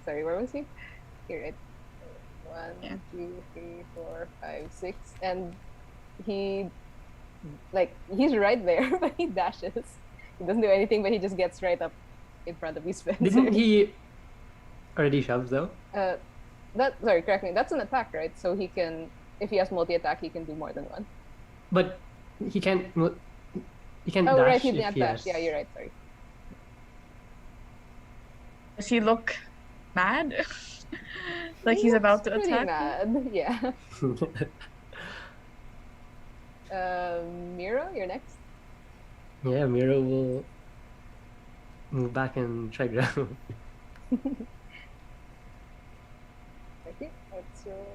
Sorry, where was he? Here, right? Yeah. 1, 2, 3, 4, 5, 6, and he he's right there, but he dashes. He doesn't do anything, but he just gets right up in front of you, Spencer. Didn't he already shove though? Sorry, correct me. That's an attack, right? So he can, if he has multi-attack, he can do more than one. But he can't. He can't Oh, dash right, he if didn't he dash. has. Yeah, you're right. Sorry. Does he look mad? Like he's about to Pretty attack? mad. Yeah. Miro, you're next. Yeah, Miro will move back and try ground. Okay, let's roll.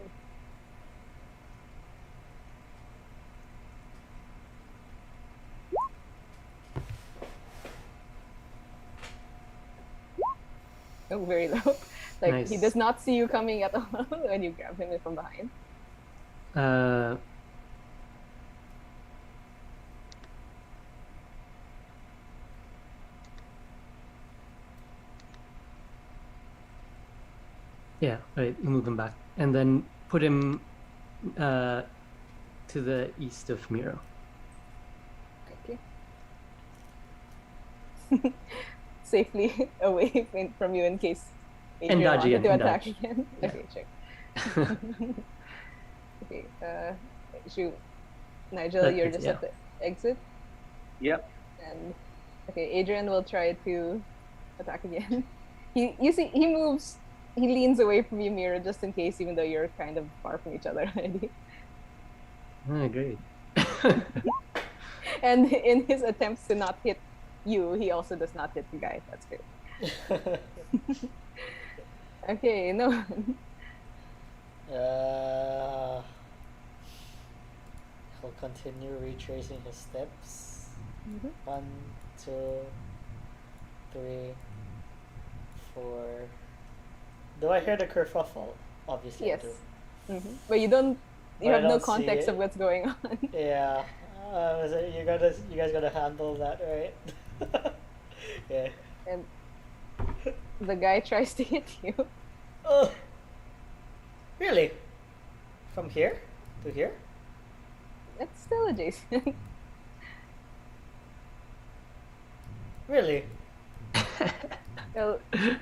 Oh, very low. Like he Nice. does not see you coming at all when you grab him from behind. Uh, yeah, right. Move him back, and then put him to the east of Miro. Okay. Safely away from you in case And Adrian dodge wanted again, to and attack dodge. again. Yeah. Okay, check. Okay, shoot. Nigel, That you're fits, just yeah. at the exit. Yep. And okay, Adrian will try to attack again. He moves, he leans away from you, Mira, just in case, even though you're kind of far from each other already. Oh, great. And in his attempts to not hit you, he also does not hit the guy. That's great. Okay, no. He'll continue retracing his steps. Mhm. 1, 2, 3, 4. Do I hear the kerfuffle? Obviously, Yes. I do. But you don't. You But I have no don't see context it. of what's going on. Yeah. So you guys gotta handle that, right? Yeah. And the guy tries to hit you. Oh. Really? From here to here? It's still adjacent. Really? Well,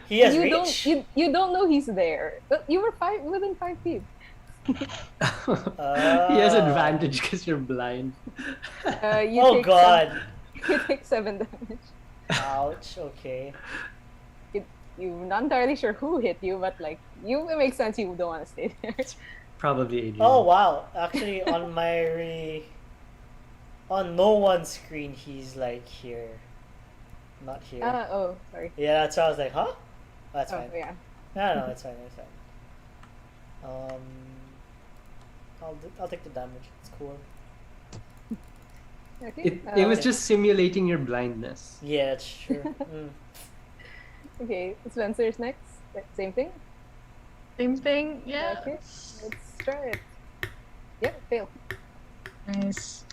He has you reach. you don't know he's there. But you were within 5 feet. He has advantage because you're blind. You Oh take God! You take 7 damage. Ouch. Okay. You're not entirely sure who hit you, but like it makes sense you don't want to stay there. Probably Adrian. Oh wow! Actually, on on no one's screen, he's like here, not here. Oh, sorry. Yeah, that's why I was like, huh? That's Oh, fine. yeah. No, it's fine. It's fine. I'll take the damage. It's cool. Okay. It was just simulating your blindness. Yeah, that's true. Okay, Spencer's next. Same thing? Same thing, yeah. Okay, let's try it. Yep, fail. Nice.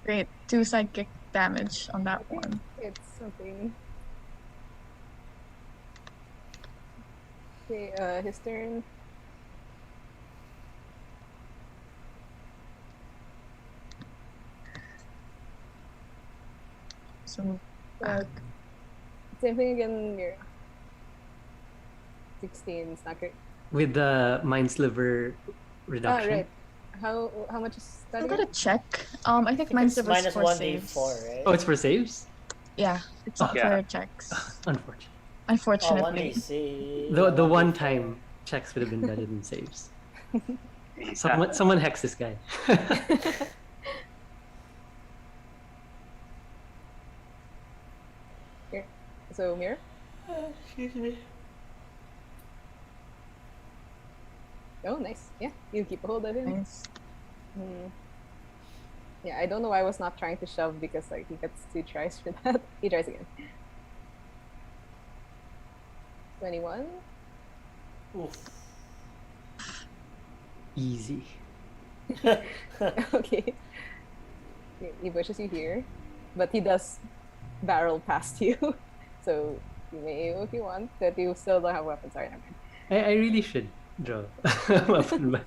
Great. 2 psychic damage on that one. It's something. Okay, his turn. So Same thing again, Mira. 16, it's not great. With the mind sliver reduction. Right. How much is that? I again? gotta check. I think mine's it's was minus for 1d4, saves. right? Oh, it's for saves? Yeah, it's not Yeah. for checks. Unfortunately. Oh, Unfortunately. 1d6. The one time checks would have been better than saves. Someone hex this guy. Here. So, Mira? Excuse me. Oh, nice. Yeah, you keep a hold of him. Nice. Yeah, I don't know why I was not trying to shove because like he gets 2 tries for that. He tries again. 21. Oof. Easy. Okay. He pushes you here. but he does barrel past you. So you may, if you want, that you still don't have weapons. Sorry, never mind. I really should draw a weapon, but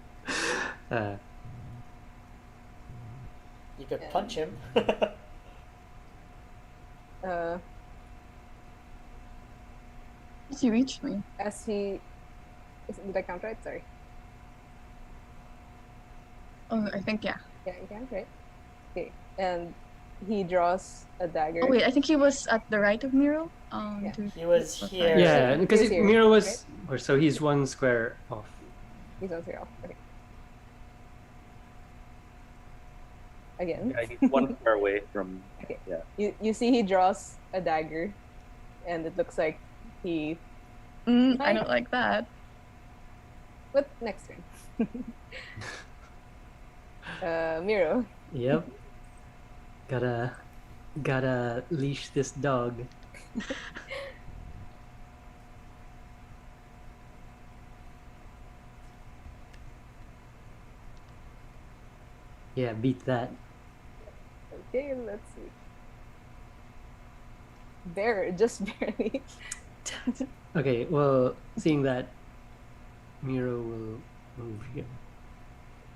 You could Yeah. punch him. He reached me. As he, did I count right? Sorry. Oh, I think yeah. Yeah, you can, right? Okay, and he draws a dagger. Oh wait, I think he was at the right of Miro. Yeah. He was here. yeah, because He's here, Miro was, or so he's one square off. He's on zero. Okay. Again, Yeah, he's one square away from. Okay. Yeah. you see he draws a dagger, and it looks like he. I don't like that. What next turn? Miro. Yep. Gotta leash this dog. Yeah, beat that. Okay, let's see. There, just barely. Okay, well, seeing that, Miro will move here.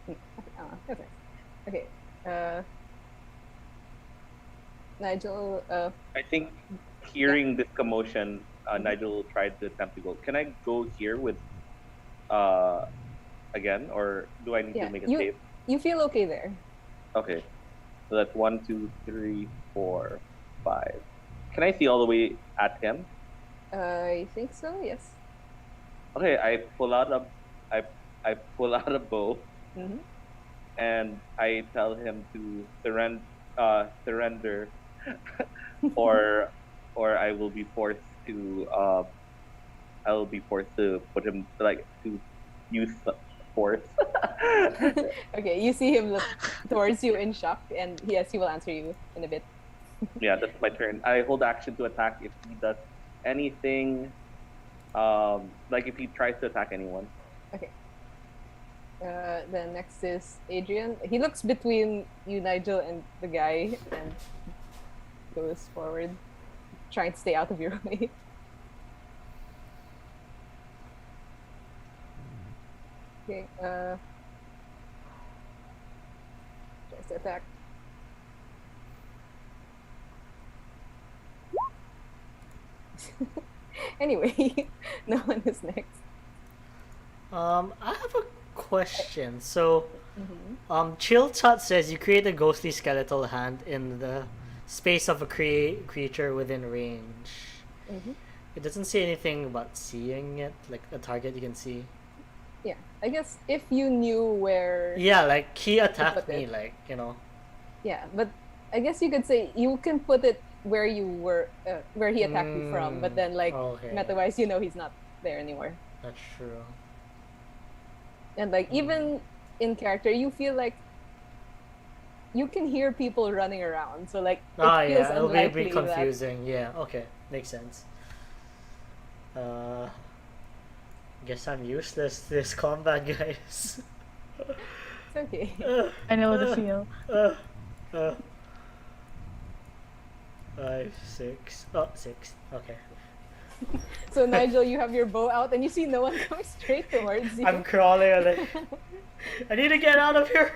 That's nice. Okay. Nigel. I think hearing this commotion, Nigel tried to attempt to go. Can I go here with, again, or do I need Yeah, to make a you- save? You feel okay there. Okay, so that's 1, 2, 3, 4, 5. Can I see all the way at him? I think so. Yes. Okay, I pull out I pull out a bow Mm-hmm. and I tell him to surrender, or I will be forced to put him to use force. Okay, you see him look towards you in shock, and yes, he will answer you in a bit. Yeah, that's my turn. I hold action to attack if he does anything, like if he tries to attack anyone. Then next is Adrian. He looks between you, Nigel, and the guy, and goes forward, trying to stay out of your way. Okay. Tries to attack. Anyway, no one is next. I have a question. So, Mm-hmm. Chill Chat says you create a ghostly skeletal hand in the space of a creature within range. Mm-hmm. It doesn't say anything about seeing it, like a target you can see. Yeah, I guess if you knew where. Yeah, like he attacked put me, it. like, you know. Yeah, but I guess you could say you can put it where you were, where he attacked you from, but then like Okay. meta-wise, you know he's not there anymore. That's true. And like even in character, you feel like you can hear people running around. So like it Ah, feels yeah, it'll be a bit unlikely that confusing. Yeah, okay, makes sense. Guess I'm useless to this combat, guys. it's okay. I know the feel. 5, 6. Oh, 6. Okay. So Nigel, you have your bow out, and you see no one coming straight towards you. I'm crawling. I'm like, I need to get out of here.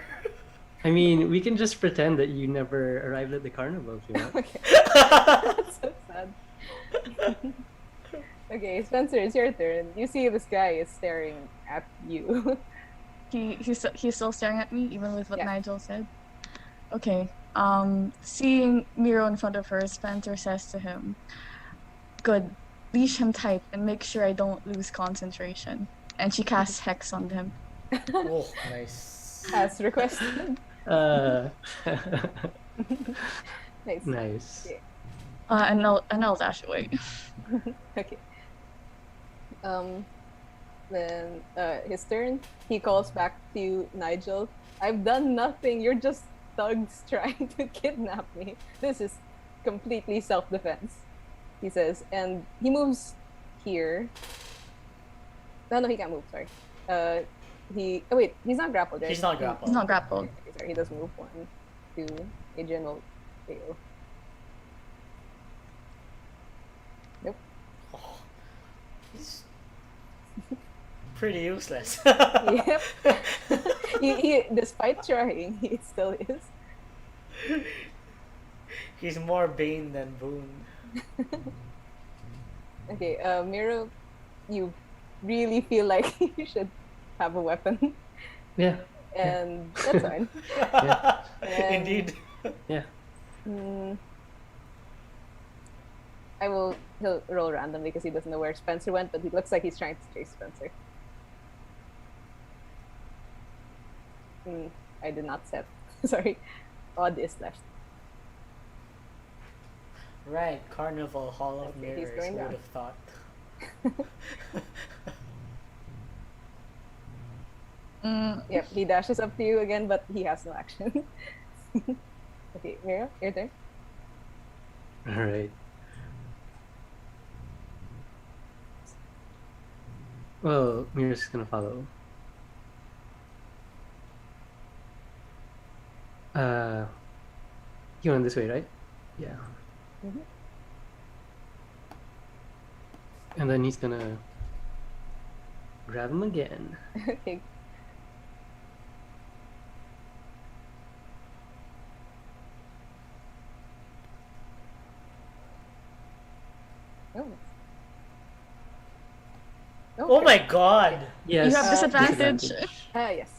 I mean, we can just pretend that you never arrived at the carnival if you want. Okay, that's so sad. Okay, Spencer, it's your turn. You see this guy is staring at you. He's still staring at me, even with what Yeah. Nigel said. Okay. Seeing Miro in front of her, Spencer says to him, "Good. Leash him tight and make sure I don't lose concentration." And she casts Hex on him. Oh, nice. As requested. Uh, Nice. nice. Okay. And I'll dash away. Okay. Then his turn. He calls back to you, Nigel. I've done nothing. You're just thugs trying to kidnap me. This is completely self-defense, he says, and he moves here. No, he can't move. Sorry. Oh wait, he's not grappled, right? He's not grappled. He's not grappled. Okay, sorry, he does move 1, 2. Adrian will fail. Nope. Oh, he's pretty useless. Yep. Despite trying, he still is. He's more Bane than Boone. Okay, Miro, you really feel like you should have a weapon, Yeah. and that's fine. Yeah. And, Indeed. Yeah. mm, he'll roll randomly because he doesn't know where Spencer went, but he looks like he's trying to chase Spencer. I did not set. Sorry. Odd is left. Right, Carnival Hall of Okay, he's Mirrors. going Who would down. have thought? Yep, he dashes up to you again, but he has no action. Okay, Miro, your turn. All right. Well, Mira's gonna follow. You went this way, right? Yeah. Mhm. And then he's gonna grab him again. Okay. Oh. Oh my god! Yes. You have disadvantage. Yes.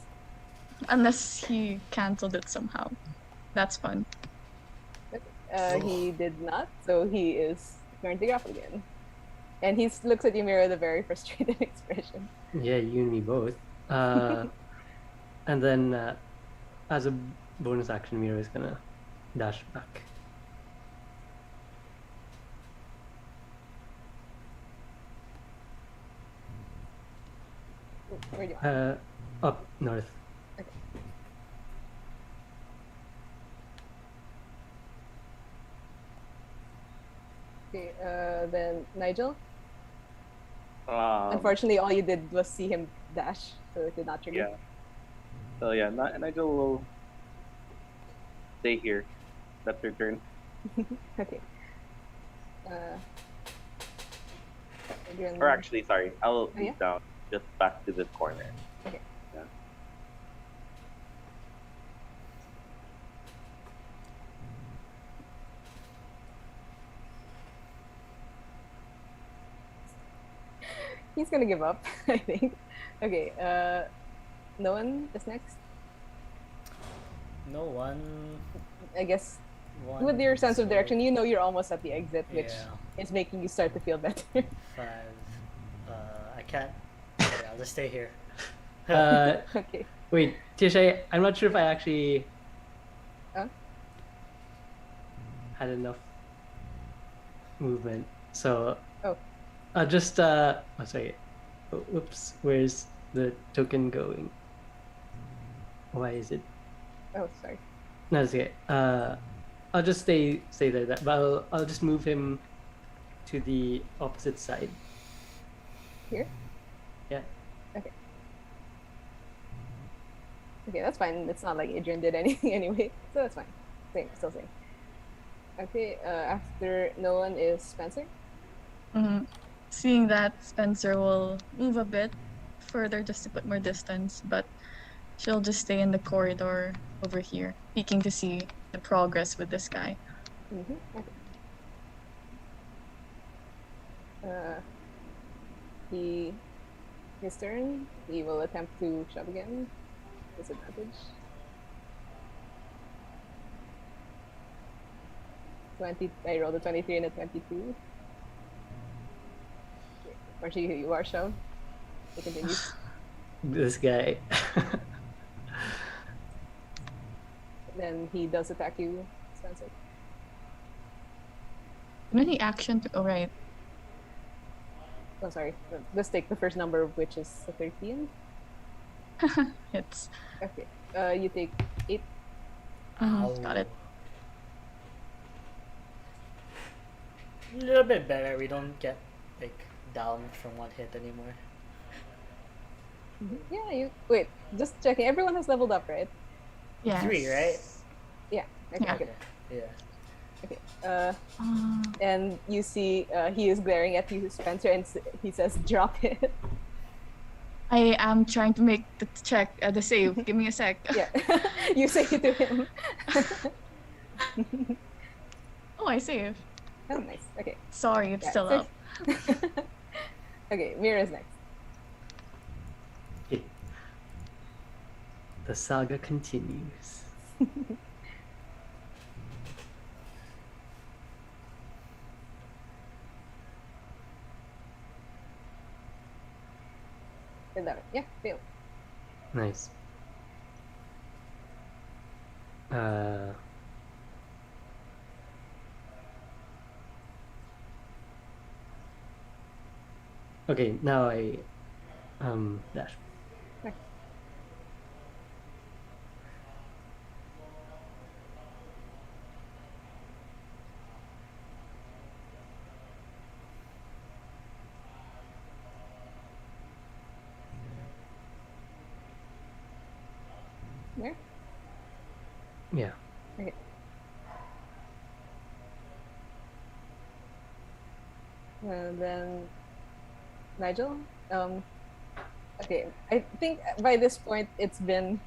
Unless he cancelled it somehow. That's fun. He did not, so he is going to grapple again. And he looks at you, Miro, with a very frustrated expression. Yeah, you and me both. And then, as a bonus action, Mira is gonna dash back. Where do you Up north. Okay, then Nigel. Um, Unfortunately, all you did was see him dash, so it did not trigger. Yeah. So yeah, Nigel will stay here. That's your turn. Okay. Adrian- Or actually, sorry, I'll yeah? move down just back to this corner. Okay. Yeah. He's gonna give up, I think. Okay, no one is next. No one. I guess One, with your sense of so direction, you know you're almost at the exit, which Yeah. is making you start to feel better. 5. I can't. Okay, I'll just stay here. Okay. Wait, Tish, I'm not sure if I actually Huh? had enough movement. So Oh. I'll just sorry. Oh, oops, where's the token going? Why is it? Oh, sorry. No, it's okay. I'll just stay there. But I'll just move him to the opposite side. Here? Yeah. Okay. Okay, that's fine. It's not like Adrian did anything anyway, so that's fine. Still same. Okay, after no one is Spencer. Mhm. Seeing that, Spencer will move a bit further just to put more distance, but she'll just stay in the corridor over here, peeking to see the progress with this guy. Okay. His turn. He will attempt to shove again. Disadvantage. 20. I rolled a 23 and a 22. Actually, you are shoved. It continues. This guy. Then he does attack you, Spencer. Many action to. Oh, right. Oh, sorry. Let's take the first number, which is a 13. Hits. Okay. You take 8. Got it. A little bit better. We don't get like down from one hit anymore. Yeah, you. Wait, just checking. Everyone has leveled up, right? Yes. 3, right? Yeah. Okay, Yeah. good. Yeah. Okay. and you see he is glaring at you, Spencer, and he says, "Drop it." I am trying to make the check, the save. Give me a sec. Yeah, you say it to him. Oh, I save. Oh, nice. Okay. Sorry, it's Yeah, still so- up. Okay, Mira's next. Okay. The saga continues. Yeah, fail. Nice. Okay, now I dash. Okay. There. Yeah. Okay. Then Nigel. Okay, I think by this point it's been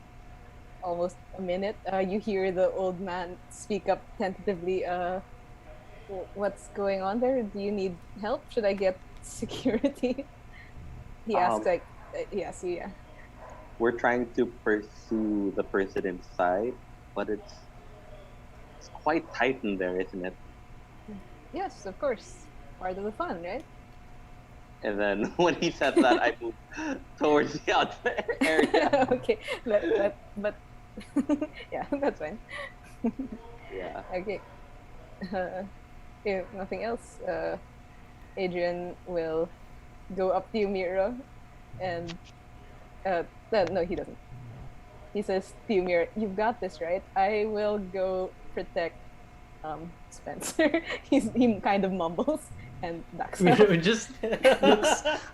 almost a minute. You hear the old man speak up tentatively. What's going on there? Do you need help? Should I get security? He asks like, yes, yeah. We're trying to pursue the person inside, but it's quite tight in there, isn't it? Yes, of course. Part of the fun, right? And then when he said that, I moved towards the out area. Okay, but yeah, that's fine. Yeah. Okay. If nothing else, Adrian will go up to you, Mira, and no, he doesn't. He says to you, Mira, "You've got this, right? I will go protect Spencer." He kind of mumbles and backs up. Miro just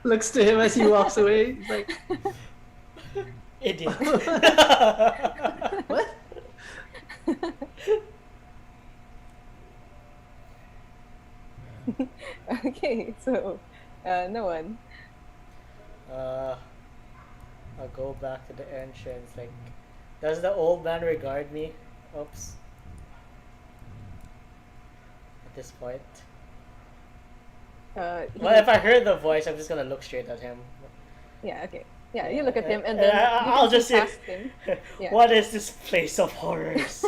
looks to him as he walks away. He's like, Idiot. what? Okay, so no one. I'll go back to the entrance. Like, does the old man regard me? Oops. At this point. Well, if I heard the voice, I'm just gonna look straight at him. Yeah, okay. Yeah, you look at him and then I'll you can just see say, past him. Yeah. What is this place of horrors?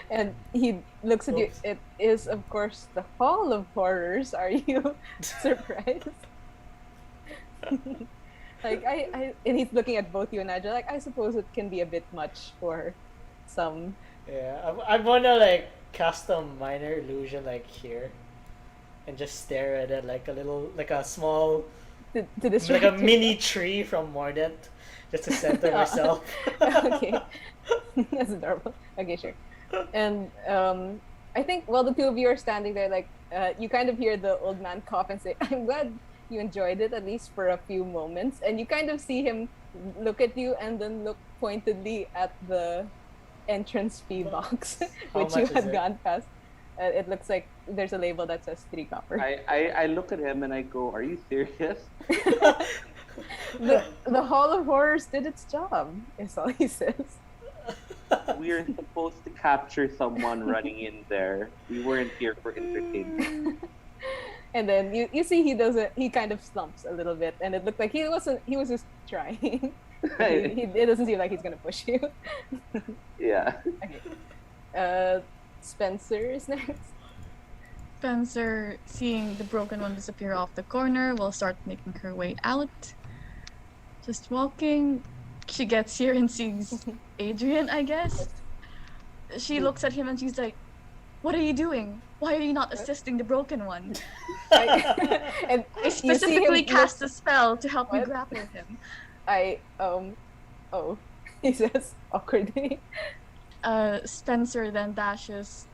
And he looks at you. Oops. It is, of course, the Hall of Horrors. Are you surprised? Like and he's looking at both you and Nigel. Like, I suppose it can be a bit much for some. Yeah, I'm gonna like cast a minor illusion like here, and just stare at it like a small, To like distract a you. mini tree from Mordant, just to center myself. Okay, that's adorable. Okay, sure. And I think while the two of you are standing there, like you kind of hear the old man cough and say, "I'm glad you enjoyed it, at least for a few moments." And you kind of see him look at you and then look pointedly at the entrance fee box, How which you much is had it? gone past. It looks like there's a label that says 3 copper. I look at him and I go, "Are you serious?" The Hall of Horrors did its job, is all he says. We are supposed to capture someone running in there. We weren't here for entertainment. And then you see he kind of slumps a little bit, and it looked like he was just trying. It doesn't seem like he's gonna push you. Yeah. Okay. Spencer is next. Spencer, seeing the broken one disappear off the corner, will start making her way out. Just walking. She gets here and sees Adrian, I guess. She looks at him and she's like, "What are you doing? Why are you not assisting the broken one?" And I specifically cast a spell to help you What? grapple him. Oh, he says awkwardly. Spencer then dashes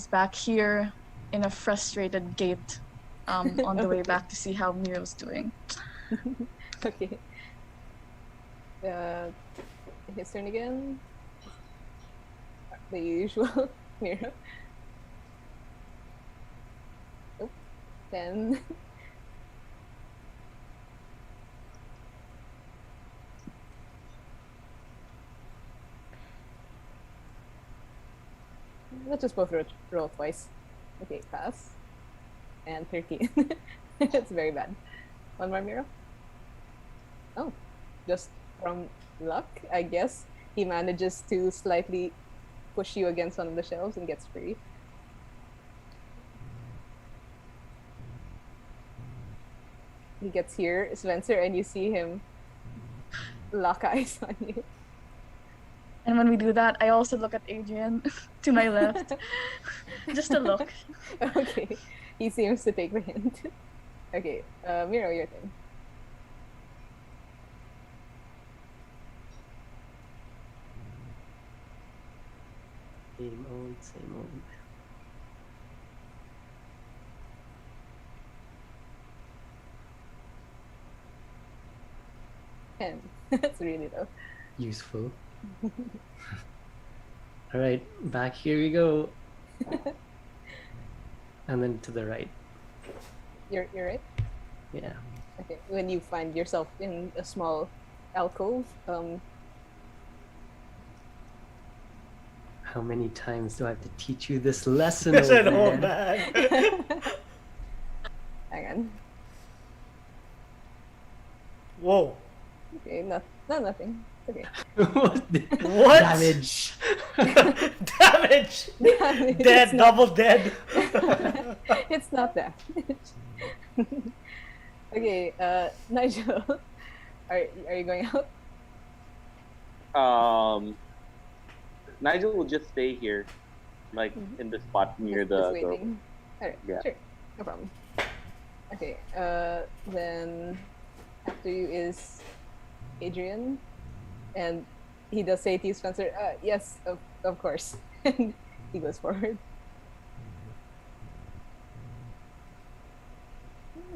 back here in a frustrated gait on the way back to see how Miro's doing. Okay. His turn again. the usual Miro. Oh, 10. Let's just both roll twice. Okay, pass. And 13. It's very bad. One more Miro. Oh, just from luck, I guess. He manages to slightly push you against one of the shelves and gets free. He gets here, Spencer, and you see him lock eyes on you. And when we do that, I also look at Adrian to my left. Just a look. Okay, he seems to take the hint. Okay, Miro, your turn. Same old, same old. And that's really low. Useful. All right, back here we go. And then to the right. You're right. Yeah. Okay, when you find yourself in a small alcove, How many times do I have to teach you this lesson, It's old an old man? man. hang on. Whoa. Okay, nothing. Okay. What? What? Damage. Damage. It's Dead. not- Double dead. It's not that. Okay, Nigel, are you going out? Nigel will just stay here, like in the spot near Just the door. waiting. Alright, Yeah. sure, no problem. Okay, then after you is Adrian, and he does say to you, Spencer, yes, of course. And he goes forward.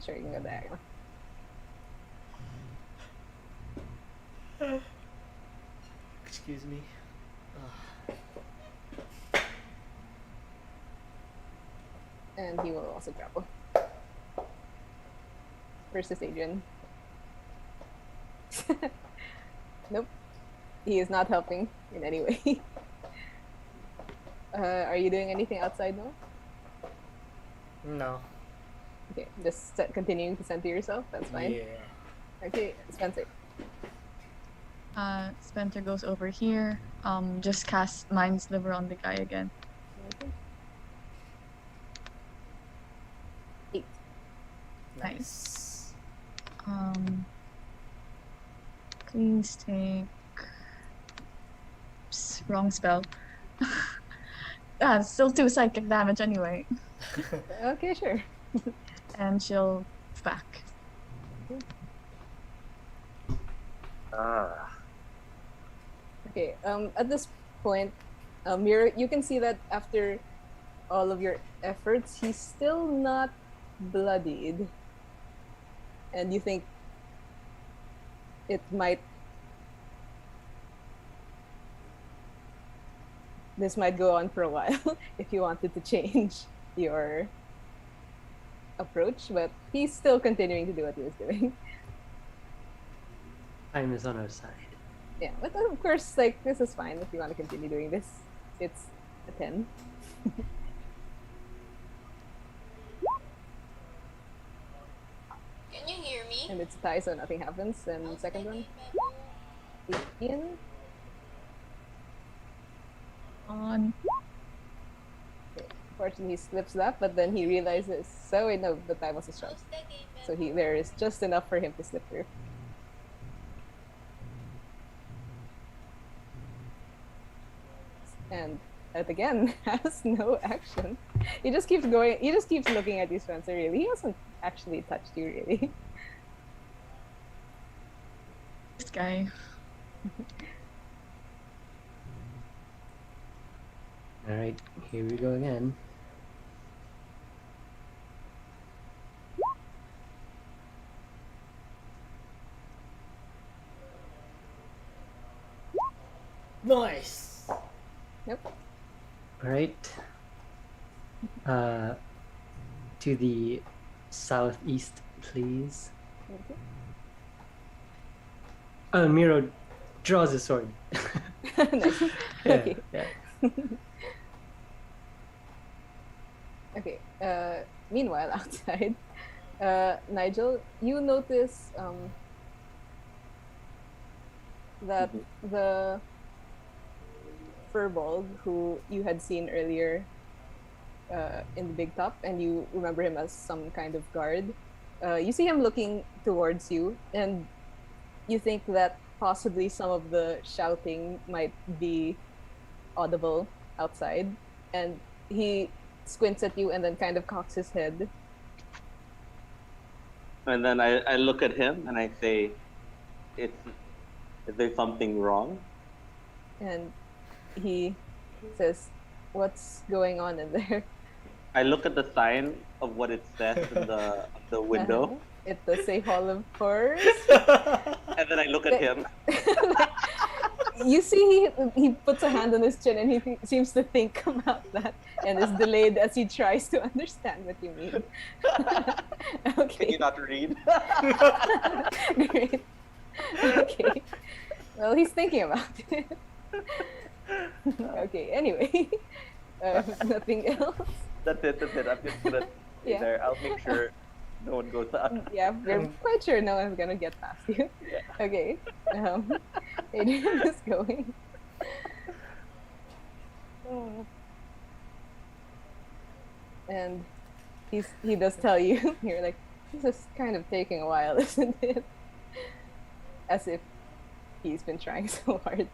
Sure, you can go diagonal. Excuse me. And he will also grapple. Versus Adrian. Nope. He is not helping in any way. Are you doing anything outside now? No. Okay, just continuing to center yourself. That's fine. Yeah. Okay, Spencer. Spencer goes over here. Just cast Mind Sliver on the guy again. Okay. 8. Nice. Please take. Oops, wrong spell. Still 2 psychic damage anyway. Okay, sure. And she'll back. Okay. At this point, you can see that after all of your efforts, he's still not bloodied, and you think it might. This might go on for a while if you wanted to change your approach, but he's still continuing to do what he was doing. Time is on our side. Yeah, but of course, like, this is fine if you want to continue doing this. It's a 10. Can you hear me? And it's a tie, so nothing happens. And second one, 18. On. Fortunately, he slips that, but then he realizes, so wait, no, the tie was a shove. So there is just enough for him to slip through. And it again has no action. He just keeps going. He just keeps looking at you, Spencer. Really, he hasn't actually touched you, really. This guy. All right, here we go again. Nice. Nope. All right. To the southeast, please. Okay. Miro draws a sword. Nice. Yeah, Okay. yeah. Okay. Meanwhile, outside, Nigel, you notice that the Furbolg who you had seen earlier in the big top, and you remember him as some kind of guard. You see him looking towards you, and you think that possibly some of the shouting might be audible outside, and he squints at you and then kind of cocks his head. And then I look at him and I say, "Is there something wrong?" And he says, "What's going on in there?" I look at the sign of what it says in the window, It does say Hall of Horrors. and then I look at him. You see, he puts a hand on his chin and he seems to think about that and is delayed as he tries to understand what you mean. Can Okay, you not read? great. Okay, well, he's thinking about it. Okay, anyway, nothing else. That's it. I'm just gonna stay Yeah. there. I'll make sure no one goes out. Yeah, we're quite sure no one's gonna get past you. Yeah. Okay, Adrian is going. And he does tell you, you're like, this is kind of taking a while, isn't it? As if he's been trying so hard.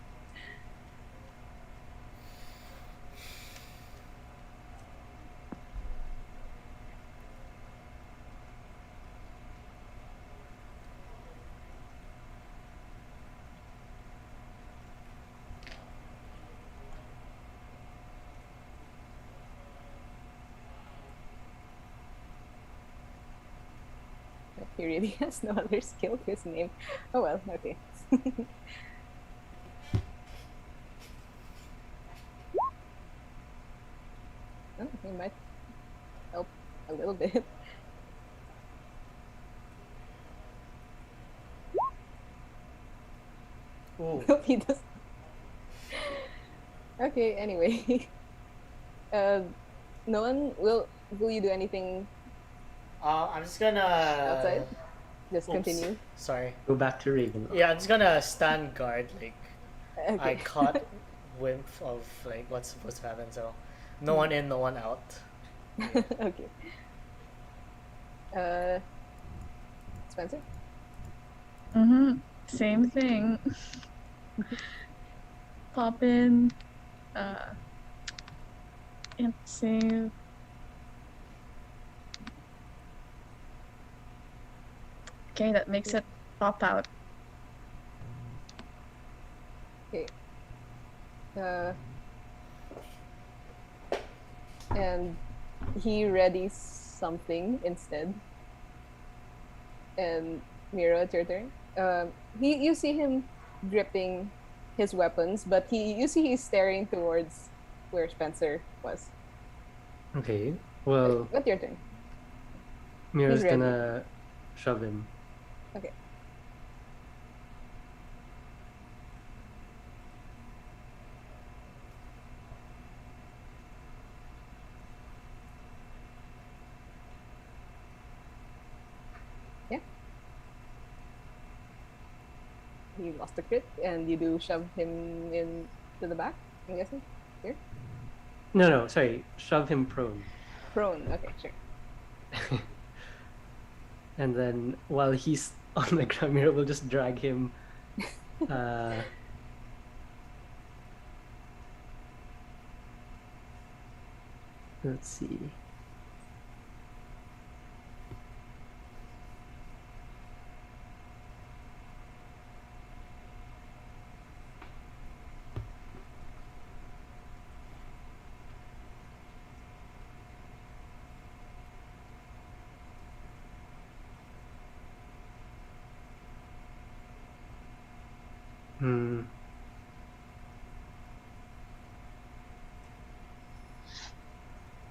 He really has no other skill to his name. Oh well, okay. Oh, he might help a little bit. Ooh. Nope, he does. Okay, anyway. No one will you do anything I'm just gonna. outside? Just Oops. continue. Sorry. Go back to Ravenloft. Yeah, I'm just gonna stand guard. Like I Okay. caught wind of like what's supposed to happen. So no one in, no one out. Okay. Spencer? Same thing. Pop in. And save. Okay, that makes it pop out. Okay. And he readies something instead. And Mira, it's your turn. You see him gripping his weapons, but you see he's staring towards where Spencer was. Okay. Well, What's your turn? Mira's ready. gonna shove him. Okay. Yeah. He lost a crit, and you do shove him in to the back, I'm guessing? Here? No, sorry. Shove him prone. Prone. Okay, sure. And then while he's on the ground, Mira will just drag him. Uh, let's see.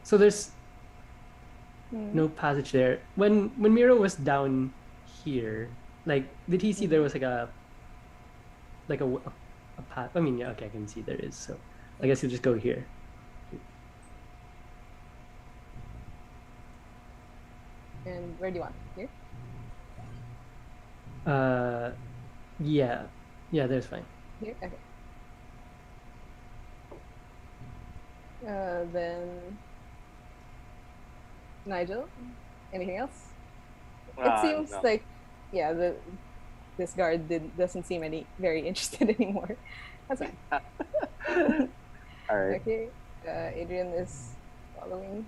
So there's Hmm. no passage there. When Miro was down here, like, did he see there was like a path? I mean, yeah, okay, I can see there is. So I guess you just go here. And where do you want? Here? Yeah, yeah, there's fine. Here? Okay. Then Nigel, anything else? It seems No. like, yeah, this guard doesn't seem very interested anymore. That's fine. All right. Okay, Adrian is following.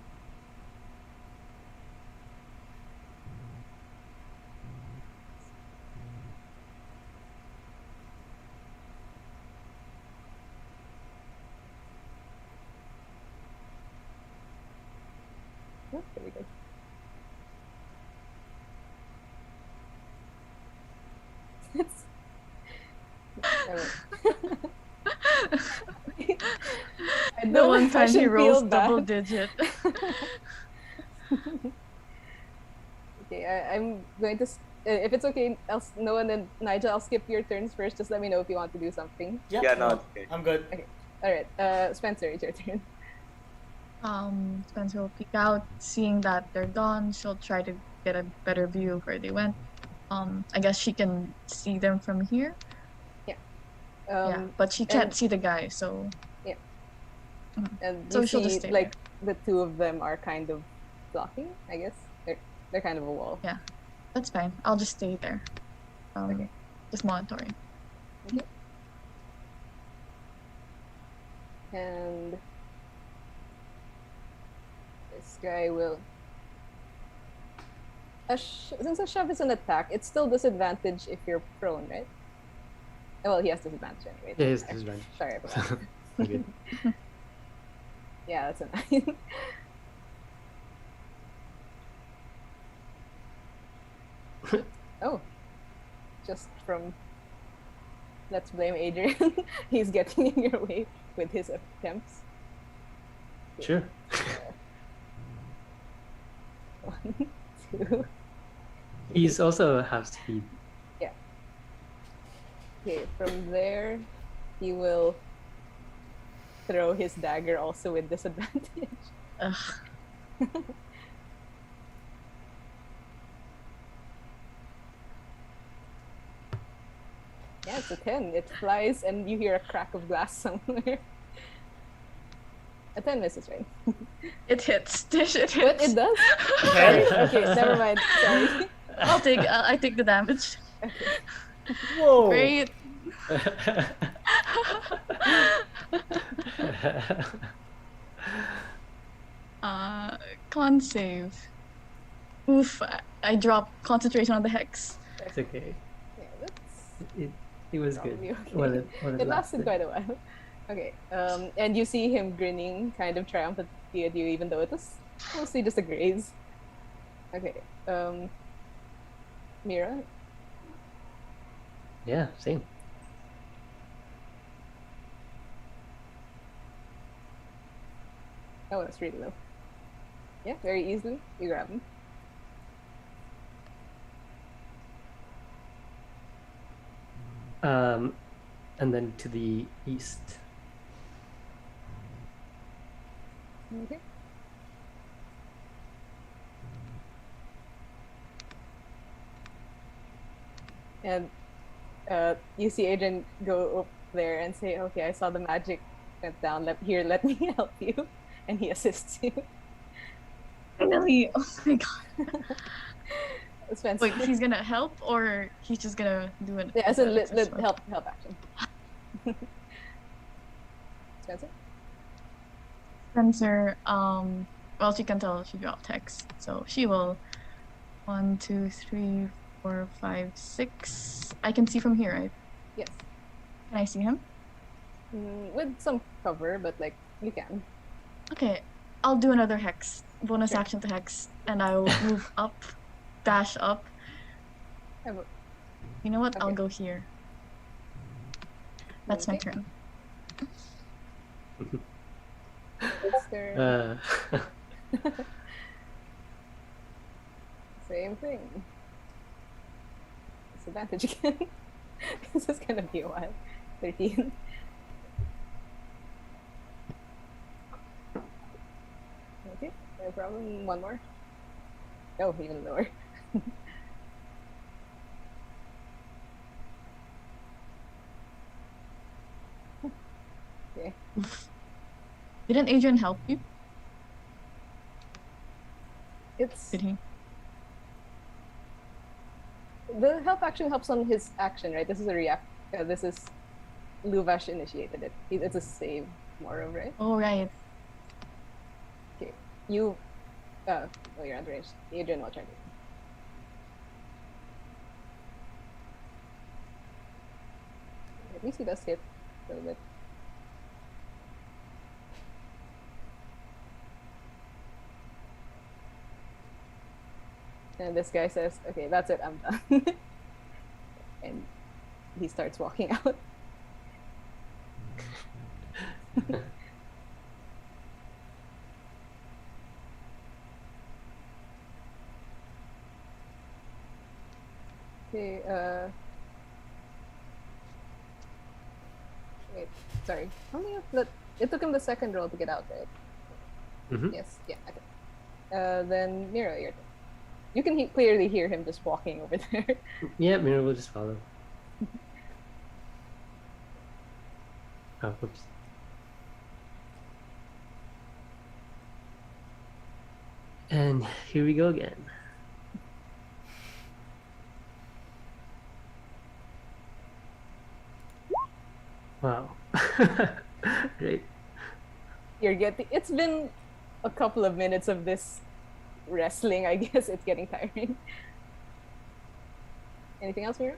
Oh, there we go. It's- I The don't one know if I time he should rolls feel double bad. digit. Okay, I'm going to. If it's okay, Noah and Nigel, I'll skip your turns first. Just let me know if you want to do something. Yeah, Yeah, no, it's okay. I'm good. All right, Spencer, it's your turn. Spencer will peek out, seeing that they're gone. She'll try to get a better view of where they went. I guess she can see them from here. Yeah, but she can't and- see the guy, so And So you she'll just see, stay like, the two of them are kind of blocking. I guess they're kind of a wall. that's fine. I'll just stay there. Okay. Just monitoring. And this guy will. Since a shove is an attack, it's still disadvantage if you're prone, right? Well, he has disadvantage anyway. Yeah, he's disadvantage. Sorry about that. Okay. Yeah, that's a 9. Oh, just from. Let's blame Adrian. He's getting in your way with his attempts. Sure. 1, 2. He's also half speed. Okay, from there, he will throw his dagger also with disadvantage. Ugh. Yeah, it's a 10. It flies and you hear a crack of glass somewhere. A 10 misses, right? It hits. Dish, it But hits. it does? Sorry. Okay, never mind. Sorry. I take the damage. Okay. Whoa. Great. Con save. Oof, I dropped concentration on the hex. It's okay. Yeah, that's It was good. probably okay. While it It lasted quite a while. Okay, and you see him grinning kind of triumphantly at you, even though it was mostly just a graze. Okay, Mira, Yeah, same. oh, that's really low. Yeah, very easily, you grab him. And then to the east. Okay. And you see Adrian go up there and say, "Okay, I saw the magic went down. Let me help you," and he assists you. Finally. Oh my god. Spencer. Wait, he's gonna help or he's just gonna do an Yeah, so athletics or help action. Spencer. Spencer, well, she can tell she dropped hex, so she will. 1, 2, 3, 4, 5, 6. I can see from here, right? Yes. Can I see him? With some cover, but like you can. Okay, I'll do another hex. Bonus Sure. action to hex, and I will move up, dash up. Have a- You know what? I'll Okay. go here. That's my Okay. turn. Spencer. Same thing. Disadvantage again. This is gonna be a while. 13. Okay, no problem. One more. Oh, even lower. Okay. Didn't Adrian help you? It's Did he? the help action helps on his action, right? This is a react. This is Luvash initiated it. It's a save, more of, right? Oh, right. Okay, you. Oh, you're under range. Adrian will try to. At least he does hit a little bit. And this guy says, "Okay, that's it. I'm done." And he starts walking out. Okay, wait, sorry. How many of the... It took him the second roll to get out, right? Mm-hmm. Yes, yeah, okay. Then Mira, your turn. You can clearly hear him just walking over there. Yeah, Mira will just follow. Oh, whoops. And here we go again. Wow. Great. You're getting... It's been a couple of minutes of this wrestling, I guess. It's getting tiring. Anything else, Mira?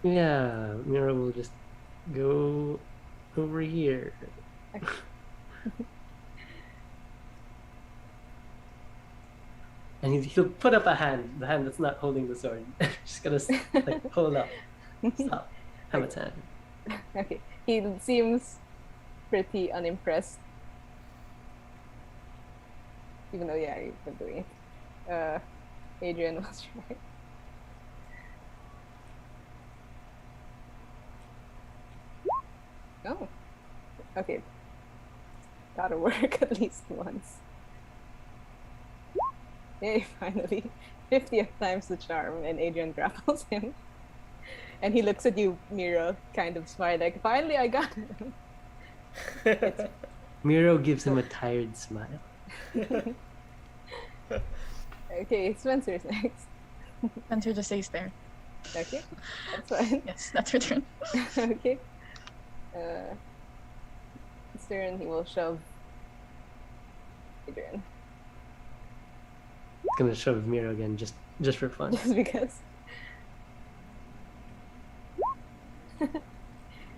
Yeah, Mira will just go over here. Okay. And he'll put up a hand, the hand that's not holding the sword. Just gonna like hold up. Stop. Hamlet's hand. Okay. He seems pretty unimpressed. Even though, yeah, you've been doing it. Adrian was trying. Oh. Okay. Gotta work at least once. Yay, finally. 50th time's the charm, and Adrian grapples him. And he looks at you, Mira, kind of smile, like, finally I got him. Miro gives him a tired smile. Okay, Spencer's next. Spencer just stays there. Okay, that's fine. Yes, that's her turn. Okay. His turn, he will shove Adrian. Gonna shove Miro again just for fun. Just because.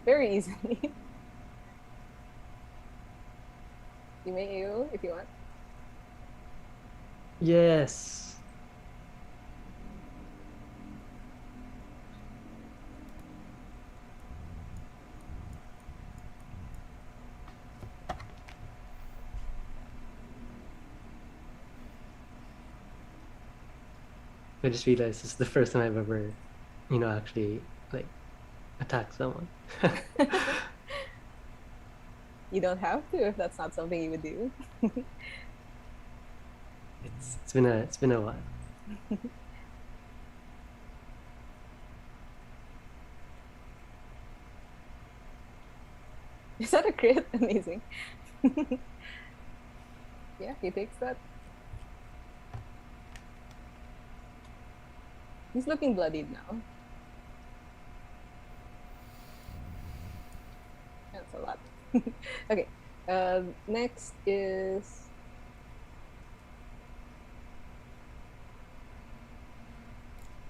Very easily. You may AO if you want. Yes. I just realized this is the first time I've ever, actually like attacked someone. You don't have to if that's not something you would do. It's been a while. Is that a crit? Amazing. Yeah, he takes that. He's looking bloodied now. That's a lot. Okay. Next is...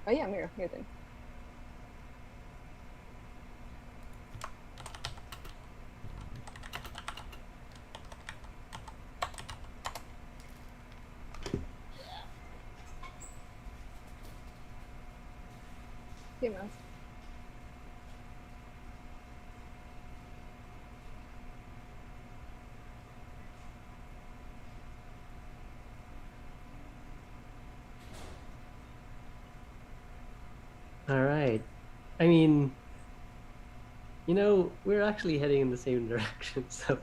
Oh yeah, Mira, your turn. Okay, Mouse. I mean, we're actually heading in the same direction, so.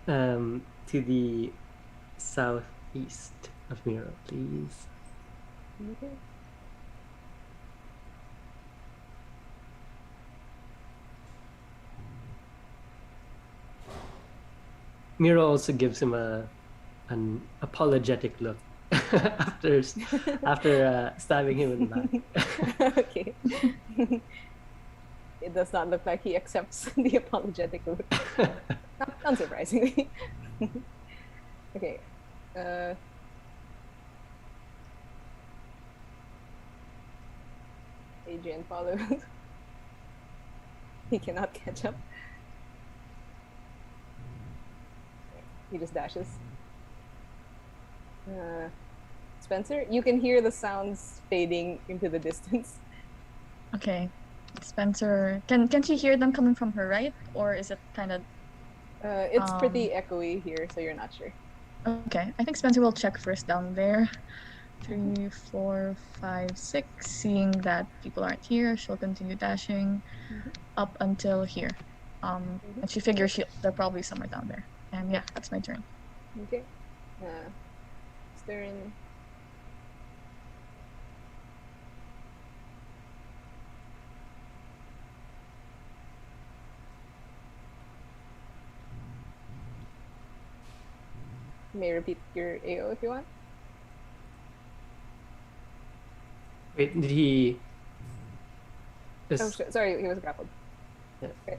To the southeast of Miro, please. Okay. Miro also gives him an apologetic look after stabbing him in the back. Okay. It does not look like he accepts the apologetic look. Unsurprisingly. Okay. Adrian follows. He cannot catch up. He just dashes. Spencer, you can hear the sounds fading into the distance. Okay. Spencer, can she hear them coming from her right, or is it kind of It's pretty echoey here, so you're not sure. okay? I think Spencer will check first down there. 3, 4, 5, 6. Seeing that people aren't here, she'll continue dashing up until here. And she figures they're probably somewhere down there. And yeah, that's my turn. Okay. Stern. You may repeat your AO if you want. Wait, did he? Oh, sorry, he was grappled. Yeah. Okay.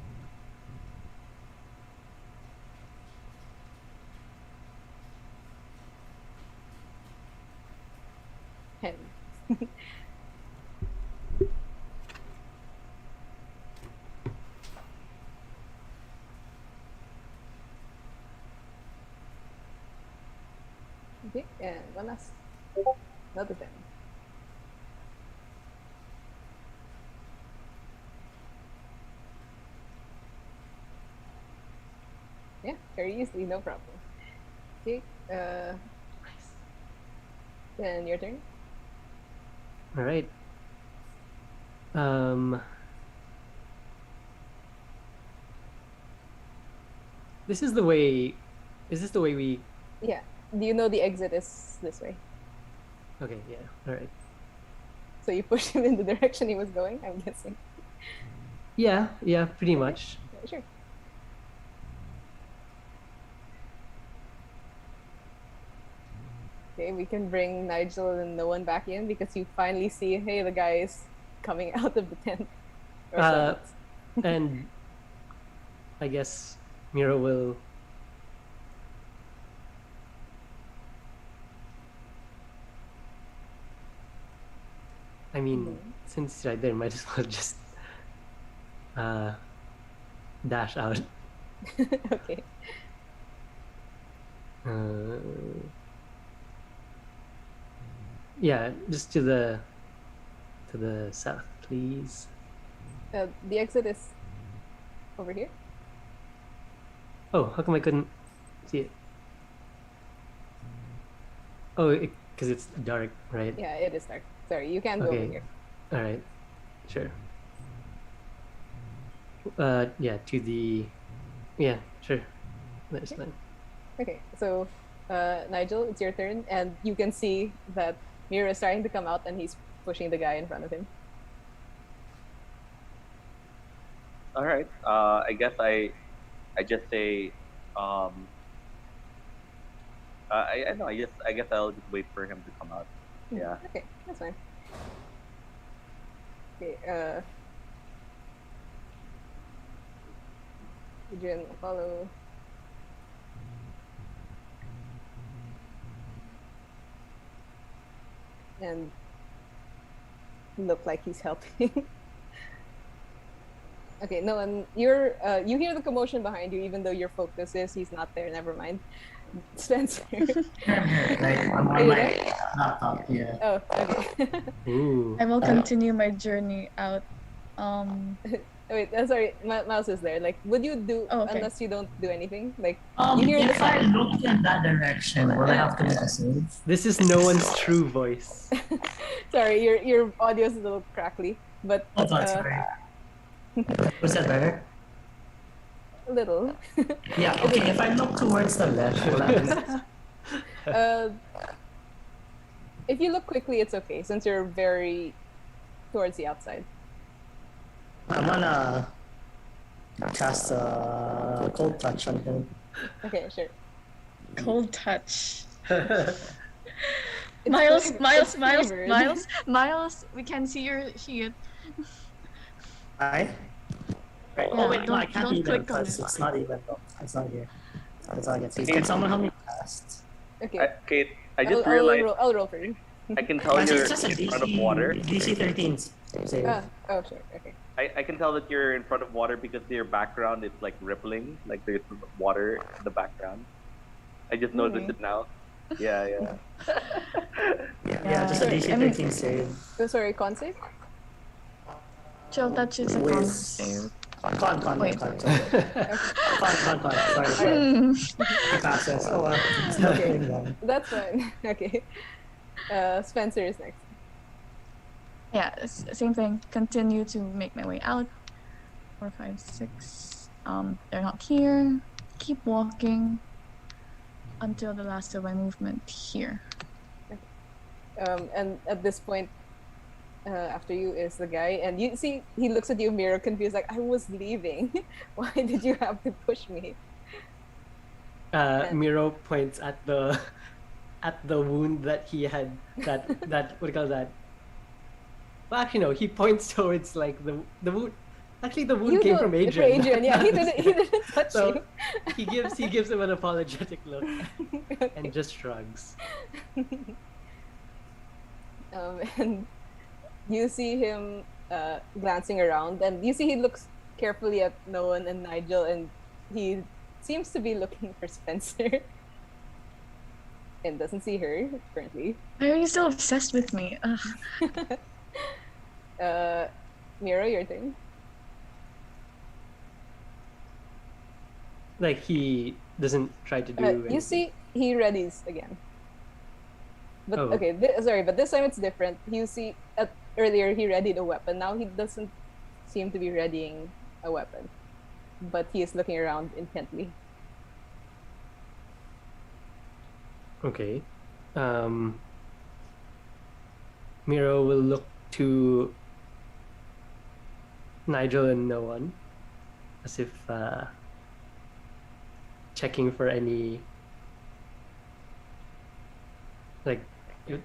Hen. Okay, and one last. Another 10. Yeah, very easily, no problem. Okay, then your turn. All right. This is the way. Is this the way we? Yeah. Do you know the exit is this way? Okay. Yeah. All right. So you push him in the direction he was going, I'm guessing. Yeah. Yeah. Pretty much. Yeah, sure. Okay, we can bring Nigel and no one back in because you finally see, hey, the guy is coming out of the tent. Or something. And I guess Miro will. I mean, since he's right there, might as well just dash out. Okay. Yeah, just to the south, please. The exit is over here. Oh, how come I couldn't see it? Oh, because it's dark, right? Yeah, it is dark. Sorry, you can go over Okay. here. All right, sure. Yeah, to the. Yeah, sure. That's fine. Okay, so Nigel, it's your turn, and you can see that Mira is starting to come out, and he's pushing the guy in front of him. All right. I guess I just say, I know. I guess I'll just wait for him to come out. Yeah. Okay, that's fine. Okay. Adrian will follow. And look like he's helping. Okay, no, and you hear the commotion behind you, even though your focus is he's not there. Never mind. Spencer. Like on Are you my there? laptop, yeah. Oh, okay. Ooh. I will continue my journey out. Wait, sorry, Mouse is there. Like, would you do Oh, okay. unless you don't do anything? Like, you hear the If I sound. look in that direction, will I have to make a save? This is no one's true voice. Sorry, your audio is a little crackly, but Oh, that's right. Was that better? a little. Yeah, okay, if I look towards the left, will I uh, if you look quickly, it's okay since you're very towards the outside. I'm gonna cast a cold touch on him. Okay, sure. Cold touch. It's Miles, flavored. Miles, we can see your sheet. Right? Right. Yeah, Oh wait, no, I don't can't even. click on It's, it. it's not even though. It's not here. That's all I can see. Can someone help me cast? Okay. Kate, I just I'll realized I'll roll for you. I can tell Actually, you're it's just a in front of water. DC 13 save. Oh, sure. Okay. I can tell that you're in front of water because your background is like rippling, like there's water in the background. I just noticed it now. Yeah, yeah. Yeah, just a Sorry, DC I mean- 13 save. Oh, sorry, con save? Chill touch is a With- con save. Con. Wait. Sorry. Sorry. Hmm. He passes. Oh well. It's not Okay. doing wrong. That's fine. Okay. Spencer is next. Yeah, same thing. Continue to make my way out. 4, 5, 6. They're not here. Keep walking until the last of my movement here. And at this point, after you is the guy, and you see he looks at you, Miro, confused, like I was leaving. Why did you have to push me? Miro points at the wound that he had. That what do you call that? Well, actually, no. He points towards like the wound. Actually, the wound You came don't- from Adrian. Yeah, he didn't touch So you. he gives him an apologetic look and just shrugs. And you see him glancing around, and you see he looks carefully at Noan and Nigel, and he seems to be looking for Spencer. And doesn't see her currently. Why are you still obsessed with me? Ugh. Miro, your turn. Like he doesn't try to do. You anything. see he readies again. But Oh. okay, sorry, but this time it's different. You see, earlier he readied a weapon. Now he doesn't seem to be readying a weapon, but he is looking around intently. Okay. Miro will look to Nigel and no one, as if checking for any. Like,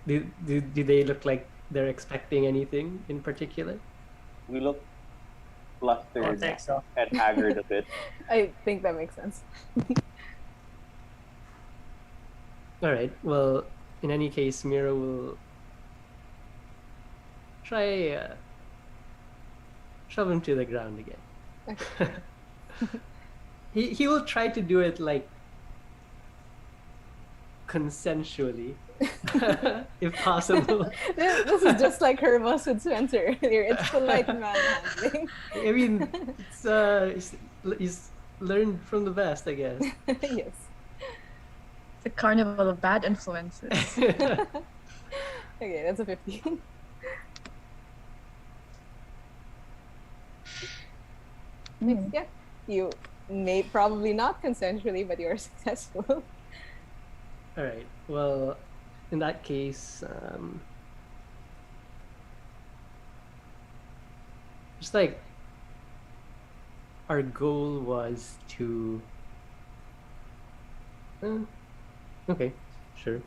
do they look like they're expecting anything in particular? We look I flustered think so. and haggard a bit. I think that makes sense. All right. Well, in any case, Miro will try shove him to the ground again. Okay. He will try to do it like consensually, if possible. This is just like Hermos with Spencer earlier. It's polite manhandling. I mean, he's learned from the best, I guess. Yes. The carnival of bad influences. Okay, that's a 15. Hmm. Yeah, you may probably not consensually, but you are successful. All right. Well, in that case, just like our goal was to. Okay, sure.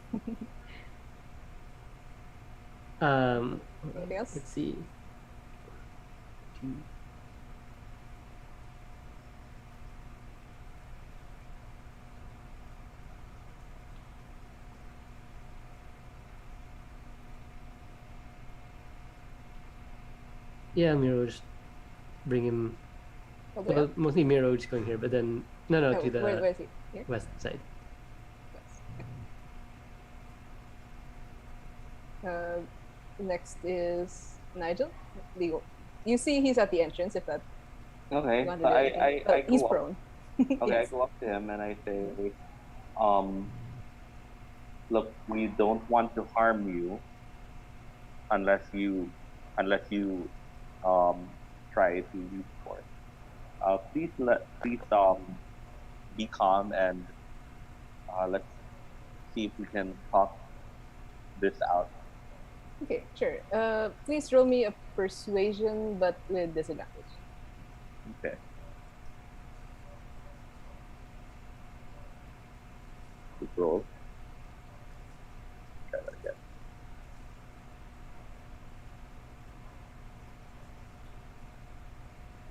Anything else? Let's see. Yeah, Miro, just bring him. All the way Well, up? mostly Miro just going here, but then no, Oh, to the where is he? Here? west side. Next is Nigel. You see he's at the entrance, if that Okay, You want so to do anything? Oh, I he's go up. prone. Okay, I Yes. go up to him and I say, um, look, we don't want to harm you unless you um try to use force. Please be calm and let's see if we can talk this out. Okay, sure. Please roll me a persuasion, but with disadvantage. Okay. Good roll. Try that again.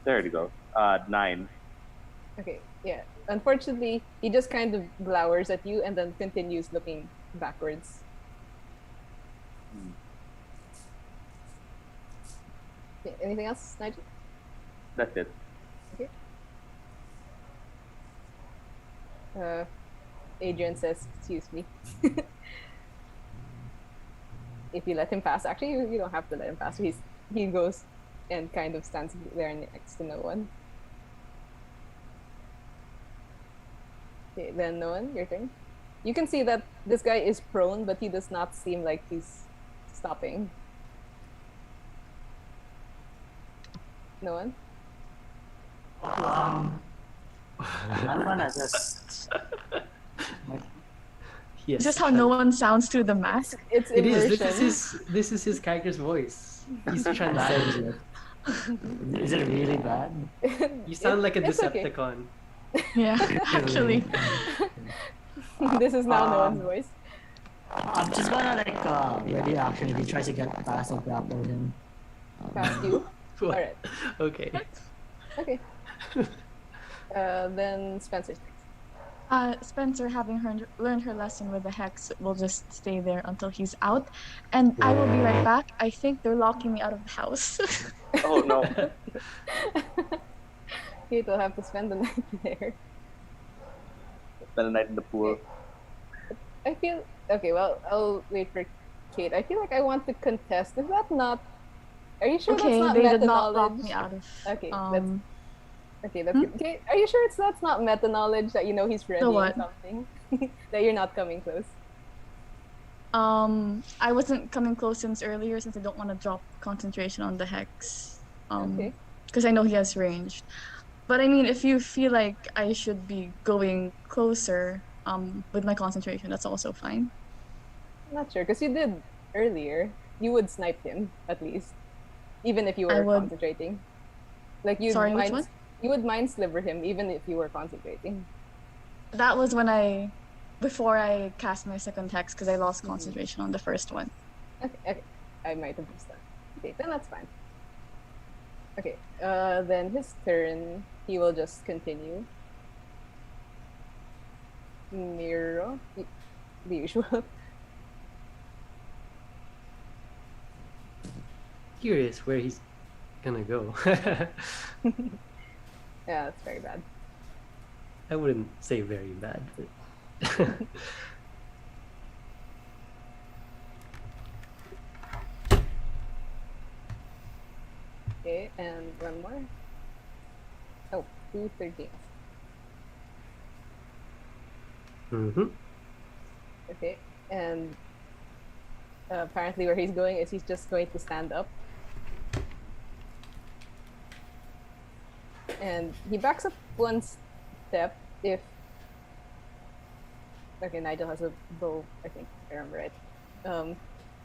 There you go. 9. Okay, yeah. Unfortunately, he just kind of glowers at you and then continues looking backwards. Hmm. Okay, anything else, Nigel? That's it. Adrian says, "Excuse me." If you let him pass, actually, you don't have to let him pass. He goes and kind of stands there next to no one. Okay, then no one, your turn. You can see that this guy is prone, but he does not seem like he's stopping. No one? I'm gonna just. Yes. Is this how no one sounds through the mask? It's It is. immersion. This is his character's voice. He's Bad, is transcendent. it? Is it really bad? You sound like a It's okay. Decepticon. Yeah, actually. This is now no one's voice. I'm just gonna ready action if he tries to get past and grapple him. Past you. What? Alright. Okay. Okay. Then Spencer's next. Spencer, having learned her lesson with the hex, will just stay there until he's out, and I will be right back. I think they're locking me out of the house. Oh no. Kate will have to spend the night there. Spend the night in the pool. I feel okay. Well, I'll wait for Kate. I feel like I want to contest. Is that not? Are you sure Okay, that's not they meta did not lock knowledge? me out of. Okay, Um, Okay, that's good. Okay, are you sure that's not meta knowledge that you know he's ready or what? something? That you're not coming close. I wasn't coming close since earlier since I don't want to drop concentration on the hex. Okay. Because I know he has range. But I mean, if you feel like I should be going closer, with my concentration, that's also fine. I'm not sure because you did earlier. You would snipe him at least, even if you I were would. concentrating. Like you Sorry, which one? You would mind sliver him even if you were concentrating. That was before I cast my second hex because I lost concentration on the first one. Okay, I might have missed that. Okay, then that's fine. Okay, then his turn, he will just continue. Miro, the usual. Curious where he's gonna go. Yeah, that's very bad. I wouldn't say very bad, but Okay, and one more. Oh, 213. mm-hmm. Okay, and apparently where he's going is he's just going to stand up. And he backs up one step if... Okay, Nigel has a bow, I think, I remember right.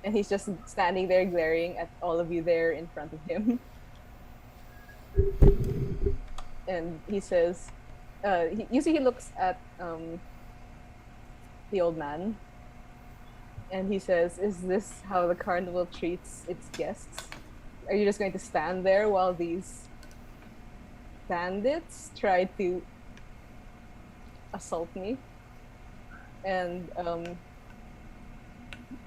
And he's just standing there glaring at all of you there in front of him. And he says, you see he looks at the old man, and he says, "Is this how the carnival treats its guests? Are you just going to stand there while these bandits try to assault me?" And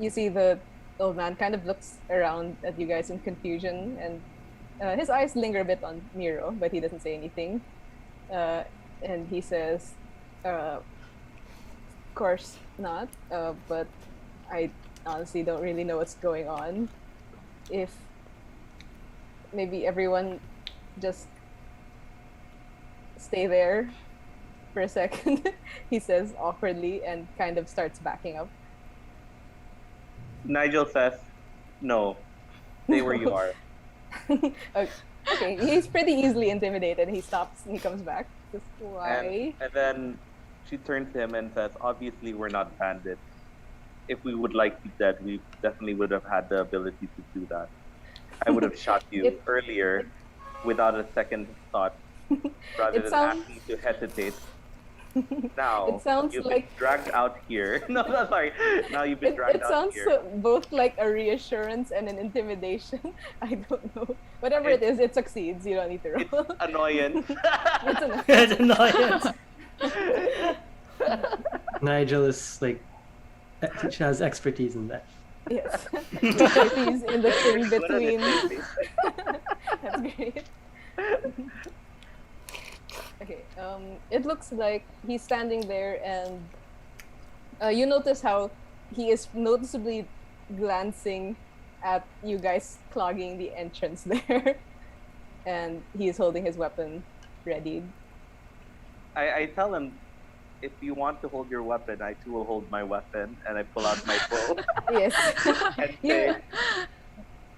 you see the old man kind of looks around at you guys in confusion, and his eyes linger a bit on Miro, but he doesn't say anything. And he says, of course not, but I honestly don't really know what's going on. If maybe everyone just stay there for a second, he says awkwardly and kind of starts backing up. Nigel says, "No, stay where you are." Okay, he's pretty easily intimidated. He stops and he comes back. Just why? And then she turns to him and says, "Obviously, we're not bandits. If we would like you dead, we definitely would have had the ability to do that. I would have shot you earlier without a second thought, rather It than sounds- asking you to hesitate. Now It sounds you've like- been dragged out here. No, sorry. Now you've been dragged It out sounds here. both like a reassurance and an intimidation. I don't know. Whatever it is, it succeeds. You don't need to It's roll. annoyance. It's an It's annoyance. Nigel is like, she has expertise in that. yes. Expertise in the thing What are they between. saying? That's great. Okay. It looks like he's standing there, and you notice how he is noticeably glancing at you guys clogging the entrance there, and he is holding his weapon readied. I tell him, if you want to hold your weapon, I too will hold my weapon, and I pull out my bow Yes. and You- say,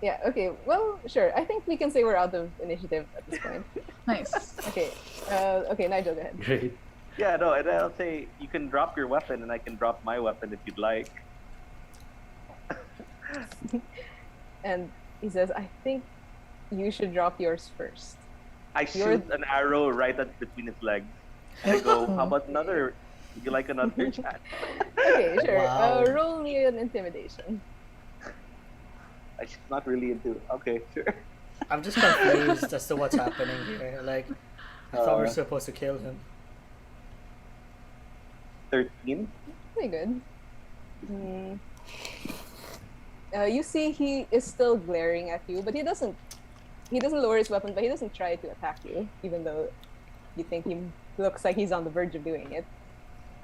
Yeah. Okay. Well, sure. I think we can say we're out of initiative at this point. Nice. Okay. Okay, Nigel, go ahead. Great. "Yeah, no," and I'll say, "You can drop your weapon, and I can drop my weapon if you'd like." And he says, "I think you should drop yours first." I shoot an arrow right between his legs, and I go, "How about another? Would you like another chat?" Okay, sure. Wow. Roll me an intimidation. She's not really into. Okay, sure. I'm just confused as to what's happening here. Like, I thought we were supposed to kill him. 13. Pretty good. You see, he is still glaring at you, but he doesn't. He doesn't lower his weapon, but he doesn't try to attack you, even though you think he looks like he's on the verge of doing it.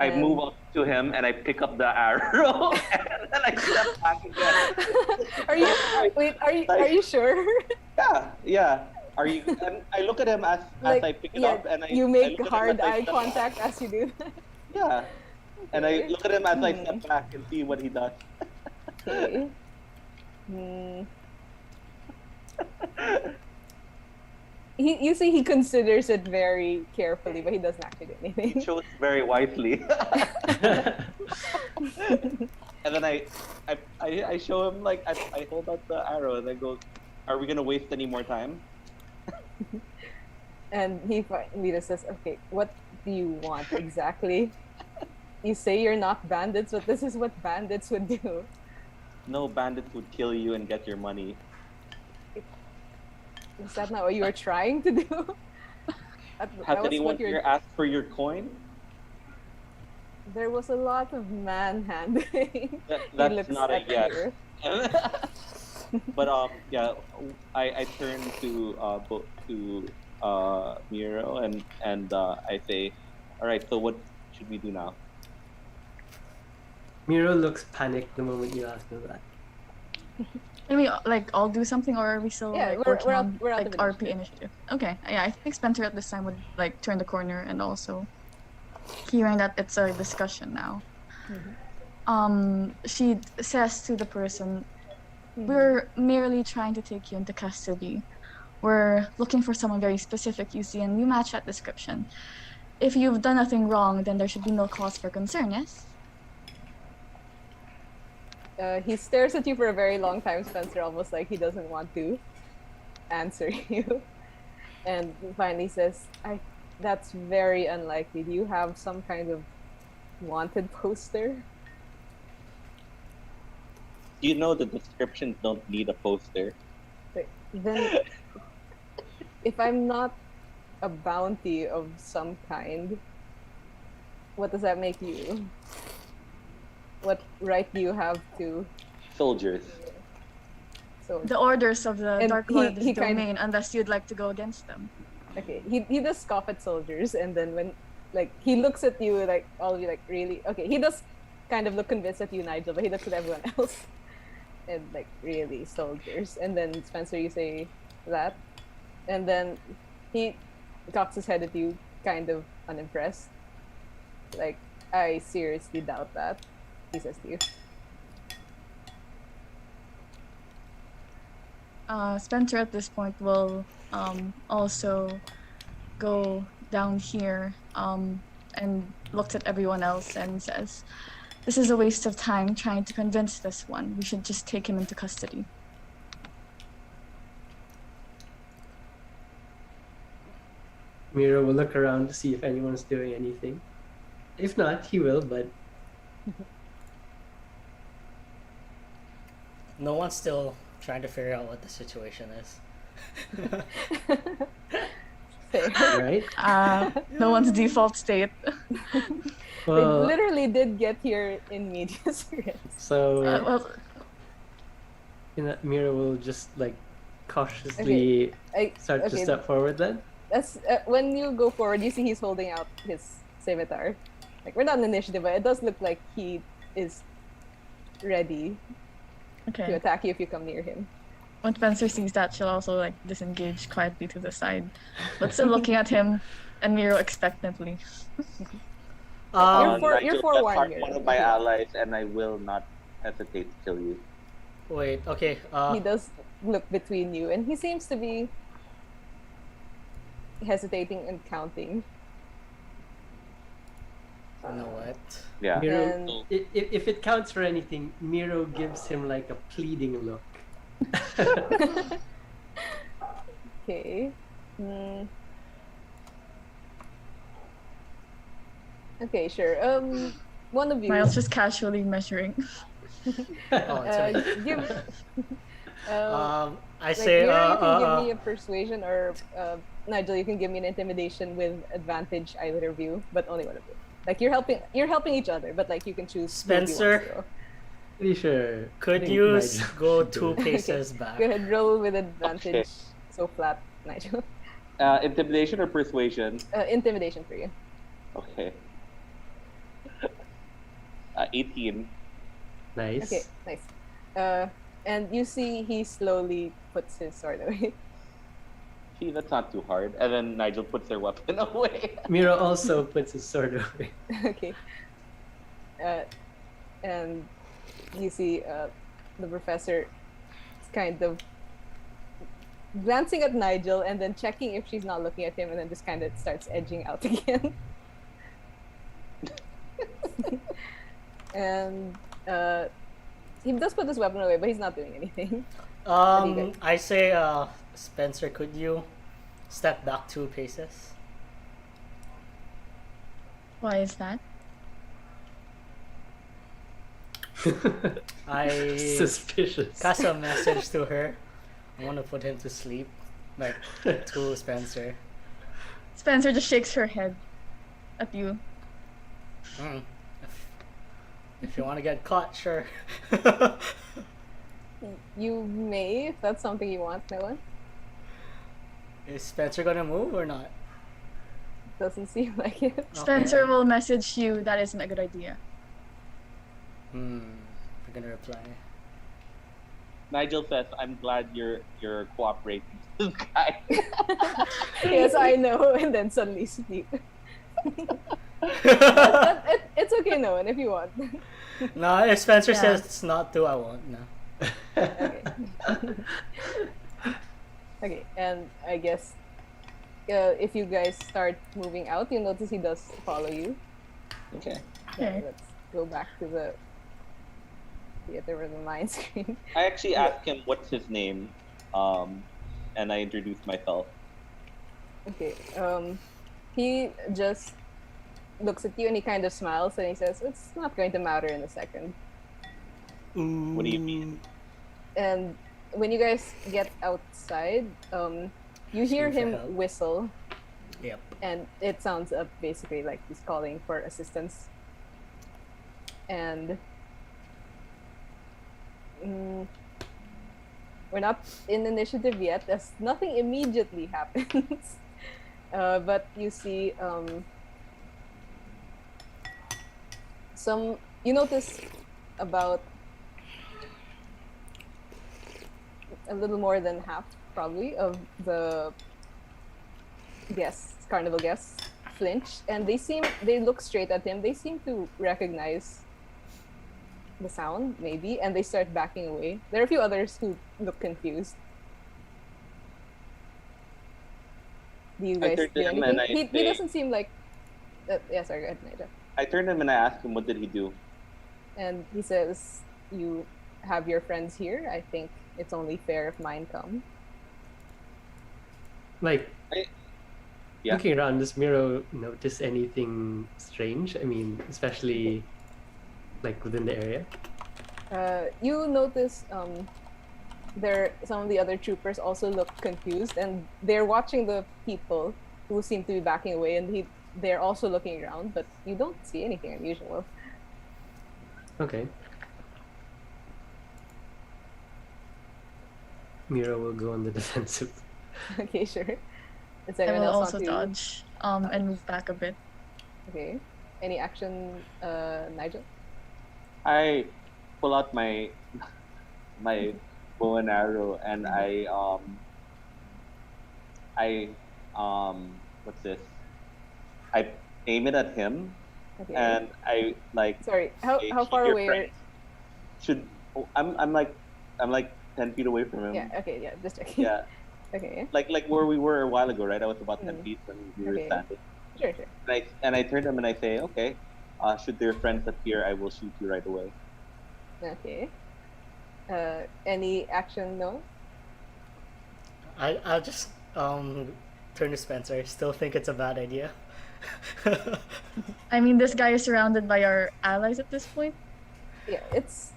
I And- move up to him and I pick up the arrow, and then I step back again. Are you? Wait. Are you sure? Yeah. Are you? And I look at him as I pick it up, and you I make look at him hard as I eye step back. contact as you do that. Yeah. And I Okay. look at him as I step back and see what he does. Okay. You see, he considers it very carefully, but he doesn't actually do He anything. chose very wisely. And then I show him, like, I hold out the arrow and I go, "Are we gonna waste any more time?" And he finally just says, "Okay, what do you want exactly? You say you're not bandits, but this is what bandits would do." No bandits would kill you and get your money. Is that not what you were trying to do? That Has was anyone what you're- here asked for your coin? There was a lot of manhandling. That's He looks not a at yes. you. But yeah, I turn to Miro and I say, "All right, so what should we do now?" Miro looks panicked the moment you ask him that. Can we like all do something, or are we still Yeah, like we're- working we're out- on we're out like of RP initiative? Okay, yeah, I think Spencer at this time would like turn the corner and also hearing that it's a discussion now. She says to the person, "We're merely trying to take you into custody. We're looking for someone very specific, you see, and you match that description. If you've done nothing wrong, then there should be no cause for concern, yes?" He stares at you for a very long time, Spencer, almost like he doesn't want to answer you. And finally says, "That's very unlikely. Do you have some kind of wanted poster?" You know the descriptions don't need a poster. Like, then, if I'm not a bounty of some kind, what does that make you? What right do you have to? Soldiers. So The orders of the And Dark Lord of he this kind- domain, unless you'd like to go against them. okay, he does scoff at soldiers, and then when like he looks at you, like all of you, like really okay. He does kind of look convinced at you, Nigel, but he looks at everyone else, and like really soldiers. And then Spencer, you say that, and then he cocks his head at you, kind of unimpressed. Like, I seriously doubt that, he says to you. Spencer at this point will also go down here and looks at everyone else and says, "This is a waste of time trying to convince this one. We should just take him into custody." Miro will look around to see if anyone's doing anything. If not, he will, but No one's still trying to figure out what the situation is. Fair. right? No one's default state. We Well, literally did get here in medias res. so Well, Miro will just like cautiously start to Okay, step forward then. that's when you go forward, you see he's holding out his scimitar. Like, we're not in initiative, but it does look like he is ready to okay. attack you if you come near him. When Spencer sees that, she'll also like disengage quietly to the side, but still looking at him and Miro expectantly. You're for- you're Nigel, forewarned that's here. one of my allies, and I will not hesitate to kill you. Wait, okay. He does look between you, and he seems to be hesitating and counting. You know what? Yeah. Miro, And- So, if it counts for anything, Miro gives him like a pleading look. Okay. Okay, sure. One of you. Miles just casually measuring. Oh, it's okay. give. I Like, say, Mira, you can give me a persuasion, or Nigel, you can give me an intimidation with advantage, either of you, but only one of you. Like, you're helping each other, but like you can choose. who you want Spencer? to go. Pretty sure. I could think you Nigel go should do 2 it. paces back? Go ahead, roll with advantage. Okay. So flat, Nigel. intimidation or persuasion? Intimidation for you. Okay. 18. Nice. Okay, nice. And you see he slowly puts his sword away. See, that's not too hard. And then Nigel puts their weapon away. Miro also puts his sword away. Okay. And you see the professor is kind of glancing at Nigel and then checking if she's not looking at him, and then just kind of starts edging out again. And he does put his weapon away, but he's not doing anything. I say, Spencer, could you step back 2 paces? Why is that? I Suspicious. cast a message to her. I want to put him to sleep, like to Spencer. Spencer just shakes her head at you. Mm. If you want to get caught, sure. You may, if that's something you want, Noah. Is Spencer gonna move or not? Doesn't seem like it. Spencer will message you, "That isn't a good idea." I'm gonna reply. Nigel says, "I'm glad you're cooperating with this guy." Yes, I know. And then suddenly sleep. It's okay, Noah, if you want. No, if Spencer Yeah. says it's not to, I won't. No. Okay. Okay, and I guess if you guys start moving out, you'll notice he does follow you. Okay. Okay. Let's go back to the theater with the mind screen. I actually asked him what's his name, and I introduced myself. Okay. He just looks at you and he kind of smiles and he says, "It's not going to matter in a second." What do you mean? And when you guys get outside, you hear Scream for him help. whistle, Yep. and it sounds basically like he's calling for assistance. And we're not in initiative yet, as nothing immediately happens. But you see you notice about a little more than half, probably, of the guests, carnival guests, flinch, and they look straight at him. They seem to recognize the sound, maybe, and they start backing away. There are a few others who look confused. Do you I guys turned do to him and anything? I He say- doesn't seem like. Yeah, sorry, go ahead, Nigel. I turned to him and I asked him, what did he do? And he says, "You have your friends here. I think it's only fair if mine come." Like, Yeah. looking around, does Miro notice anything strange? I mean, especially like within the area. You notice some of the other troopers also look confused, and they're watching the people who seem to be backing away, and they're also looking around, but you don't see anything unusual. Okay. Miro will go on the defensive. Okay, sure. Does I anyone will else also want to? dodge and move back a bit. Okay. Any action, Nigel? I pull out my bow and arrow and what's this? I aim it at him Okay. and I like Sorry, how say, far "Shoot your away are? friends." Should I'm like 10 feet away from him. Yeah. Okay. Yeah. Just checking. Yeah. Okay. Like where we were a while ago, right? I was about 10 Mm. feet when we were Okay. standing. Sure. Sure. And I turn to him and I say, okay, should their friends appear, I will shoot you right away. Okay. Any action? No. I'll just turn to Spencer. I still think it's a bad idea. I mean, this guy is surrounded by our allies at this point. Yeah. It's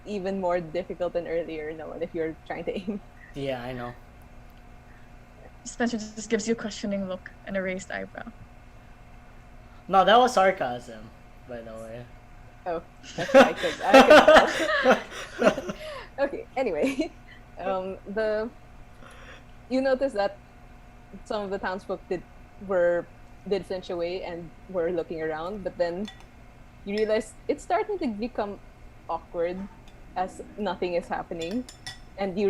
even more difficult than earlier, Nolan, if you're trying to aim. Yeah, I know. Spencer just gives you a questioning look and a raised eyebrow. No, that was sarcasm, by the way. Oh, that's I could tell. Okay, anyway. You notice that some of the townsfolk did flinch away and were looking around, but then you realize it's starting to become awkward as nothing is happening. And you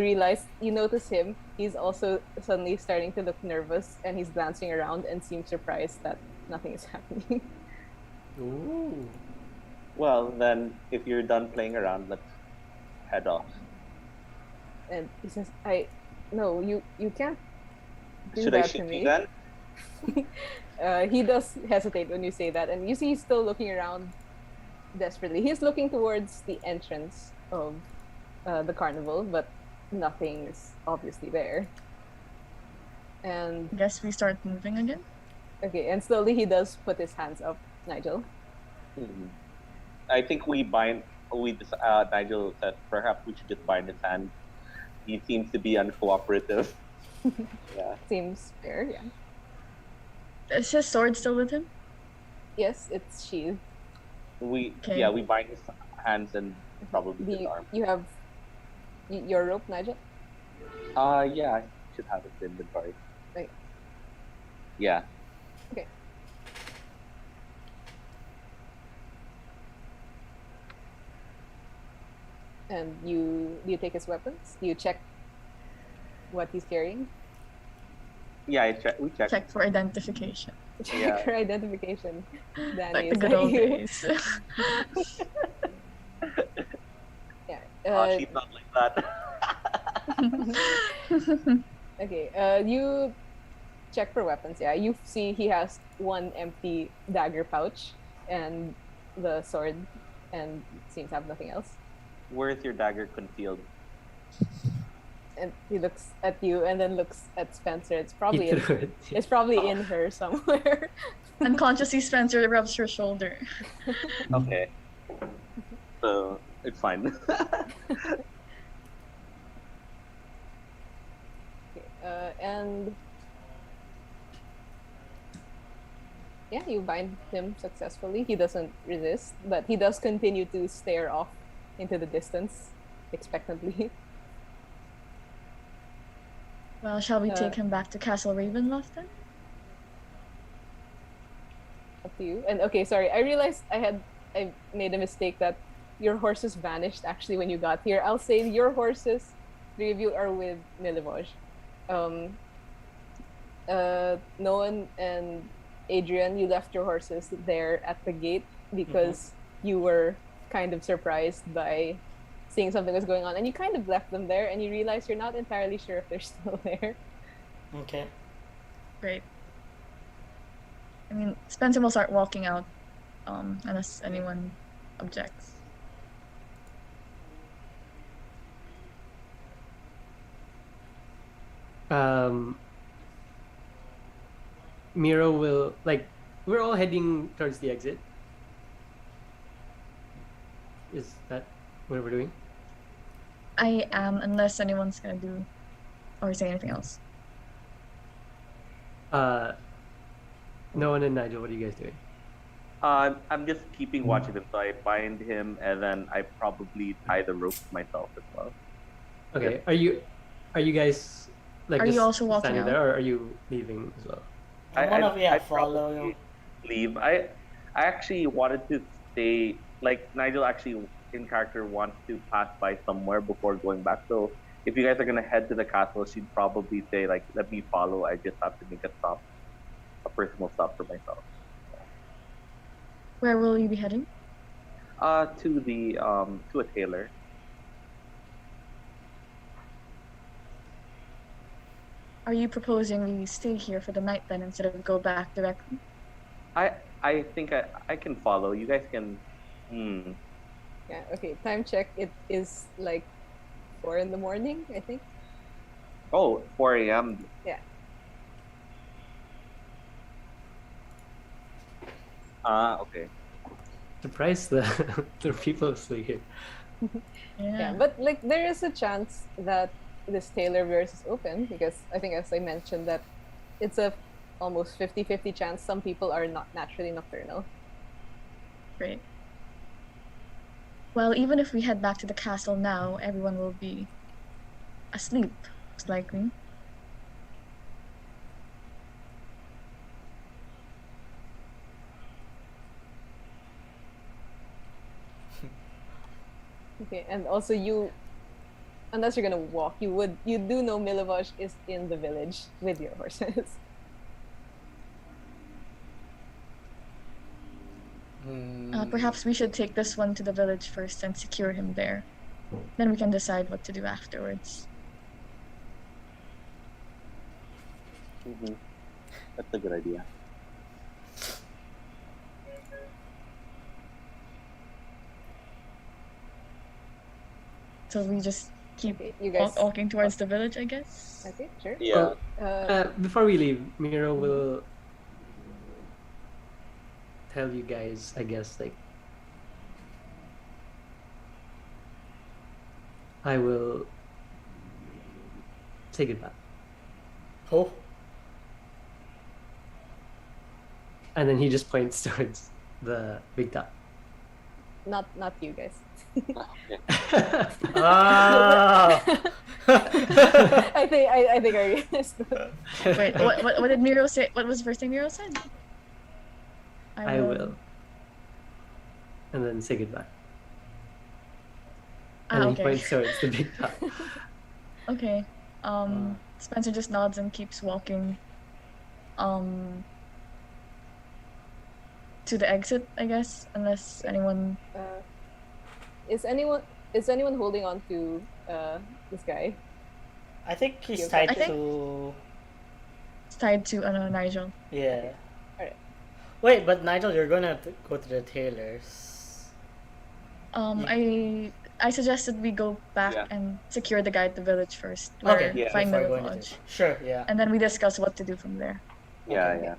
notice him, he's also suddenly starting to look nervous, and he's glancing around and seems surprised that nothing is happening. Ooh. Well, then if you're done playing around, let's head off. And he says, no, you can't do Should I that to shoot me. you then? He does hesitate when you say that, and you see he's still looking around desperately. He's looking towards the entrance of the carnival, but nothing is obviously there. And I guess we start moving again. okay, and slowly he does put his hands up, Nigel. Mhm. I think Nigel said perhaps we should just bind his hand. He seems to be uncooperative. Yeah. Seems fair, yeah. Is his sword still with him? Yes, it's sheathed. We Okay. we bind his hands and probably his arm. You have your rope, Nigel? Yeah, I should have it in inventory. Right. Yeah. Okay. And do you take his weapons? Do you check what he's carrying? Yeah, we checked. Check for identification. Check Yeah. for identification. Danny Like the is good old you. days. Yeah. She's not like that. Okay. You check for weapons. Yeah. You see he has one empty dagger pouch and the sword, and seems to have nothing else. Where is your dagger concealed? And he looks at you and then looks at Spencer. It's He probably in, threw it. it's probably in her somewhere. Unconsciously, Spencer rubs her shoulder. Okay. So it's fine. Okay, and yeah, you bind him successfully. He doesn't resist, but he does continue to stare off into the distance expectantly. Well, shall we Uh, take him back to Castle Ravenloft then? Up to you. And okay, sorry, I realized I made a mistake that your horses vanished actually when you got here. I'll say your horses, three of you are with Milivoj. um, Noan and Adrian, you left your horses there at the gate because you were kind of surprised by seeing something was going on, and you kind of left them there, and you realize you're not entirely sure if they're still there. Okay. Great. I mean, Spencer will start walking out, unless anyone objects. Miro will we're all heading towards the exit. Is that what we're doing? I am, unless anyone's gonna do or say anything else. Noah and Nigel, what are you guys doing? I'm just keeping watch of him, so I bind him and then I probably tie the ropes myself as well. Okay, are you guys Are you just also walking standing out? there, or are you leaving as well? I'm one of I'd follow probably you. leave. I actually wanted to stay. Like Nigel actually in character wants to pass by somewhere before going back. So if you guys are gonna head to the castle, she'd probably say like, "Let me follow. I just have to make a stop, a personal stop for myself." Where will you be heading? To the to a tailor. Are you proposing we stay here for the night then instead of go back directly? I think I can follow. You guys can. Yeah. Okay. Time check. It is like 4 in the morning, I think. Oh, 4 a.m. Yeah. Okay. Surprised the the people still here. Yeah, but like there is a chance that this tailor of yours is open because I think, as I mentioned, that it's a almost 50-50 chance some people are not naturally nocturnal. Great. Well, even if we head back to the castle now, everyone will be asleep, most likely. Okay, and also you, unless you're gonna walk, you do know Milovaj is in the village with your horses. Perhaps we should take this one to the village first and secure him there. Then we can decide what to do afterwards. That's a good idea. So we just keep Okay, you guys. walking towards the village, I guess. Okay, sure. Yeah. Before we leave, Miro will tell you guys, I guess, like, I will say goodbye. Oh. And then he just points towards the big top. Not you guys. Ah. I think I realized that. Wait, what did Miro say? What was the first thing Miro said? I will. And then say goodbye. And then he Okay. points towards the big top. Okay. Spencer just nods and keeps walking. To the exit, I guess, unless anyone. Is anyone holding on to this guy? I think he's Okay. tied I think- to. It's tied to Nigel. Yeah. Alright. Wait, but Nigel, you're gonna go to the tailors. I suggested we go back Yeah. and secure the guy at the village first. Okay, or yeah, find before the going to lodge. the- Sure, yeah. And then we discuss what to do from there. Yeah, Okay. yeah.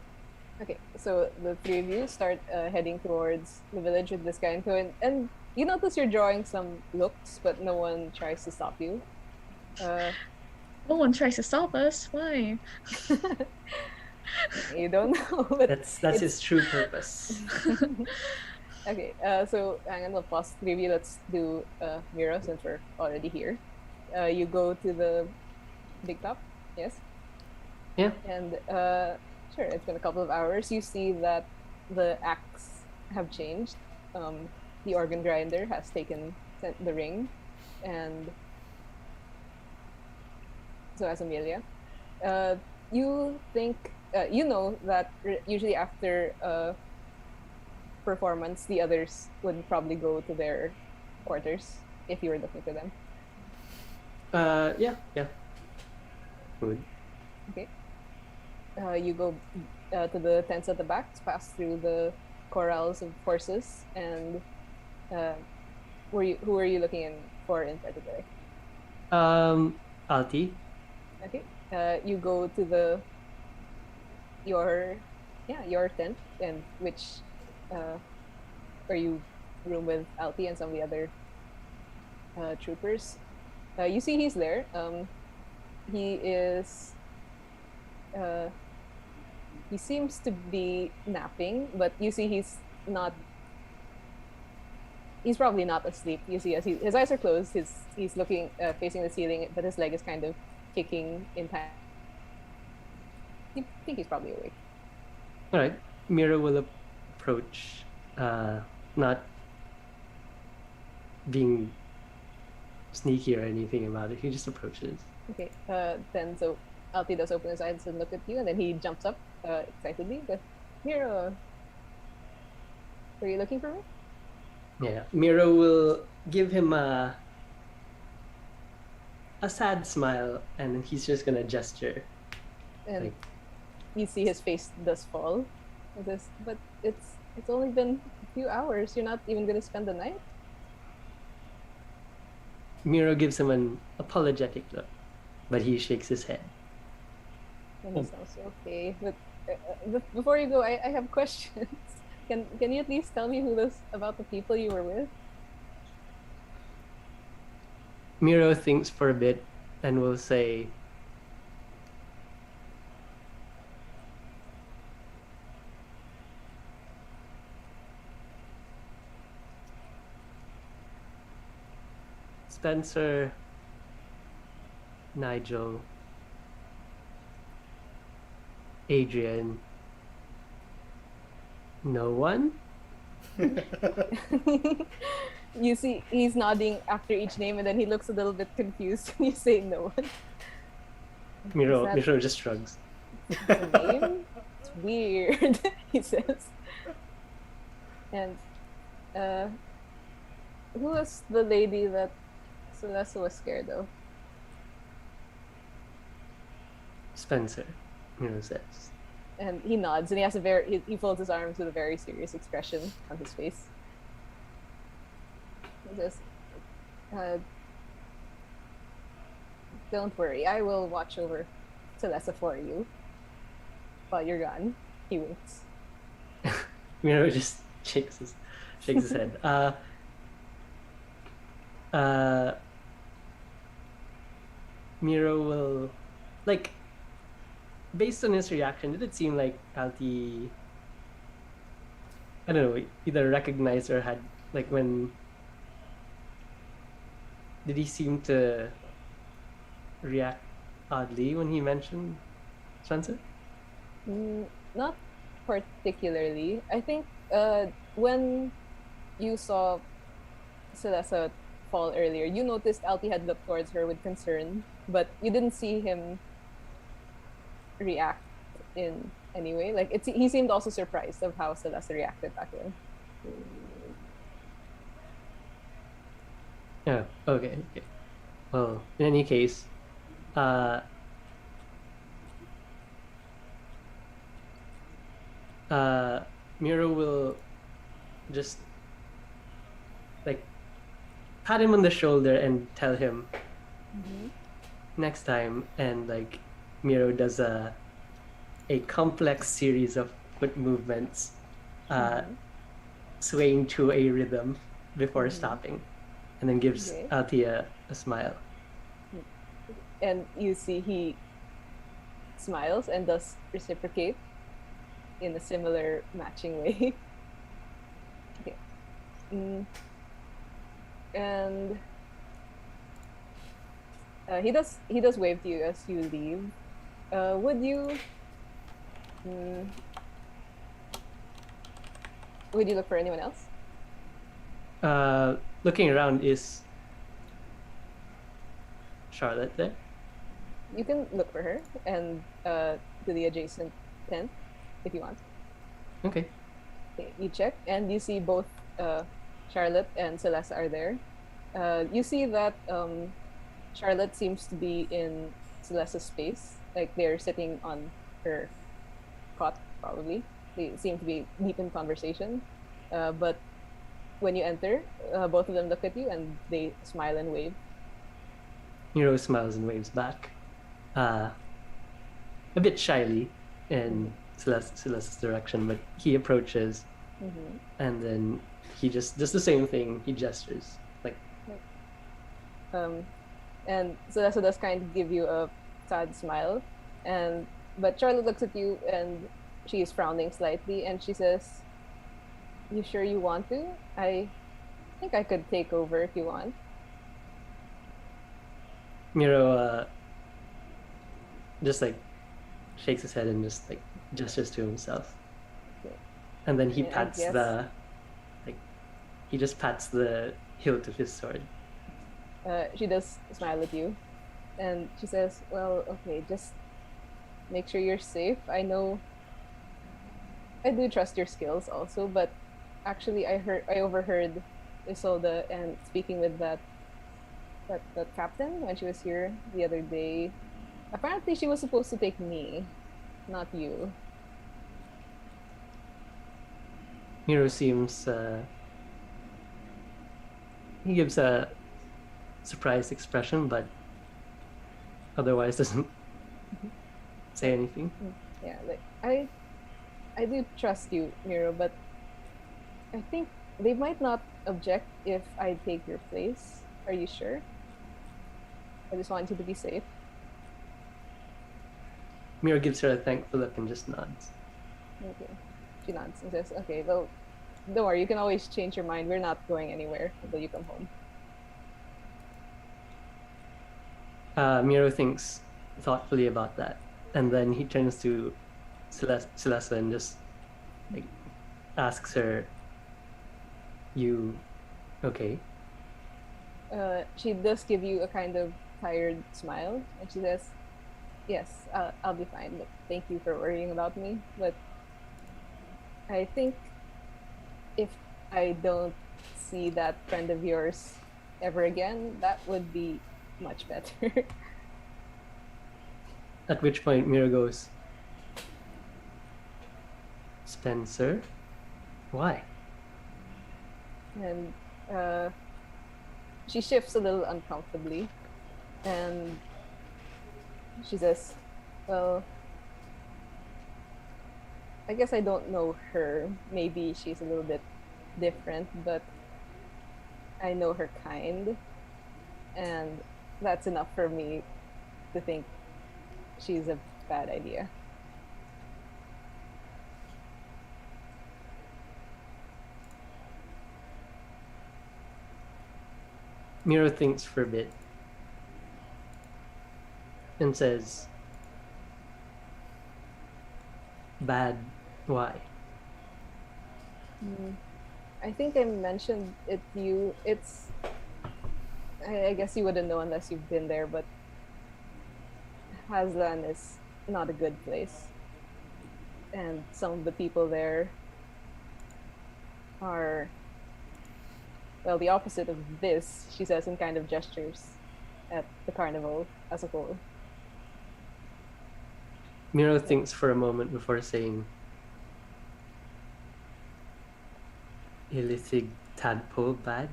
Okay, so the three of you start heading towards the village with this guy in tow, and you notice you're drawing some looks, but no one tries to stop you. No one tries to stop us. Why? You don't know, but That's his true purpose. okay. So hang on, we'll pause three of you. Let's do Mira since we're already here. You go to the big top, yes? Yeah. And sure, it's been a couple of hours. You see that the acts have changed. The organ grinder has taken the ring, and so has Amelia. You think you know that usually after performance, the others would probably go to their quarters if you were looking for them. Yeah. Would. Okay. You go to the tents at the back, pass through the corrals of horses, and who are you looking in for in particular? Alti. Okay. You go to your tent, and which where you room with Alti and some of the other troopers. You see he's there. He is. He seems to be napping, but you see he's not. He's probably not asleep. You see, as his eyes are closed, he's looking facing the ceiling, but his leg is kind of kicking in time. You think he's probably awake. All right. Mira will approach, not being sneaky or anything about it. He just approaches. Okay. Then so Alti does open his eyes and look at you, and then he jumps up excitedly. But Mira, were you looking for me? Yeah. Mira will give him a sad smile, and then he's just gonna gesture. And Like, you see his face does fall. He says, but it's only been a few hours. You're not even gonna spend the night. Miro gives him an apologetic look, but he shakes his head. And he sounds okay. But before you go, I have questions. Can you at least tell me about the people you were with? Miro thinks for a bit and will say, Spencer, Nigel, Adrian, no one? You see, he's nodding after each name, and then he looks a little bit confused when you say no one. Miro Is that just shrugs. a name? It's weird, he says. And who was the lady that Celeste was scared of? Spencer, Miro says. And he nods, and he has he folds his arms with a very serious expression on his face. He says, "Don't worry, I will watch over Celeste for you while you're gone." He winks. Miro just shakes his head. Miro will, like, based on his reaction, did it seem like Alti, I don't know, either recognized or had, like, did he seem to react oddly when he mentioned Spencer? Not particularly. I think when you saw Celeste fall earlier, you noticed Alti had looked towards her with concern, but you didn't see him react in any way. Like he seemed also surprised of how Celeste reacted back then. Yeah, okay. Well, in any case, Miro will just, like, pat him on the shoulder and tell him next time, and, like, Miro does a complex series of foot movements, swaying to a rhythm before stopping, and then gives Okay. Althea a smile. And you see he smiles and does reciprocate in a similar matching way. Okay. And he does wave to you as you leave. Would you look for anyone else? Looking around, is Charlotte there? you can look for her and to the adjacent tent if you want. Okay. Okay, you check and you see both Charlotte and Celeste are there. You see that Charlotte seems to be in Celeste's space, like they're sitting on her cot, probably. They seem to be deep in conversation. But when you enter, both of them look at you and they smile and wave. Miro smiles and waves back, a bit shyly in Celeste's direction, but he approaches, and then he just does the same thing. He gestures like, And Celeste does kind of give you a sad smile, but Charlotte looks at you and she is frowning slightly, and she says, "You sure you want to? I think I could take over if you want." Miro just like shakes his head and just like gestures to himself, Okay. and then he Yeah, I pats guess. he just pats the hilt of his sword. She does smile at you, and she says, "Well, okay, just make sure you're safe. I know I do trust your skills also, but actually I overheard Isolde and speaking with that captain when she was here the other day. Apparently she was supposed to take me, not you." Miro seems he gives a surprised expression, but otherwise doesn't say anything. Yeah, like I do trust you, Miro, but I think they might not object if I take your place. Are you sure? I just want you to be safe. Miro gives her a thankful look and just nods. Okay. She nods and says, "Okay, well, don't worry, you can always change your mind. We're not going anywhere until you come home." Miro thinks thoughtfully about that, and then he turns to Celeste and just like asks her, "You okay?" She does give you a kind of tired smile, and she says, "Yes, I'll be fine. Look, thank you for worrying about me, but I think if I don't see that friend of yours ever again, that would be much better." At which point Miro goes, "Spencer? Why?" And she shifts a little uncomfortably, and she says, "Well, I guess I don't know her. Maybe she's a little bit different, but I know her kind, and that's enough for me to think she's a bad idea." Miro thinks for a bit and says, "Bad? Why?" I think I mentioned it to you. I guess you wouldn't know unless you've been there, but Hazlan is not a good place. And some of the people there are, well, the opposite of this, she says in kind of gestures at the carnival as a whole. Miro thinks for a moment before saying, "Illithid tadpole bad?"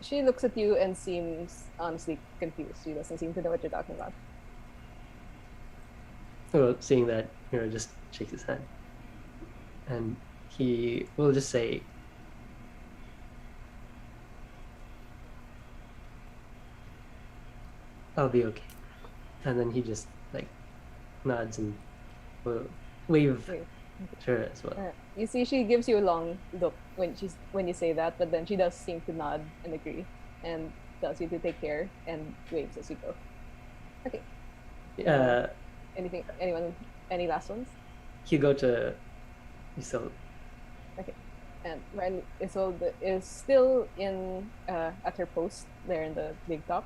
She looks at you and seems honestly confused. She doesn't seem to know what you're talking about. Well, seeing that, Miro just shakes his head. And he will just say, "I'll be okay." And then he just like nods and will wave Wait. to her as well. You see, she gives you a long look when you say that, but then she does seem to nod and agree, and tells you to take care and waves as you go. Okay. Any last ones? He'll go to Isolde. And when is still in at her post there in the big top,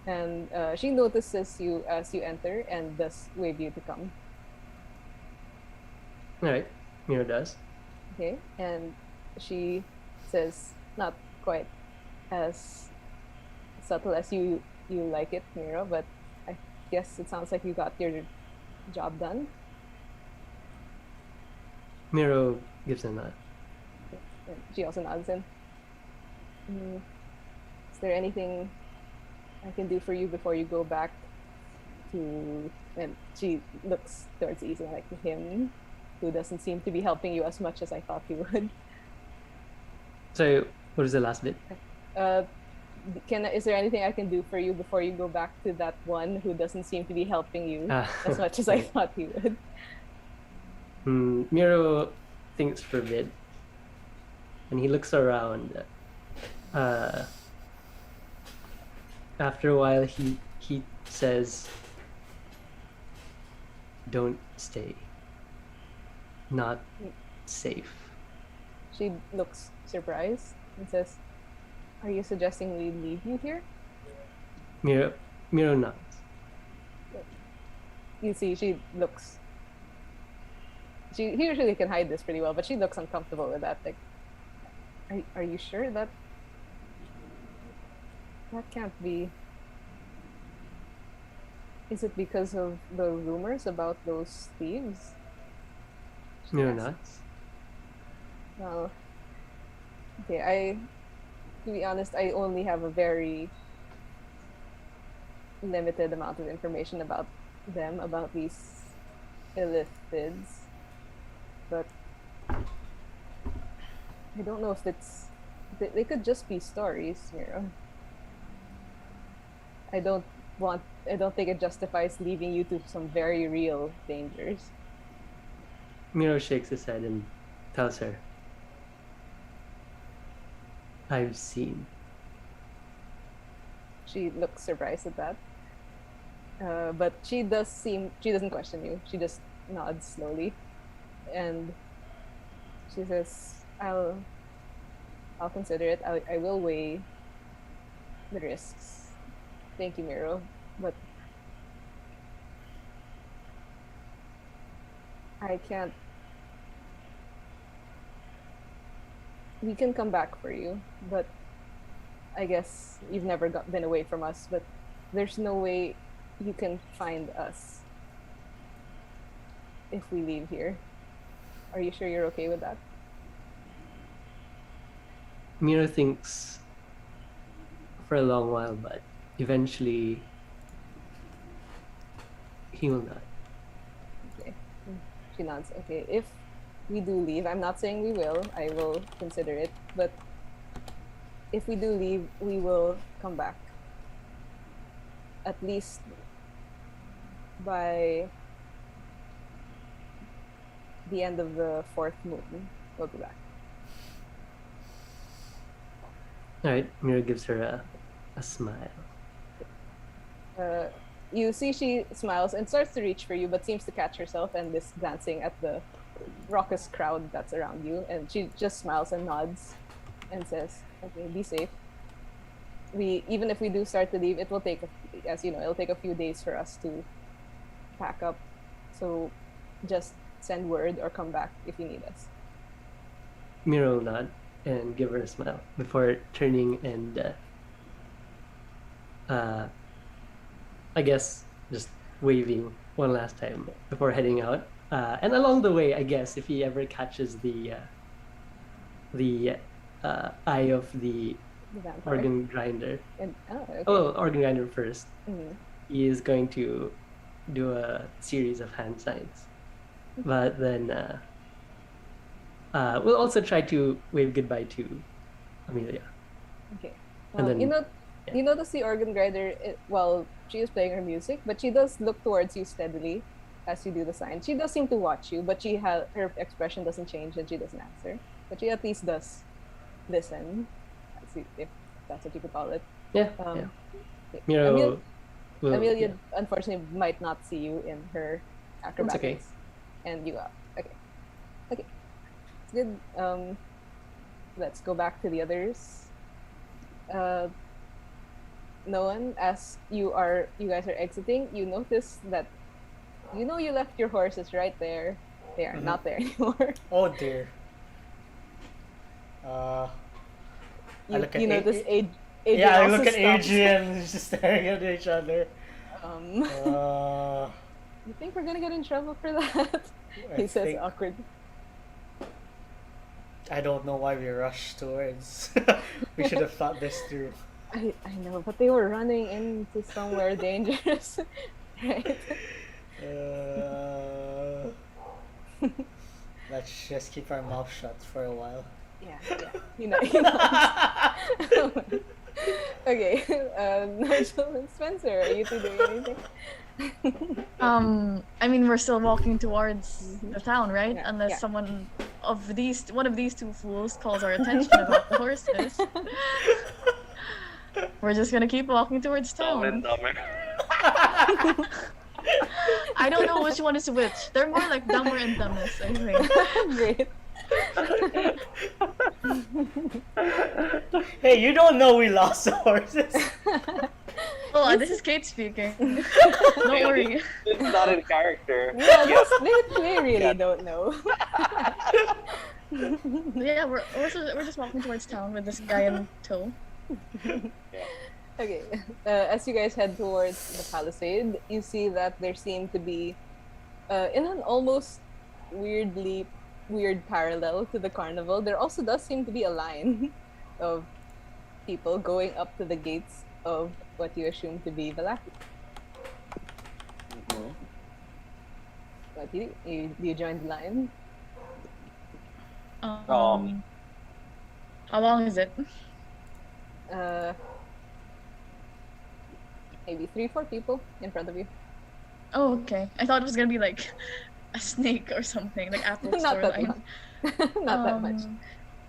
and she notices you as you enter and does wave you to come. All right, Miro does. Okay, and she says, not quite as subtle as you like it, Miro, but I guess it sounds like you got your job done. Miro gives a nod. And she also nods in. Mm, is there anything I can do for you before you go back to? And she looks towards Ethan, like him, who doesn't seem to be helping you as much as I thought he would. So, what is the last bit? Is there anything I can do for you before you go back to that one who doesn't seem to be helping you as much as I thought he would? Miro thinks for a bit, and he looks around. After a while, he says, "Don't stay. Not safe." She looks surprised and says, "Are you suggesting we leave you here?" Miro nods. You see, she looks. He usually can hide this pretty well, but she looks uncomfortable with that. Like, are you sure that can't be? Is it because of the rumors about those thieves? Miro Yes. nods. Well, okay. To be honest, I only have a very limited amount of information about them, about these illithids. But I don't know if they could just be stories, I don't think it justifies leaving you to some very real dangers. Miro shakes his head and tells her, "I've seen." She looks surprised at that. But she doesn't question you. She just nods slowly. And she says, I'll consider it. I will weigh the risks. Thank you, Miro. But I can't. We can come back for you, but I guess you've never been away from us, but there's no way you can find us if we leave here. Are you sure you're okay with that? Miro thinks for a long while, but eventually he will not. Okay. She nods. Okay, if we do leave, I'm not saying we will, I will consider it, but if we do leave, we will come back. At least by the end of the fourth moon, we'll be back. All right, Miro gives her a smile. You see she smiles and starts to reach for you, but seems to catch herself and is glancing at the raucous crowd that's around you. And she just smiles and nods and says, okay, be safe. Even if we do start to leave, it will take, as you know, it'll take a few days for us to pack up. So just send word or come back if you need us. Miro will nod and give her a smile before turning and I guess just waving one last time before heading out. And along the way, I guess if he ever catches the eye of the Vampire. organ grinder. And, okay. Oh, organ grinder first. Mhm. He is going to do a series of hand signs, but then we'll also try to wave goodbye to Amelia. Okay. And then- You notice the organ grinder while she is playing her music, but she does look towards you steadily as you do the sign. She does seem to watch you, but her expression doesn't change and she doesn't answer. But she at least does listen, if that's what you could call it. Yeah. Um, yeah. Miro will. Amelia yeah. unfortunately might not see you in her acrobatics. okay. And you are. Okay. Okay. It's good. Let's go back to the others. no one, as you guys are exiting, you notice that you left your horses right there. They are not there anymore. Oh dear. I look at You notice Adrian yeah, I also look at stops. Adrian just staring at each other. You think we're gonna get in trouble for that? He says think- awkwardly. I don't know why we rushed towards. We should have thought this through. I know, but they were running into somewhere dangerous, right? Let's just keep our mouth shut for a while. Yeah. You know. Okay, Nigel and Spencer, are you two doing anything? I mean, we're still walking towards the town, right? Yeah, Unless yeah. one of these two fools calls our attention about the horses. We're just gonna keep walking towards Dumb and town. Dumber. I don't know which one is which. They're more like dumber and dumbest, I think. Great. Hey, you don't know we lost the horses. Oh, this is Kate speaking. Don't worry. It's not in character. Yeah, Yeah. they really don't know. Yeah, we're just walking towards town with this guy in tow. Okay, as you guys head towards the palisade, you see that there seem to be, in an almost weird parallel to the carnival, there also does seem to be a line of people going up to the gates of what you assume to be Valaki. Mhm. What do you join the line? How long is it? Maybe 3-4 people in front of you. Oh, okay. I thought it was gonna be like a snake or something, like Apple Not Store that line. much. Not that much.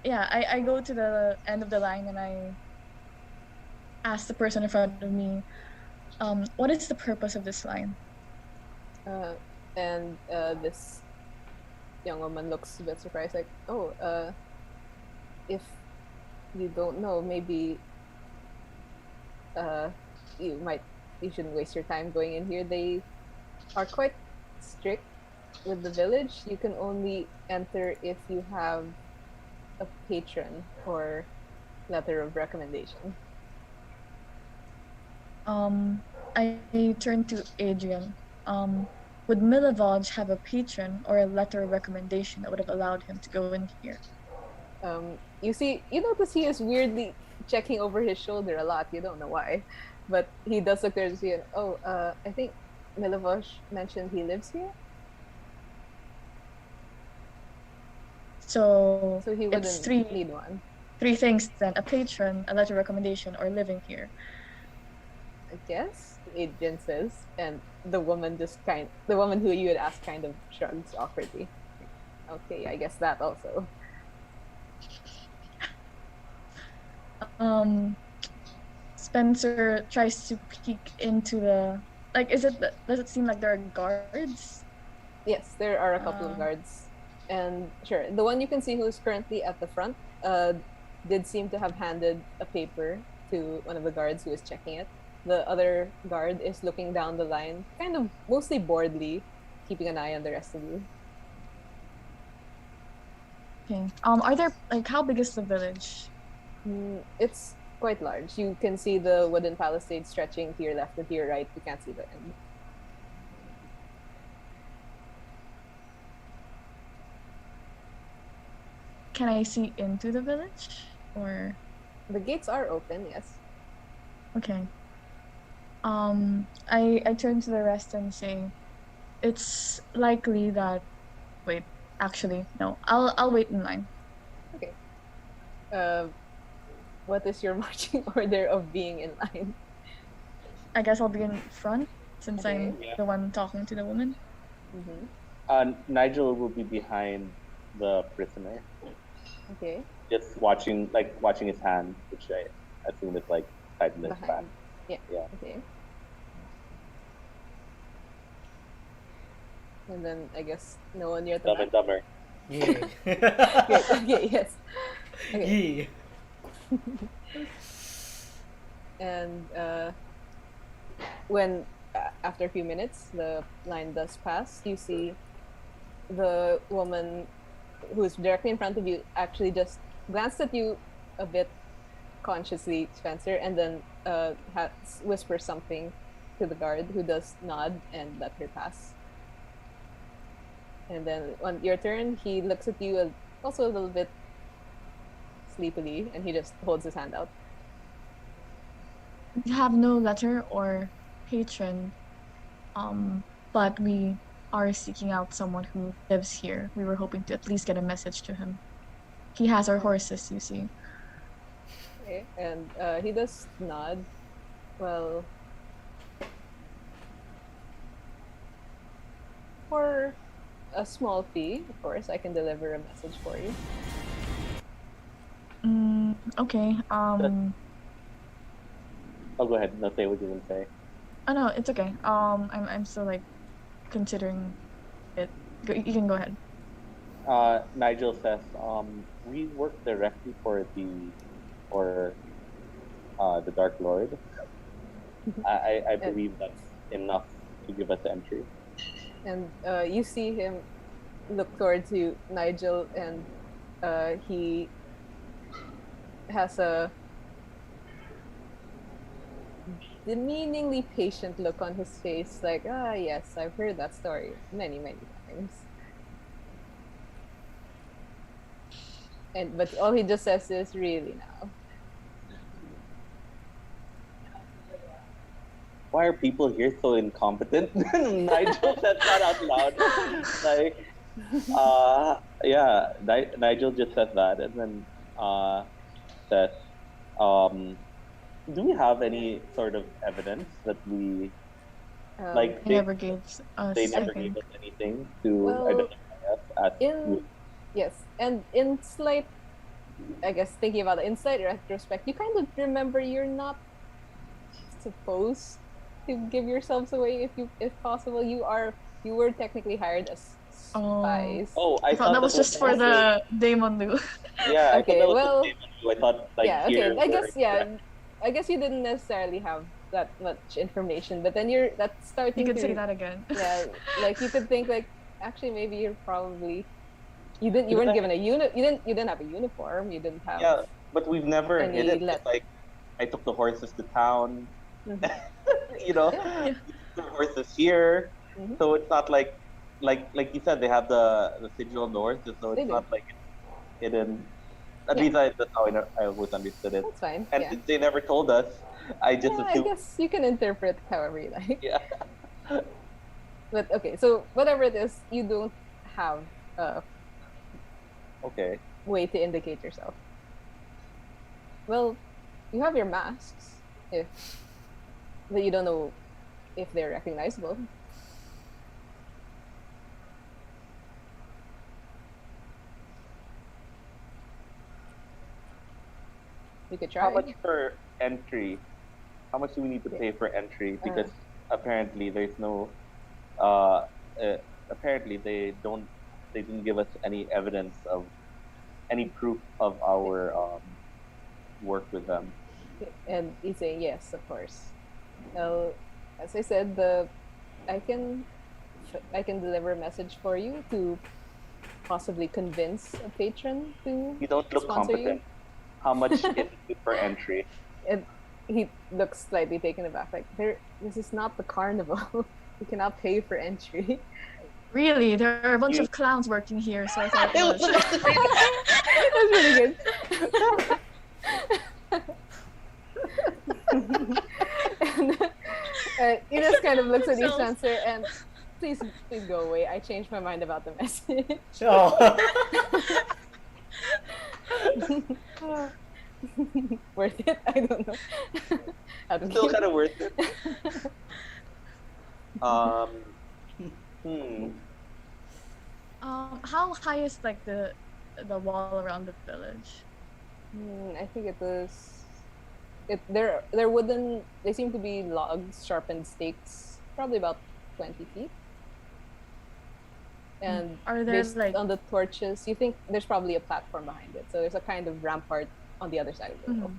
Yeah, I go to the end of the line and I ask the person in front of me, what is the purpose of this line? And this young woman looks a bit surprised, like, oh, if you don't know, maybe you shouldn't waste your time going in here. They are quite strict with the village. You can only enter if you have a patron or letter of recommendation. I turn to Adrian. Would Milovaj have a patron or a letter of recommendation that would have allowed him to go in here? You notice he is weirdly checking over his shoulder a lot. You don't know why, but he does look there to see it. Oh, I think Milovaj mentioned he lives here, So so he it's wouldn't need one. three things then: a patron, a letter of recommendation, or living here. I guess Adrian says, and the woman who you had asked kind of shrugs awkwardly. Okay, I guess that also. Spencer tries to peek into the does it seem like there are guards? Yes, there are a couple of Um, guards, and sure, the one you can see who's currently at the front did seem to have handed a paper to one of the guards who is checking it. The other guard is looking down the line, kind of mostly boredly, keeping an eye on the rest of you. Okay. Are there how big is the village? It's quite large. You can see the wooden palisade stretching to your left and to your right. You can't see the end. Can I see into the village? Or The gates are open, yes. okay. I turn to the rest and say, it's likely that. Wait, actually, no. I'll wait in line. Okay. What is your marching order of being in line? I guess I'll be in front since I'm Okay. Yeah. the one talking to the woman. Nigel will be behind the prisoner, Okay. just watching his hand, which I assume is like tied in his back. Behind. Yeah. Yeah. Okay. And then I guess no one near the Dumb and back. Dumber. Yeah. Okay, yes. Okay. Yeah. and when after a few minutes the line does pass, you see the woman who's directly in front of you actually just glanced at you a bit consciously, Spencer, and then whispers something to the guard, who does nod and let her pass. And then on your turn, he looks at you also a little bit sleepily, and he just holds his hand out. We have no letter or patron, but we are seeking out someone who lives here. We were hoping to at least get a message to him. He has our horses, you see. Okay. And he does nod. Well, for a small fee, of course, I can deliver a message for you. Okay. Oh, go ahead. No, say what you want to say. Oh no, it's okay. I'm still like considering it. You can go ahead. Nigel says, we work directly for the Dark Lord. I believe that's enough to give us entry. And you see him look toward to Nigel, and he has a demeaningly patient look on his face, like, yes, I've heard that story many, many times. But all he just says is, really now. Why are people here so incompetent? Nigel said that out loud. Like, yeah, Nigel just said that, and then says, do we have any sort of evidence that we like? They never gave us. They never gave us anything to identify us as. Yes, and in slight, I guess thinking about it, in slight retrospect, you kind of remember you're not supposed to give yourselves away if possible. You were technically hired as spies. Oh, I thought that was just for the Daemon Lu. Yeah. Okay, well. I thought like yeah. here. Okay. I guess you didn't necessarily have that much information, but then that's starting. You could to, say that again. Yeah, like you could think like, actually maybe you're probably. You weren't given a you didn't have a uniform. You didn't have. Yeah, but we've never hid it. Like, I took the horses to town. Mm-hmm. The horses here. Mm-hmm. So it's not like you said, they have the sigil on the horses, so it's not like it's hidden. At least that's how I always understood it. That's fine. And since they never told us, I just assumed. I guess you can interpret however you like. Yeah. But okay, so whatever it is, you don't have okay. way to indicate yourself. Well, you have your masks, but you don't know if they're recognizable. You could try. How much for entry? How much do we need to pay for entry? Because apparently there's no. Apparently they didn't give us any evidence of any proof of our work with them. And he's saying yes, of course. Well, as I said, I can deliver a message for you to possibly convince a patron to. You don't look sponsor competent. You. How much is it for entry? And he looks slightly taken aback. Like, this is not the carnival. You cannot pay for entry. Really, there are a bunch of clowns working here, so I thought it was. That's really good. And he just kind of looks at you, Spencer, and please go away. I changed my mind about the message. Oh. Worth it? I don't know. Still kind of worth it. How high is like the wall around the village? I think it was. They're wooden. They seem to be logs, sharpened stakes, probably about 20 feet. And are there based like on the torches, you think there's probably a platform behind it. So there's a kind of rampart on the other side of the wall.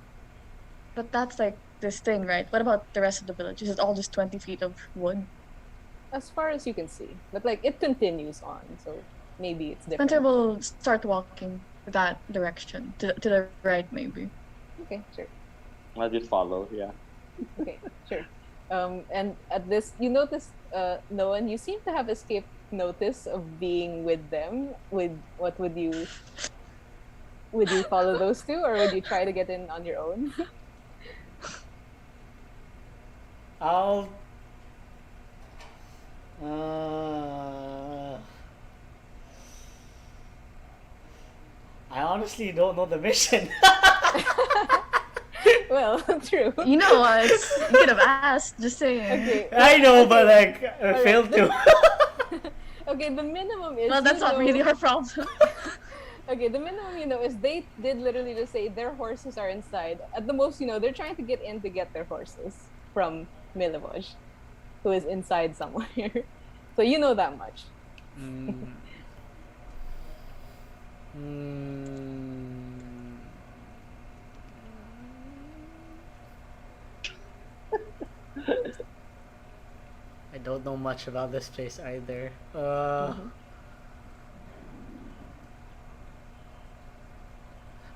But that's like this thing, right? What about the rest of the village? Is it all just 20 feet of wood? As far as you can see, but like it continues on, so maybe it's different. Spencer will start walking that direction, to the right, maybe. Okay, sure. I'll just follow. Yeah. Okay, sure. And at this, you notice, Noan, you seem to have escaped notice of being with them. What would you follow those two, or would you try to get in on your own? I'll. I honestly don't know the mission. Well, true. You know what? You could have asked, just saying. Okay. I know, okay. but like I Alright, failed to. Okay, the minimum is. Well, that's you not know- really our problem. Okay, the minimum is they did literally just say their horses are inside. At the most, they're trying to get in to get their horses from Milivoj, who is inside somewhere. So you know that much. Mm. I don't know much about this place either.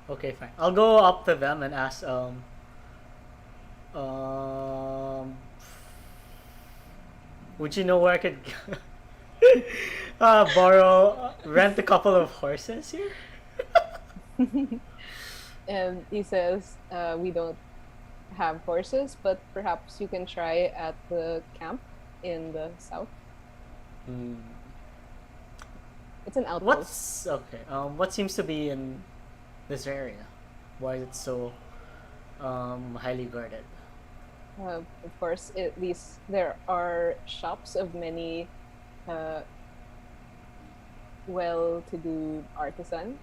Okay, fine. I'll go up to them and ask. Would you know where I could rent a couple of horses here? And he says, we don't have horses, but perhaps you can try at the camp in the south. It's an outpost. What's okay? What seems to be in this area? Why is it so highly guarded? Of course, there are shops of many well-to-do artisans.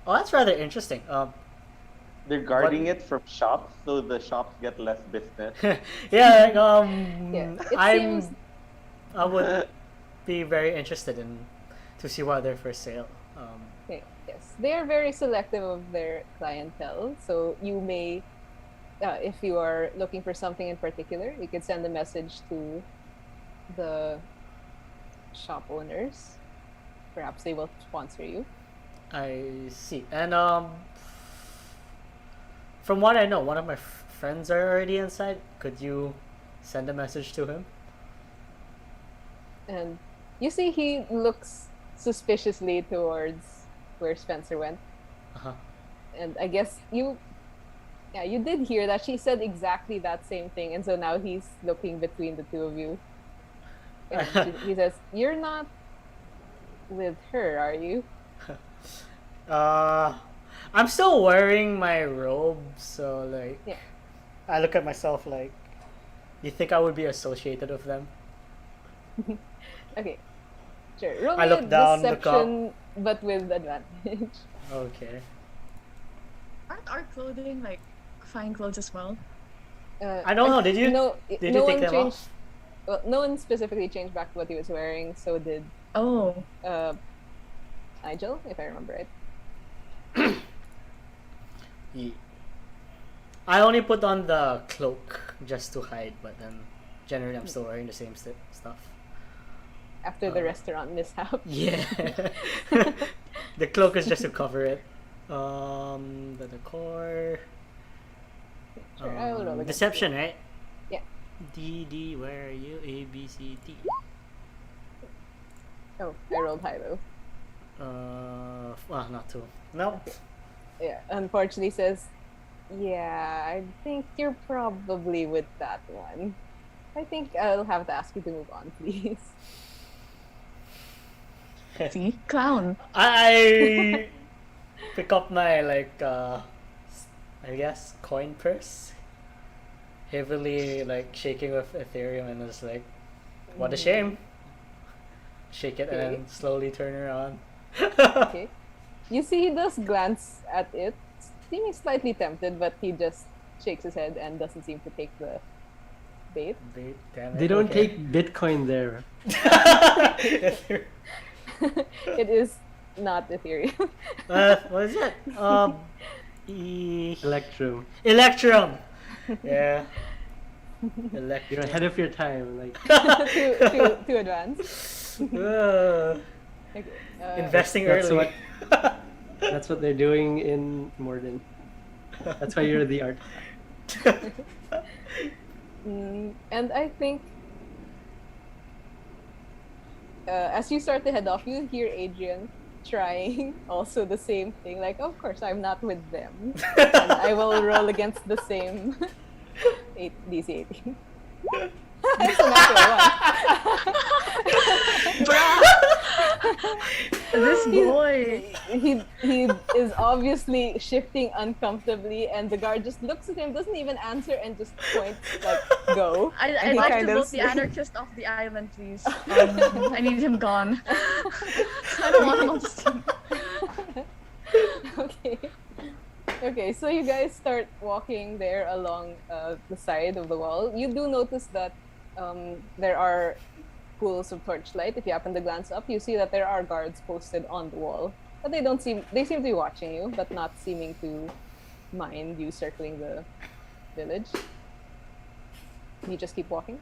Oh, that's rather interesting. They're guarding it from shops, so the shops get less business. Yeah, like, Yeah, it I'm. seems- I would be very interested to see what they're for sale. Okay, yes, they are very selective of their clientele. So you may, if you are looking for something in particular, you could send a message to the shop owners. Perhaps they will sponsor you. I see. And from what I know, one of my friends are already inside. Could you send a message to him? And you see he looks suspiciously towards where Spencer went. Uh-huh. And I guess you did hear that she said exactly that same thing, and so now he's looking between the two of you. And he says, "You're not with her, are you?" I'm still wearing my robe, so like, Yeah. I look at myself like, you think I would be associated with them? Okay, sure. Roll I me look a down, look up. deception, but with advantage. Okay. Aren't our clothing like fine clothes as well? I don't know. Did you No, did no you take one them changed. off? Well, no one specifically changed back to what he was wearing. So did Oh, Nigel, if I remember right. Yeah. I only put on the cloak just to hide, but then generally I'm still wearing the same stuff. After the restaurant mishap. Yeah. The cloak is just to cover it. The decor. Sure, I will roll against Deception, right? Yeah. D, where are you? A, B, C, D. Oh, I rolled high though. Well, not two. Nope. Yeah, unfortunately says, yeah, I think you're probably with that one. I think I'll have to ask you to move on, please. see, clown. I pick up my I guess coin purse, heavily shaking with Ethereum, and it's like, what a shame. Shake it Okay. and slowly turn around. Okay. You see, he does glance at it, seeming slightly tempted, but he just shakes his head and doesn't seem to take the bait. Damn it. They don't okay. take Bitcoin there. It is not Ethereum. What is it? Electrum. Electrum. Yeah. You're Electrum. ahead of your time. Like too advanced. Okay, Investing that's early. that's what they're doing in Morden. That's why you're the art. And I think as you start to head off, you hear Adrian trying also the same thing. Like, of course, I'm not with them. And I will roll against the same DC 18. It's a natural This boy. one. He is obviously shifting uncomfortably, and the guard just looks at him, doesn't even answer, and just points like, "Go." And I'd he like kind to of vote the anarchist off the island, please. I need him gone. I don't want him on the scene. Okay. Okay, so you guys start walking there along the side of the wall. You do notice that there are pools of torchlight. If you happen to glance up, you see that there are guards posted on the wall. But they seem to be watching you, but not seeming to mind you circling the village. You just keep walking.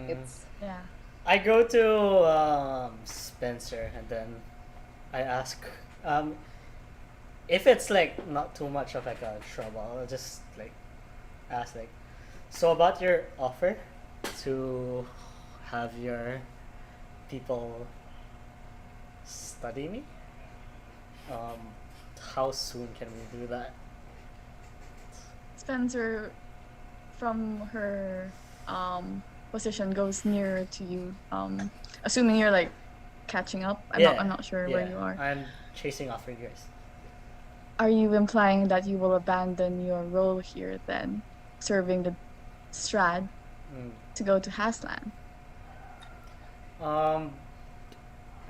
It's Yeah. I go to Spencer and then I ask if it's like not too much of like a trouble, I'll just like ask like, so about your offer to have your people study me, how soon can we do that? Spencer, from her position, goes nearer to you. Assuming you're like catching up. I'm not sure where you are. I'm chasing after you guys. Are you implying that you will abandon your role here then, serving the Strad, to go to Haslan?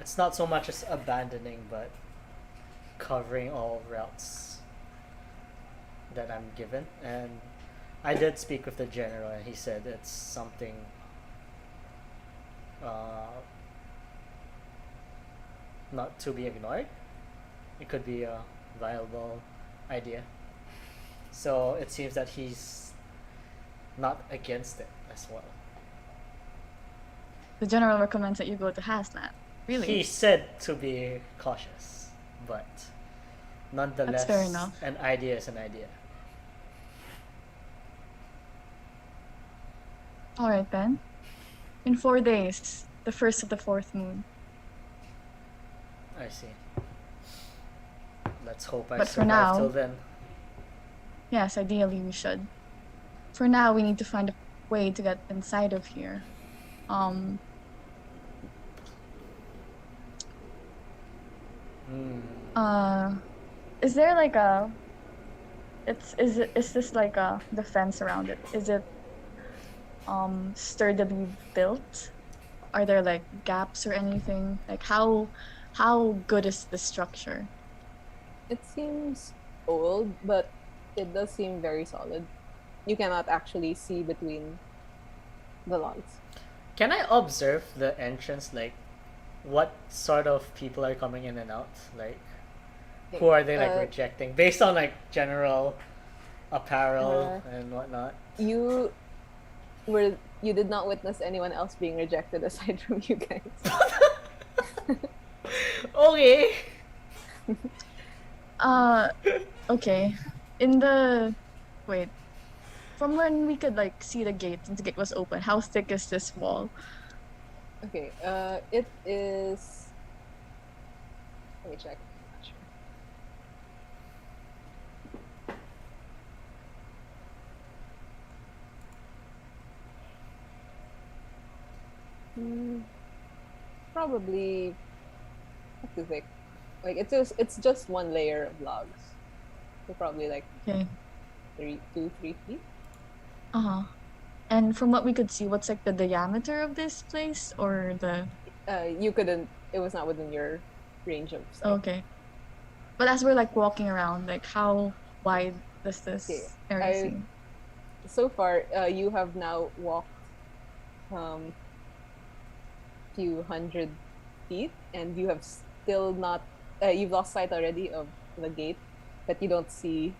It's not so much as abandoning, but covering all routes that I'm given. And I did speak with the general, and he said it's something not to be ignored. It could be a viable idea. So it seems that he's not against it as well. The general recommends that you go to Haslan. Really? He said to be cautious, but nonetheless, That's fair enough. an idea is an idea. Alright then. In 4 days, the first of the fourth moon. I see. Let's hope I But for survive now- till then. Yes, ideally we should. For now, we need to find a way to get inside of here. Is there like a? Is this like a defense around it? Is it sturdily built? Are there like gaps or anything? Like how good is the structure? It seems old, but it does seem very solid. You cannot actually see between the logs. Can I observe the entrance? Like, what sort of people are coming in and out? Like, who are they like rejecting based on like general apparel and whatnot? You did not witness anyone else being rejected aside from you guys. Okay. Okay. From when we could like see the gate, since the gate was open, how thick is this wall? Okay, it is. Let me check. I'm not sure. Probably not too thick. Like it's just one layer of logs. So probably like Okay. 3 feet. Uh-huh. And from what we could see, what's like the diameter of this place or the You couldn't. It was not within your range of sight. okay. But as we're like walking around, like how wide does this Okay, area I- seem? So far, you have now walked few hundred feet, and you have still not. You've lost sight already of the gate, but you don't see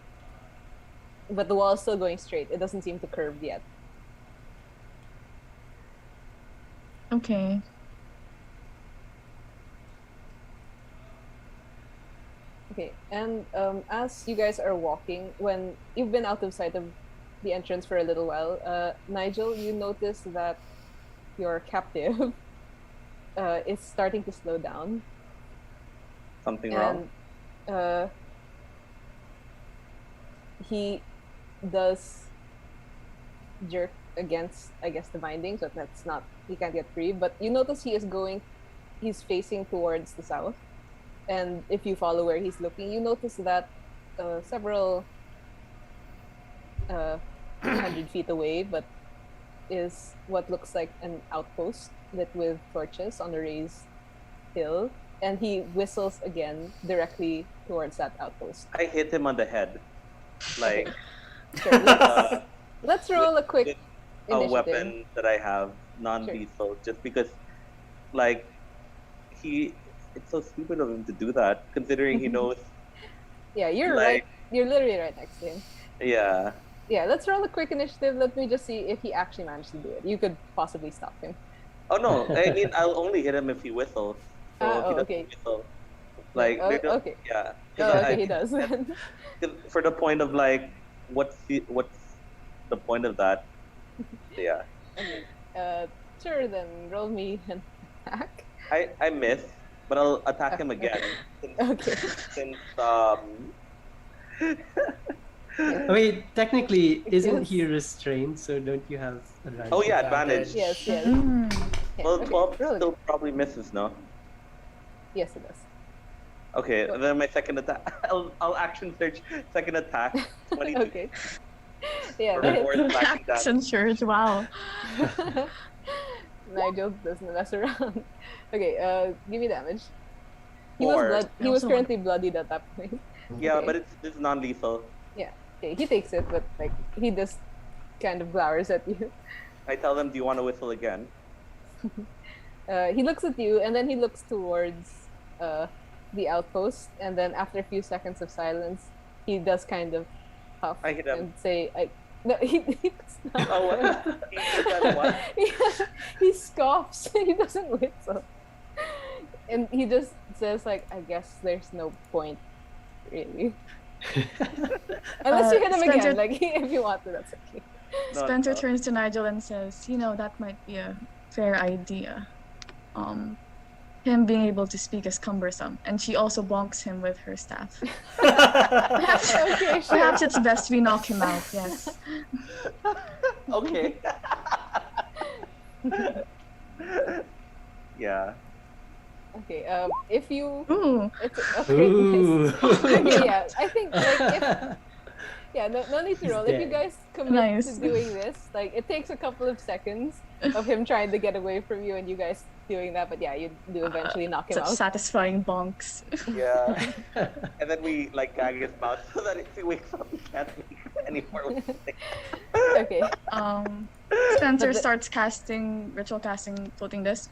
but the wall is still going straight. It doesn't seem to curve yet. Okay. Okay, and as you guys are walking, when you've been out of sight of the entrance for a little while, Nigel, you notice that your captive is starting to slow down, Something wrong? and he does jerk against, I guess, the binding, so that's not, he can't get free. But you notice he's facing towards the south, and if you follow where he's looking, you notice that several 100 feet away, but is what looks like an outpost lit with torches on a raised hill, and he whistles again directly towards that outpost. I hit him on the head. Like, Sure, let's roll a quick with a initiative. weapon that I have, non-lethal, just because, like, it's so stupid of him to do that, considering he knows, Yeah, you're like- right. You're literally right next to him. yeah. Yeah, let's roll a quick initiative. Let me just see if he actually managed to do it. You could possibly stop him. Oh no, I mean, I'll only hit him if he whistles. So he doesn't okay. whistle. Like, Oh, they don't- okay. yeah. Oh, 'Cause okay, I- he does. 'cause for the point of, like, what's the point of that? Yeah. Okay. Sure, then roll me an attack. I miss, but I'll attack him again. Okay. Since Wait, technically, isn't Yes. he restrained? So don't you have advantage? oh yeah, advantage. Yes, yes. Mm. Yeah, Well, okay, 12 roll it. still probably misses, no? Yes, it does. Okay, Sure. then my second attack. I'll action search second attack. 22 Okay. Yeah, for that hits. reward slashing damage. Accent shirt, wow. Nigel doesn't mess around. Okay, give me damage. He Four. was I also currently bloodied at that point. Yeah, Okay. but it's non-lethal. Okay, he takes it, but like he just kind of glowers at you. I tell them, do you want to whistle again? He looks at you, and then he looks towards the outpost, and then after a few seconds of silence, he does kind of huff I hit him. and say, "No, he does not." Oh, what? He said what? He scoffs. He doesn't whistle, and he just says, "Like, I guess there's no point, really, unless you hit him Spencer- again. Like, if you want to, that's okay." No, Spencer no. turns to Nigel and says, you know, that might be a fair idea. Him being able to speak is cumbersome, and she also bonks him with her staff. Perhaps, Okay, sure. perhaps it's best we knock him out, yes. Okay. Yeah. Okay. If you, Ooh, it's okay. Ooh. Nice. Okay, yeah, I think like if. Yeah, no need to roll. If you dead. guys commit Nice. to doing this, like it takes a couple of seconds of him trying to get away from you and you guys doing that, but yeah, you do eventually knock him such out. satisfying bonks. Yeah. And then we like gag his mouth so that if he wakes up, he can't make any more whistling. Okay. Spencer But the- starts casting, ritual casting, floating disc.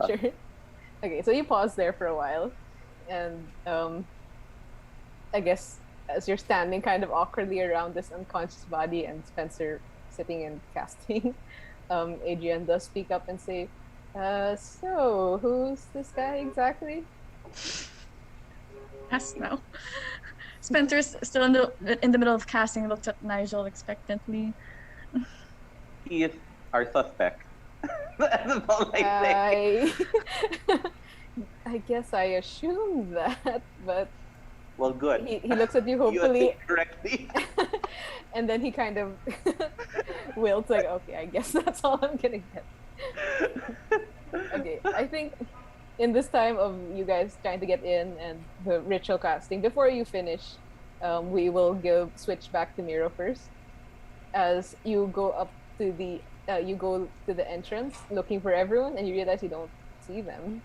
Sure. Okay, so you pause there for a while, and I guess as you're standing kind of awkwardly around this unconscious body and Spencer sitting and casting, Adrian does speak up and say, so who's this guy exactly? Yes, no. Spencer's still in the middle of casting, looks at Nigel expectantly. He is our suspect. That's all I say. I guess I assumed that, but Well, good. he looks at you You hopefully, think correctly. and then he kind of wilts like, okay, I guess that's all I'm gonna get. Okay, I think in this time of you guys trying to get in and the ritual casting, before you finish, we will switch back to Miro first. As you go up to the entrance looking for everyone, and you realize you don't see them,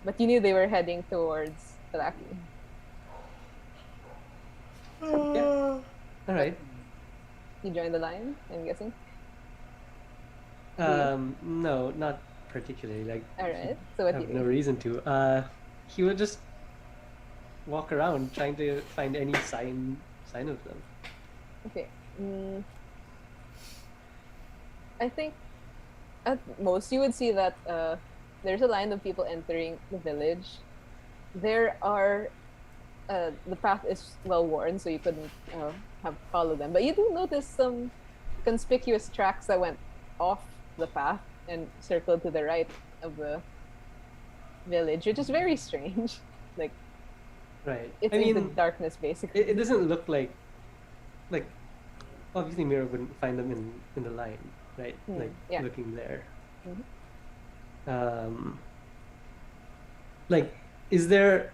but you knew they were heading towards Palaki. All right. You joined the line, I'm guessing. No, not particularly. Like, All right. So I what do have you no do? reason to. He will just walk around trying to find any sign of them. Okay. I think at most you would see that there's a line of people entering the village. There are the path is well worn, so you couldn't have followed them. But you do notice some conspicuous tracks that went off the path and circled to the right of the village, which is very strange. Like Right. it's I in the mean, darkness, basically. it doesn't look like obviously Miro wouldn't find them in the line, right? Like yeah. looking there. Mhm. Like, is there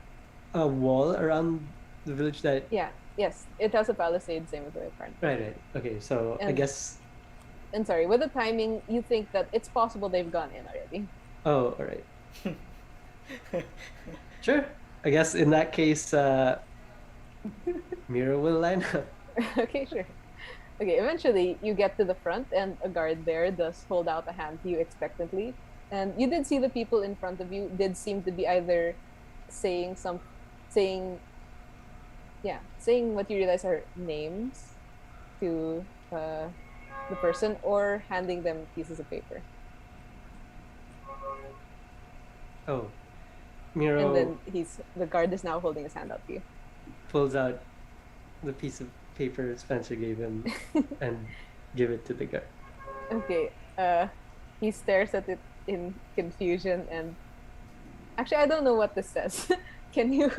a wall around the village that? Yeah. Yes, it has a palisade, same with the current. Right. Okay, so I And- guess. And sorry, with the timing, you think that it's possible they've gone in already. Oh, all right. Sure. I guess in that case, Miro will line up. Okay, sure. Okay, eventually you get to the front, and a guard there does hold out a hand to you expectantly. And you did see the people in front of you did seem to be either saying what you realize are names to the person, or handing them pieces of paper. Oh, Miro And then the guard is now holding his hand out to you. pulls out the piece of paper Spencer gave him and give it to the guard. Okay, he stares at it in confusion, and actually I don't know what this says. Can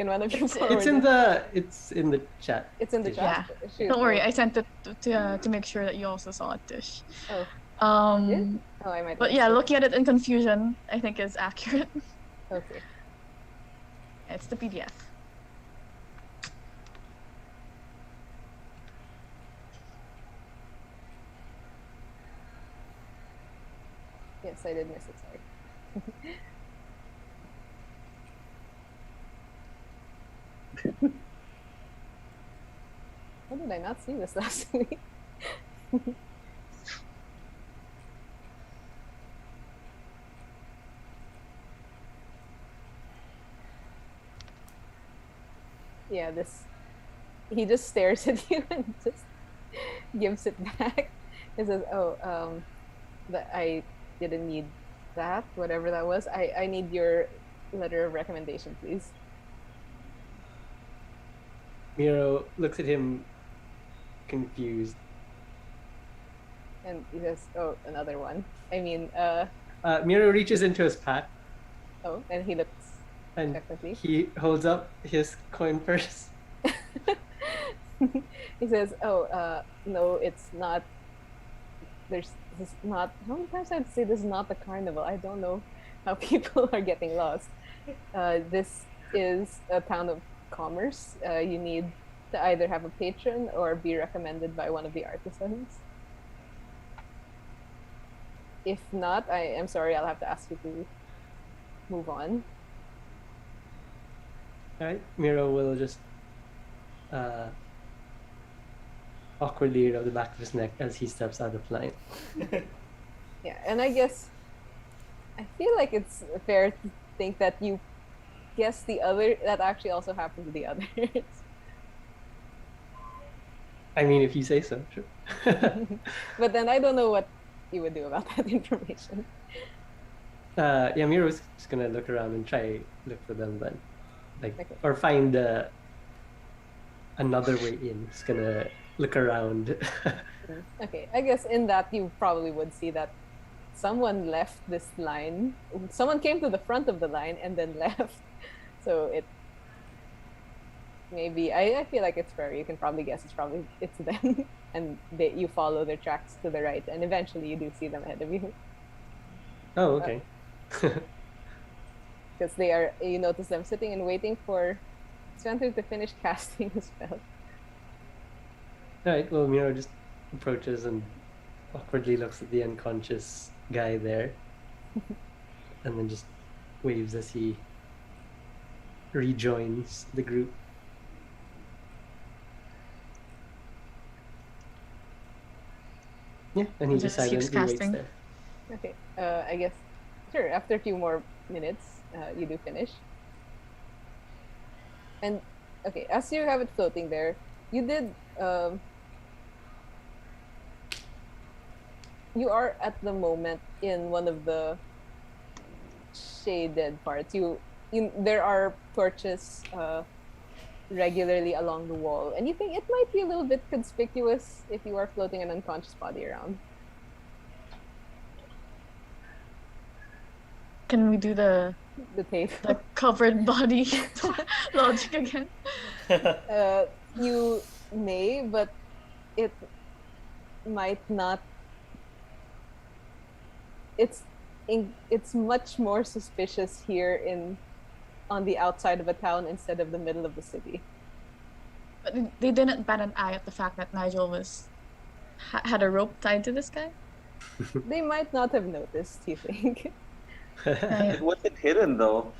one of you forward It's in it? the chat. It's in the Yeah. chat. Shoot. Don't worry, I sent it to make sure that you also saw it, Tish. Oh, Um, oh, I might. but have yeah, missed it. looking at it in confusion, I think is accurate. Okay. It's the PDF. Yes, I did miss it. Sorry. How did I not see this last week? Yeah, he just stares at you and just gives it back. He says, "Oh, that I didn't need that, whatever that was. I need your letter of recommendation, please." Miro looks at him confused. And he says, "Oh, another one. I mean, Miro reaches into his pack oh," and he looks and expectantly. he holds up his coin purse. He says, "Oh, no, it's not. This is not. How many times I have to say this is not the carnival? I don't know how people are getting lost. This is a town of commerce. You need to either have a patron or be recommended by one of the artisans. If not, I am sorry. I'll have to ask you to move on." Alright, Miro will just awkwardly rub the back of his neck as he steps out of line. Yeah, and I guess I feel like it's fair to think that you guess that actually also happened to the others. I mean, if you say so, sure. But then I don't know what you would do about that information. Yeah, Miro's just gonna look around and try look for them then, like, Okay. or find another way in. Just gonna look around. Okay, I guess in that you probably would see that someone left this line. Someone came to the front of the line and then left. So maybe I feel like it's fair. You can probably guess it's them, and you follow their tracks to the right, and eventually you do see them ahead of you, Oh, okay. because you notice them sitting and waiting for Spencer to finish casting a spell. Alright, well, Miro just approaches and awkwardly looks at the unconscious guy there, and then just waves as he rejoins the group. Yeah, and he Just just keeps silently waits casting. there. Okay, I guess sure. After a few more minutes, you do finish. And okay, as you have it floating there, you did you are at the moment in one of the shaded parts. There are torches regularly along the wall, and you think it might be a little bit conspicuous if you are floating an unconscious body around. Can we do the Tape. covered body logic again? You may, but it might not. It's much more suspicious here on the outside of a town instead of the middle of the city. But they didn't bat an eye at the fact that Nigel had a rope tied to this guy. They might not have noticed, you think? It wasn't hidden though.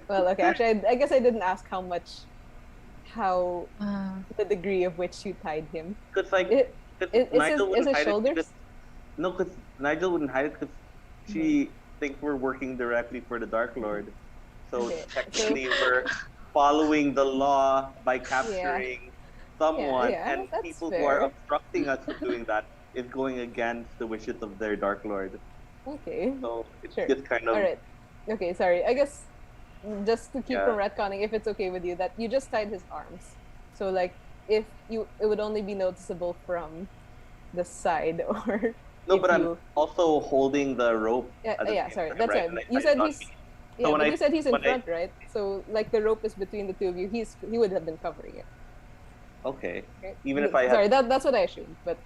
Well, okay. Actually, I guess I didn't ask how the degree of which you tied him. Because like, Is his shoulders? No, because Nigel wouldn't hide it because she thinks we're working directly for the Dark Lord. So Okay, technically, we're following the law by capturing someone, yeah, and that's people fair. who are obstructing us from doing that is going against the wishes of their Dark Lord. Okay. So it's Sure. just kind of All right. Okay, sorry. I guess just to keep Yeah. from retconning, if it's okay with you, that you just tied his arms. So like, it would only be noticeable from the side, or no, if but I'm you- also holding the rope. yeah, at the yeah. same Sorry, time, that's right? right. Like, You I said thought he's. he- Yeah, when but I- you said he's in when I- front, right? So like the rope is between the two of you. He would have been covering it. Okay. Right? Even if I had- Sorry, that's what I assumed. But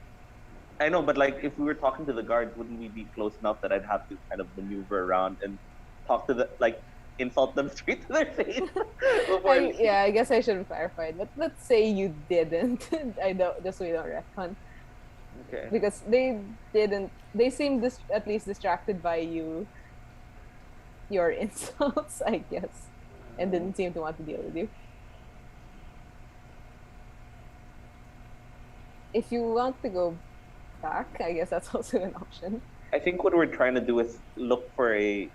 I know, but like if we were talking to the guards, wouldn't we be close enough that I'd have to kind of maneuver around and talk to insult them straight to their face? before I leave? I guess I should have clarified. But let's say you didn't. I don't. Just so we don't retcon. Okay. Because they didn't. They seemed at least distracted by your insults, I guess, and didn't seem to want to deal with you. If you want to go back, I guess that's also an option. I think what we're trying to do is look for a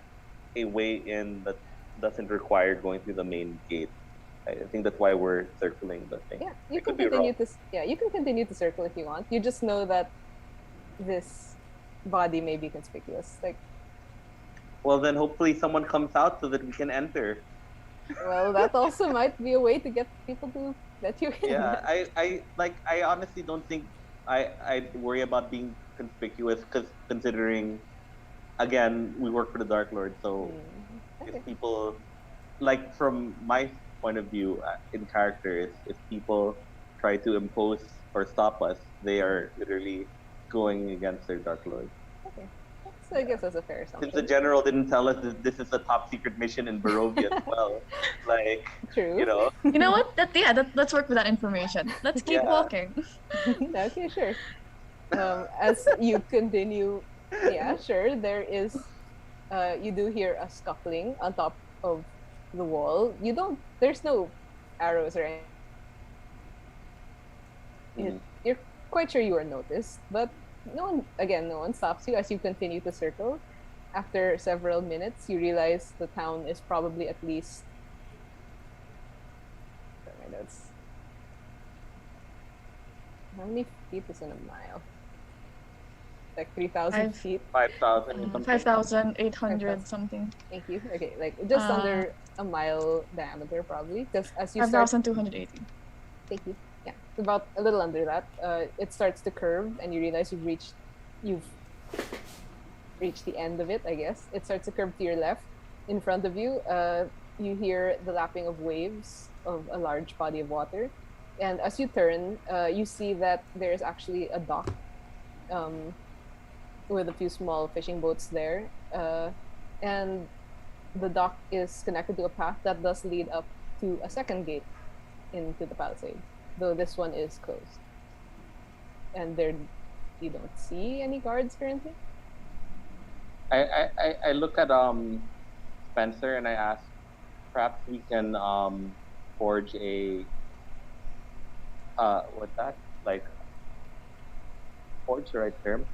way in that doesn't require going through the main gate. I think that's why we're circling the thing. Yeah, you I can could be continue wrong. to. Yeah, you can continue to circle if you want. You just know that this body may be conspicuous. Like, Well, then hopefully someone comes out so that we can enter. well, that also might be a way to get people to let you in. Yeah, I honestly don't think I'd worry about being conspicuous because considering, again, we work for the Dark Lord, so Okay. if people, like from my point of view in character, if people try to impose or stop us, they are literally going against their Dark Lord. Okay. So I guess that's a fair Since the assumption. general didn't tell us that this is a top secret mission in Barovia as well, like, True. you know, You know what? Let's work with that information. Let's keep Yeah. walking. Okay, sure. As you continue, yeah, sure. You do hear a scuffling on top of the wall. There's no arrows or anything. You're quite sure you are noticed, but no one stops you as you continue to circle. After several minutes, you realize the town is probably at least. Sorry, my notes. How many feet is in a mile? Like 3,000 Five. feet. 5,000 or something. 5,800 something. Thank you. Okay, like just Uh, under a mile diameter, probably. Because as you start, 5,280. thank you. Yeah, it's about a little under that. It starts to curve, and you realize you've reached the end of it. I guess it starts to curve to your left. In front of you, you hear the lapping of waves of a large body of water, and as you turn, you see that there is actually a dock. With a few small fishing boats there, and the dock is connected to a path that does lead up to a second gate into the palisade, though this one is closed. And you don't see any guards currently. I look at Spencer and I ask, perhaps we can forge a what's that, like, forge the right term?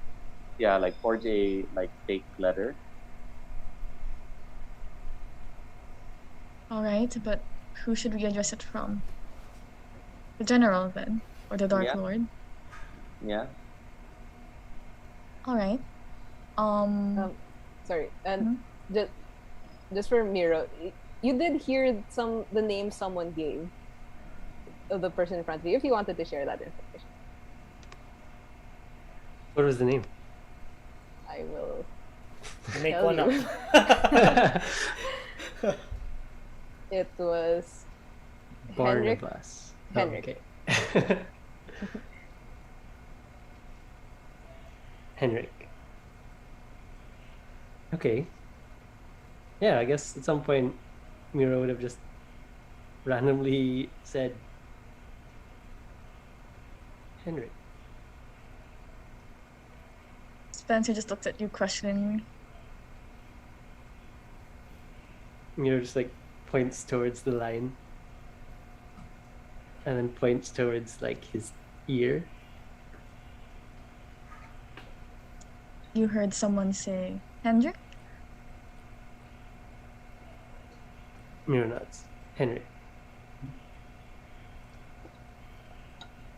Yeah, like forge a fake letter. All right, but who should we address it from? The general then, or the Dark Yeah. Lord? Yeah. All right. Sorry, and Mhm. just for Miro, you did hear the name someone gave of the person in front of you. If you wanted to share that information, What was the name? I will. Make Tell one you. up. It was Henrik. Barnabas. Henrik. Oh, okay. Henrik. Okay. Yeah, I guess at some point Miro would have just randomly said Henrik. Spencer just looks at you questioningly. Miro just like points towards the line. And then points towards like his ear. You heard someone say, Hendrik? Miro nods. Henrik.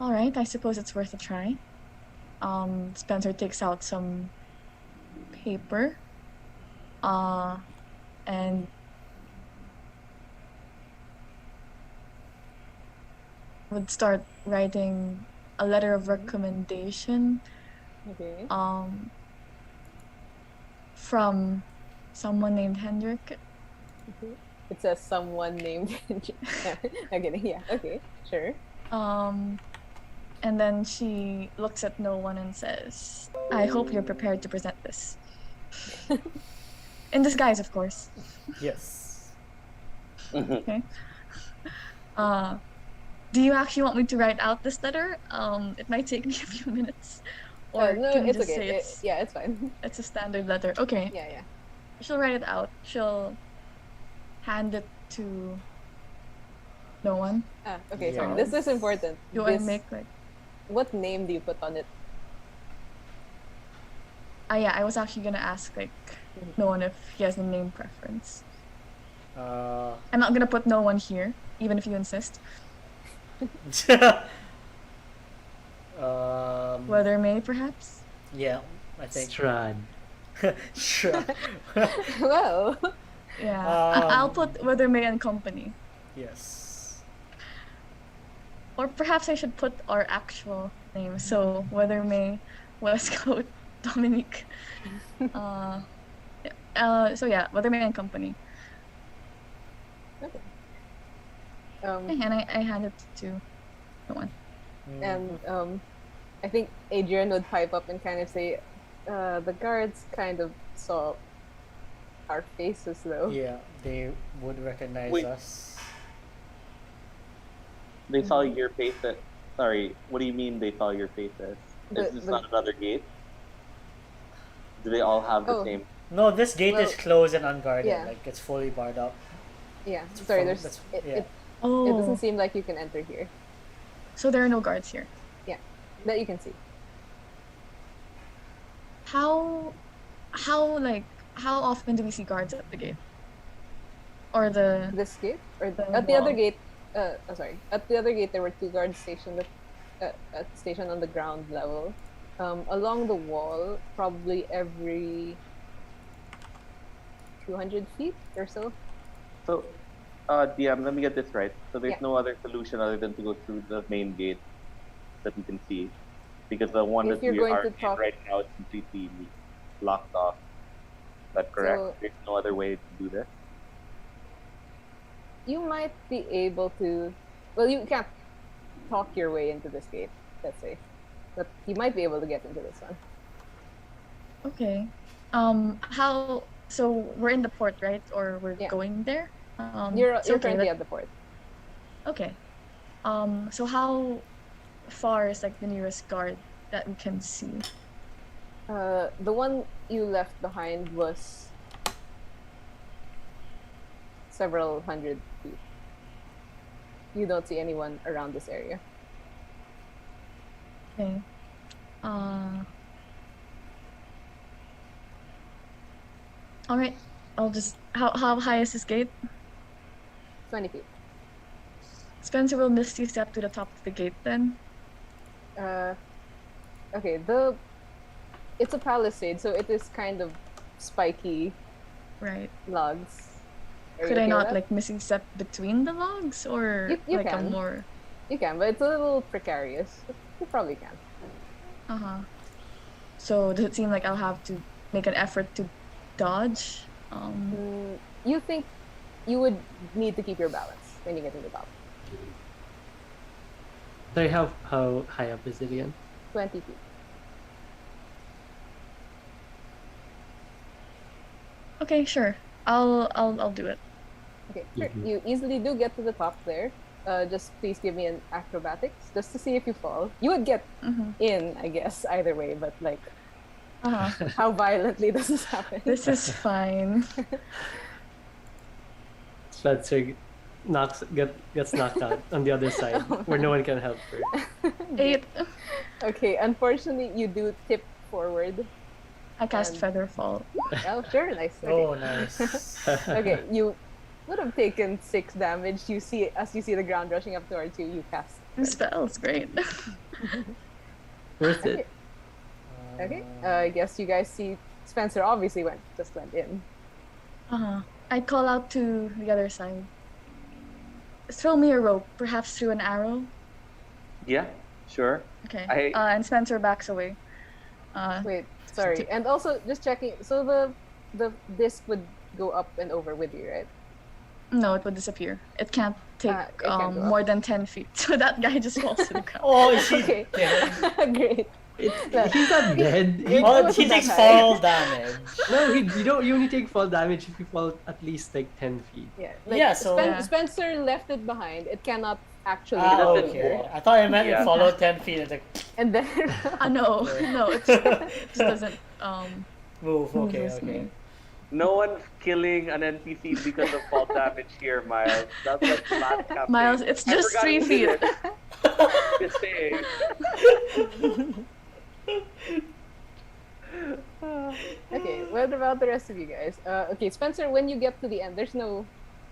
All right, I suppose it's worth a try. Spencer takes out some paper, and would start writing a letter of recommendation, Okay. from someone named Hendrik. It says someone named. Okay. Yeah. Okay. Sure. And then she looks at no one and says, I hope you're prepared to present this. In disguise, of course. Yes. Okay. Do you actually want me to write out this letter? It might take me a few minutes. Or no, can we it's just okay. say Yeah, it's fine. it's a standard letter? Okay. Yeah. She'll write it out. She'll hand it to no one. Okay. Sorry. Yes. This is important. Do I This- make like... What name do you put on it? yeah, I was actually gonna ask like no one if he has a name preference. I'm not gonna put no one here, even if you insist. Weather May, perhaps? Yeah, I think. Strad. Sure. Well. Yeah. I'll put Weather May and Company. Yes. Or perhaps I should put our actual name. So Weather May, Westcoat, Dominique. So yeah, Weather May and Company. Okay. And I hand it to no one. And I think Adrian would pipe up and kind of say, the guards kind of saw our faces though. Yeah, they would recognize Wait. us. They saw your faces. Sorry, what do you mean they saw your faces? Is this not another gate? Do they all have the Oh. same? No, this gate is Well, closed and unguarded. yeah. Like it's fully barred up. Yeah. It's Sorry, from- there's that's- it, yeah. it, Oh, it doesn't seem like you can enter here. so there are no guards here. That you can see. How often do we see guards at the gate? Or the... This gate or The at the other wall. gate. Sorry. At the other gate, there were 2 guards stationed stationed on the ground level. Along the wall, probably every 200 feet or so. So, DM, let me get this right. So there's Yeah. no other solution other than to go through the main gate that we can see, because the one If that you're we going are to in talk- right now is completely locked off. Is that correct? So- There's no other way to do this. You might be able to. Well, you can't talk your way into this gate, let's say, but you might be able to get into this one. Okay. How... So we're in the port, right? Or we're Yeah. going there? You're so okay, currently at the port. Okay. So how far is like the nearest guard that we can see? The one you left behind was several hundred feet. You don't see anyone around this area. Okay. All right. I'll just... How high is this gate? 20 feet. Spencer will misty step to the top of the gate then. Okay, it's a palisade, so it is kind of spiky Right. logs. Are you Could I okay with not that? like missing step between the logs or You like a can. more You can, but it's a little precarious. You probably can. uh-huh. So does it seem like I'll have to make an effort to dodge? You think you would need to keep your balance when you get to the top. Sorry, how high up is it again? 20 feet. Okay, sure. I'll do it. Okay, sure. Mhm. You easily do get to the top there. Just please give me an acrobatics just to see if you fall. You would get Mm-hmm. in, I guess, either way, but like, Uh-huh. how violently does this happen? This is fine. Spencer gets knocked out on the other side where no one can help her. 8. Okay, unfortunately, you do tip forward. I cast And- Featherfall. Oh, sure, nice. Okay. Oh, nice. Okay, you would have taken 6 damage. You see, as you see the ground rushing up towards you, you cast. 2 spells, great. Worth it. Okay, I guess you guys see Spencer obviously just went in. Uh-huh. I call out to the other side. Throw me a rope, perhaps through an arrow. Yeah, sure. Okay. And Spencer backs away. Wait, sorry. And also, just checking. So the disc would go up and over with you, right? No, it would disappear. It can't take It can't go up. more than 10 feet. So that guy just falls to the ground. Oh, is he Okay. dead? Great. He's not dead. It Oh, wasn't he that takes high. fall damage. No, you only take fall damage if you fall at least like 10 feet. Yeah. Yeah, so- Yeah. Spencer left it behind. It cannot actually Ah, go okay. anywhere. I thought I meant Yeah. it followed 10 feet and like And then No, it just doesn't move. move Okay, with okay. me. No one's killing an NPC because of fall damage here, Miles. That's like last campaign. Miles, it's I just forgot 3 who feet. did it. Just saying. okay, what about the rest of you guys? Okay, Spencer, when you get to the end, there's no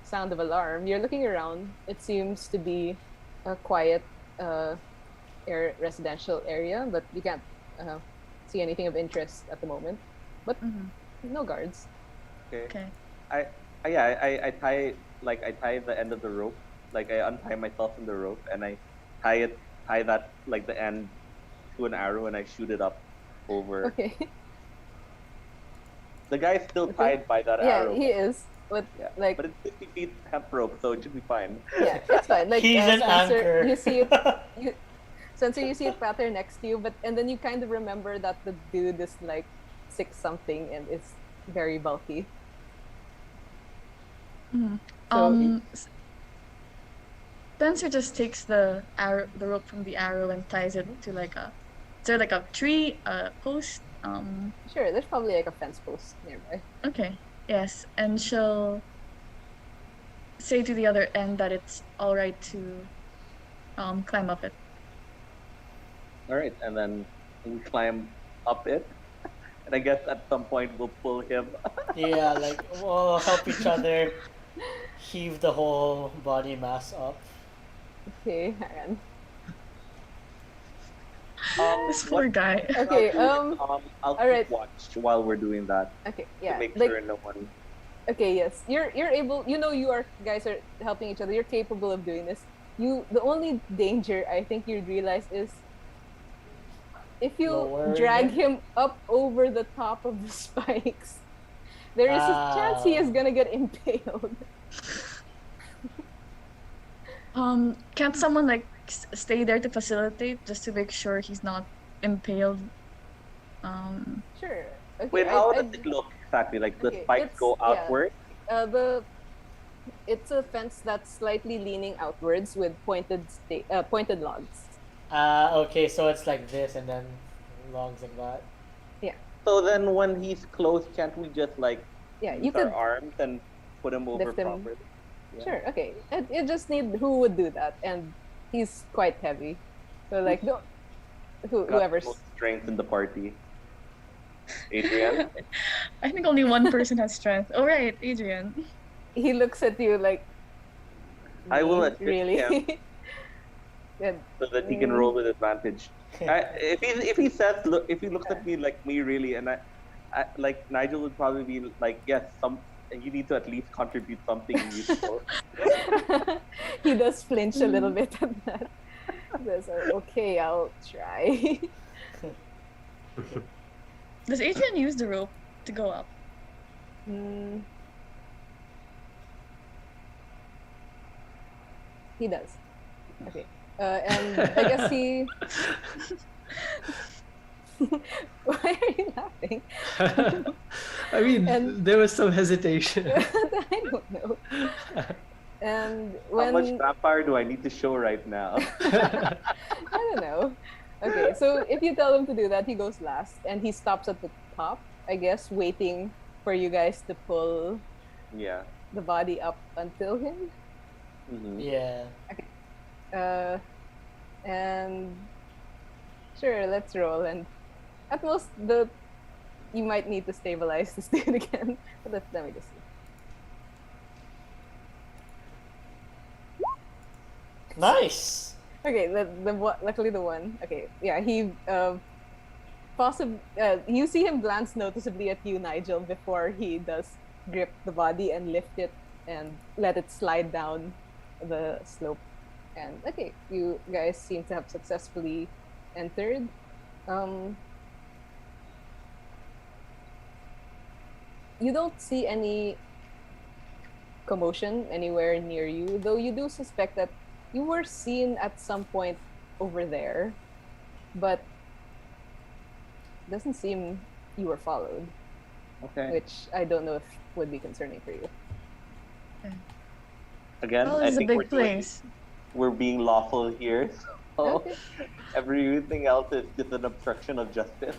sound of alarm. You're looking around. It seems to be a quiet residential area, but you can't see anything of interest at the moment. But Mhm. no guards. Okay. I tie the end of the rope. Like I untie myself in the rope and I tie that like the end to an arrow and I shoot it up over. Okay. The guy's still Okay. tied by that Yeah, arrow. he is. But Yeah. like, But it's 50 feet hemp rope, so it should be fine. yeah, it's fine. Like He's an Spencer, anchor. you see it. Spencer, you see it pattern next to you, and then you kind of remember that the dude is like 6 something and is very bulky. Mhm. So Spencer just takes the rope from the arrow and ties it to like a, is there like a tree, a post? sure, there's probably like a fence post nearby. Okay, yes, and she'll say to the other end that it's all right to climb up it. All right, and then we climb up it. And I guess at some point we'll pull him. Yeah, like we'll help each other heave the whole body mass up. Okay, hang on. This poor guy. Okay, I'll all keep right. watch while we're doing that okay, to yeah. make Like, sure no one. okay, yes. You're able, you are guys are helping each other. You're capable of doing this. The only danger I think you realize is if you Lower drag him? him up over the top of the spikes, there is a chance he is Ah. gonna get impaled. Can't someone like stay there to facilitate just to make sure he's not impaled? Sure. Okay, Wait, how does it look exactly? Like the Okay, spikes it's- go yeah. outward? It's a fence that's slightly leaning outwards with pointed logs. Okay, so it's like this and then logs like that. So then when he's close, can't we just like Yeah, use you our could. arms and put him over Lift him. properly? Yeah. Sure. Okay. You just need who would do that, and he's quite heavy. So like, Got whoever's. the most strength in the party. Adrian? I think only one person has strength. All right, Adrian. He looks at you like, I will Me, assist really. him Yeah, so that he can roll with advantage. If he says look, if he looks at me like me really, and I like Nigel would probably be like, yes, you need to at least contribute something useful. he does flinch a little bit at that. He says, okay, I'll try. Does Adrian use the rope to go up? Mm. He does. Okay. And I guess he. Why are you laughing? I mean, And- there was some hesitation. I don't know. And How much when vampire do I need to show right now? I don't know. Okay, so if you tell him to do that, he goes last, and he stops at the top, I guess, waiting for you guys to pull Yeah. the body up until him. Hmm. Yeah. And sure, let's roll. And at most, you might need to stabilize this dude again. But let me just see. Nice. Okay, luckily the one. Okay, yeah, he you see him glance noticeably at you, Nigel, before he does grip the body and lift it and let it slide down the slope. And okay, you guys seem to have successfully entered. You don't see any commotion anywhere near you, though you do suspect that you were seen at some point over there, but doesn't seem you were followed, Okay. which I don't know if would be concerning for you. Again, Well, I it's a think big place. we're being lawful here. So Okay. everything else is just an obstruction of justice.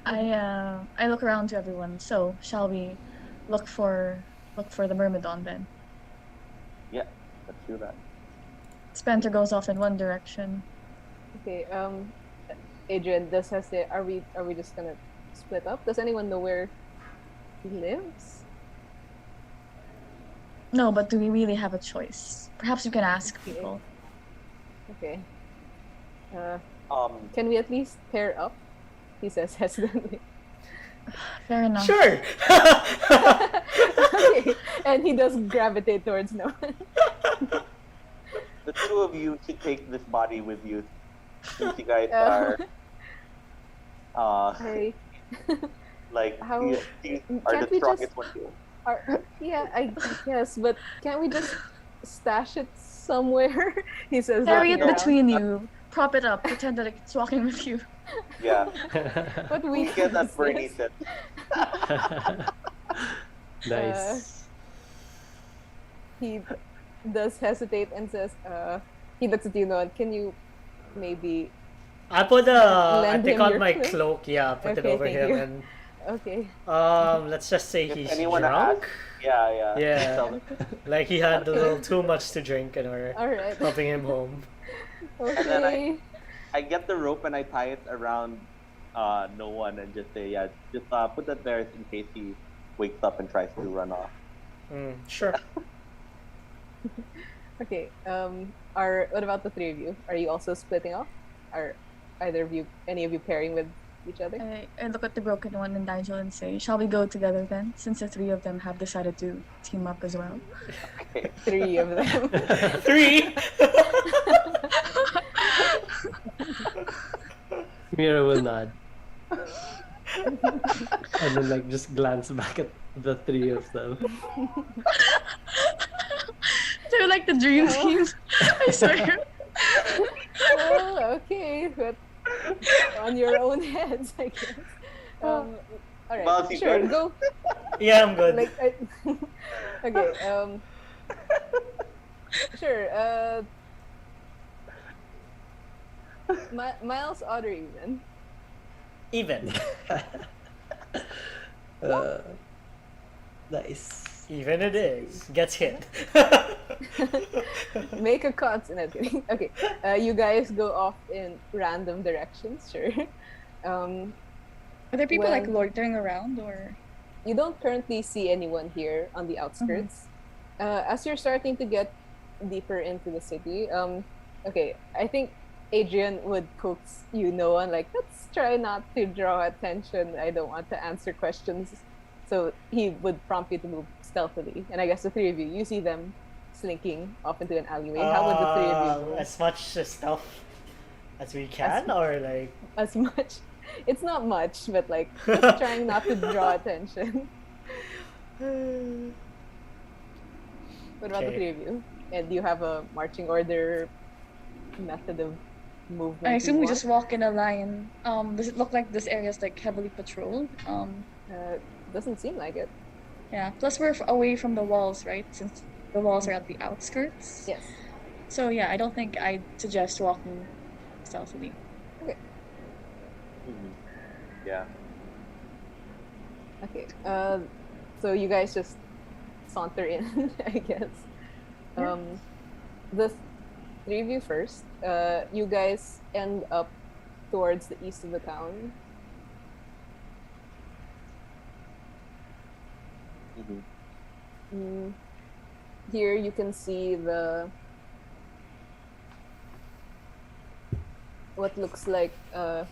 Okay. I look around to everyone. So shall we look for the Myrmidon then? Yeah, let's do that. Spencer goes off in one direction. Okay. Adrian, are we just gonna split up? Does anyone know where he lives? No, but do we really have a choice? Perhaps you can ask people. Okay. Um, Can we at least pair up? He says hesitantly. Fair enough. Sure. Okay. And he does gravitate towards no one. the two of you should take this body with you, since you guys Uh, are Hey. like How- you are can't the we strongest just- one here. Yeah, I guess, but can't we just stash it somewhere? He says. Carry it looking around. between you. Prop it up. Pretend that it's walking with you. Yeah, What we we get that Bernie said. Nice. He does hesitate and says, he looks at you, Noah, can you maybe, I put I Lend take him on your my cloak? cloak. Yeah, put it Okay, over thank him you. and okay. let's just say If he's anyone drunk. asks, yeah. Yeah. Tell them. Like he had a little too much to drink and we're All right. helping him home. And then Okay. I get the rope and I tie it around no one and just say, yeah, just put that there in case he wakes up and tries to run off. Sure. Okay. What about the three of you? Are you also splitting off? Are any of you pairing with each other? I look at the broken one and Nigel and say, shall we go together then? Since the three of them have decided to team up as well. Okay. Three of them. 3. Mira will nod. And then like just glance back at the three of them. They're like the dream team. I swear. Oh, okay. But on your own heads, I guess. All right. Well, you Sure. good? Go. Yeah, I'm good. Like. Okay. Sure. Miles, odd or even? Even. Nice. Even it is. Gets hit. Make a consonant. Okay. You guys go off in random directions. Sure. Are there people like When- loitering around or? You don't currently see anyone here on the outskirts. As you're starting to get deeper into the city, okay, I think Adrian would coax you, Noah, like, let's try not to draw attention. I don't want to answer questions. So he would prompt you to move stealthily. And I guess the three of you see them slinking off into an alleyway. How would the three of you move? As much stuff as we can, or like As much. It's not much, but like just trying not to draw attention. What about the Okay. three of you? And do you have a marching order method of movement? I you assume we want? just walk in a line. Does it look like this area is like heavily patrolled? Doesn't seem like it. Yeah. Plus we're away from the walls, right? Since the walls are at the outskirts. Yes. So yeah, I don't think I'd suggest walking stealthily. Mhm. Yeah. Okay. So you guys just saunter in, I guess. Yeah. The three of you first. You guys end up towards the east of the town. Mhm. Here you can see what looks like a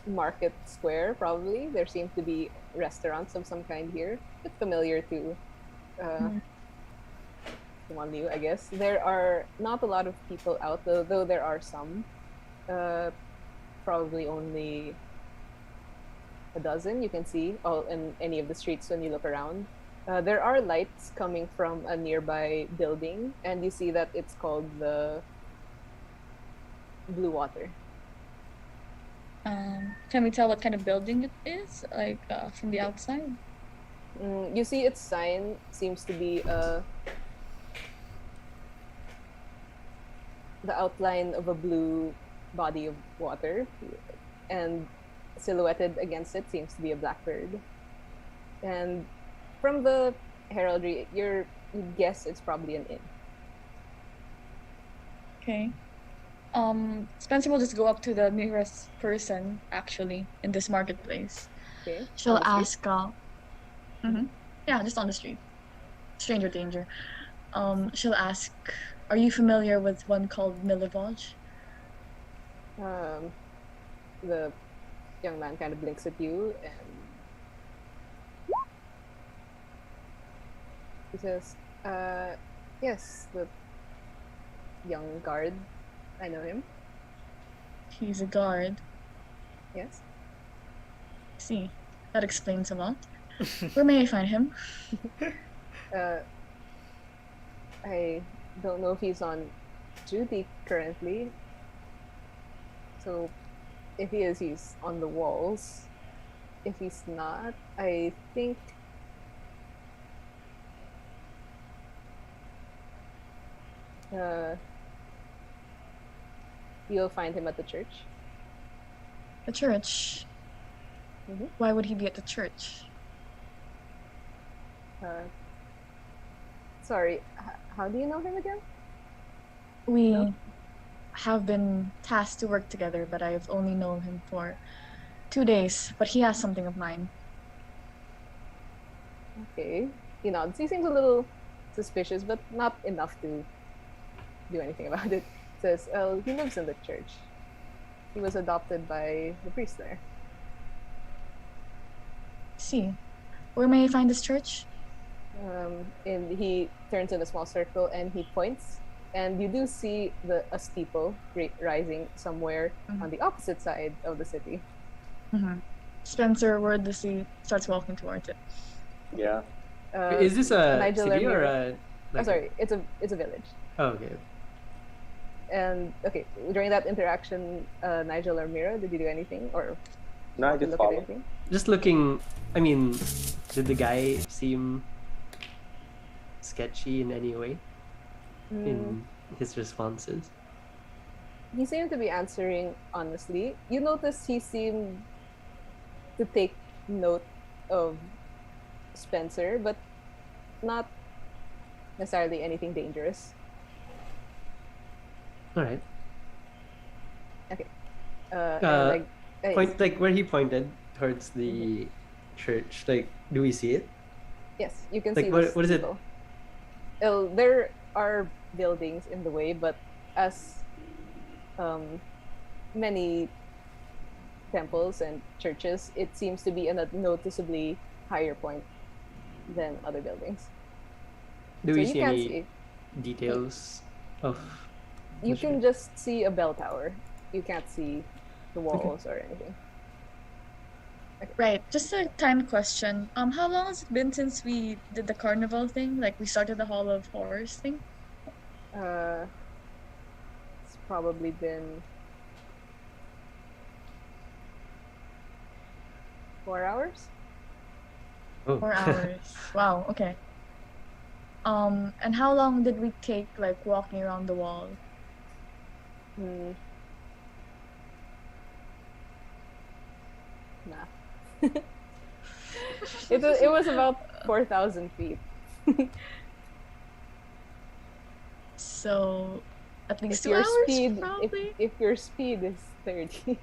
market square, probably. There seem to be restaurants of some kind here. It's familiar to someone new, I guess. There are not a lot of people out, though there are some. Probably only a dozen you can see all in any of the streets when you look around. There are lights coming from a nearby building, and you see that it's called the Blue Water. Can we tell what kind of building it is, like from the outside? You see its sign seems to be the outline of a blue body of water, and silhouetted against it seems to be a blackbird. And from the heraldry, you guess it's probably an inn. Okay. Spencer will just go up to the nearest person, actually, in this marketplace. Okay. She'll On the street? ask, yeah, just on the street. Stranger danger. She'll ask, are you familiar with one called Milivoj? The young man kind of blinks at you and he says, yes, the young guard. I know him. He's a guard. Yes. See, that explains a lot. Where may I find him? I don't know if he's on duty currently. So if he is, he's on the walls. If he's not, I think you'll find him at the church. The church. Mhm. Why would he be at the church? Sorry, how do you know him again? We have been tasked to work together, but I've only known him for 2 days. But he has something of mine. Okay. He nods. He seems a little suspicious, but not enough to do anything about it. Says, oh, he lives in the church. He was adopted by the priest there. See, where may I find this church? And he turns in a small circle and he points, and you do see a steeple rising somewhere on the opposite side of the city. Spencer wordlessly starts walking towards it. Yeah. Is this a Nigel city or Ermira- a? Oh, sorry, it's a village. Oh, okay. And okay, during that interaction, Nigel or Mira, did you do anything or No, I want to just look at follow. anything? Just looking. I mean, did the guy seem sketchy in any way in his responses? He seemed to be answering honestly. You notice he seemed to take note of Spencer, but not necessarily anything dangerous. All right. And Point like where he pointed towards the church. Like, do we see it? Yes, you can Like, see what- the what is it? steeple. There are buildings in the way, but as many temples and churches, it seems to be in a noticeably higher point than other buildings. Do So we you see can't any see. details of? You the can church? just see a bell tower. You can't see the walls or anything. Right. Just a time question. How long has it been since we did the carnival thing? Like we started the Hall of Horrors thing? Uh, it's probably been 4 hours. Oh. 4 hours. Wow, okay. And how long did we take like walking around the wall? Hmm. Nah. it was about 4,000 feet. So at least If 2 your hours speed, probably? if your speed is 30,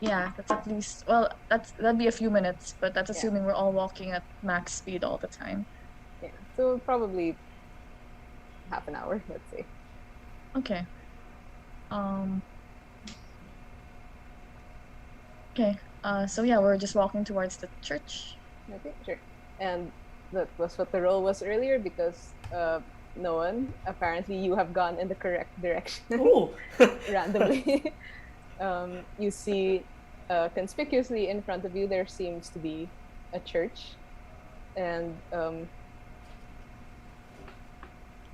Yeah, that's at least, well, that'd be a few minutes, but that's Yeah. assuming we're all walking at max speed all the time. yeah, so probably half an hour, let's say. Okay. Um Okay. So yeah, we're just walking towards the church. Okay, sure. And that was what the roll was earlier because no one, apparently you have gone in the correct direction Ooh. randomly. You see conspicuously in front of you there seems to be a church, and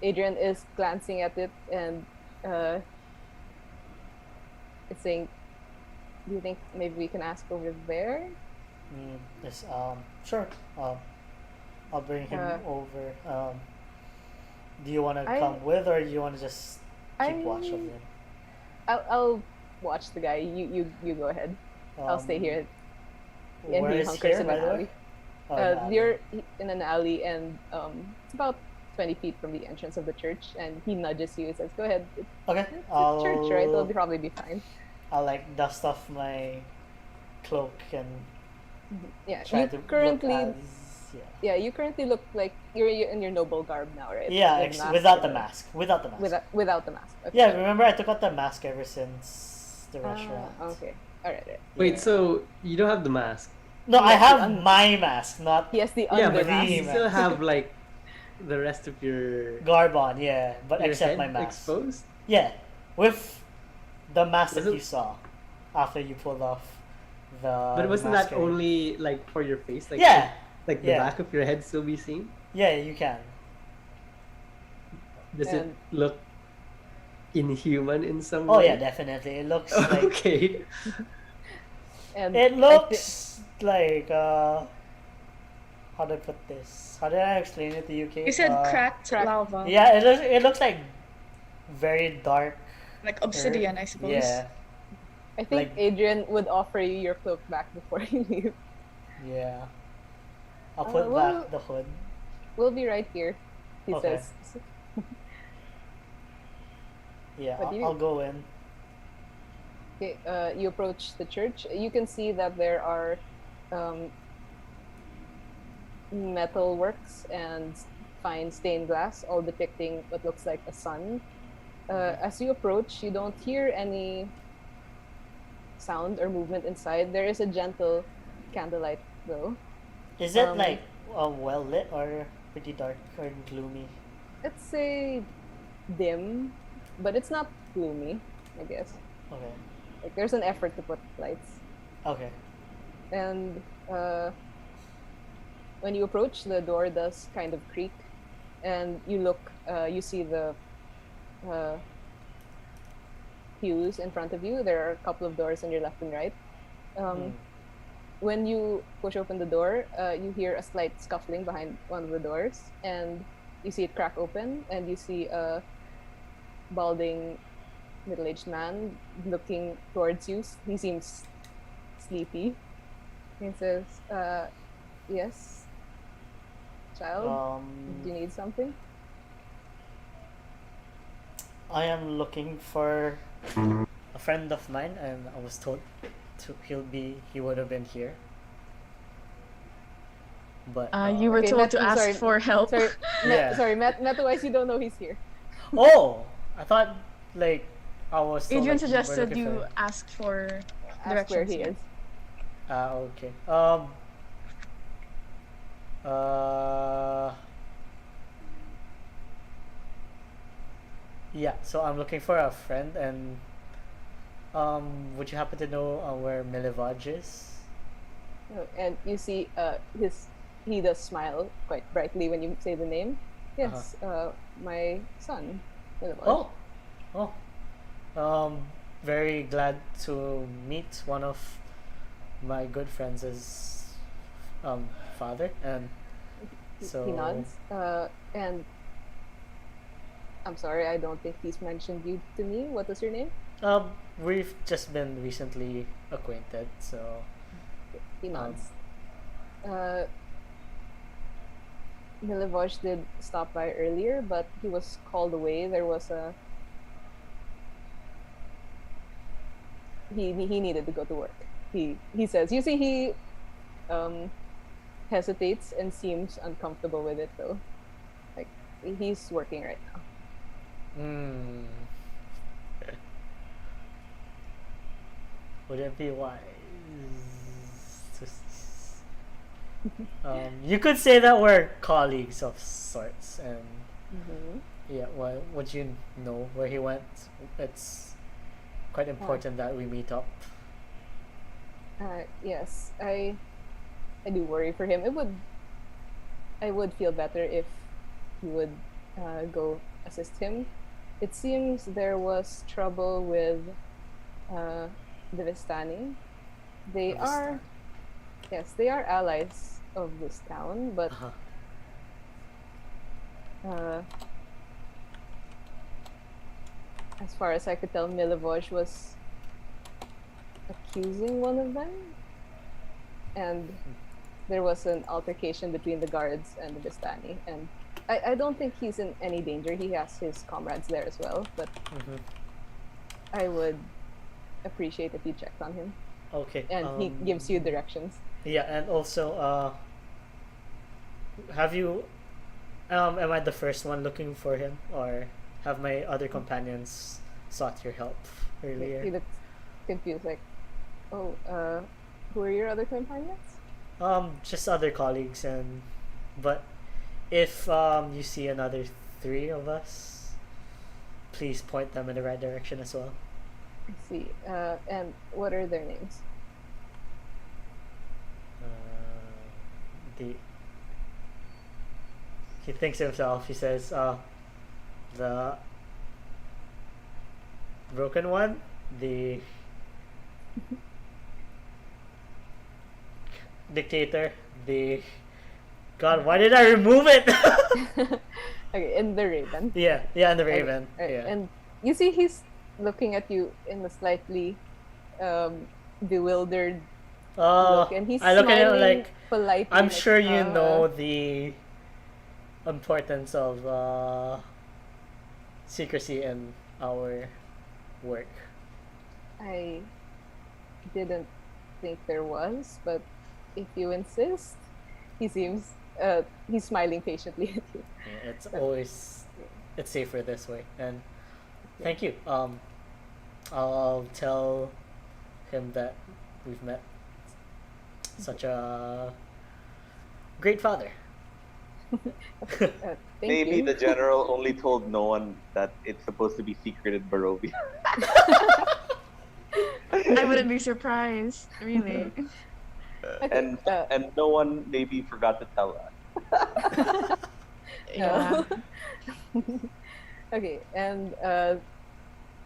Adrian is glancing at it and is saying, "Do you think maybe we can ask over there?" Yes. Sure. I'll bring him Uh, over. Do you want to I- come with, or do you want to just keep watch of I- him? I'll watch the guy. You go ahead. I'll stay here. And Where he is hunkers here, in by an the way? alley. Oh, in the alley. You're in an alley, and it's about 20 feet from the entrance of the church, and he nudges you and says, "Go ahead. Okay. It's a church, right? It'll I'll probably be fine." I'll like dust off my cloak and Yeah. try You to currently, look as you currently look like you're in your noble garb now, right? yeah, With mask without the and- mask. Without the mask. Without the mask. Okay. Yeah, remember I took out the mask ever since the Ah, restaurant. okay. All right. Wait, Yeah. so you don't have the mask? No, I Yeah, have the my mask, not He has the Yeah, under but mask. you mask. still have like the rest of your garb on, yeah, but your except head my mask. exposed. Yeah, with the mask Was that it- you saw after you pulled off the. But wasn't that masquerade. only like for your face? Like Yeah, like the yeah. back of your head still be seen? yeah, you can. Does it And- look inhuman in some Oh way? yeah, definitely. It looks like Okay. And it I looks like how do I put this? How did I explain it to you, Kate? You said cracked crack- lava, Yeah, it looks like very dark. like obsidian, I suppose. Yeah, I think like- Adrian would offer you your cloak back before you leave. yeah. I'll put well- back the hood. We'll be right here, he Okay. says. Yeah, What do you I'll go in. Okay, you approach the church. You can see that there are metal works and fine stained glass, all depicting what looks like a sun. As you approach, you don't hear any sound or movement inside. There is a gentle candlelight though. Is it Um, like well lit or pretty dark or gloomy? Let's say dim, but it's not gloomy, I guess. Okay. Like there's an effort to put lights. Okay. And when you approach, the door does kind of creak, and you look. You see the pews in front of you. There are a couple of doors on your left and right. When you push open the door, you hear a slight scuffling behind one of the doors, and you see it crack open, and you see a balding, middle-aged man looking towards you. He seems sleepy. He says, "Yes, child. Do you need something?" I am looking for a friend of mine, and I was told he would have been here. But You were Okay, told Matt, to I'm ask sorry. for help. Sorry, Yeah. sorry, Metawise, you don't know he's here. oh, I thought like I was told, Adrian like, we're suggested looking you for. ask for Ask where directions. he yeah. is. Okay. Uh. Yeah. So I'm looking for a friend, and would you happen to know where Milivaj is? And you see, he does smile quite brightly when you say the name. Yes, my son, Milivaj. Oh. Very glad to meet one of my good friends' father, and so. He nods. And I'm sorry, I don't think he's mentioned you to me. What was your name? We've just been recently acquainted, so. He nods. Milivosh did stop by earlier, but he was called away. There was a he needed to go to work. He says. You see, he hesitates and seems uncomfortable with it though. Like he's working right now. Hmm. Would it be wise? You could say that we're colleagues of sorts, and yeah. Well, would you know where he went? It's quite important that we meet up. Yes, I do worry for him. I would feel better if you would go assist him. It seems there was trouble with the Vistani. They are, yes, they are allies of this town, but as far as I could tell, Milivosh was accusing one of them, and there was an altercation between the guards and the Vistani, and I don't think he's in any danger. He has his comrades there as well, but I would appreciate if you checked on him. Okay. And he gives you directions. Yeah, and also, have you? Am I the first one looking for him, or have my other companions sought your help earlier? He looks confused, like, oh, who are your other companions? Just other colleagues, but if you see another 3 of us, please point them in the right direction as well. I see. And what are their names? He thinks to himself. He says, the broken one, the dictator, the God. Why did I remove it? Okay, and the Raven. Yeah, and the Raven. Okay, Yeah. and you see, he's looking at you in a slightly bewildered look, and he's I look at smiling him like, politely. I'm like, sure you know the importance of secrecy in our work. I didn't think there was, but if you insist, he seems he's smiling patiently at you. Yeah, it's safer this way. And thank you. I'll tell him that we've met such a great father. Thank Maybe you. the general only told no one that it's supposed to be secret in Barovia. I wouldn't be surprised, really. Okay, and no one maybe forgot to tell us. Yeah. Okay, and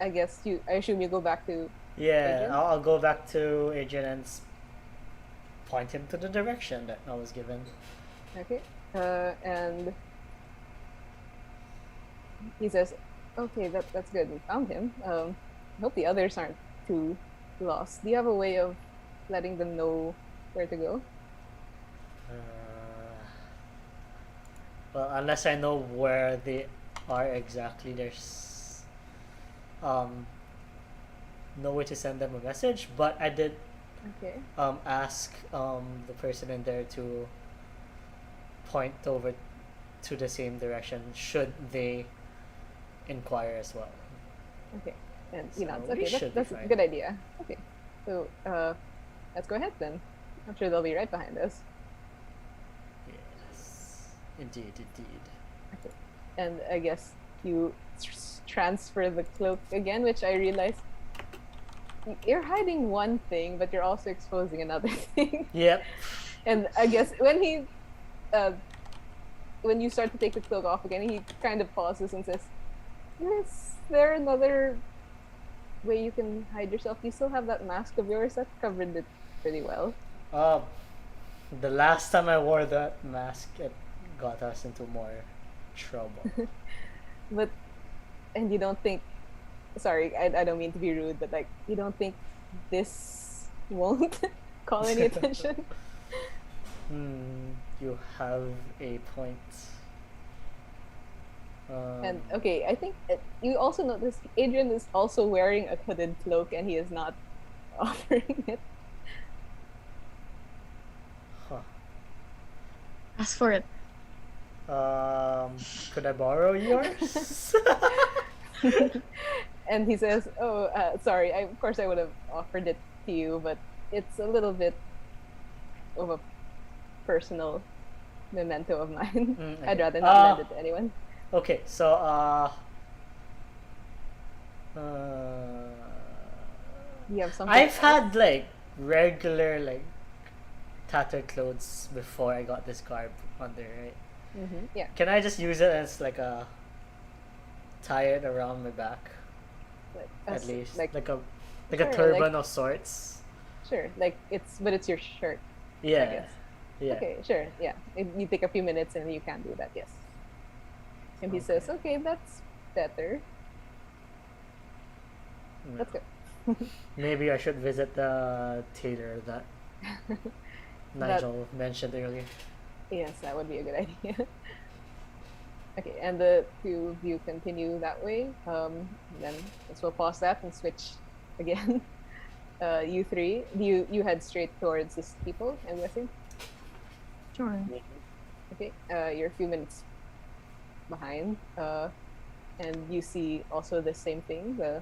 I guess I assume you go back to Yeah, Adrian? I'll go back to Adrian and point him to the direction that I was given. okay, and he says, "Okay, that's good. We found him. I hope the others aren't too lost. Do you have a way of letting them know where to go?" Well, unless I know where they are exactly, there's no way to send them a message. But I did Okay. ask the person in there to point over to the same direction should they inquire as well. Okay. And So he nods. we Okay, should be that's a fine. good idea. Okay. So let's go ahead then. I'm sure they'll be right behind us. Yes, indeed. Okay. And I guess you transfer the cloak again, which I realized you're hiding one thing, but you're also exposing another thing. Yep. And I guess when you start to take the cloak off again, he kind of pauses and says, "Is there another way you can hide yourself? You still have that mask of yours that covered it pretty well." The last time I wore that mask, it got us into more trouble. But and you don't think, sorry, I don't mean to be rude, but like you don't think this won't call any attention? You have a point. And okay, I think you also notice Adrian is also wearing a hooded cloak and he is not offering it. Huh. Ask for it. Could I borrow yours? And he says, "Oh, sorry. Of course, I would have offered it to you, but it's a little bit of a personal memento of mine. Okay. I'd rather not lend it to anyone." Okay, so You have something. I've else? had like regular like tattered clothes before I got this garb on there, right? Yeah. Can I just use it as like a tie it around my back at least, like a sure, turban like- of sorts? Sure. Like it's your shirt. Yeah, guess. yeah. Okay. Sure. Yeah. You take a few minutes and you can do that. Yes. And he says, "Okay, that's better. Yeah. That's good." Maybe I should visit the tailor that Nigel mentioned earlier. Yes, that would be a good idea. Okay, and the two of you continue that way. Then let's we'll pause that and switch again. You three, you head straight towards the steeple, I'm guessing. Sure. Okay, you're a few minutes behind, and you see also the same thing, the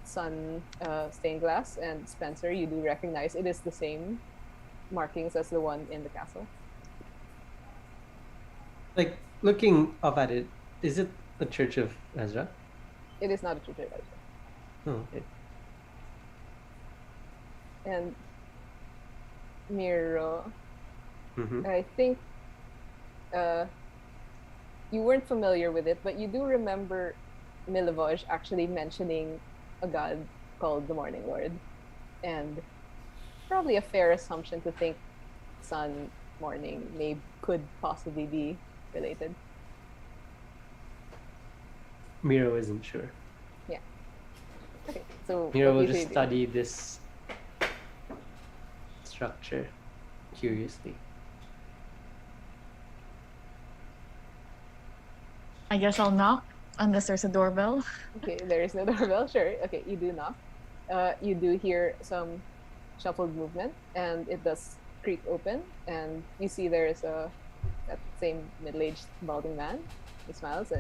sun stained glass, and Spencer, you do recognize it is the same markings as the one in the castle. Like looking up at it, is it the Church of Ezra? It is not a true treasure. Oh, okay. And Miro, Mm-hmm. I think you weren't familiar with it, but you do remember Milivoj actually mentioning a god called the Morning Lord. And probably a fair assumption to think sun, morning could possibly be related. Miro isn't sure. Okay, so Miro what will do you just do? study this structure curiously. I guess I'll knock unless there's a doorbell. Okay, there is no doorbell. Sure. Okay, you do knock. You do hear some shuffled movement, and it does creak open, and you see there is that same middle-aged balding man. He smiles.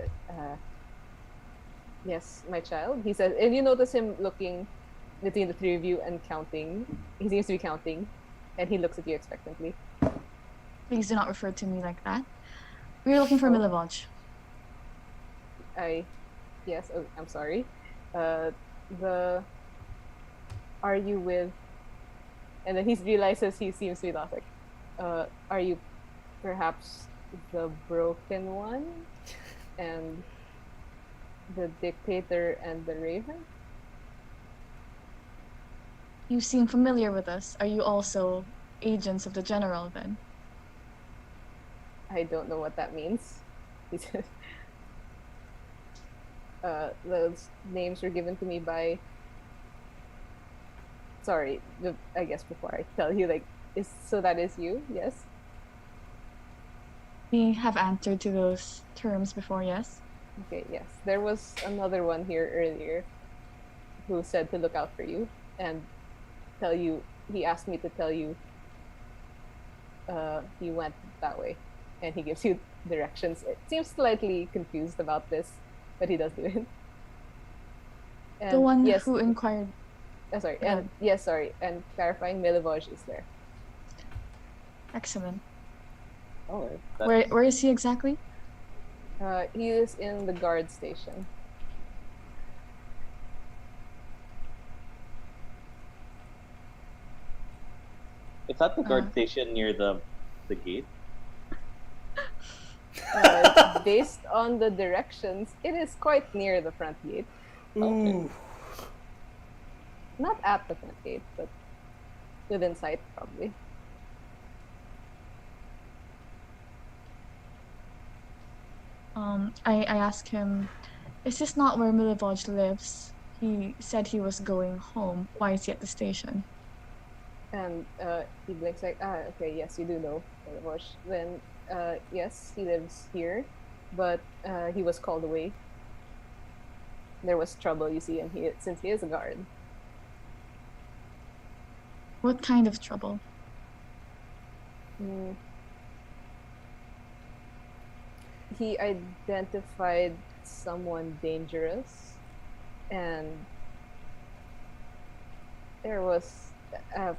Yes, my child. He says, and you notice him looking between the three of you and counting. He seems to be counting, and he looks at you expectantly. Please do not refer to me like that. We're looking for Oh. Milivoj. Yes. Oh, I'm sorry. Are you with? And then he realizes he seems to be lost. Like, are you perhaps the broken one, and the dictator and the raven? You seem familiar with us. Are you also agents of the general then? I don't know what that means. He says, those names were given to me by. Sorry, I guess before I tell you, like, that is you? Yes. We have answered to those terms before, yes? Okay, yes. There was another one here earlier who said to look out for you and tell you, he asked me to tell you he went that way. and he gives you directions. It seems slightly confused about this, but he does do it. And The one yes, who inquired. sorry, Go ahead. and yes, sorry, and clarifying, Milivoj is there. Excellent. Oh, Where is he exactly? He is in the guard station. Is that the guard Uh. station near the gate? Based on the directions, it is quite near the front gate. Ooh. Not at the front gate, but within sight, probably. I asked him, is this not where Milivoj lives? He said he was going home. Why is he at the station? And he blinks like, okay, yes, you do know Milivoj. Then, yes, he lives here, but he was called away. There was trouble, you see, and since he is a guard. What kind of trouble? He identified someone dangerous, and there was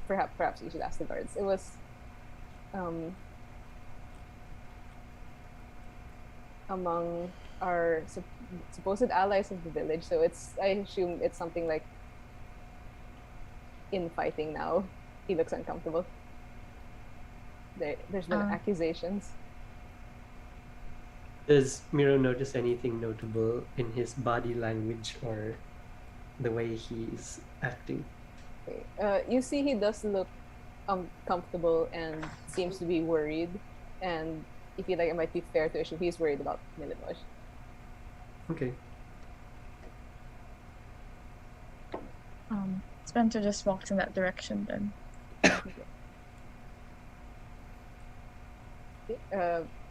perhaps you should ask the guards. It was among our supposed allies of the village, so I assume it's something like infighting now. He looks uncomfortable. There's been accusations. Does Miro notice anything notable in his body language or the way he's acting? Okay. You see he does look uncomfortable and seems to be worried, and you feel like it might be fair to assume he's worried about Milivoj. Okay. Spencer just walks in that direction then.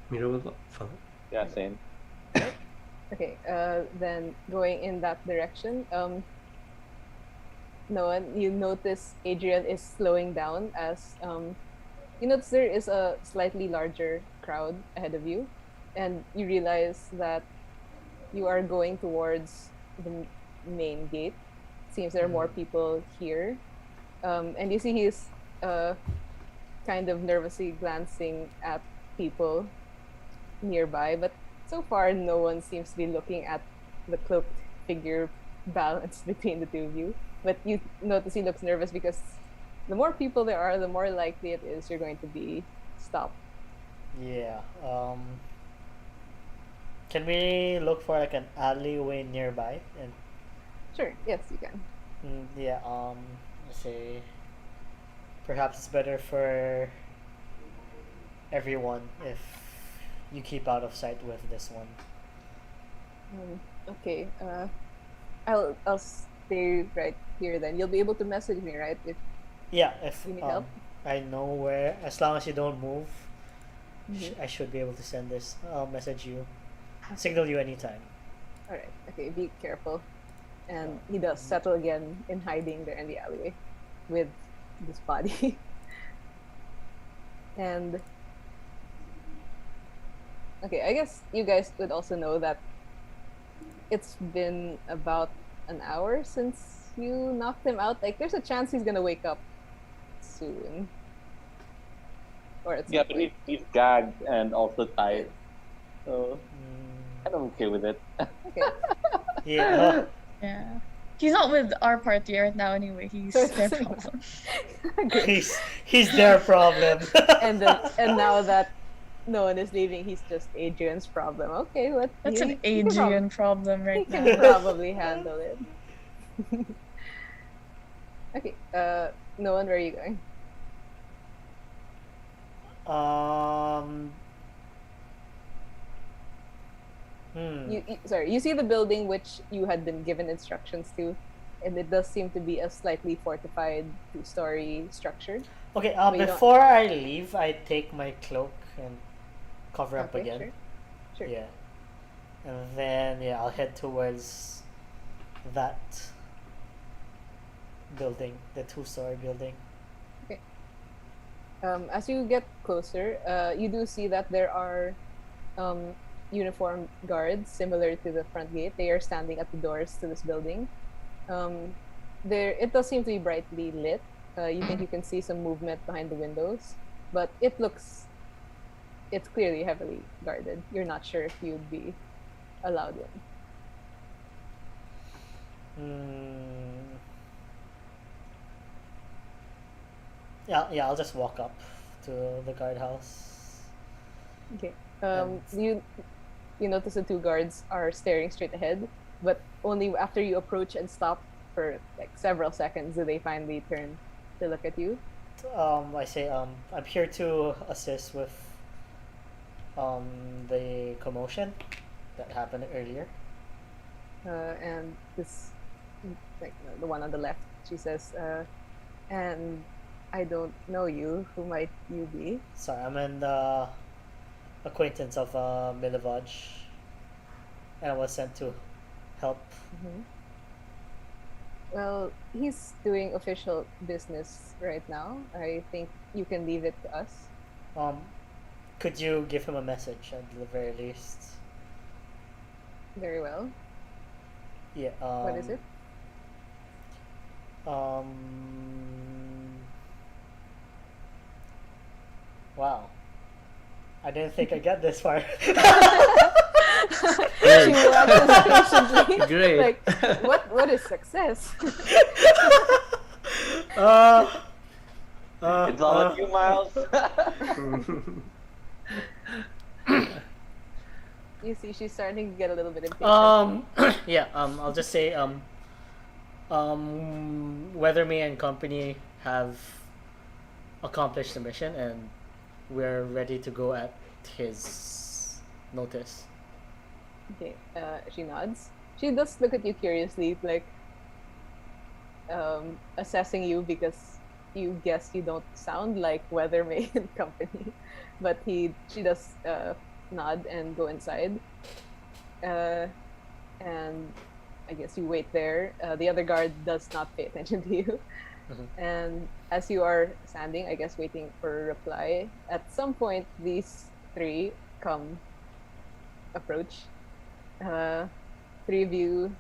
Miro will follow. Yeah, same. Okay, then going in that direction, Noah, you notice Adrian is slowing down as you notice there is a slightly larger crowd ahead of you, and you realize that you are going towards the main gate. Seems there are more people here, and you see he's kind of nervously glancing at people nearby, but so far no one seems to be looking at the cloaked figure balanced between the two of you. But you notice he looks nervous because the more people there are, the more likely it is you're going to be stopped. Yeah. Can we look for like an alleyway nearby? And Sure, yes, you can. yeah. Let's say perhaps it's better for everyone if you keep out of sight with this one. Okay, I'll stay right here then. You'll be able to message me, right? If Yeah, if You need help? I know where, as long as you don't move, Mhm. I should be able to send this. I'll message you, signal you anytime. All right, okay, be careful. And he does settle again in hiding there in the alleyway with this body. And okay, I guess you guys would also know that it's been about an hour since you knocked him out. Like, there's a chance he's gonna wake up soon. Or at some Yeah, but point. he's gagged and also tied. So Mm, I'm okay with it. Okay. yeah. Yeah. He's not with our party right now anyway. He's So their it's- problem. Great. he's their problem. and now that no one is leaving, he's just Adrian's problem. Okay, That's an he can prob- Adrian problem He right can now. probably handle it. Okay, no one, where are you going? um. Sorry, you see the building which you had been given instructions to, and it does seem to be a slightly fortified two-story structure. Okay. you don't- Before I leave, I take my cloak and cover up Okay, again. Sure. Yeah. And then I'll head towards that building, the two-story building. As you get closer, you do see that there are uniformed guards similar to the front gate. They are standing at the doors to this building. It does seem to be brightly lit. You think you can see some movement behind the windows, but it's clearly heavily guarded. You're not sure if you'd be allowed in. Yeah, I'll just walk up to the guardhouse. Okay. And- You notice the two guards are staring straight ahead, but only after you approach and stop for like several seconds do they finally turn to look at you. I say, I'm here to assist with the commotion that happened earlier. And this, like the one on the left, she says, and I don't know you. Who might you be? Sorry, I'm an acquaintance of Milivaj, and I was sent to help. Well, he's doing official business right now. I think you can leave it to us. Could you give him a message at the very least? Very well. Yeah. What is it? Wow. I didn't think I'd get this far. She watches patiently. Great. Like, what is success? It's all on you, Miles. You see, she's starting to get a little bit impatient. Yeah, I'll just say, Weatherme and company have accomplished the mission and we're ready to go at his notice. Okay, she nods. She does look at you curiously, like assessing you because you guess you don't sound like Weatherme and company. But she does nod and go inside. And I guess you wait there. The other guard does not pay attention to you. And as you are standing, I guess waiting for a reply, at some point these three approach. Three of you.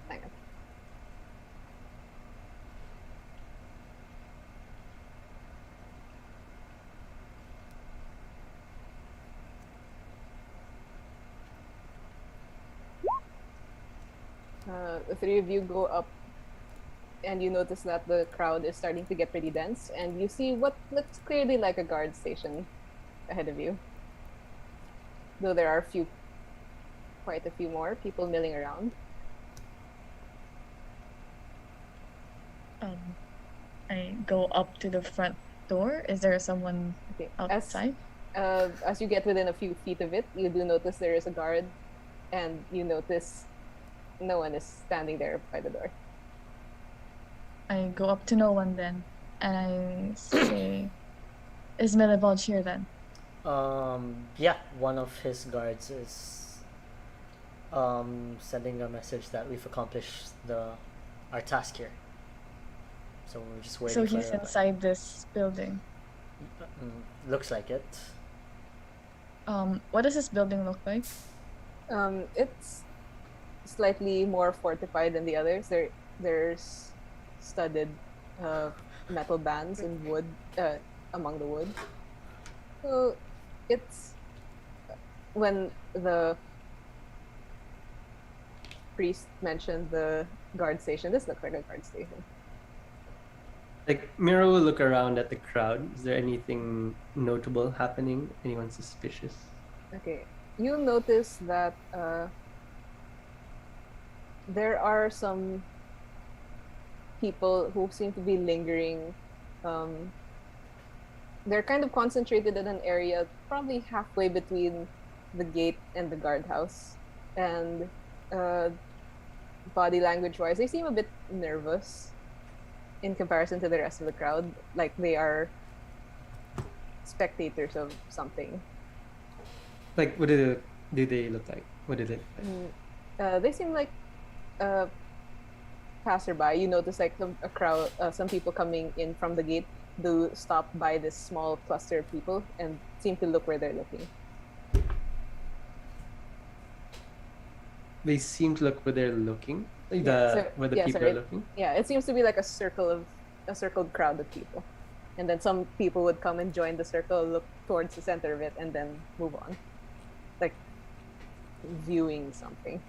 Hang on. The three of you go up and you notice that the crowd is starting to get pretty dense and you see what looks clearly like a guard station ahead of you. Though there are quite a few more people milling around. I go up to the front door. Is there someone Okay. outside? As you get within a few feet of it, you do notice there is a guard and you notice no one is standing there by the door. I go up to no one then, and I say, "Is Milivaj here then?" Yeah, one of his guards is sending a message that we've accomplished our task here. So we're just waiting So for he's inside this building. Looks like it. What does this building look like? It's slightly more fortified than the others. There's studded metal bands and wood among the wood. So it's when the priest mentioned the guard station. This looks like a guard station. Like, Miro will look around at the crowd. Is there anything notable happening? Anyone suspicious? Okay, you'll notice that there are some people who seem to be lingering. They're kind of concentrated in an area probably halfway between the gate and the guardhouse. And body language wise, they seem a bit nervous in comparison to the rest of the crowd. Like they are spectators of something. Like, what do they look like? What do they look like? They seem like passerby. You notice like some people coming in from the gate, do stop by this small cluster of people and seem to look where they're looking. They seem to look where they're looking. Like where the people sorry. are looking. Yeah, it seems to be like a circled crowd of people, and then some people would come and join the circle, look towards the center of it, and then move on, like viewing something.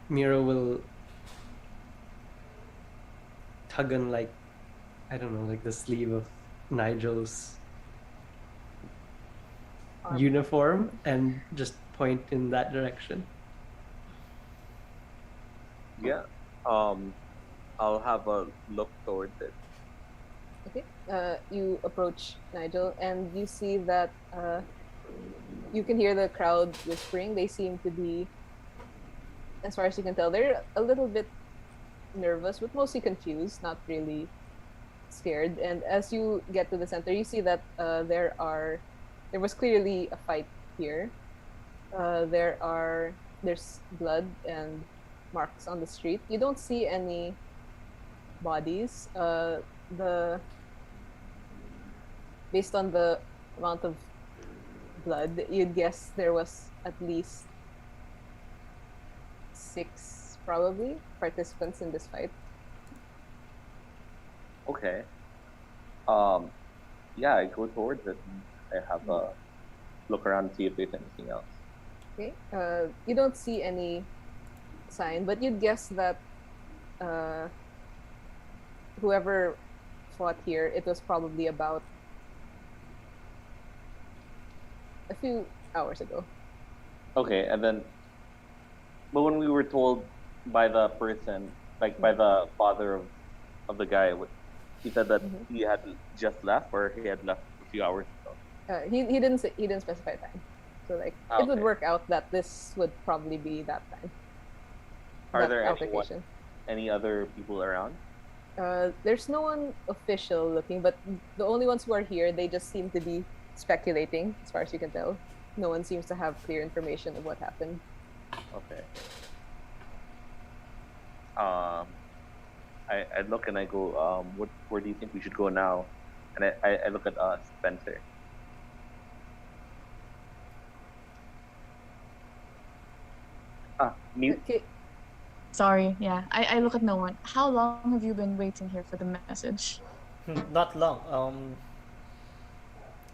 Miro will tug on, like, I don't know, like the sleeve of Nigel's uniform and just point in that direction. Yeah. I'll have a look towards it. Okay. You approach Nigel, and you see that you can hear the crowd whispering. They seem to be, as far as you can tell, they're a little bit nervous, but mostly confused, not really scared. And as you get to the center, you see that there was clearly a fight here. There's blood and marks on the street. You don't see any bodies. Based on the amount of blood, you'd guess there was at least 6 probably participants in this fight. Okay. Yeah, I go towards it and I have a look around and see if there's anything else. Okay. You don't see any sign, but you'd guess that whoever fought here, it was probably about a few hours ago. Okay, and then, but when we were told by the person, like by the father of the guy, he said that he had just left, or he had left a few hours ago. He didn't specify time, so like it would work out that this would probably be that time. Are there any other people around? There's no one official looking, but the only ones who are here, they just seem to be speculating, as far as you can tell. No one seems to have clear information of what happened. Okay. I look and I go, where do you think we should go now? And I look at Spencer. Mute. Okay. Sorry, yeah. I look at no one. How long have you been waiting here for the message? Not long.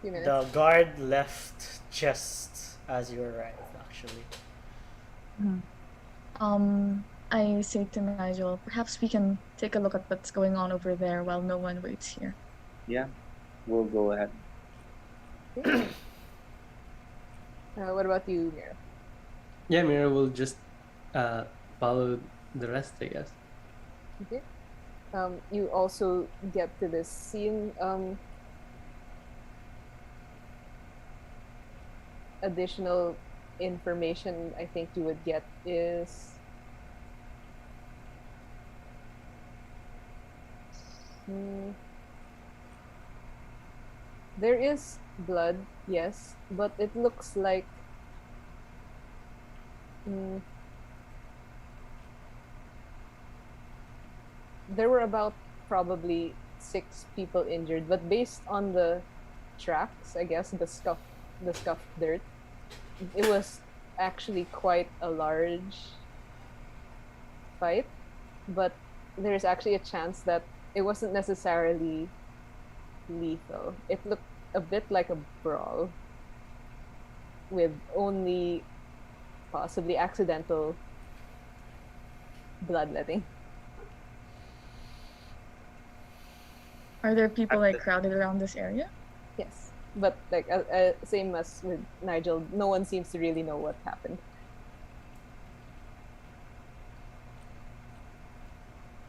Few minutes. The guard left just as you arrived, actually. I say to Nigel, perhaps we can take a look at what's going on over there while no one waits here. Yeah, we'll go ahead. What about you, Mira? Yeah, Mira will just follow the rest, I guess. Okay. You also get to this scene. Additional information I think you would get is there is blood, yes, but it looks like there were about probably 6 people injured, but based on the tracks, I guess, the scuffed dirt, it was actually quite a large fight, but there's actually a chance that it wasn't necessarily lethal. It looked a bit like a brawl with only possibly accidental bloodletting. Are there people like crowded around this area? Yes, but like same as with Nigel, no one seems to really know what happened.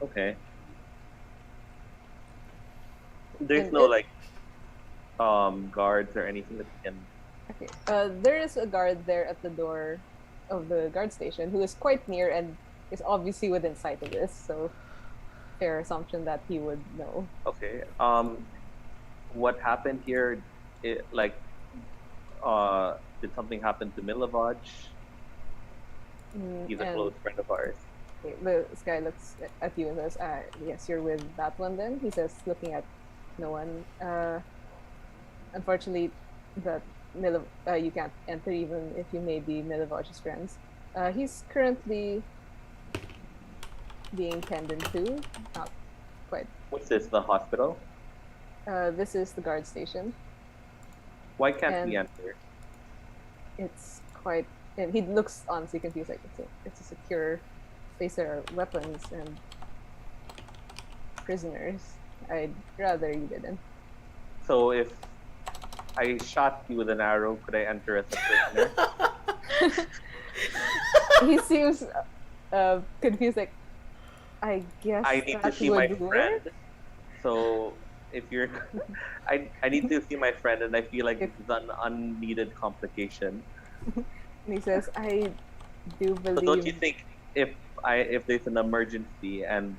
Okay. There's And no it- like guards or anything that we can. Okay. There is a guard there at the door of the guard station who is quite near and is obviously within sight of this, so fair assumption that he would know. Okay. What happened here? Did something happen to Milovaj? He's a And close friend of ours. Okay, this guy looks at you and says, yes, you're with that one then? He says, looking at no one. Unfortunately, you can't enter even if you may be Milivoj's friends. He's currently being tended to. Not quite. What's this? The hospital? This is the guard station. Why can't And- we enter? It's quite. And he looks honestly confused. Like it's a secure place. There are weapons and prisoners. I'd rather you didn't. So if I shot you with an arrow, could I enter as a prisoner? He seems confused. Like, I guess I need to that see my would friend. work. So if you're, I need to see my friend, and I feel like this is an unneeded complication. And he says, I do So believe. don't you think if there's an emergency and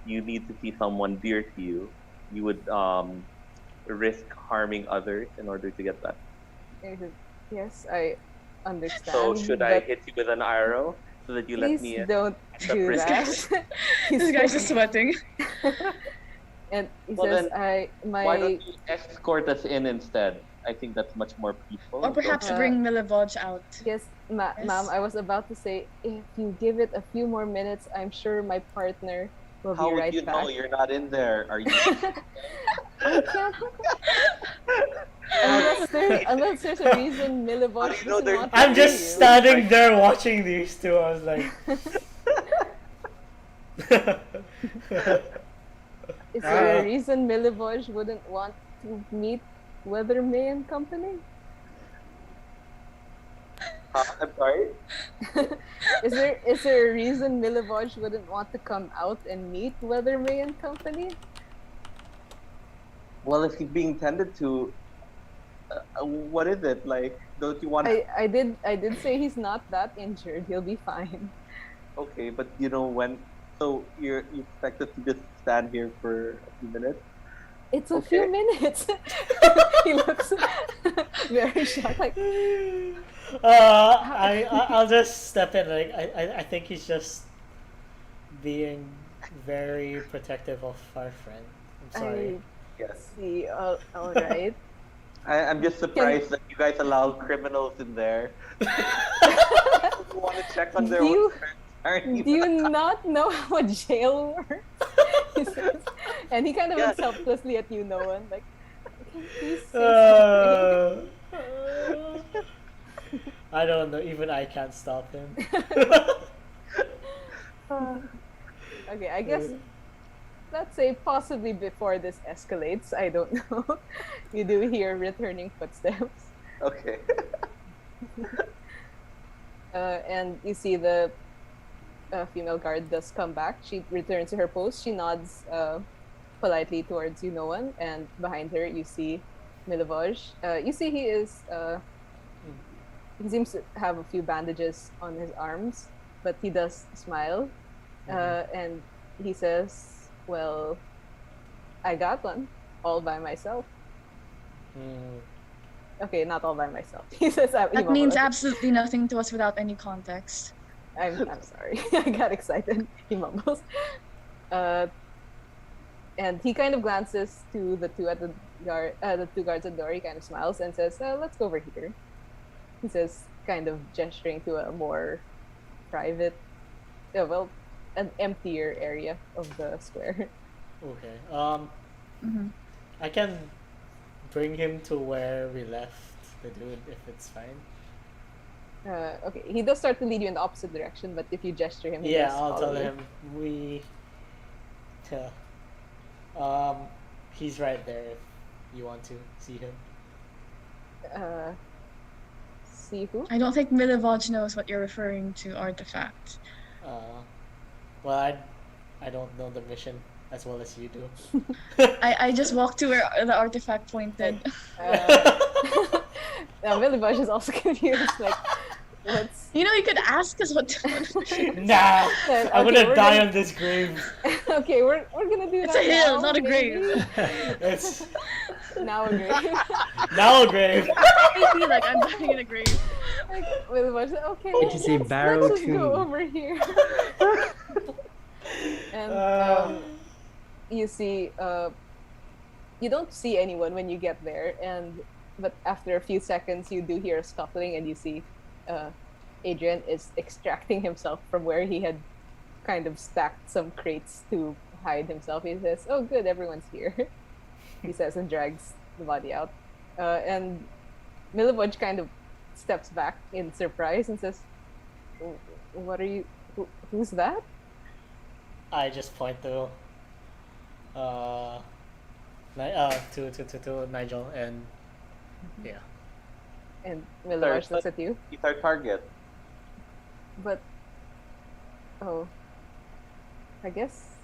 you need to see someone dear to you, you would risk harming others in order to get that? And he says, yes, I understand. So should I but hit you with an arrow so that you let please me in? don't as a do prisoner? that. He This guy's says- just sweating. And he Well, says, then, my Why don't you escort us in instead? I think that's much more peaceful. Or perhaps Uh, bring Milivoj out. yes, Yes. ma'am, I was about to say, if you give it a few more minutes, I'm sure my partner will How be would right you back. know you're not in there? Are you? I can't. unless there's a reason How Milivoj do you know doesn't there's- want to I'm see just you. standing there watching these two. I was like, Is there Ah. a reason Milivoj wouldn't want to meet Weathermay and company? I'm sorry. Is there a reason Milivoj wouldn't want to come out and meet Weathermay and company? Well, if he's being tended to, what is it like? Don't you want? I did say he's not that injured. He'll be fine. Okay, but you know when? So you expect us to just stand here for a few minutes? It's a Okay. few minutes. He looks very shocked. Like, I'll just step in. Like I think he's just being very protective of our friend. I'm sorry. I Yes. see. All right. I'm just surprised that you guys allow criminals in there. You want to check on their Do own you- friends? Aren't you? Do you not know how a jail works? He says, and he kind of looks Yeah. helplessly at you, Noah. Like, can you please say something? I don't know. Even I can't stop him. Okay, I guess let's say possibly before this escalates. I don't know. You do hear returning footsteps, Okay. and you see the female guard does come back. She returns to her post. She nods politely towards you, Noah, and behind her you see Milivoj. You see he is. He seems to have a few bandages on his arms, but he does smile, and he says, "Well, I got one, all by myself." Okay, not all by myself. He says, That means absolutely nothing to us without any context. I'm sorry. I got excited." He mumbles. And he kind of glances to the two guards at the door. He kind of smiles and says, "Let's go over here." He says, kind of gesturing to a more private, an emptier area of the square. Okay. Mhm. I can bring him to where we left the dude if it's fine. Okay, he does start to lead you in the opposite direction, but if you gesture him, he Yeah, does I'll follow tell you. him he's right there if you want to see him. See who? I don't think Milivoj knows what you're referring to, Artifact. Well, I don't know the mission as well as you do. I just walked to where the artifact pointed. Now Milivoj is also confused. Like, what's? You know, you could ask us what the mission. Nah, Okay, I'm gonna we're die gonna- on this grave. Okay, we're gonna do It's that a hill, now, not a maybe? grave. It's Now a grave. Now grave. Make me like I'm dying in a grave. Like, with a bunch of, okay, It is a barrow let's just tomb. go over here. And you see, you don't see anyone when you get there, but after a few seconds, you do hear a scuffling, and you see Adrian is extracting himself from where he had kind of stacked some crates to hide himself. He says, "Oh, good, everyone's here." He says, and drags the body out. And Milivoj kind of steps back in surprise and says, "What are you? Who's that?" I just point to to Nigel and yeah. And Milivoj Sorry, looks at you. He's our target. But, oh, I guess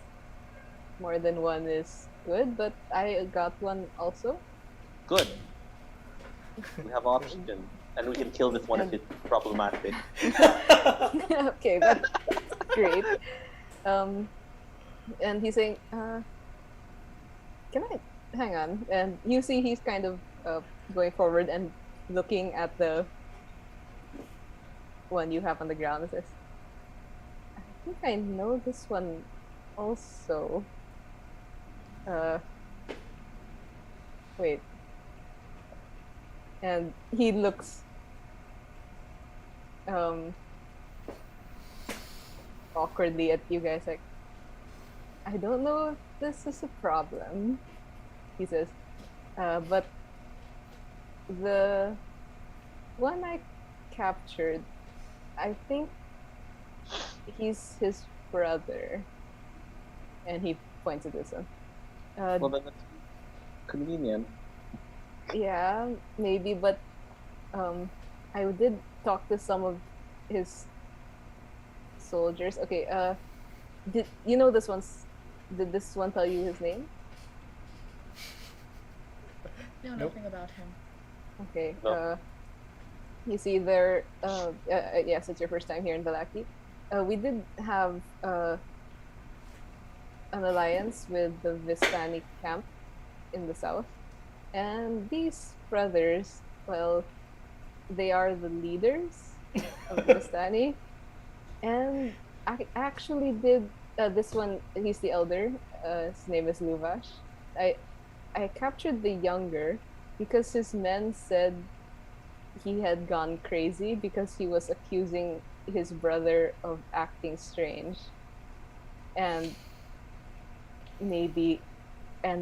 more than one is good, but I got one also. Good. We have oxygen, and we can kill this one if it's problematic. Okay, that's great. And he's saying, can I hang on? And you see he's kind of going forward and looking at the one you have on the ground and says, I think I know this one also. Wait. And he looks awkwardly at you guys like, I don't know if this is a problem, he says, but the one I captured, I think he's his brother. And he points at this one. Well, then that's convenient. Yeah, maybe, but I did talk to some of his soldiers. Okay, did you know this one's? Did this one tell you his name? No, Nope. nothing about him. Okay. No. You see, there. Yes, it's your first time here in Vallaki. We did have an alliance with the Vistani camp in the south, and these brothers, well, they are the leaders of Vistani, and I actually did this one. He's the elder. His name is Luvash. I captured the younger because his men said he had gone crazy because he was accusing his brother of acting strange, and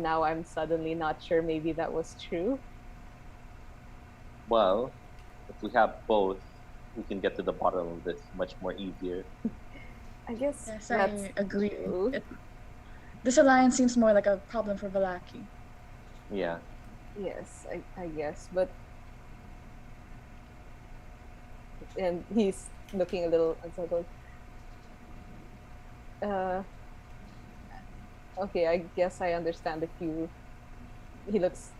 now I'm suddenly not sure maybe that was true. Well, if we have both, we can get to the bottom of this much more easier. I guess Yes, that's I agree. true. This alliance seems more like a problem for Vallaki. Yeah. Yes, I guess, but and he's looking a little unsettled. Okay, I guess I understand if you. He looks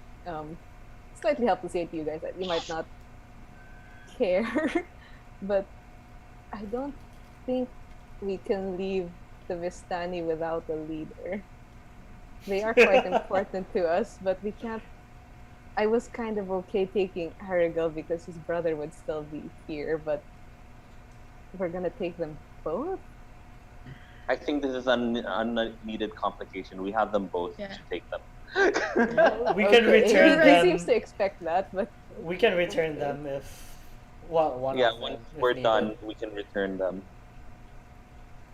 slightly helplessly at you guys. That you might not care, but I don't think we can leave the Vistani without a leader. They are quite important to us, but we can't. I was kind of okay taking Harigal because his brother would still be here, but we're gonna take them both? I think this is an unneeded complication. We have them both. Yeah. We should take them. We can Okay, return he them. seems to expect that, but We can return them if one Yeah, of them, once if we're needed. done, we can return them.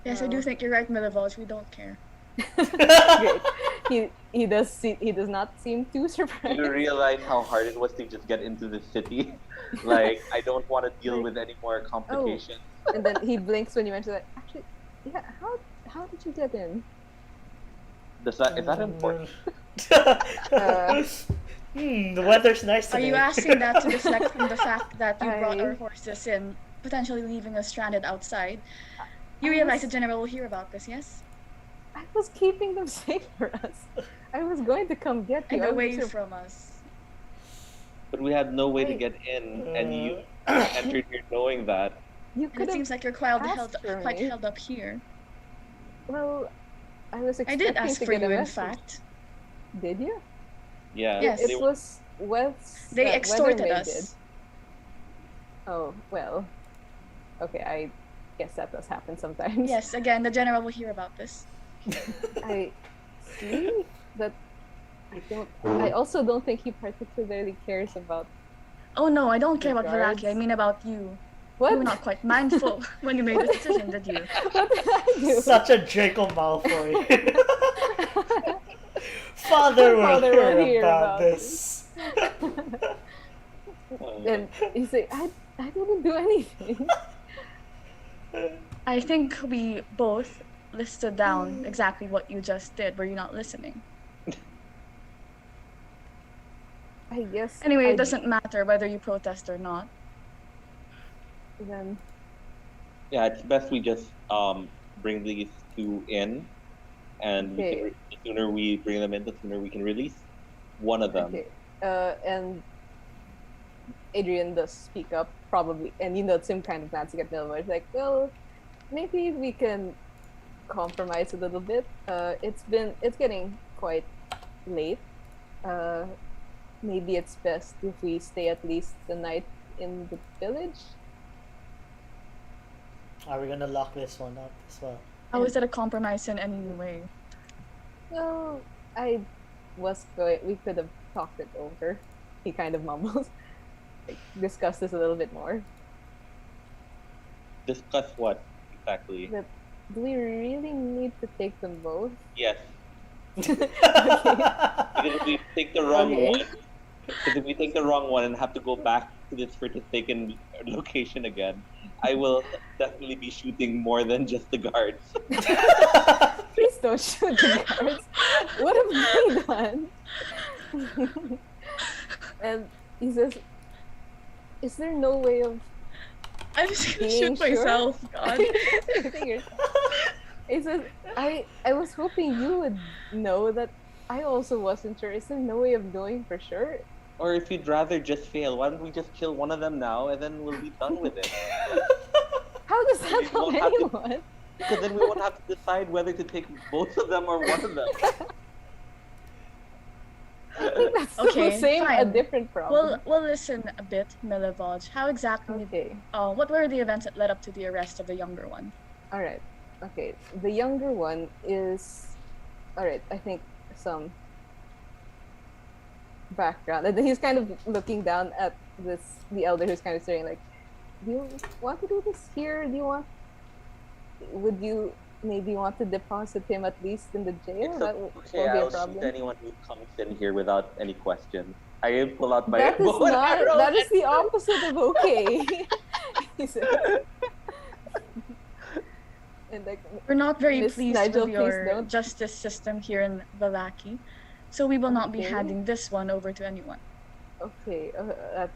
Yes, I do think you're right, Milivoj. We don't care. great. He does not seem too surprised. You realize how hard it was to just get into the city. Like, I don't want to deal with any more complications. And then he blinks when you mention that. Actually, yeah. How did you get in? Is that important? The weather's nice Are today. you asking that to deflect from the fact that you brought I- our horses in, potentially leaving us stranded outside? You I realize was- the general will hear about this, yes? I was keeping them safe for us. I was going to come get you. And I was away sur- from us. But we had no way to Wait. get in, and you entered here knowing that. You And could it have. seems like you're asked for quite me. held up here. Well, I was I expecting did ask to for get a you, in message. fact. Did you? Yeah. Yes. It was Wes. They extorted Weathermaid us. did. Oh well. Okay, I guess that does happen sometimes. Yes, again, the general will hear about this. I see, but I also don't think he particularly cares about Oh no, I don't care The about Vallaki. I guards. mean about you. what. You were not quite mindful when you made the decision, did you? What did I do? Such a Draco Malfoy. Father will Father will hear hear about about this. And he's like, I didn't do anything. I think we both listed down exactly what you just did. Were you not listening? I guess. Anyway, I it doesn't matter whether you protest or not. Then Yeah, it's best we just bring these two in, and we Okay. the sooner we bring them in, the sooner we can release one of them. okay. And Adrian does speak up, probably, and it's him kind of glancing at Milva. It's like, well, maybe we can compromise a little bit. It's getting quite late. Maybe it's best if we stay at least the night in the village. Are we gonna lock this one up as well? How is it a compromise in any way? Well, we could have talked it over. He kind of mumbles. Like, discuss this a little bit more. Discuss what exactly? But do we really need to take them both? Yes, Okay. because if we take the wrong Okay. one, because if we take the wrong one and have to go back to this forsaken location again, I will definitely be shooting more than just the guards. Please don't shoot the guards. What have we done? And he says, is there no way of I'm just gonna being shoot myself. God. He says, I was hoping you would know that I also wasn't sure. Is there no way of knowing for sure? Or if you'd rather just fail, why don't we just kill one of them now and then we'll be done with it? How does that We help won't have to- anyone? Because then we won't have to decide whether to take both of them or one of them. I think that's Okay, the same, a fine. different problem. We'll listen a bit, Milivoj. How exactly? Okay. What were the events that led up to the arrest of the younger one? All right. Okay. The younger one is. All right. I think some background. And then he's kind of looking down at the elder who's kind of saying like, "Do you want to do this here? Would you maybe want to deposit him at least in the jail? It's That okay, won't be a I'll shoot problem." anyone who comes in here without any questions. I pull out my That is bow and not. arrow That is and- the opposite of okay. He said. And like, We're not very Miss pleased Nigel, with please your don't. justice system here in Vallaki, so we will not be Okay. handing this one over to anyone. okay,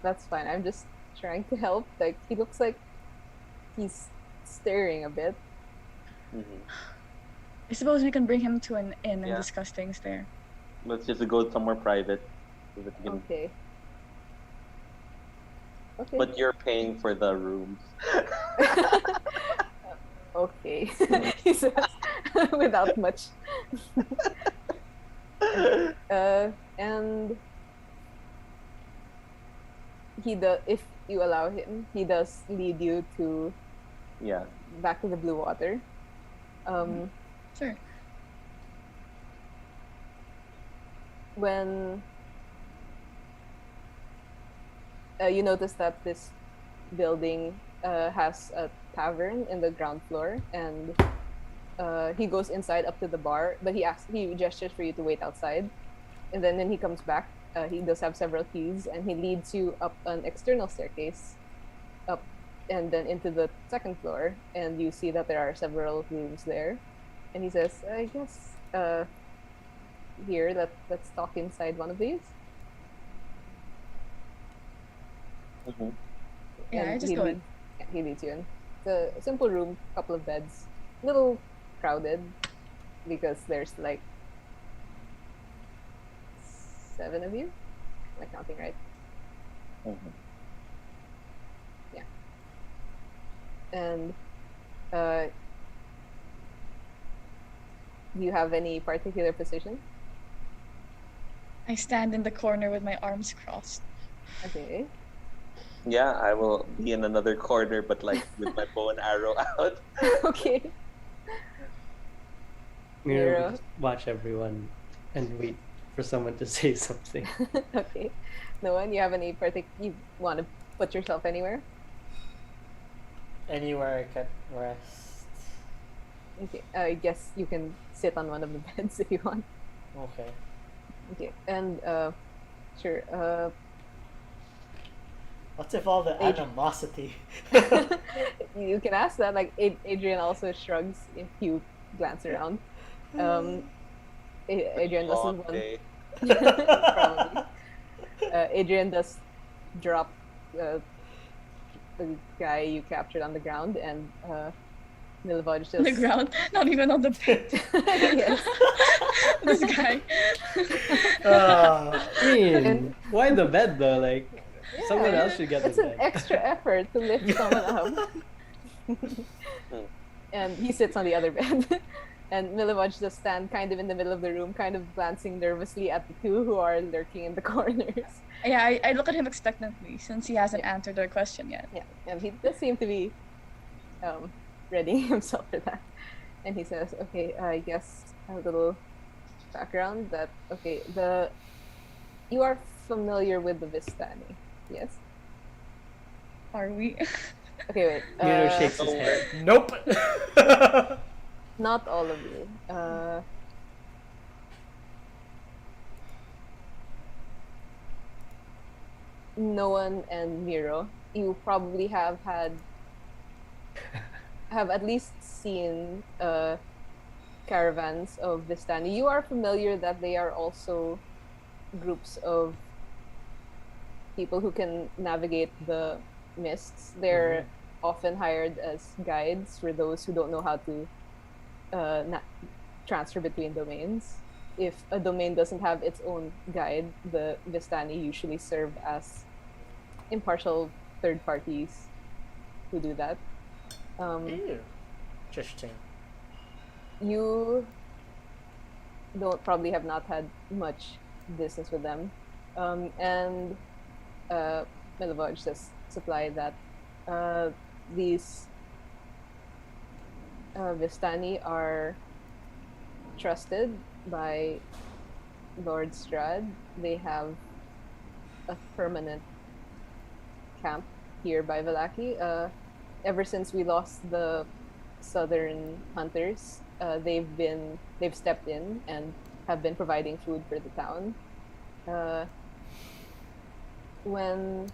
that's fine. I'm just trying to help. Like, he looks like he's stirring a bit. Mhm. I suppose we can bring him to an inn and Yeah. discuss things there. Let's just go somewhere private. So that we can... Okay. Okay. But you're paying for the rooms. Okay. He says without much. And if you allow him, he does lead you to Yeah. back to the blue water. Sure. When you notice that this building has a tavern in the ground floor, and he goes inside up to the bar, but he gestures for you to wait outside, and then when he comes back, he does have several keys, and he leads you up an external staircase, up and then into the second floor, and you see that there are several rooms there, and he says, "I guess here, let's talk inside one of these." Mhm. Yeah, And I just he go in. leads- yeah, he leads you in. It's a simple room, couple of beds, little crowded because there's like 7 of you. Am I counting right? Mhm. And do you have any particular position? I stand in the corner with my arms crossed. Okay. Yeah, I will be in another corner, but like with my bow and arrow out. Okay. Miro Miro. will just watch everyone and wait for someone to say something. Okay. No one? You have any you want to put yourself anywhere? Anywhere I can rest. Okay. I guess you can sit on one of the beds if you want. Okay. Okay. And sure. What's with all the Adrian. animosity? You can ask that. Like Adrian also shrugs if you glance around. Adrian doesn't want. Okay. Probably. Adrian does drop the guy you captured on the ground, and Milivoj just On the ground, not even on the bed. Yes. This guy. I mean, why the bed though? Like, someone Yeah, else should get the it's an bed. extra effort to lift someone up. And he sits on the other bed. And Milivoj just stand kind of in the middle of the room, kind of glancing nervously at the two who are lurking in the corners. Yeah, I look at him expectantly since he hasn't answered our question yet. Yeah, and he does seem to be readying himself for that. And he says, okay, I guess a little background that, okay, you are familiar with the Vistani, yes? Are we? Okay, wait. Miro shakes his head. Nope. Not all of you. Noan and Miro, you probably have at least seen caravans of Vistani. You are familiar that they are also groups of people who can navigate the mists. They're often hired as guides for those who don't know how to transfer between domains. If a domain doesn't have its own guide, the Vistani usually serve as impartial third parties who do that. Ew. Interesting. You probably have not had much business with them. And Milivoj just supply that these Vistani are trusted by Lord Strad. They have a permanent camp here by Vallaki. Ever since we lost the southern hunters, they've stepped in and have been providing food for the town. When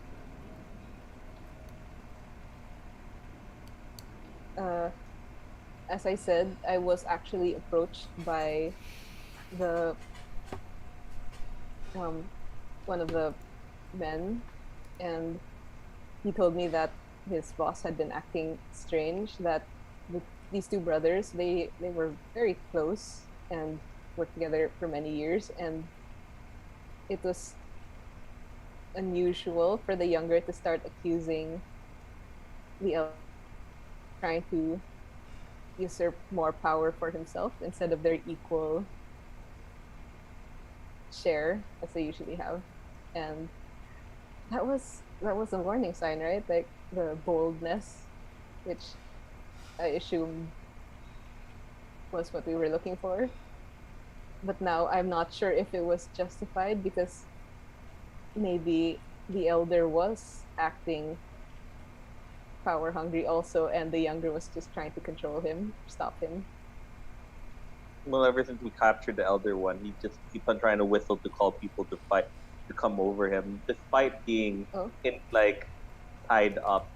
as I said, I was actually approached by the one of the men, and he told me that his boss had been acting strange, that these two brothers, they were very close and worked together for many years, and it was unusual for the younger to start accusing the elder, trying to usurp more power for himself instead of their equal share as they usually have. And that was a warning sign, right? Like the boldness, which I assume was what we were looking for. But now I'm not sure if it was justified, because maybe the elder was acting power hungry also, and the younger was just trying to control him, stop him. Well, ever since we captured the elder one, he just keeps on trying to whistle to call people to fight, to come over him, despite being tied up.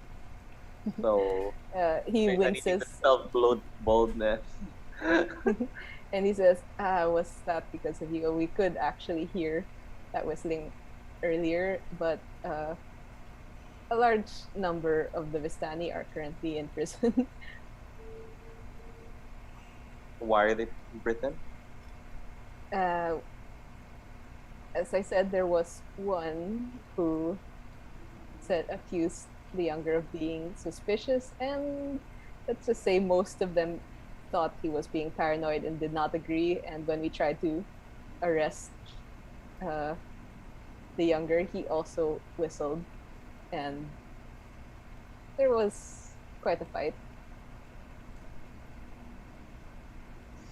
So he winces. Self-boldness. And he says, was that because of you? We could actually hear that whistling earlier, but a large number of the Vistani are currently in prison. Why are they in prison? As I said, there was one who accused the younger of being suspicious, and let's just say most of them thought he was being paranoid and did not agree. And when we tried to arrest uh, the younger, he also whistled, and there was quite a fight.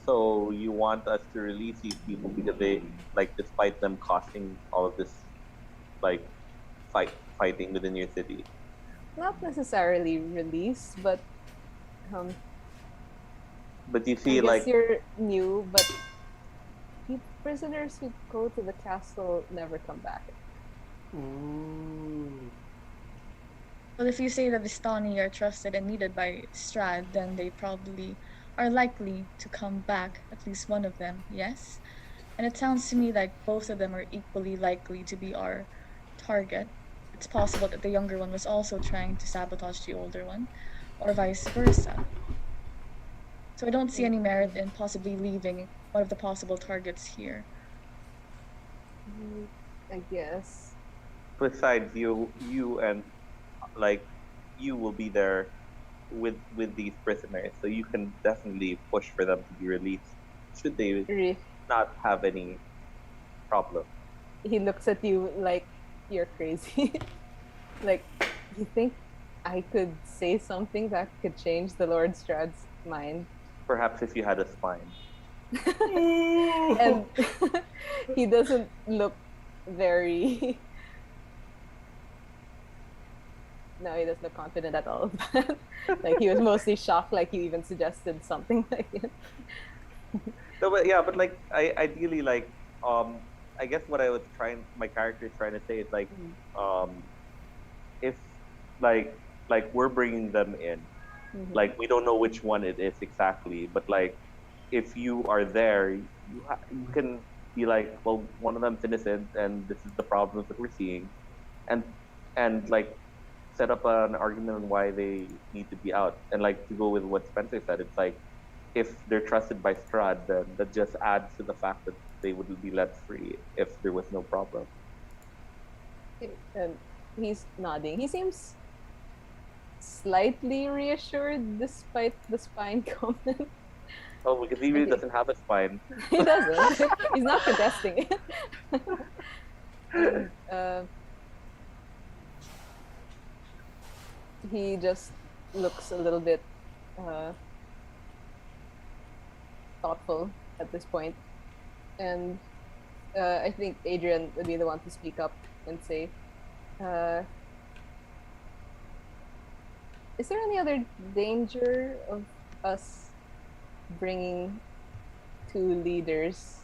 So you want us to release these people because they, like, despite them costing all of this, like, fighting within your city. Not necessarily release, but But you I see, guess like, you're new, but prisoners who go to the castle never come back. Ooh. Well, if you say the Vistani are trusted and needed by Strad, then they probably are likely to come back, at least one of them, yes? And it sounds to me like both of them are equally likely to be our target. It's possible that the younger one was also trying to sabotage the older one, or vice versa. So I don't see any merit in possibly leaving one of the possible targets here. I guess. besides you and, like, you will be there with these prisoners, so you can definitely push for them to be released. Should they Re- not have any problem? He looks at you like you're crazy. Like, you think I could say something that could change the Lord Strad's mind? Perhaps if you had a spine. And he doesn't look very. No, he doesn't look confident at all. Like, he was mostly shocked, like you even suggested something like it. No, but yeah, but like, ideally, like, I guess what I was my character is trying to say is like, if, like, we're bringing them in, like, we don't know which one it is exactly, but like, if you are there, you can be like, well, one of them's innocent, and this is the problems that we're seeing, and like, set up an argument on why they need to be out, and like, to go with what Spencer said, it's like, if they're trusted by Strahd, then that just adds to the fact that they would be let free if there was no problem. And he's nodding. He seems slightly reassured despite the spine comment. Oh, because he really doesn't have a spine. He doesn't. He's not contesting it. And, he just looks a little bit thoughtful at this point. And I think Adrian would be the one to speak up and say, is there any other danger of us bringing two leaders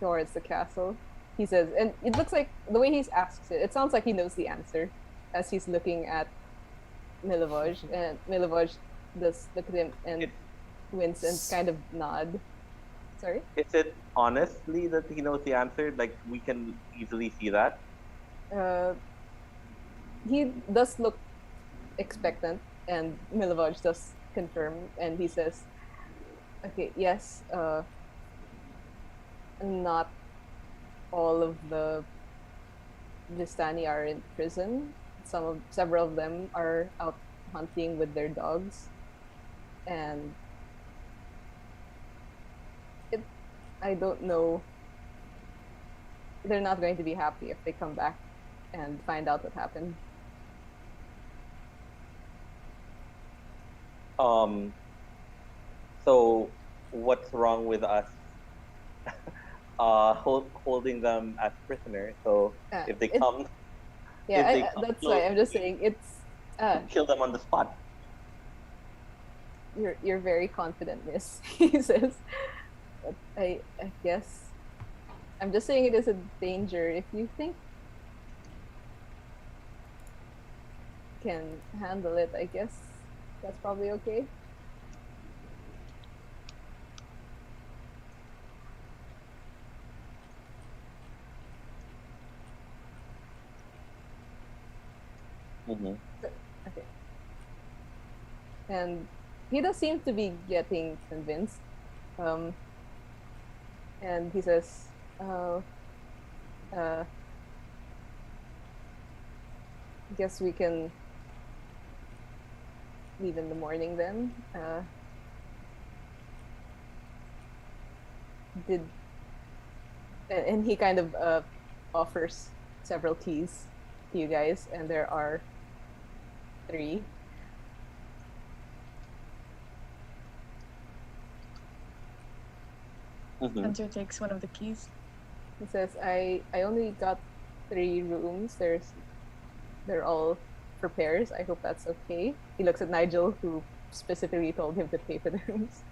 towards the castle? He says, and it looks like the way he asks it, it sounds like he knows the answer as he's looking at Milivoj, and Milivoj does look at him and wince and kind of nod. Sorry? Is it honestly that he knows the answer? Like, we can easily see that? He does look expectant, and Milivoj does confirm, and he says, okay, yes, not all of the Vistani are in prison. Several of them are out hunting with their dogs, and I don't know. They're not going to be happy if they come back and find out what happened. So what's wrong with us holding them as prisoners? So if they come, yeah, that's why I'm just saying it's. Kill them on the spot. You're very confident, Miss. He says. But I guess I'm just saying it is a danger. If you think can handle it, I guess that's probably okay. Mm-hmm. Okay. And he does seem to be getting convinced. And he says, I guess we can leave in the morning then. and he kind of offers several keys to you guys, and there are 3. Mhm. Spencer takes one of the keys. He says, I only got 3 rooms. They're all for pairs. I hope that's okay." He looks at Nigel, who specifically told him to pay for the rooms.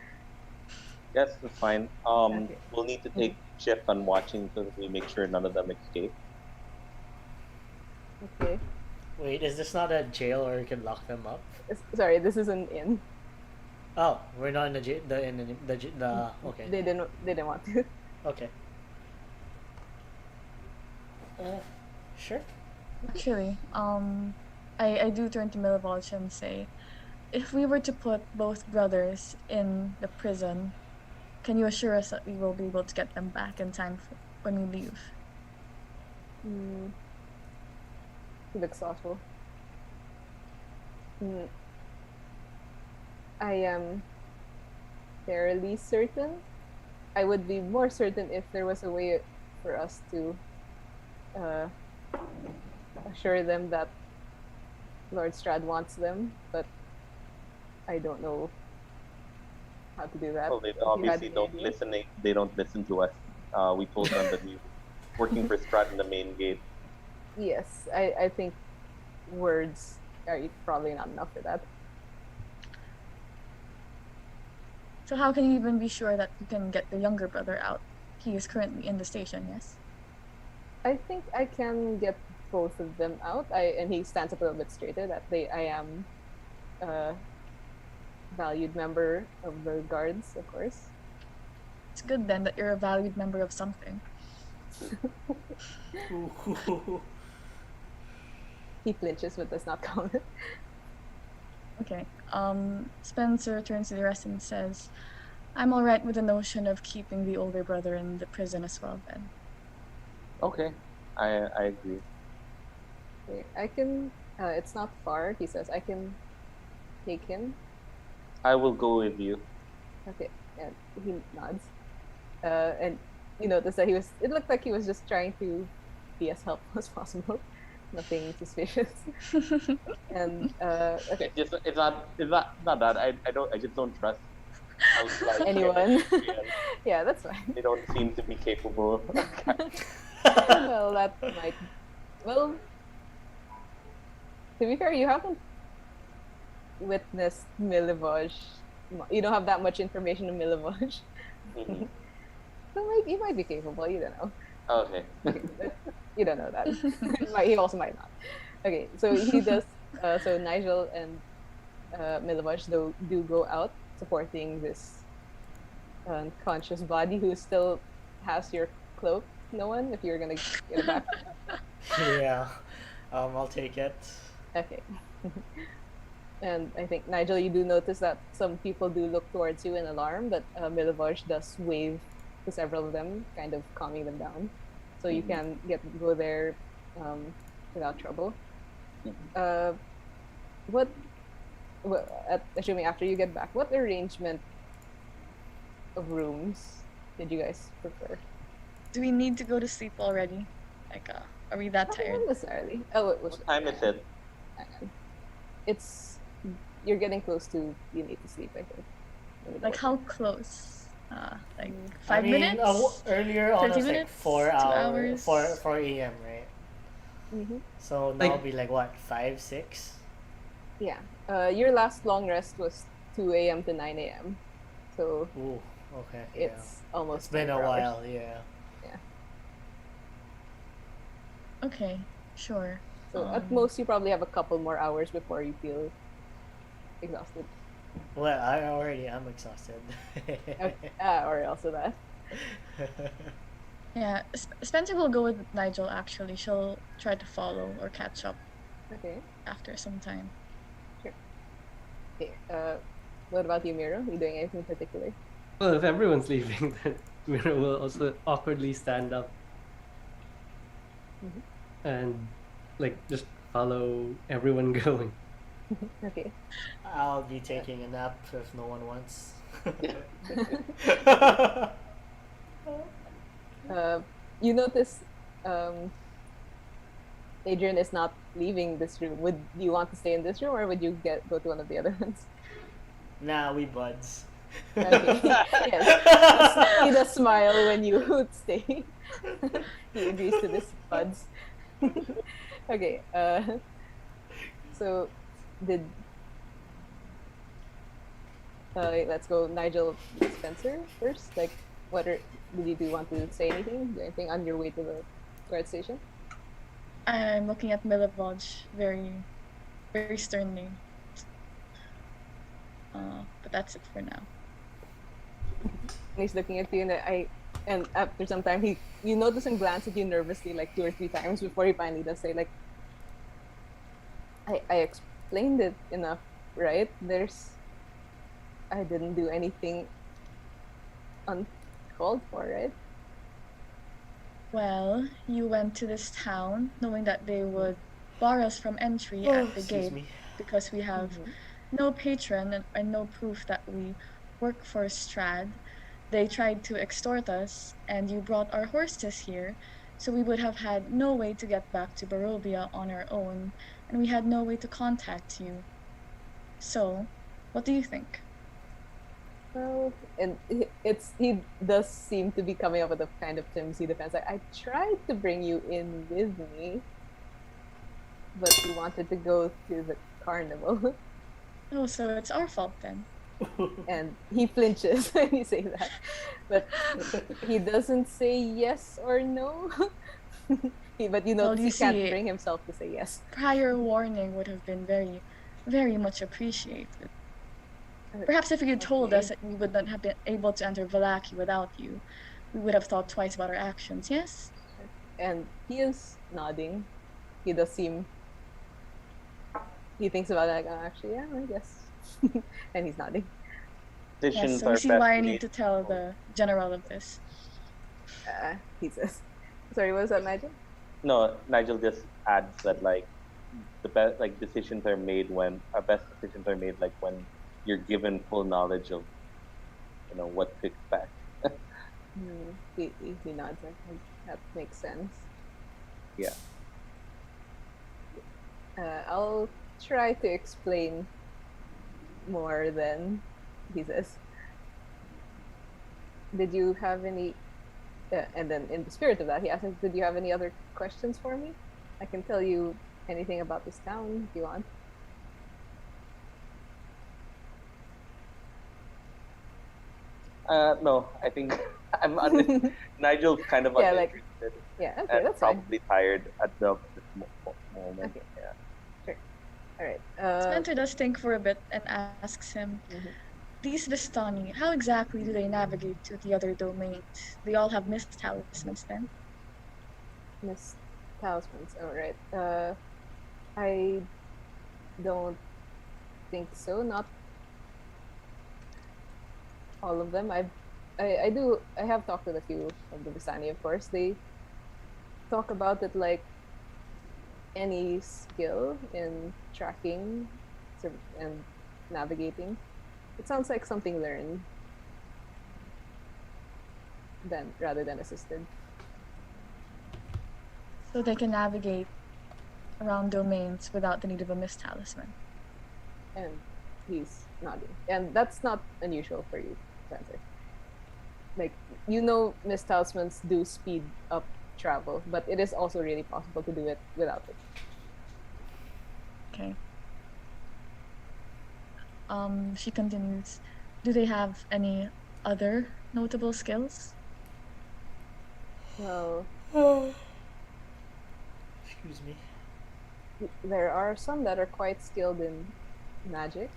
Yes, that's fine. Okay. We'll need to take shift on watching so that we make sure none of them escape. Okay. Wait, is this not a jail where you can lock them up? Sorry, this is an inn. Oh, we're not in the jail. Okay. They didn't want to. Okay. Sure. Actually, I do turn to Milivoje and say, if we were to put both brothers in the prison, can you assure us that we will be able to get them back in time when we leave? He looks thoughtful. I am fairly certain. I would be more certain if there was a way for us to assure them that Lord Strad wants them, but I don't know how to do that. Well, they If you had obviously any don't idea. listen. They don't listen to us. We told them that we working for Strut in the main gate. Yes, I think words are probably not enough for that. So how can you even be sure that you can get the younger brother out? He is currently in the station, yes? I think I can get both of them out. And he stands up a little bit straighter that I am a valued member of the guards, of course. It's good then that you're a valued member of something. He flinches but does not comment. Okay. Spencer turns to the rest and says, I'm alright with the notion of keeping the older brother in the prison as well then. Okay, I agree. Okay, I can. It's not far. He says I can take him. I will go with you. Okay, and he nods. And you notice that it looked like he was just trying to be as helpful as possible. Nothing suspicious. And okay, It's not that I just don't trust outside anyone. people. Yeah, that's fine. They don't seem to be capable. Well, that might. Well, to be fair, you haven't witnessed Milivoje. You don't have that much information on Milivoje. Mhm. So you might be capable. You don't know. Okay. You don't know that. He also might not. Okay, so he does. So Nigel and Milivoje do go out supporting this unconscious body who still has your cloak. No one, if you're gonna get it back. Yeah. I'll take it. Okay. And I think Nigel, you do notice that some people do look towards you in alarm, but Milivoje does wave to several of them, kind of calming them down, so you can go there without trouble. Assuming after you get back, what arrangement of rooms did you guys prefer? Do we need to go to sleep already? Like, are we that tired? Not necessarily. Oh, What time is it? You're getting close to you need to sleep, I think. Like, how close? Like, I 5 mean, minutes? earlier on 30 it was like minutes? 4 2 hours, hours? 4 a.m. right? Mm-hmm. So now Like- it'll be like what, 5, 6? Yeah. Your last long rest was 2 a.m. to 9 a.m. So Ooh, okay. it's yeah. almost It's been a 24 hours. while, yeah. Okay, sure. So at most, you probably have a couple more hours before you feel exhausted. Well, I already am exhausted. Or also that. Yeah, Spencer will go with Nigel actually. She'll try to follow or catch up Okay. after some time. Okay. What about you, Miro? Are you doing anything particular? Well, if everyone's leaving, then Mira will also awkwardly stand up and like just follow everyone going. Okay. I'll be taking a nap if no one wants. you notice Adrian is not leaving this room. Would you want to stay in this room, or would you go to one of the other ones? Nah, we buds. Okay. Yes. He does smile when you stay. He agrees to this, buds. Okay. So, did let's go Nigel Spencer first. Like, did you want to say anything? Do anything on your way to the guard station? I'm looking at Milivoje very, very sternly. But that's it for now. And he's looking at you, and after some time, you notice him glance at you nervously, like 2 or 3 times before he finally does say, like, I explained it enough, right? I didn't do anything uncalled for, right? Well, you went to this town knowing that they would bar us from entry at the Excuse gate me. because we have no patron and no proof that we work for Strad. They tried to extort us, and you brought our horses here, so we would have had no way to get back to Barovia on our own, and we had no way to contact you. So, what do you think? Well, and he does seem to be coming up with a kind of flimsy defense. Like, I tried to bring you in with me, but you wanted to go to the carnival. Oh, so it's our fault then. And he flinches when you say that, but he doesn't say yes or no. But Well, he you can't see- bring himself to say yes. Prior warning would have been very, very much appreciated. Perhaps if you had told us that we would not have been able to enter Vallaki without you, we would have thought twice about our actions, yes? And he is nodding. He does seem. He thinks about it, like, oh, actually, yeah, I guess. And he's nodding. Yes, Decisions so you are see best why I need made- to tell the general of this. He says. Sorry, what was that, Nigel? No, Nigel just adds that like the best decisions are made when best decisions are made like when you're given full knowledge of what to expect. He nods. Like, that makes sense. Yeah. I'll try to explain more then, he says. Did you have any, and then in the spirit of that, he asks, did you have any other questions for me? I can tell you anything about this town if you want. No, I think Nigel's kind of Yeah, like- uninterested Yeah, okay, and that's fine. probably tired at this moment. Okay. Yeah. All right. Spencer does think for a bit and asks him, these Vistani, how exactly do they navigate to the other domains? They all have mist talismans then? Miss Talismans. All right. I don't think so. Not all of them. I have talked with a few of the Vistani, of course. They talk about it like any skill in tracking and navigating. It sounds like something learned rather than assisted. So they can navigate around domains without the need of a mist talisman. And he's nodding. And that's not unusual for you, Spencer. Like, mist talismans do speed up travel, but it is also really possible to do it without it. Okay. She continues, do they have any other notable skills? Well, Excuse me. there are some that are quite skilled in magic.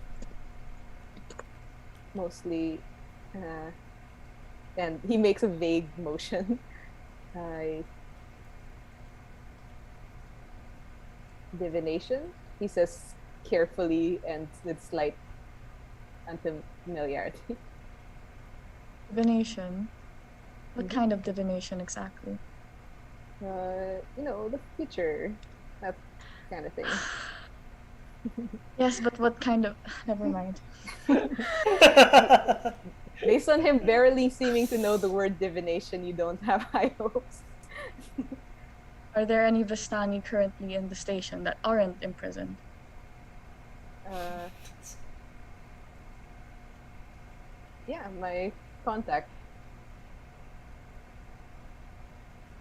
Mostly, and he makes a vague motion. Divination, he says carefully and with slight unfamiliarity. Divination? What kind of divination exactly? The future, that kind of thing. Yes, but what kind of... Never mind. Based on him barely seeming to know the word divination, you don't have high hopes. Are there any Vistani currently in the station that aren't imprisoned? Uh, yeah, my contact.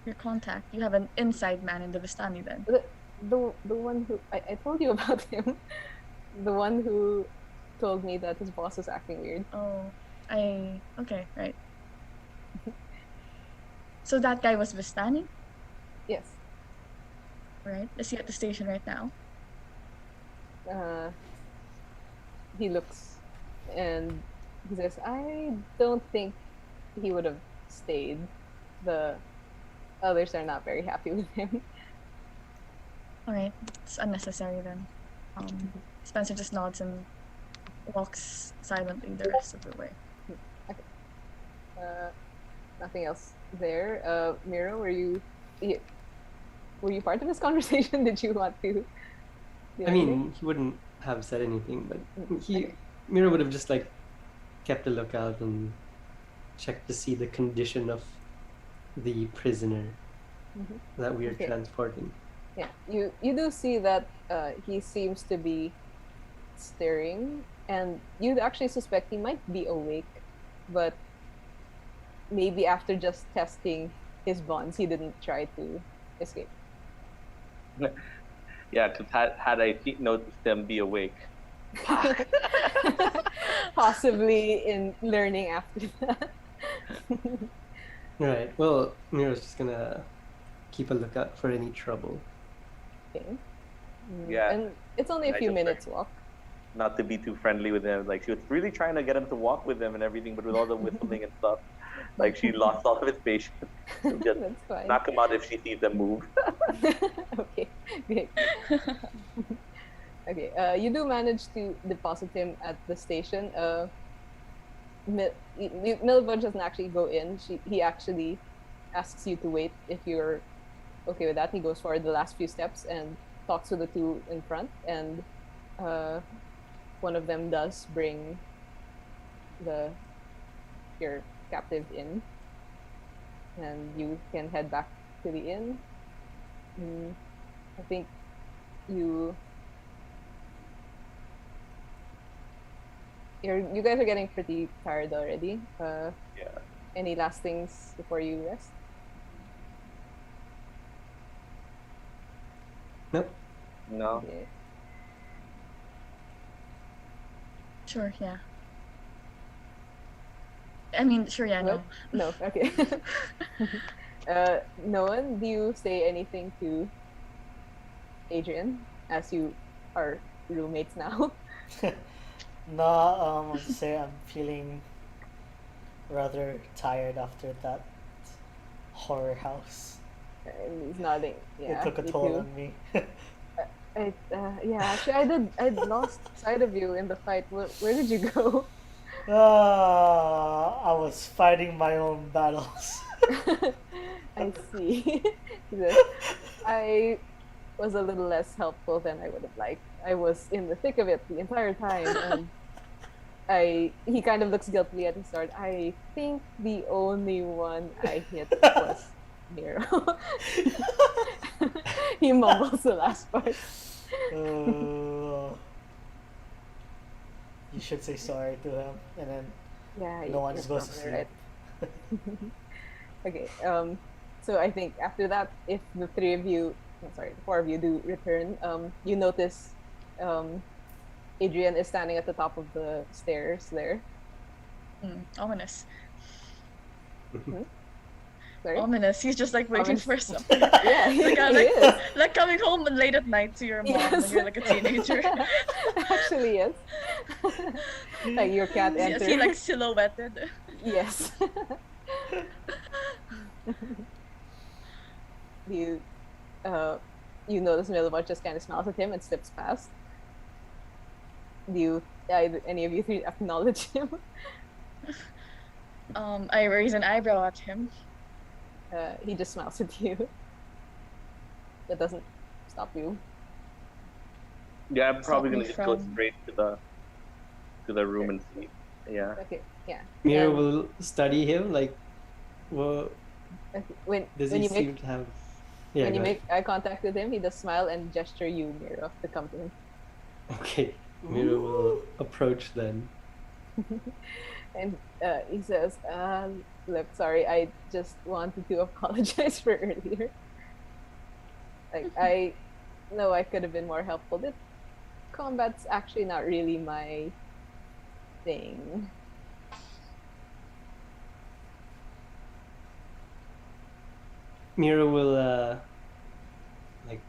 Your contact. You have an inside man in the Vistani then. The one who I told you about him. The one who told me that his boss was acting weird. Oh, okay, right. So that guy was Vistani, Yes. right? Is he at the station right now? He looks and he says, I don't think he would have stayed. The others are not very happy with him. All right, it's unnecessary then. Spencer just nods and walks silently the rest of the way. Nothing else there. Miro, were you part of this conversation? Did you want to? do I anything? mean, he wouldn't have said anything, but Okay. Mira would have just like kept a lookout and checked to see the condition of the prisoner Mhm. that we are Okay. transporting. Yeah, you do see that he seems to be stirring, and you actually suspect he might be awake, but maybe after just testing his bonds, he didn't try to escape. Yeah, because had I noticed them be awake, Possibly in learning after that. Right. Well, Mira's just gonna keep a lookout for any trouble. Okay. Yeah. And it's only a I few just minutes walk. not to be too friendly with him. Like she was really trying to get him to walk with him and everything, but with all the whistling and stuff, like she lost all of his patience. Just That's fine. knock him out if she sees them move. Okay, great. Okay, you do manage to deposit him at the station. Milva doesn't actually go in. He actually asks you to wait if you're okay with that. He goes for the last few steps and talks to the two in front, and one of them does bring your captive in, and you can head back to the inn. I think you guys are getting pretty tired already. Yeah. Any last things before you rest? Nope. No. Okay. Sure, yeah. I mean, sure, yeah, no. What? No. Okay. No one. Do you say anything to Adrian as you are roommates now? No, I'll just say I'm feeling rather tired after that horror house. And he's nodding. Yeah. It took a me toll too. on me. Yeah, actually, I lost sight of you in the fight. Where did you go? I was fighting my own battles. I see. I was a little less helpful than I would have liked. I was in the thick of it the entire time, and he kind of looks guiltily at the start. I think the only one I hit was Nero. He mumbles the last part. You should say sorry to him, and then Yeah, no one you're just goes to probably sleep. right. Okay, so I think after that, if the the four of you do return, you notice Adrian is standing at the top of the stairs there. Ominous. Sorry? Ominous. He's just like waiting Ominous. for something. Yeah, he is. Like coming home late at night to your mom when Yes. you're like a teenager. Actually, yes. Like your cat Is enters. he like silhouetted? Yes. you notice Milibor just kind of smiles at him and slips past. Do you any of you three acknowledge him? I raise an eyebrow at him. He just smiles at you. That doesn't stop you. Yeah, I'm probably me gonna just go from- straight to the room and sleep. Yeah. Okay, yeah. Mira And- will study him, like, well, Okay, Does when he you make seem to have? Yeah. when you go ahead. make eye contact with him, he does smile and gesture you, Miro, to come to him. Okay. Miro will approach then. And he says, "Look, sorry, I just wanted to apologize for earlier. Like, I know I could have been more helpful. This combat's actually not really my thing." Miro will like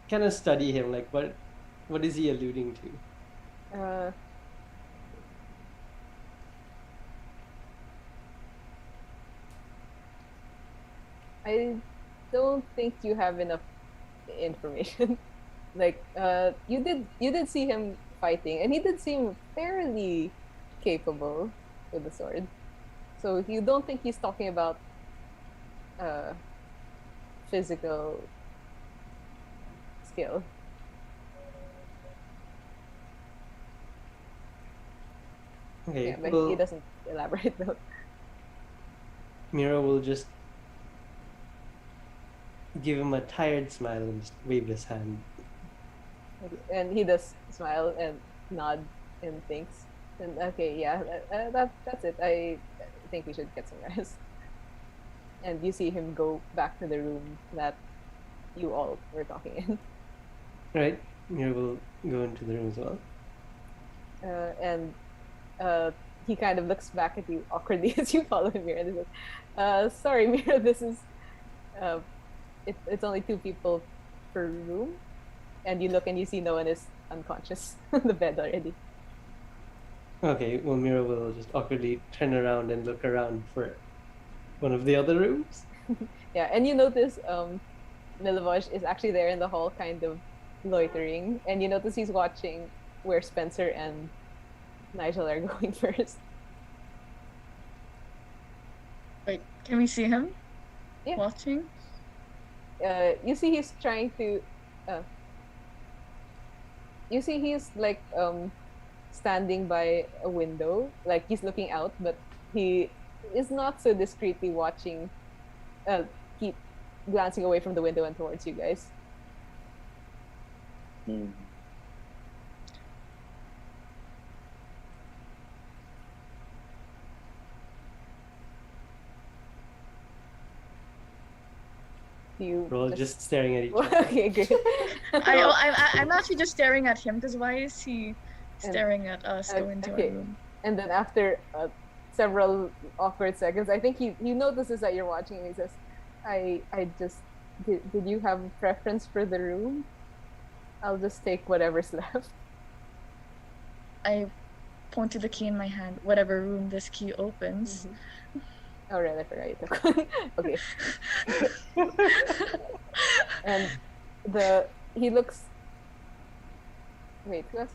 kind of study him. Like what is he alluding to? I don't think you have enough information. Like, you did see him fighting, and he did seem fairly capable with the sword. So you don't think he's talking about uh physical skill. Okay. Yeah, but Well, he doesn't elaborate though. Miro will just give him a tired smile and just wave his hand. And he does smile and nod and thinks. And okay, yeah, that's it. I think we should get some rest. And you see him go back to the room that you all were talking in. Right? Miro will go into the room as well. And he kind of looks back at you awkwardly as you follow him here, and he says, "Sorry, Mira, this is it's only 2 people per room." And you look and you see no one is unconscious on the bed already. Okay, well, Miro will just awkwardly turn around and look around for one of the other rooms. Yeah, and you notice Milivosh is actually there in the hall, kind of loitering, and you notice he's watching where Spencer and Nigel are going first. Wait, can we see him? Yeah. Watching? You see he's trying to you see he's like standing by a window, like he's looking out, but he is not so discreetly watching, keep glancing away from the window and towards you guys. Hmm. You We're all just staring at each other. okay, great. I'm actually just staring at him because why is he staring at us go into okay. our room? And then after several awkward seconds, I think he notices that you're watching, and he says, I just did you have a preference for the room? I'll just take whatever's left." I point to the key in my hand. Whatever room this key opens. Oh, right, I forgot you took one. Okay. And he looks. Wait, who has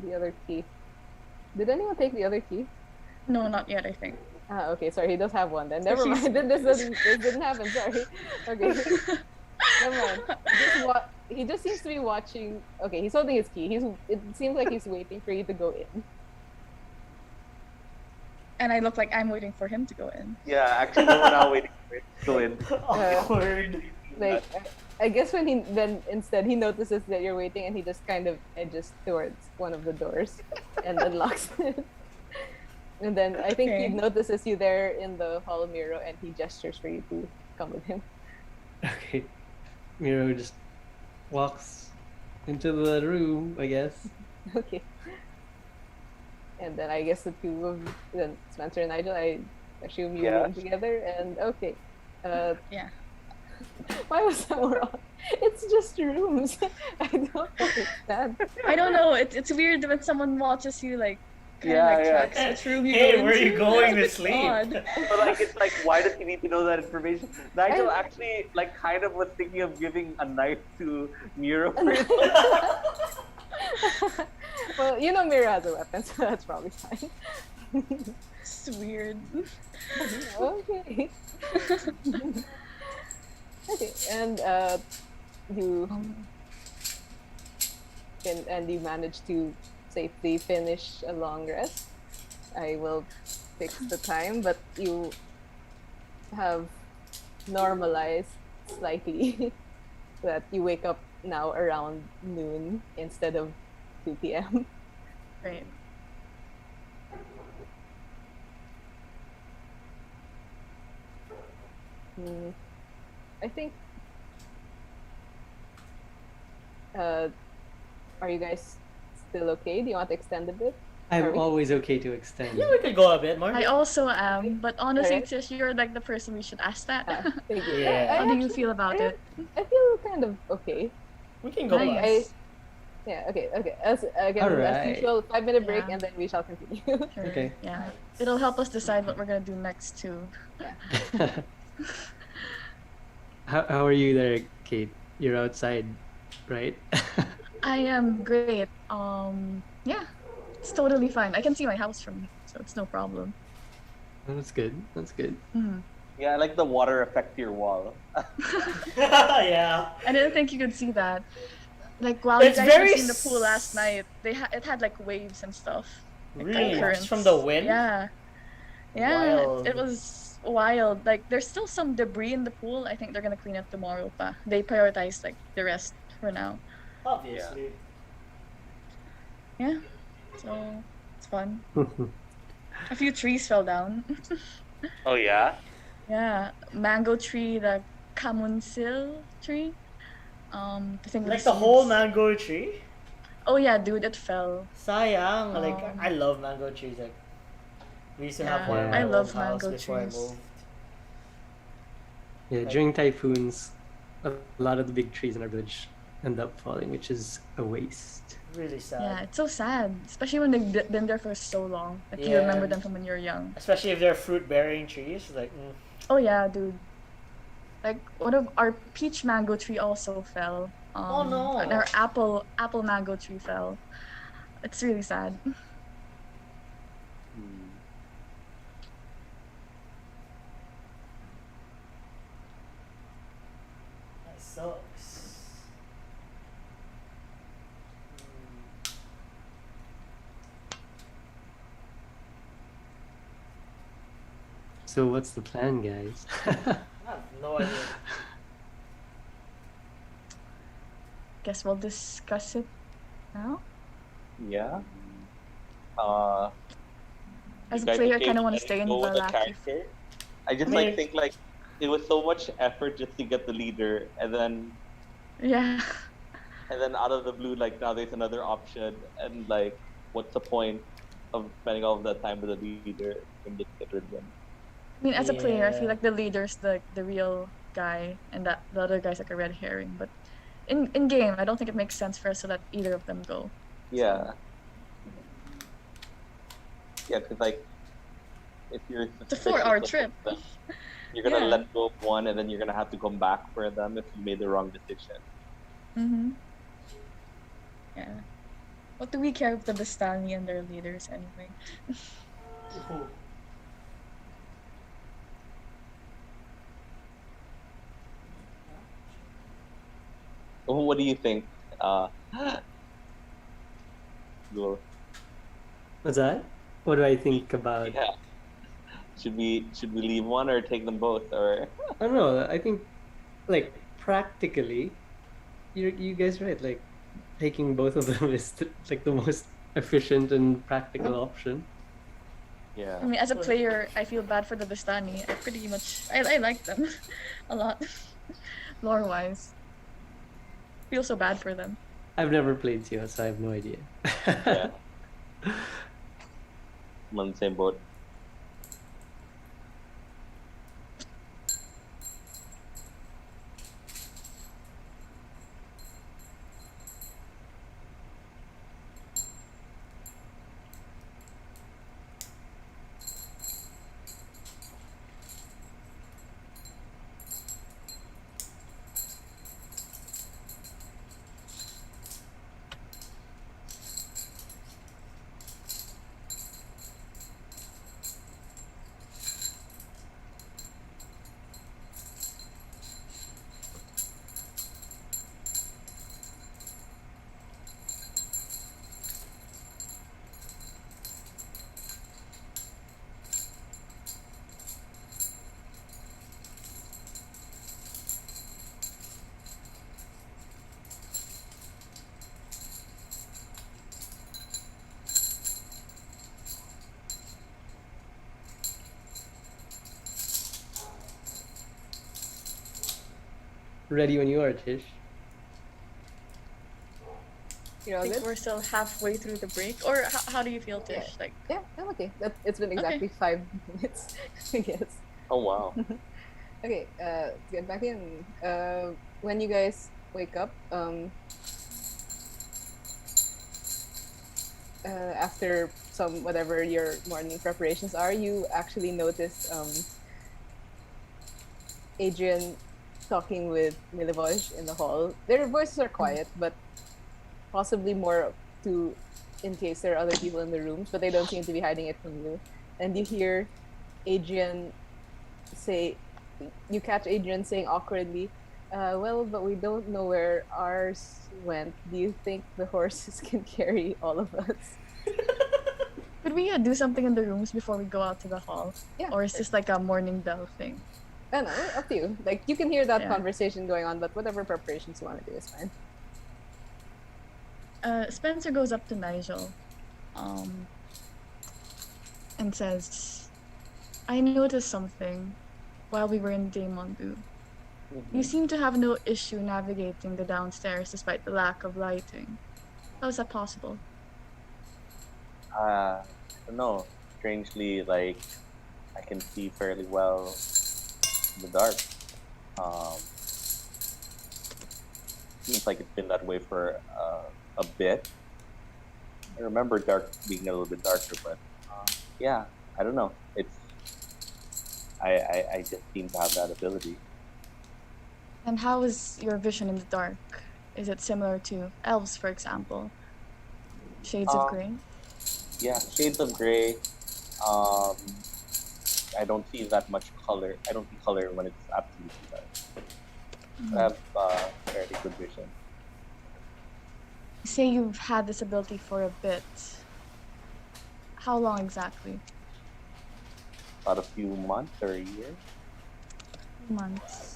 the other key? Did anyone take the other key? No, not yet, I think. Ah, okay, sorry, he does have one then. Never mind. This didn't happen, sorry. Okay. Never mind. He just seems to be watching. Okay, he's holding his key. It seems like he's waiting for you to go in. And I look like I'm waiting for him to go in. Yeah, actually, we're now waiting for it to go in. Awkward. Like, I guess when instead he notices that you're waiting, and he just kind of edges towards one of the doors and unlocks it. And then I think he Okay. notices you there in the hall, Miro, and he gestures for you to come with him. Okay. Miro just walks into the room, I guess. Okay. And then I guess then Spencer and Nigel, I assume you Yeah. room together, and okay. Yeah. Why was that wrong? It's just rooms. I don't understand. I don't know. It's weird when someone watches you like kind Yeah, of like yeah. tracks which room you Hey, go where are you into. going to It's sleep? odd. But like, it's like, why does he need to know that information? Nigel actually, like, kind of was thinking of giving a knife to Miro. Well, you know Mira has a weapon, so that's probably fine. It's weird. Okay. Okay, and you you manage to safely finish a long rest. I will fix the time, but you have normalized slightly that you wake up now around noon instead of 2 p.m. Right. Mm, I think. Are you guys still okay? Do you want to extend a bit? I'm Are we? always okay to extend. Yeah, we could go a bit more. I also am, but honestly, Alright. Tish, you're like the person we should ask that. Thank you. Yeah. How do you actually- feel about it? I feel kind of okay. We can go Like, back. Nice. Yeah, okay. As again, as Alright. usual, 5-minute break, Yeah. and then we shall continue. Sure. Okay. Yeah. It'll help us decide what we're gonna do next too. How are you there, Kate? You're outside, right? I am great. Yeah, it's totally fine. I can see my house from here, so it's no problem. That's good. That's good. Mhm. Yeah, I like the water effect to your wall. Yeah. I didn't think you could see that. Like while It's you guys were very seeing the pool last night, it had like waves and stuff. Really? Currents. It's from the wind? Yeah. Yeah. Wild. It was wild. Like there's still some debris in the pool. I think they're gonna clean it tomorrow pa. They prioritize like the rest for now. Obviously. Yeah. So it's fun. A few trees fell down. Oh yeah? Yeah. Mango tree, the Kamunsil tree. I think Like with the whole seeds. mango tree? Oh yeah, dude, it fell. Sayang. Like, I Um, love mango trees. Like, we used to have Yeah, one in I my old love house mango before trees. I moved. Yeah, during typhoons, a lot of the big trees in our village end up falling, which is a waste. Really sad. Yeah, it's so sad, especially when they've been there for so long. Like you Yeah. remember them from when you're young. Especially if they're fruit-bearing trees. Like, Oh yeah, dude. Like one of our peach mango tree also fell. Oh, no. And our apple mango tree fell. It's really sad. Hmm. that sucks. So what's the plan, guys? I have no idea. Guess we'll discuss it now. Yeah. As You a guys player, I okay kind of with want to letting stay in go of the Valaki. character? I just I mean- think like it was so much effort just to get the leader, and then Yeah. out of the blue, like now there's another option, and like what's the point of spending all of that time with the leader and just get rid of them? I mean, as a player, I Yeah. feel like the leader's the real guy, and that the other guy's like a red herring. But in game, I don't think it makes sense for us to let either of them go. Yeah. Yeah, because like if you're It's a 4-hour trip. you're gonna Yeah. let go of one, and then you're gonna have to come back for them if you made the wrong decision. Mm-hmm. Yeah. What do we care of the Bastani and their leaders anyway? Well, what do you think? Lul? What's that? What do I think about? Yeah. Should we leave one or take them both, or I don't know. I think, like, practically, you guys right. Like, taking both of them is like the most efficient and practical option. yeah. I mean, as a player, I feel bad for the Bastani. I pretty much I like them a lot, lore wise. Feel so bad for them. I've never played Sio, so I have no idea. Yeah. I'm on the same boat. Ready when you are, Tish. You're all I think good? we're still halfway through the break. Or how do you feel, Tish? Yeah. Like, Yeah, I'm okay. It's been exactly 5 minutes, I guess. Oh wow. Okay, let's get back in. When you guys wake up, after some whatever your morning preparations are, you actually notice Adrian talking with Milivoje in the hall. Their voices are quiet, but possibly more to in case there are other people in the rooms, but they don't seem to be hiding it from you. And you hear Adrian say, you catch Adrian saying awkwardly, well, but we don't know where ours went. Do you think the horses can carry all of us? could we do something in the rooms before we go out to the hall? Yeah. Or is this like a morning bell thing? I don't know, up to you. Like, you can hear that Yeah. conversation going on, but whatever preparations you want to do is fine. Spencer goes up to Nigel and says, I noticed something while we were in Daemondu. You seem to have no issue navigating the downstairs despite the lack of lighting. How is that possible? I don't know. Strangely, like I can see fairly well in the dark. Seems like it's been that way for a bit. I remember dark being a little bit darker, but yeah, I don't know. It's I just seem to have that ability. And how is your vision in the dark? Is it similar to elves, for example? Shades of Grey? Yeah, shades of gray. Um, I don't see that much color. I don't see color when it's absolutely dark. I have fairly good vision. Say you've had this ability for a bit. How long exactly? About a few months or a year. Months.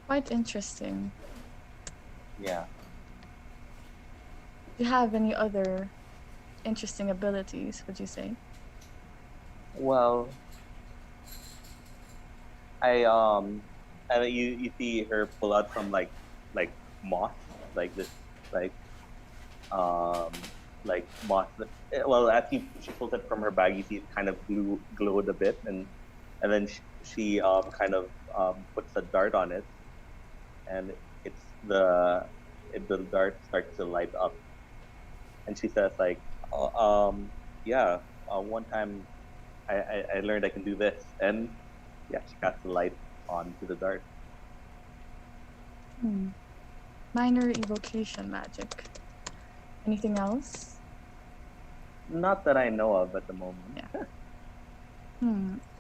Quite interesting. Yeah. Do you have any other interesting abilities, would you say? Well, and you see her pull out from like moss, like this um moss. Well, as she pulls it from her bag, you see it kind of glowed a bit, and then she kind of puts a dart on it, and the dart starts to light up, and she says like, yeah, one time I learned I can do this, and yeah, she casts the light onto the dart. Minor evocation magic. Anything else? Not that I know of at the moment.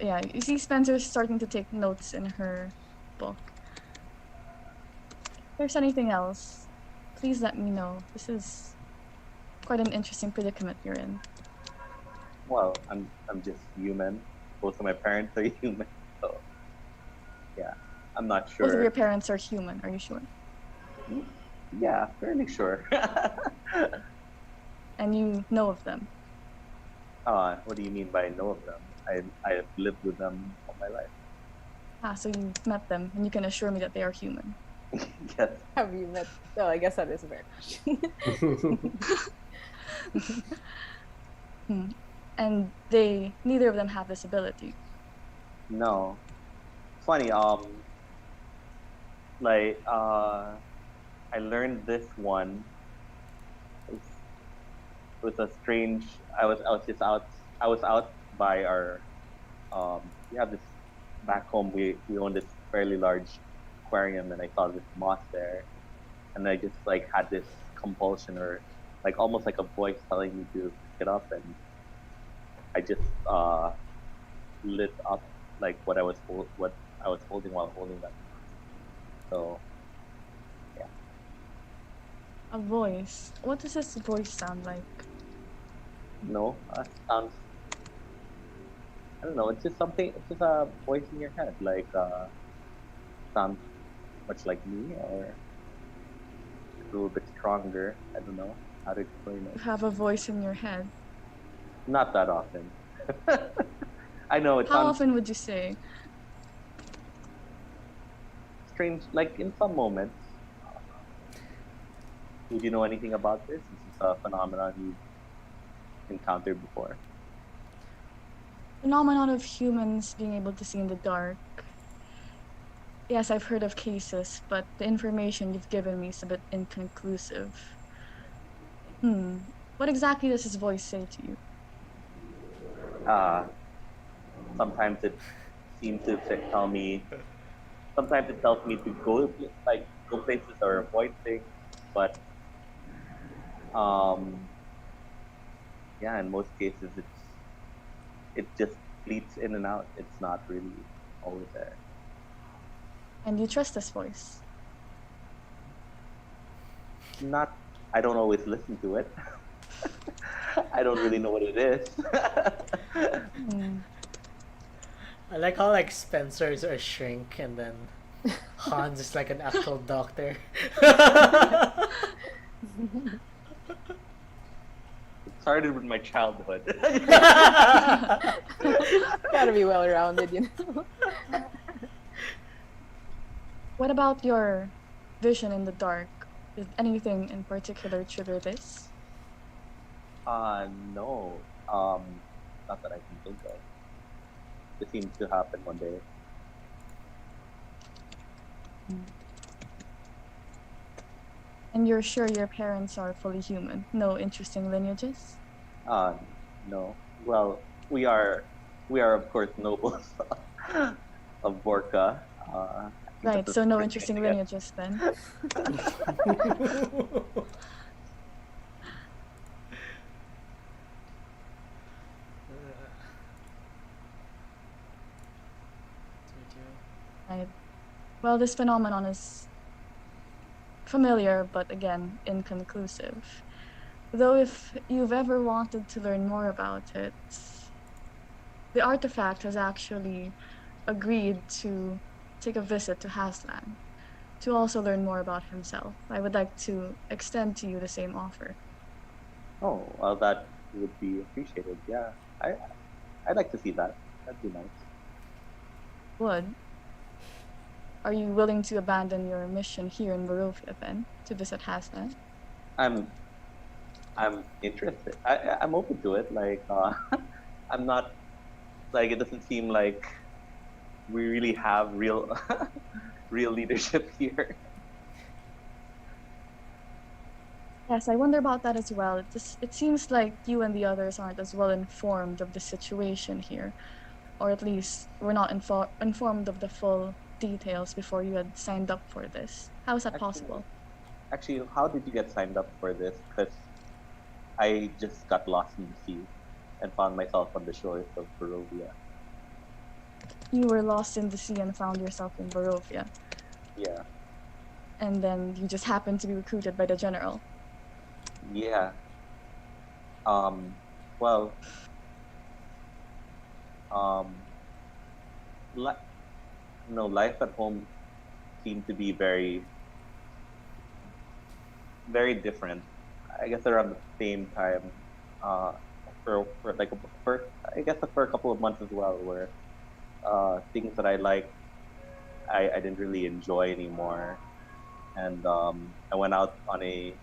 Yeah, you see Spencer starting to take notes in her book. If there's anything else, please let me know. This is quite an interesting predicament you're in. Well, I'm just human. Both of my parents are human, so yeah, I'm not sure. Both of your parents are human, are you sure? Yeah, fairly sure. And you know of them? What do you mean by know of them? I have lived with them all my life. So you've met them, and you can assure me that they are human. Yes. Have you met? Oh, I guess that is a fair question. And neither of them have this ability. No. Funny. I learned this one. It was a strange. I was just out. I was out by our. We have this back home. We own this fairly large aquarium, and I saw this moss there, and I just like had this compulsion, or like almost like a voice telling me to pick it up, and I just lit up like what I was holding while holding that. So yeah. A voice. What does this voice sound like? No, sounds. I don't know. It's just something. It's just a voice in your head, like sounds much like me, or a little bit stronger. I don't know how to explain You it. have a voice in your head. Not that often. I know it How sounds. often would you say? strange. Like in some moments, would you know anything about this? Is this a phenomenon you've encountered before? Phenomenon of humans being able to see in the dark. Yes, I've heard of cases, but the information you've given me is a bit inconclusive. What exactly does his voice say to you? Uh, sometimes it seems to tell me. Sometimes it tells me to go places or avoid things, but um, yeah, in most cases it just bleeds in and out. It's not really always there. And you trust this voice? Not. I don't always listen to it. I don't really know what it is. I like how like Spencer's a shrink and then Hans is like an actual doctor. It started with my childhood. Gotta be well rounded, you know. What about your vision in the dark? Did anything in particular trigger this? No. Not that I can think of. It seems to happen one day. And you're sure your parents are fully human? No interesting lineages? No. Well, we are of course nobles of Borca. Right, so no interesting lineages then. Right. Well, this phenomenon is familiar, but again, inconclusive. Though if you've ever wanted to learn more about it, the artifact has actually agreed to take a visit to Haslan to also learn more about himself. I would like to extend to you the same offer. Oh, well, that would be appreciated. Yeah, I'd like to see that. That'd be nice. Would? Are you willing to abandon your mission here in Barovia then to visit Haslan? I'm interested. I'm open to it. Like, I'm not like it doesn't seem like we really have real real leadership here. Yes, I wonder about that as well. It seems like you and the others aren't as well informed of the situation here, or at least we're not informed of the full details before you had signed up for this. How is that possible? Actually, how did you get signed up for this? Because I just got lost in the sea and found myself on the shores of Barovia. You were lost in the sea and found yourself in Barovia, Yeah. and then you just happened to be recruited by the general. Yeah. Well, um, life at home seemed to be very, very different. I guess around the same time, for like I guess for a couple of months as well, where things that I liked, I didn't really enjoy anymore, and I went out on a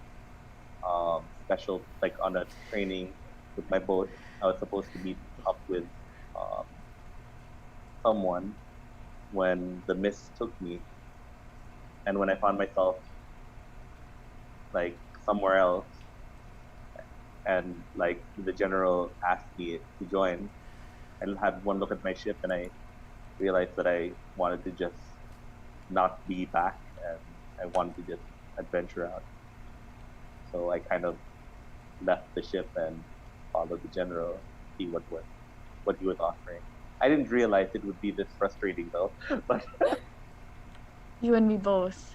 special like on a training with my boat. I was supposed to meet up with um, someone when the mist took me, and when I found myself like somewhere else, and like the general asked me to join, I had one look at my ship and I realized that I wanted to just not be back, and I wanted to just adventure out. So I kind of left the ship and followed the general, see what he was offering. I didn't realize it would be this frustrating though, but You and me both.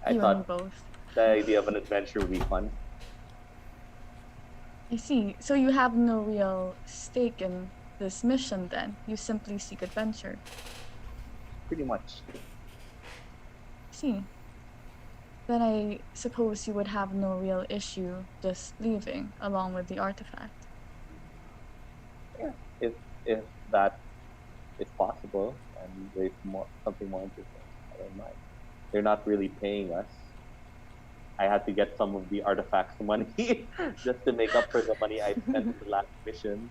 I You and me thought both. the idea of an adventure would be fun. I see. So you have no real stake in this mission then. You simply seek adventure. Pretty much. I see. Then I suppose you would have no real issue just leaving along with the artifact. Yeah. If that is possible and there's something more interesting, I don't mind. they're not really paying us. I had to get some of the artifacts money just to make up for the money I spent in the last mission.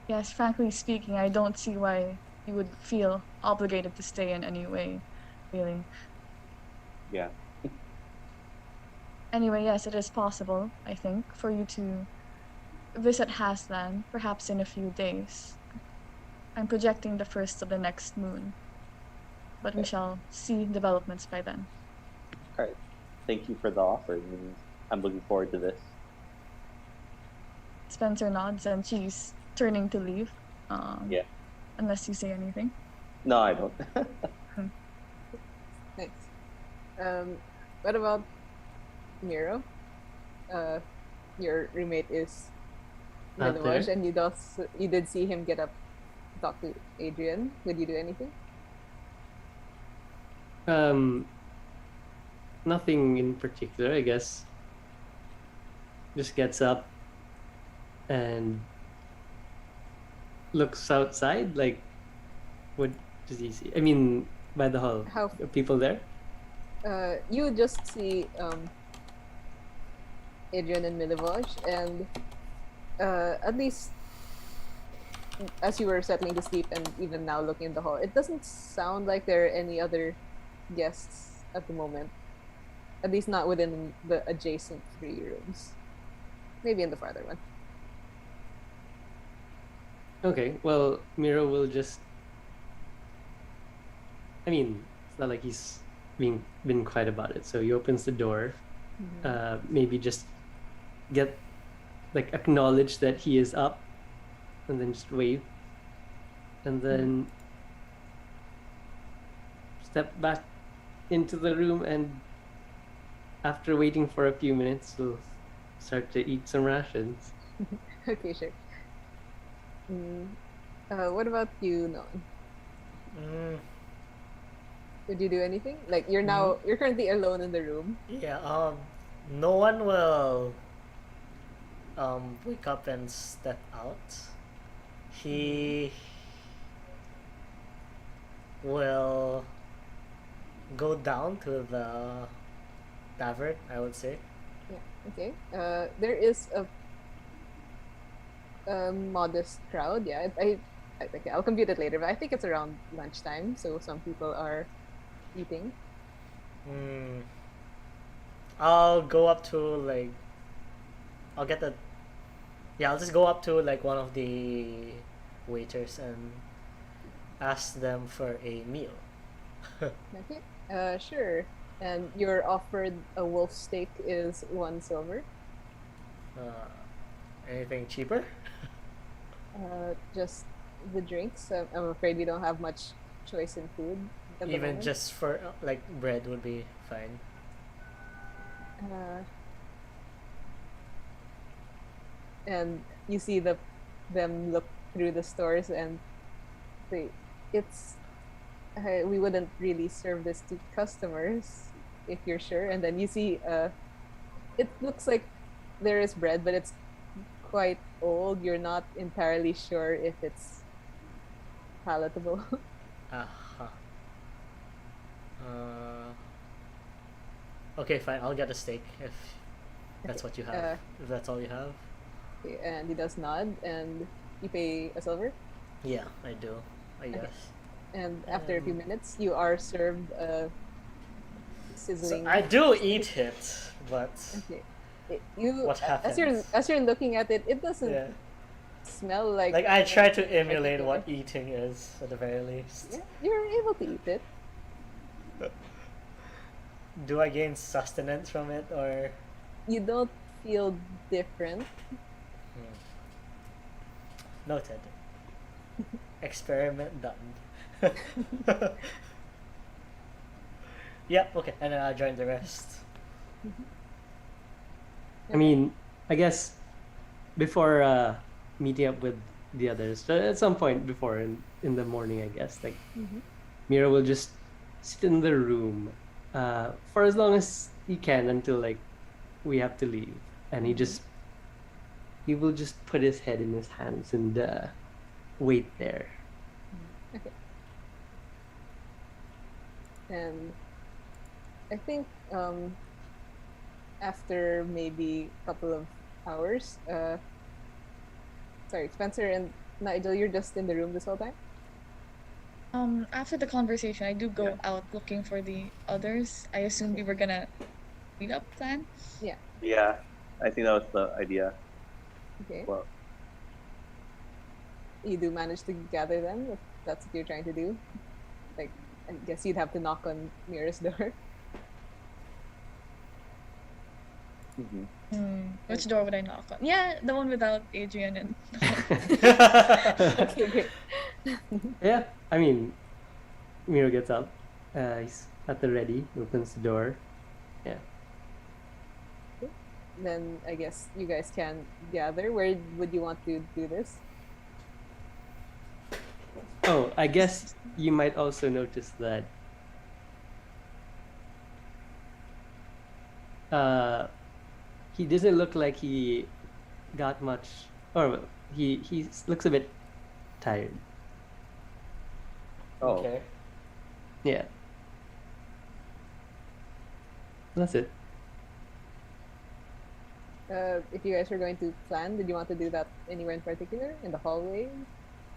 Yes, frankly speaking, I don't see why you would feel obligated to stay in any way, really. Yeah. Anyway, yes, it is possible, I think, for you to visit Haslan, perhaps in a few days. I'm projecting the first of the next moon, but we shall see developments by then. All right. Thank you for the offer. I'm looking forward to this. Spencer nods and she's turning to leave. Yeah. Unless you say anything. No, I don't. Nice. What about Miro? Your roommate is Out Milovaj, there? and you did see him get up to talk to Adrian. Would you do anything? Nothing in particular, I guess. Just gets up and looks outside. Like, what does he see? I mean, by the hall. How- Are people there? You just see Adrian and Milovaj, and at least as you were settling to sleep and even now looking in the hall, it doesn't sound like there are any other guests at the moment. At least not within the adjacent 3 rooms. Maybe in the farther one. Okay, well, Miro will just. I mean, it's not like he's been quiet about it. So he opens the door, maybe just acknowledge that he is up, and then just wave, and then step back into the room, and after waiting for a few minutes, we'll start to eat some rations. Okay, sure. What about you, Non? Did you do anything? Like you're currently alone in the room. Yeah, no one will wake up and step out. He will go down to the tavern, I would say. Yeah. Okay. There is a modest crowd. Yeah. Okay, I'll compute it later, but I think it's around lunchtime, so some people are eating. I'll go up to I'll just go up to one of the waiters and ask them for a meal. Okay. Sure. And you're offered a wolf steak is 1 silver. Anything cheaper? Just the drinks. I'm afraid we don't have much choice in food. At the Even moment. just for bread would be fine. And you see them look through the stores and say, we wouldn't really serve this to customers if you're sure. And then you see it looks like there is bread, but it's quite old. You're not entirely sure if it's palatable. Uh-huh. Okay, fine. I'll get a steak if that's what you have. If that's all you have. Okay, and he does nod, and you pay a silver. Yeah, I do. I guess. And after a few minutes, you are served a So sizzling. I do eat it, but Okay. What as you're looking at it, it doesn't yeah. smell like. I try to emulate what eating is at the very least. Yeah, you're able to eat it. Do I gain sustenance from it or? You don't feel different. Noted. Experiment done. Yeah, okay, and then I'll join the rest. I mean, I guess before meeting up with the others, at some point before in the morning, I guess, Mira will just sit in the room for as long as he can until we have to leave, and he will just put his head in his hands and wait there. Okay. and I think after maybe a couple of hours, sorry, Spencer and Nigel, you're just in the room this whole time? After the conversation, I do go out looking for the others. I assumed we were gonna meet up plan. Yeah, I think that was the idea. Okay. Well, You do manage to gather them, if that's what you're trying to do. Like, I guess you'd have to knock on Mira's door. Which door would I knock on? Yeah, the one without Adrian and. Okay, great. Yeah, I mean, Miro gets up. He's at the ready, opens the door. Yeah. Then I guess you guys can gather. Where would you want to do this? Oh, I guess you might also notice that he doesn't look like he got much, or he looks a bit tired. oh, Okay. Yeah. That's it. If you guys were going to plan, did you want to do that anywhere in particular? In the hallway?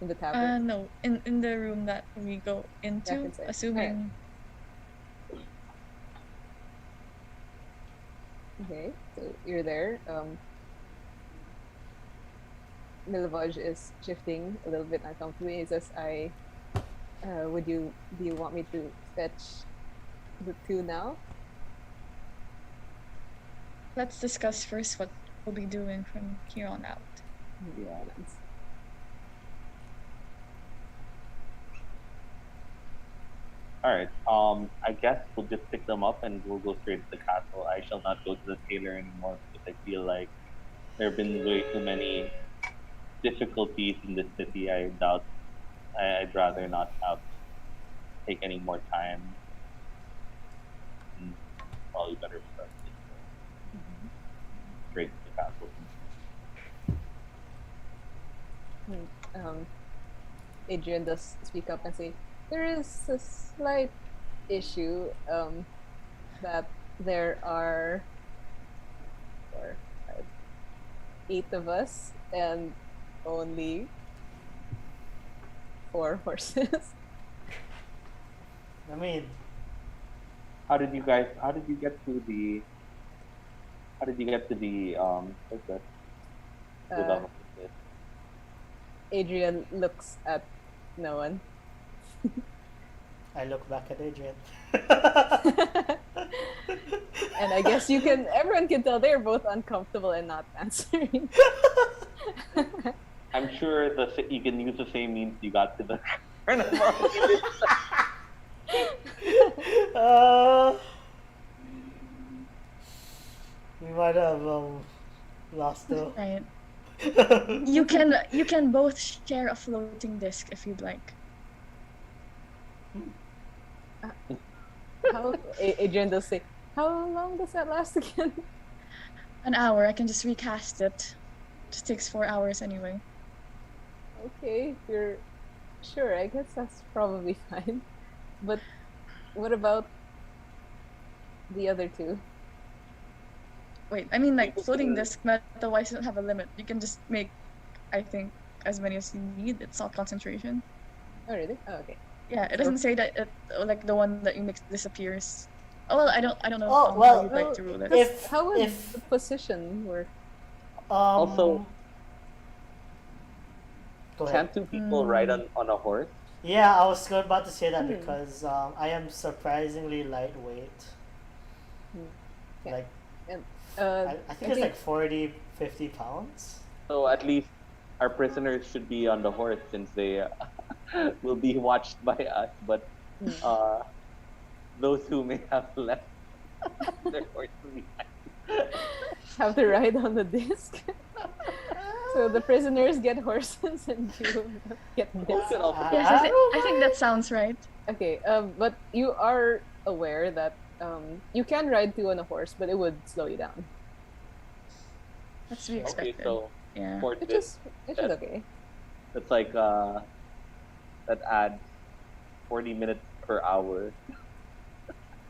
In the tavern? No, in the room that we go into, inside. assuming. Okay, so you're there. Milovaj is shifting a little bit uncomfortably. He says, do you want me to fetch the two now? Let's discuss first what we'll be doing from here on out. yeah. All right. I guess we'll just pick them up and we'll go straight to the castle. I shall not go to the tailor anymore because I feel like there have been way too many difficulties in this city. I doubt. I'd rather not have take any more time. Probably better start straight to the castle. Adrian does speak up and say, there is a slight issue that there are 4, 5, 8 of us and only 4 horses. I mean, How did you get to the what's that? Uh, Adrian looks at no one. I look back at Adrian. And I guess everyone can tell they're both uncomfortable and not answering. I'm sure you can use the same means you got to the carnival. We might have lost though. Right. You can both share a floating disc if you'd like. Adrian does say, how long does that last again? An hour. I can just recast it. Just takes 4 hours anyway. Okay, if you're sure, I guess that's probably fine. But what about the other 2? Wait, I mean like floating disc meta-wise don't have a limit. You can just make, I think, as many as you need. It's not concentration. Oh really? Oh, okay. Yeah, it doesn't say that it like the one that you mix disappears. Oh well, I don't know Oh, how well, you'd like to rule it. How would if- the position work? Also, go ahead. Can't 2 people ride on a horse? Yeah, I was about to say that because I am surprisingly lightweight. Okay. Like, And I think it's like 40, 50 pounds. So at least our prisoners should be on the horse since they will be watched by us. But those who may have left their horse behind. have to ride on the disc. So the prisoners get horses and you get discs. Yes, I think that sounds right. Okay, but you are aware that you can ride 2 on a horse, but it would slow you down. That's to be Okay, expected. so Yeah. for Which this, is okay. it's like that adds 40 minutes per hour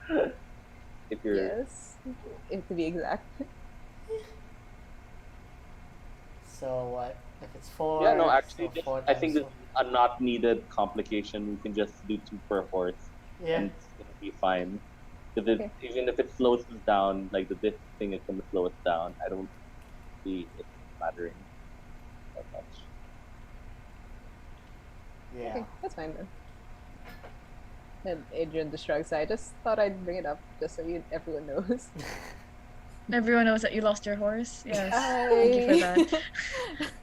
If you're Yes, if to be exact. So what? If it's 4, yeah, no, actually, so just, 4 I think times this is a not needed complication. We can just do 2 per horse, Yeah. and it's gonna be fine. Because Okay. even if it slows us down, like the disc thing is gonna slow us down. I don't see it mattering that much. Yeah. Okay, that's fine then. And Adrian just shrugs. I just thought I'd bring it up just so everyone knows. Everyone knows that you lost your horse. Yes. Thank you for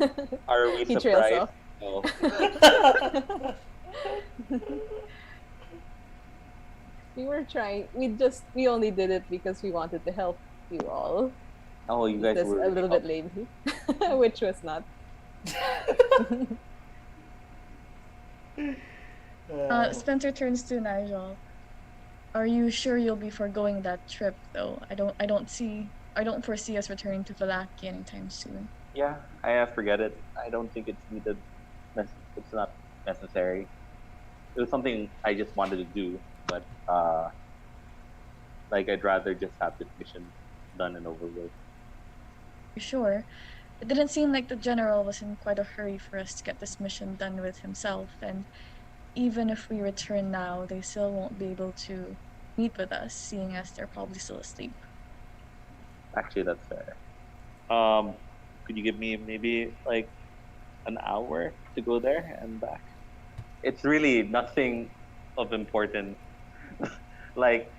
that. Are we He trails surprised? off. No. We were trying. We only did it because we wanted to help you all. Oh, you guys Just were a little really bit lamely, which was not. Spencer turns to Nigel. Are you sure you'll be foregoing that trip, though? I don't foresee us returning to Valaki anytime soon. Yeah, I forget it. I don't think it's needed. It's not necessary. It was something I just wanted to do, but like I'd rather just have this mission done and over with. You sure? It didn't seem like the general was in quite a hurry for us to get this mission done with himself, and even if we return now, they still won't be able to meet with us, seeing as they're probably still asleep. Actually, that's fair. Could you give me maybe like an hour to go there and back? It's really nothing of importance. Like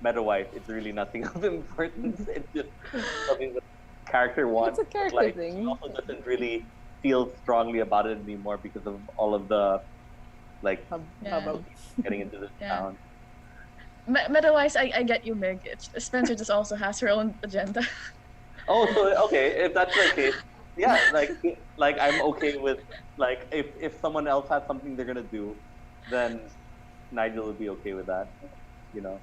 meta-wise, it's really nothing of importance. It's just something that character wants. It's a character like, thing. He also doesn't really feel strongly about it anymore because of all of the like Yeah. Hubbub. getting into this Yeah. town. Meta-wise, I get you, Mig. Spencer just also has her own agenda. Oh, so okay, if that's the case, yeah, like I'm okay with like if someone else has something they're gonna do, then Nigel would be okay with that, you know.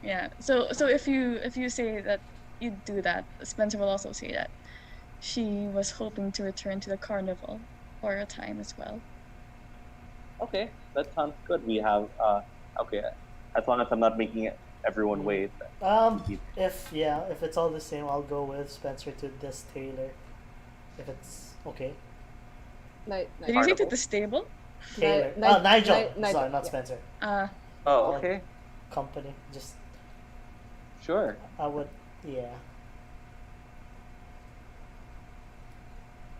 Yeah. So if you say that you'd do that, Spencer will also say that she was hoping to return to the carnival for a time as well. Okay, that sounds good. We have okay, as long as I'm not making everyone wait. If it's all the same, I'll go with Spencer to this Taylor. If it's okay. Did you say to the stable? Taylor. Nigel. Nigel. Nigel, Sorry, not yeah. Spencer. Oh, okay, Company. Just sure. I would. Yeah.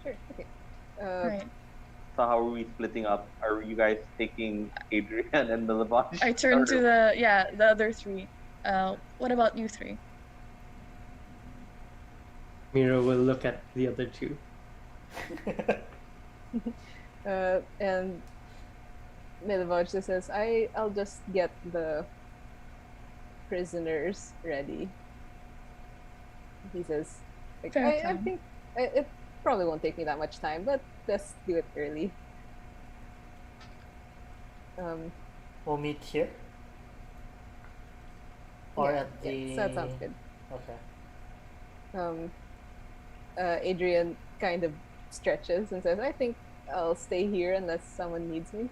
Sure. Okay. Right. So how are we splitting up? Are you guys taking Adrian and Milivoj? I turn to the other three. What about you three? Miro will look at the other two. And Milivoj just says, I'll just get the prisoners ready. He says, like, Fair I plan. think it probably won't take me that much time, but let's do it early. We'll meet here. Or yeah, at the. yeah, so that sounds good. Okay. Adrian kind of stretches and says, I think I'll stay here unless someone needs me.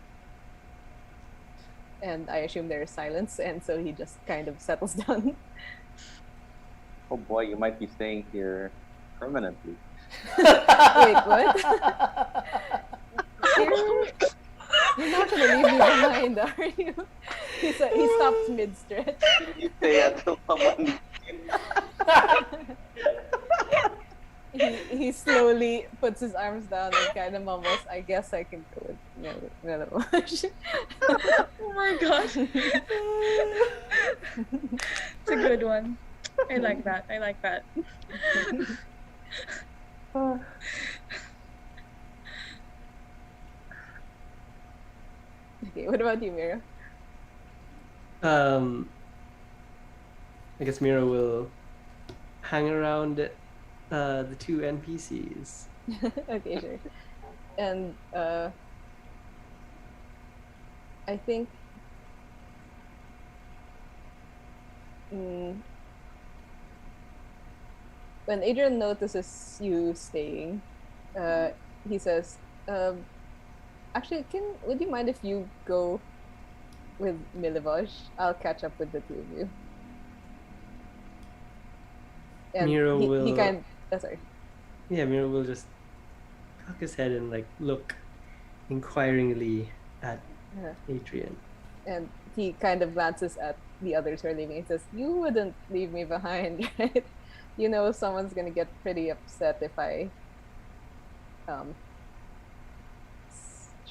And I assume there is silence, and so he just kind of settles down. Oh boy, you might be staying here permanently. Wait, what? You're not gonna leave me behind, are you? He stops mid-stretch. You stay until someone. He slowly puts his arms down and kind of mumbles, I guess I can go with Milivoj. Oh my gosh. It's a good one. I like that. I like that. Okay, what about you, Mira? I guess Miro will hang around the two NPCs. Okay, sure. And I think when Adrian notices you staying, he says, actually, would you mind if you go with Milivoj. I'll catch up with the two of you. And Miro he will- kind. Sorry. Yeah, Miro will just cock his head and like look inquiringly at Uh, Adrian. and he kind of glances at the others who are leaving and says, "You wouldn't leave me behind, right? You know someone's gonna get pretty upset if I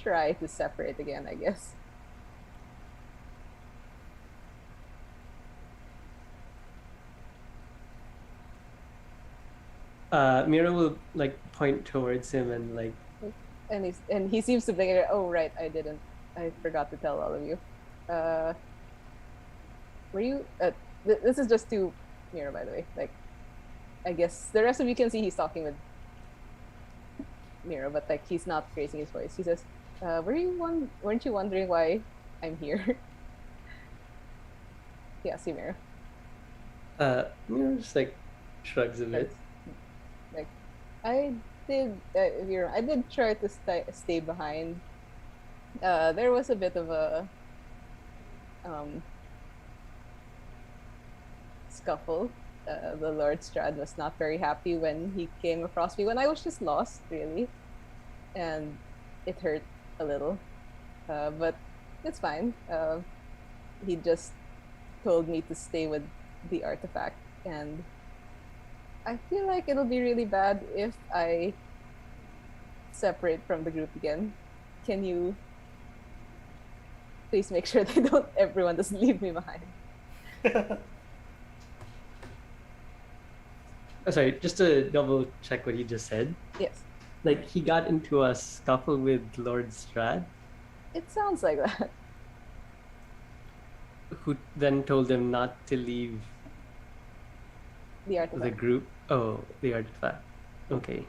try to separate again, I guess." Miro will like point towards him and like, And he seems to think, "Oh right, I forgot to tell all of you. Were you? This is just to Miro, by the way. Like, I guess the rest of you can see he's talking with Miro, but like he's not raising his voice. He says, weren't you wondering why I'm here?" Yeah, see Miro. Miro just like shrugs a bit. Like, I did. I did try to stay behind. There was a bit of a scuffle. The Lord Strad was not very happy when he came across me when I was just lost, really, and it hurt a little. But it's fine. He just told me to stay with the artifact, and I feel like it'll be really bad if I separate from the group again. Can you please make sure everyone doesn't leave me behind? Oh, sorry, just to double check what he just said. Yes, Like he got into a scuffle with Lord Strad, it sounds like that. who then told him not to leave The the artifact. group. Oh, the artifact. Okay.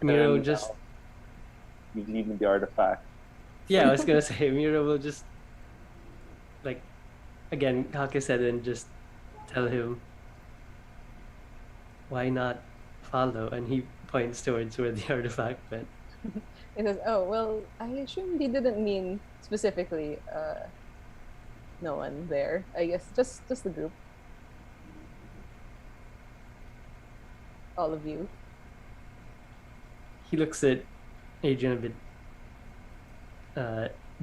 Miro And, just You leave me the artifact. yeah, I was gonna say Miro will just like again cock his head and just tell him why not follow, and he points towards where the artifact went. He says, "Oh well, I assumed he didn't mean specifically no one there. I guess just the group, all of you." He looks at Adrian a bit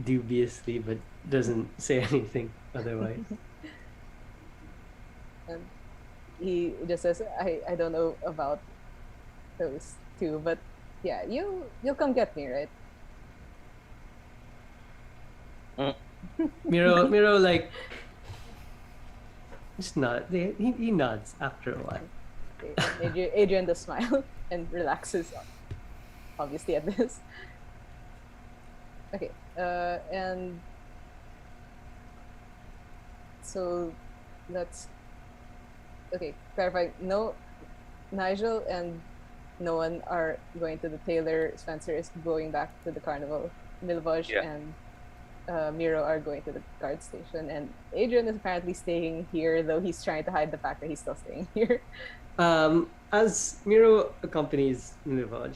dubiously, but doesn't say anything otherwise. And he just says, I don't know about those two, but yeah, you'll come get me, right?" Miro like just nod. He nods after a while. Okay, Adrian does smile and relaxes, obviously, at this. Okay, and so let's clarify. No, Nigel and no one are going to the tailor. Spencer is going back to the carnival. Milvoj Yeah. and Miro are going to the guard station, and Adrian is apparently staying here, though he's trying to hide the fact that he's still staying here. As Miro accompanies Milivoj,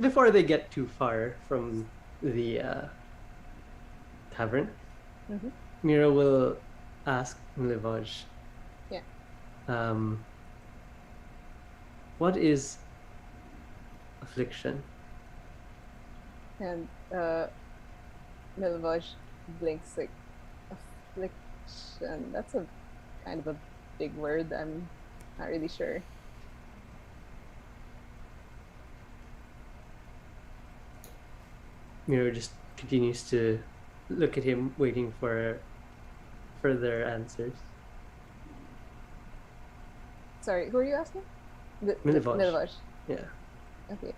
before they get too far from the tavern, Mhm. Miro will ask Milivoj, Yeah. what is affliction? And Milvoj blinks like, affliction. That's a kind of a big word. I'm not really sure. Miro just continues to look at him, waiting for further answers. Sorry, who are you asking? Milivoj. Milvoj. Yeah. Okay.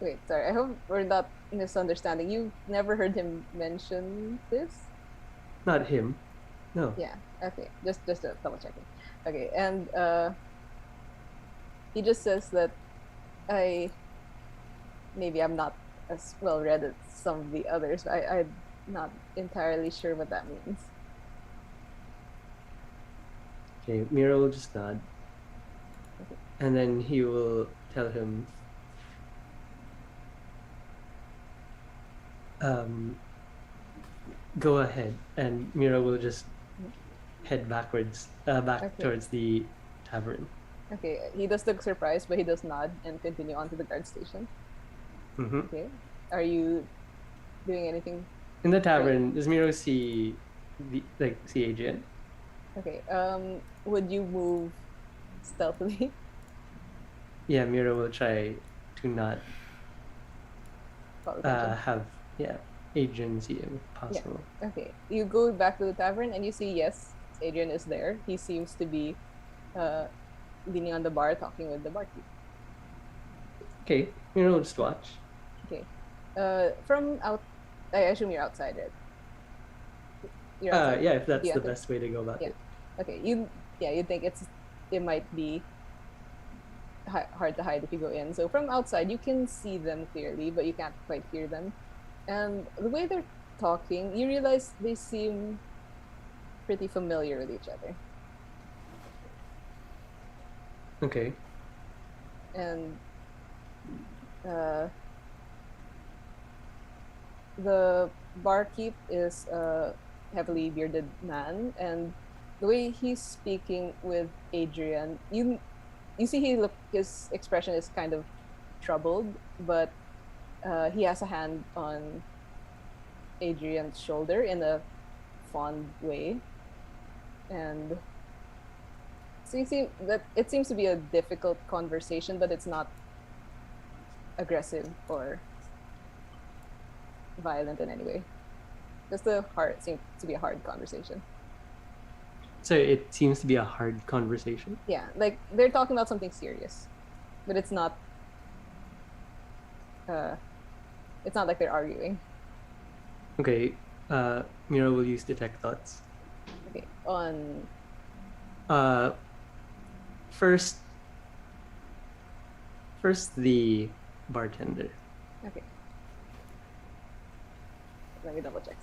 Wait, sorry. I hope we're not misunderstanding. You've never heard him mention this? Not him. No. Yeah. Okay. Just double checking. Okay. And he just says that maybe I'm not as well read as some of the others. I'm not entirely sure what that means. Okay, Miro will just nod. And then he will tell him, go ahead. And Miro will just head back Okay. towards the tavern. Okay, he does look surprised, but he does nod and continue on to the guard station. Mm-hmm. Okay. Are you doing anything? In the tavern, does Miro see Adrian? Okay. Would you move stealthily? Yeah, Miro will try to not Call attention. have Adrian see him if possible. Okay. You go back to the tavern and you see, yes, Adrian is there. He seems to be leaning on the bar talking with the barkeep. Okay, Miro will just watch. Okay. From out, I assume you're outside, right? You're outside. Yeah, if that's Yeah, the okay. best way to go about it. Okay. You think it might be hard to hide if you go in. So from outside, you can see them clearly, but you can't quite hear them. And the way they're talking, you realize they seem pretty familiar with each other. Okay. And the barkeep is a heavily bearded man, and the way he's speaking with Adrian, you see his expression is kind of troubled, but he has a hand on Adrian's shoulder in a fond way, and so you see that it seems to be a difficult conversation, but it's not aggressive or violent in any way. Just seems to be a hard conversation. So it seems to be a hard conversation. Yeah, like they're talking about something serious, but it's not like they're arguing. Okay, Miro will use detect thoughts. Okay, on First the bartender. okay. Let me double check.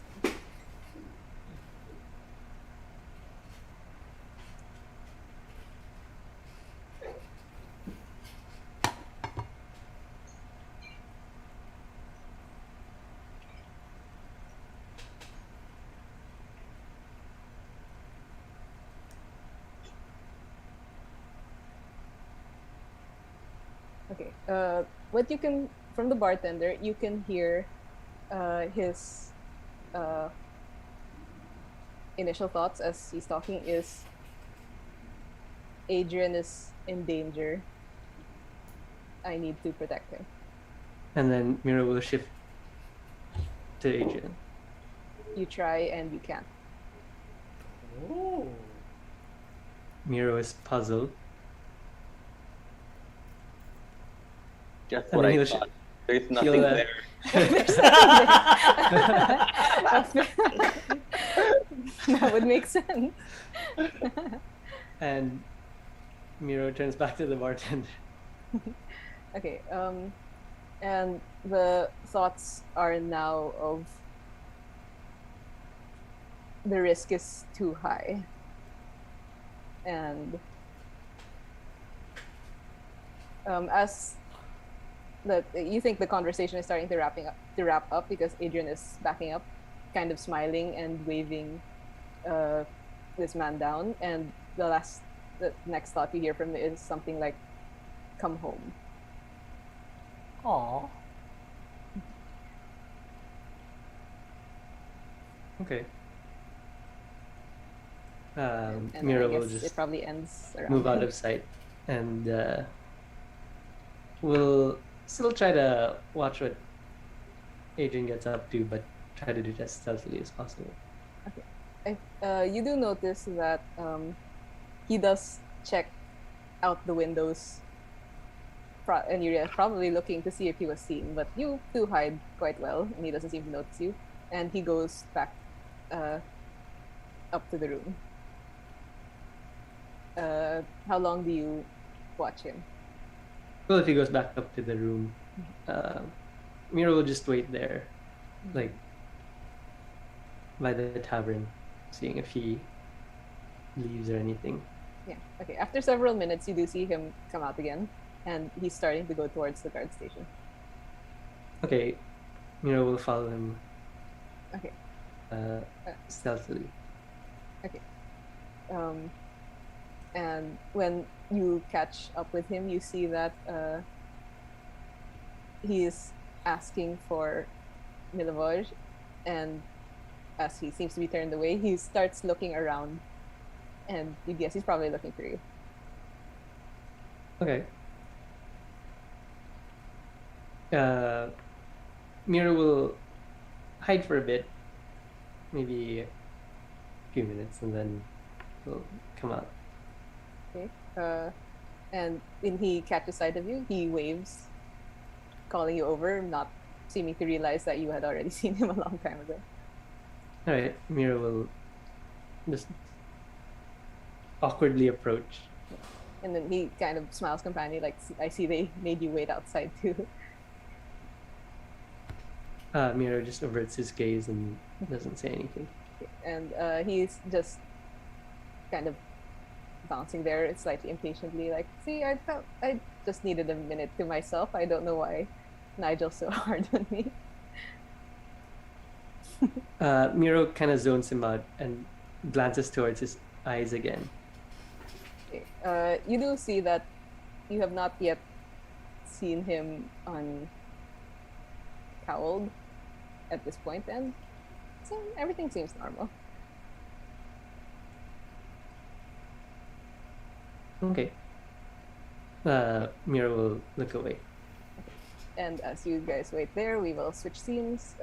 Okay. What you can from the bartender, you can hear his initial thoughts as he's talking is Adrian is in danger. I need to protect him. And then Miro will shift to Adrian. You try and you can't. Ooh. Miro is puzzled. Just And what then I he'll thought. There's nothing he'll, there. That would make sense. And Miro turns back to the bartender. Okay, and the thoughts are now of the risk is too high. And as that you think the conversation is starting to wrap up because Adrian is backing up, kind of smiling and waving this man down, and the next thought you hear from him is something like, "Come home." Aw. Okay. And Miro I will guess just it probably ends around move out then. of sight, and we'll still try to watch what Adrian gets up to, but try to do it as stealthily as possible. You do notice that he does check out the windows, and you're probably looking to see if he was seen, but you do hide quite well, and he doesn't seem to notice you. And he goes back up to the room. How long do you watch him? Well, if he goes back up to the room, Miro will just wait there, like by the tavern, seeing if he leaves or anything. Yeah. Okay. After several minutes, you do see him come out again, and he's starting to go towards the guard station. Okay, Miro will follow him Okay. stealthily. And when you catch up with him, you see that he is asking for Milovoj, and as he seems to be turned away, he starts looking around, and you guess he's probably looking for you. Okay. Miro will hide for a bit, maybe a few minutes, and then he'll come out. Okay. And when he catches sight of you, he waves, calling you over, not seeming to realize that you had already seen him a long time ago. All right, Miro will just awkwardly approach. And then he kind of smiles companion, like, I see they made you wait outside too. Miro just averts his gaze and doesn't say anything. And he's just kind of bouncing there slightly impatiently, like, see, I felt I just needed a minute to myself. I don't know why Nigel's so hard on me. Miro kind of zones him out and glances towards his eyes again. Okay. You do see that you have not yet seen him cowled at this point, and so everything seems normal. Okay. Miro will look away. And as you guys wait there, we will switch scenes.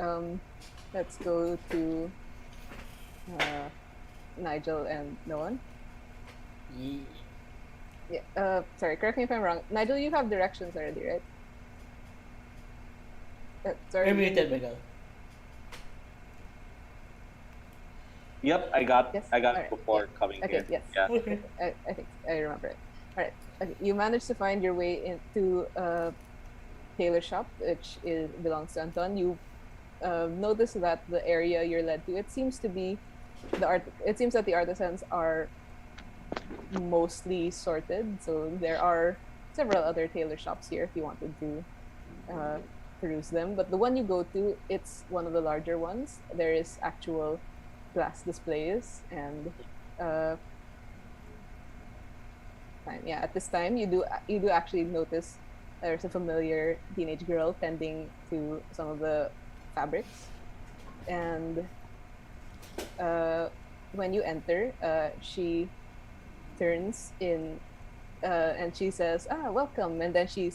Let's go to Nigel and Noan. Yeah. Sorry, correct me if I'm wrong. Nigel, you have directions already, right? Sorry. You're muted, Miguel. Yep, I got Yes, I got alright, before coming Okay, here. yes. Yeah. Okay. I think I remember it. All right. Okay. You managed to find your way into a tailor shop, which belongs to Anton. You notice that the area you're led to, it seems to be It seems that the artisans are mostly sorted. So there are several other tailor shops here if you wanted to peruse them. But the one you go to, it's one of the larger ones. There is actual glass displays and yeah, at this time you do actually notice there's a familiar teenage girl tending to some of the fabrics, and when you enter, she turns in and she says, welcome, and then she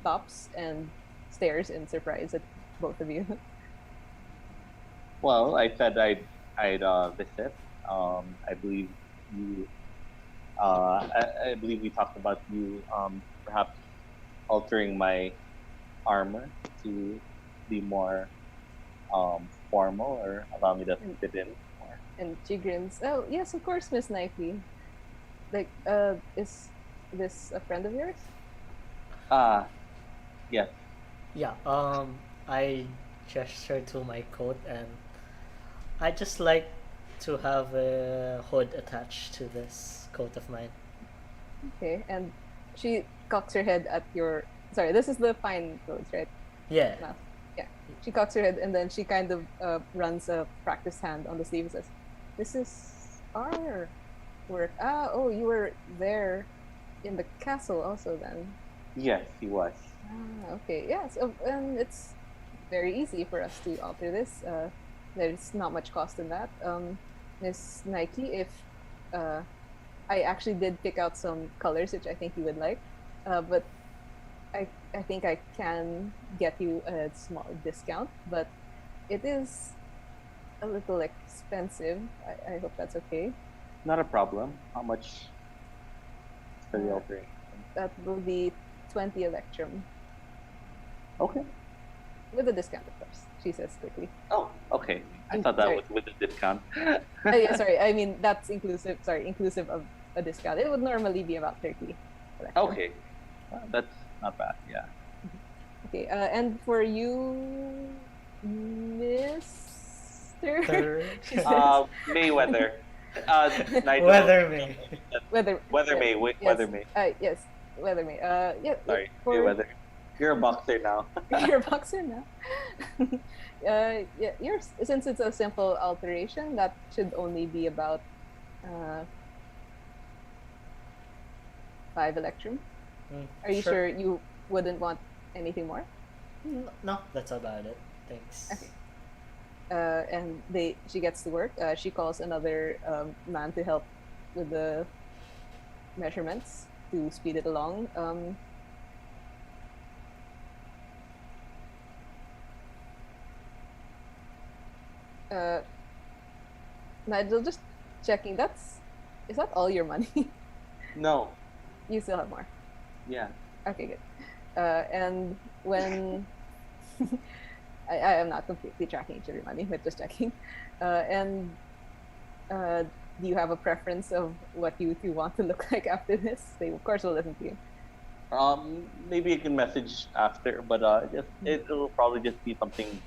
stops and stares in surprise at both of you. Well, I said I'd visit. I believe you. I believe we talked about you perhaps altering my armor to be more formal or allow me to fit in more. And she grins. Oh yes, of course, Miss Nike. Like, is this a friend of yours? Yes. Yeah, I gesture to my coat, and I just like to have a hood attached to this coat of mine. Okay, and she cocks her head at your. Sorry, this is the fine clothes, right? Yeah. No. Yeah. She cocks her head, and then she kind of runs a practice hand on the sleeve and says, "This is our work." Oh, you were there in the castle also then. Yes, he was. Okay. Yeah. So, it's very easy for us to alter this. There's not much cost in that. Miss Nike, if I actually did pick out some colors which I think you would like, but I think I can get you a small discount, but it is a little expensive. I hope that's okay. Not a problem. How much for the altering? That will be 20 electrum Okay. with a discount, of course. She says quickly. Oh, okay. I thought that Sorry. was with the discount. Yeah, sorry. I mean that's inclusive. Sorry, inclusive of a discount. It would normally be about 30 electrum. Okay. That's not bad. Yeah. Okay, and for you, Mister, Third. she says, Mayweather. Nigel, Weather me. Weather May. yes. Weather May. Yes, Weather May. Yeah. Sorry, For hey, Weather. You're a boxer now. your boxer now. Yeah. Yours, since it's a simple alteration, that should only be about 5 electrum. Are you sure you wouldn't want anything more? No, that's about it. Thanks. Okay. And she gets to work. She calls another man to help with the measurements to speed it along. Nigel, just checking. Is that all your money? No. You still have more. Yeah. Okay, good. And when I am not completely tracking each of your money, but just checking. And do you have a preference of what you two want to look like after this? They of course will listen to you. Maybe you can message after, but it'll probably just be something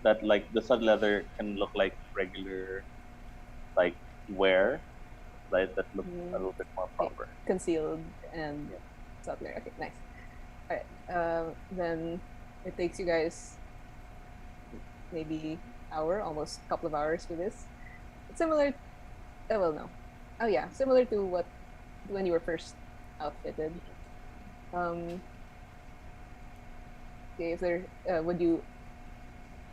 that like the stud leather can look like regular, like wear, like that looks a little bit more proper. Concealed and something. Okay, nice. All right. Then it takes you guys maybe almost a couple of hours for this. It's similar. Well, no. Oh yeah, similar to when you were first outfitted. Okay, if there would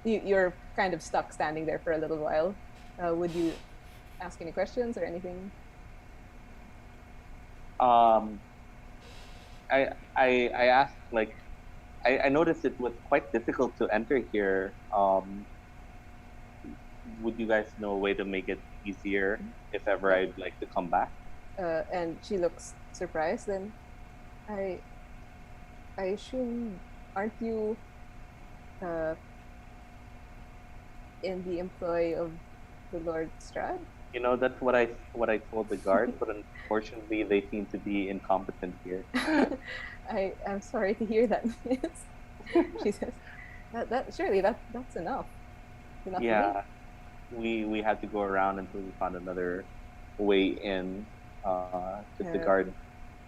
you're kind of stuck standing there for a little while. Would you ask any questions or anything? I asked like I noticed it was quite difficult to enter here. Would you guys know a way to make it easier if ever I'd like to come back? And she looks surprised. Then I assume, aren't you in the employ of the Lord Strahd? You know, that's what I told the guard, but unfortunately they seem to be incompetent here. I'm sorry to hear that, Miss. She says, surely that's enough. Enough Yeah, we had to go around until we found another way in. The guard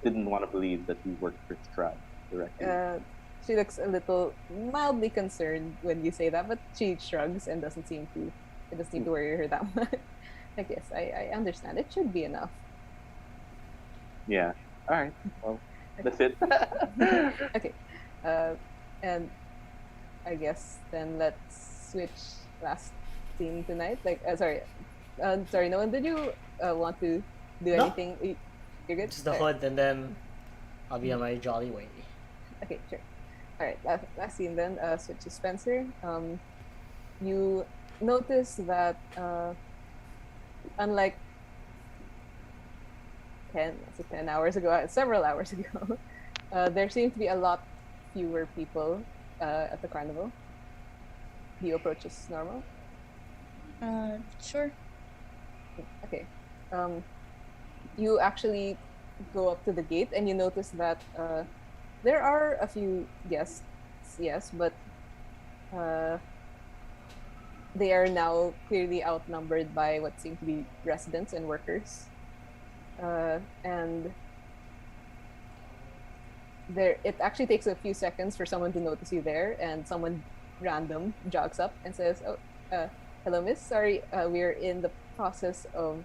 didn't want to believe that we worked for Strahd directly. She looks a little mildly concerned when you say that, but she shrugs and doesn't seem to worry her that much. I guess I understand. It should be enough. Yeah. All right. Well, that's it. Okay. And I guess then let's switch last scene tonight. Sorry, Nolan, did you want to do No. anything? You're good? Just the All right. hood, and then I'll be on my jolly way. Okay, sure. All right, last scene then. Switch to Spencer. You notice that unlike 10 hours ago, several hours ago, there seems to be a lot fewer people at the carnival. Do you approach as normal? Sure. Okay. You actually go up to the gate and you notice that there are a few guests, yes, but they are now clearly outnumbered by what seem to be residents and workers. And it actually takes a few seconds for someone to notice you there, and someone random jogs up and says, "Oh, hello, miss. Sorry, we're in the process of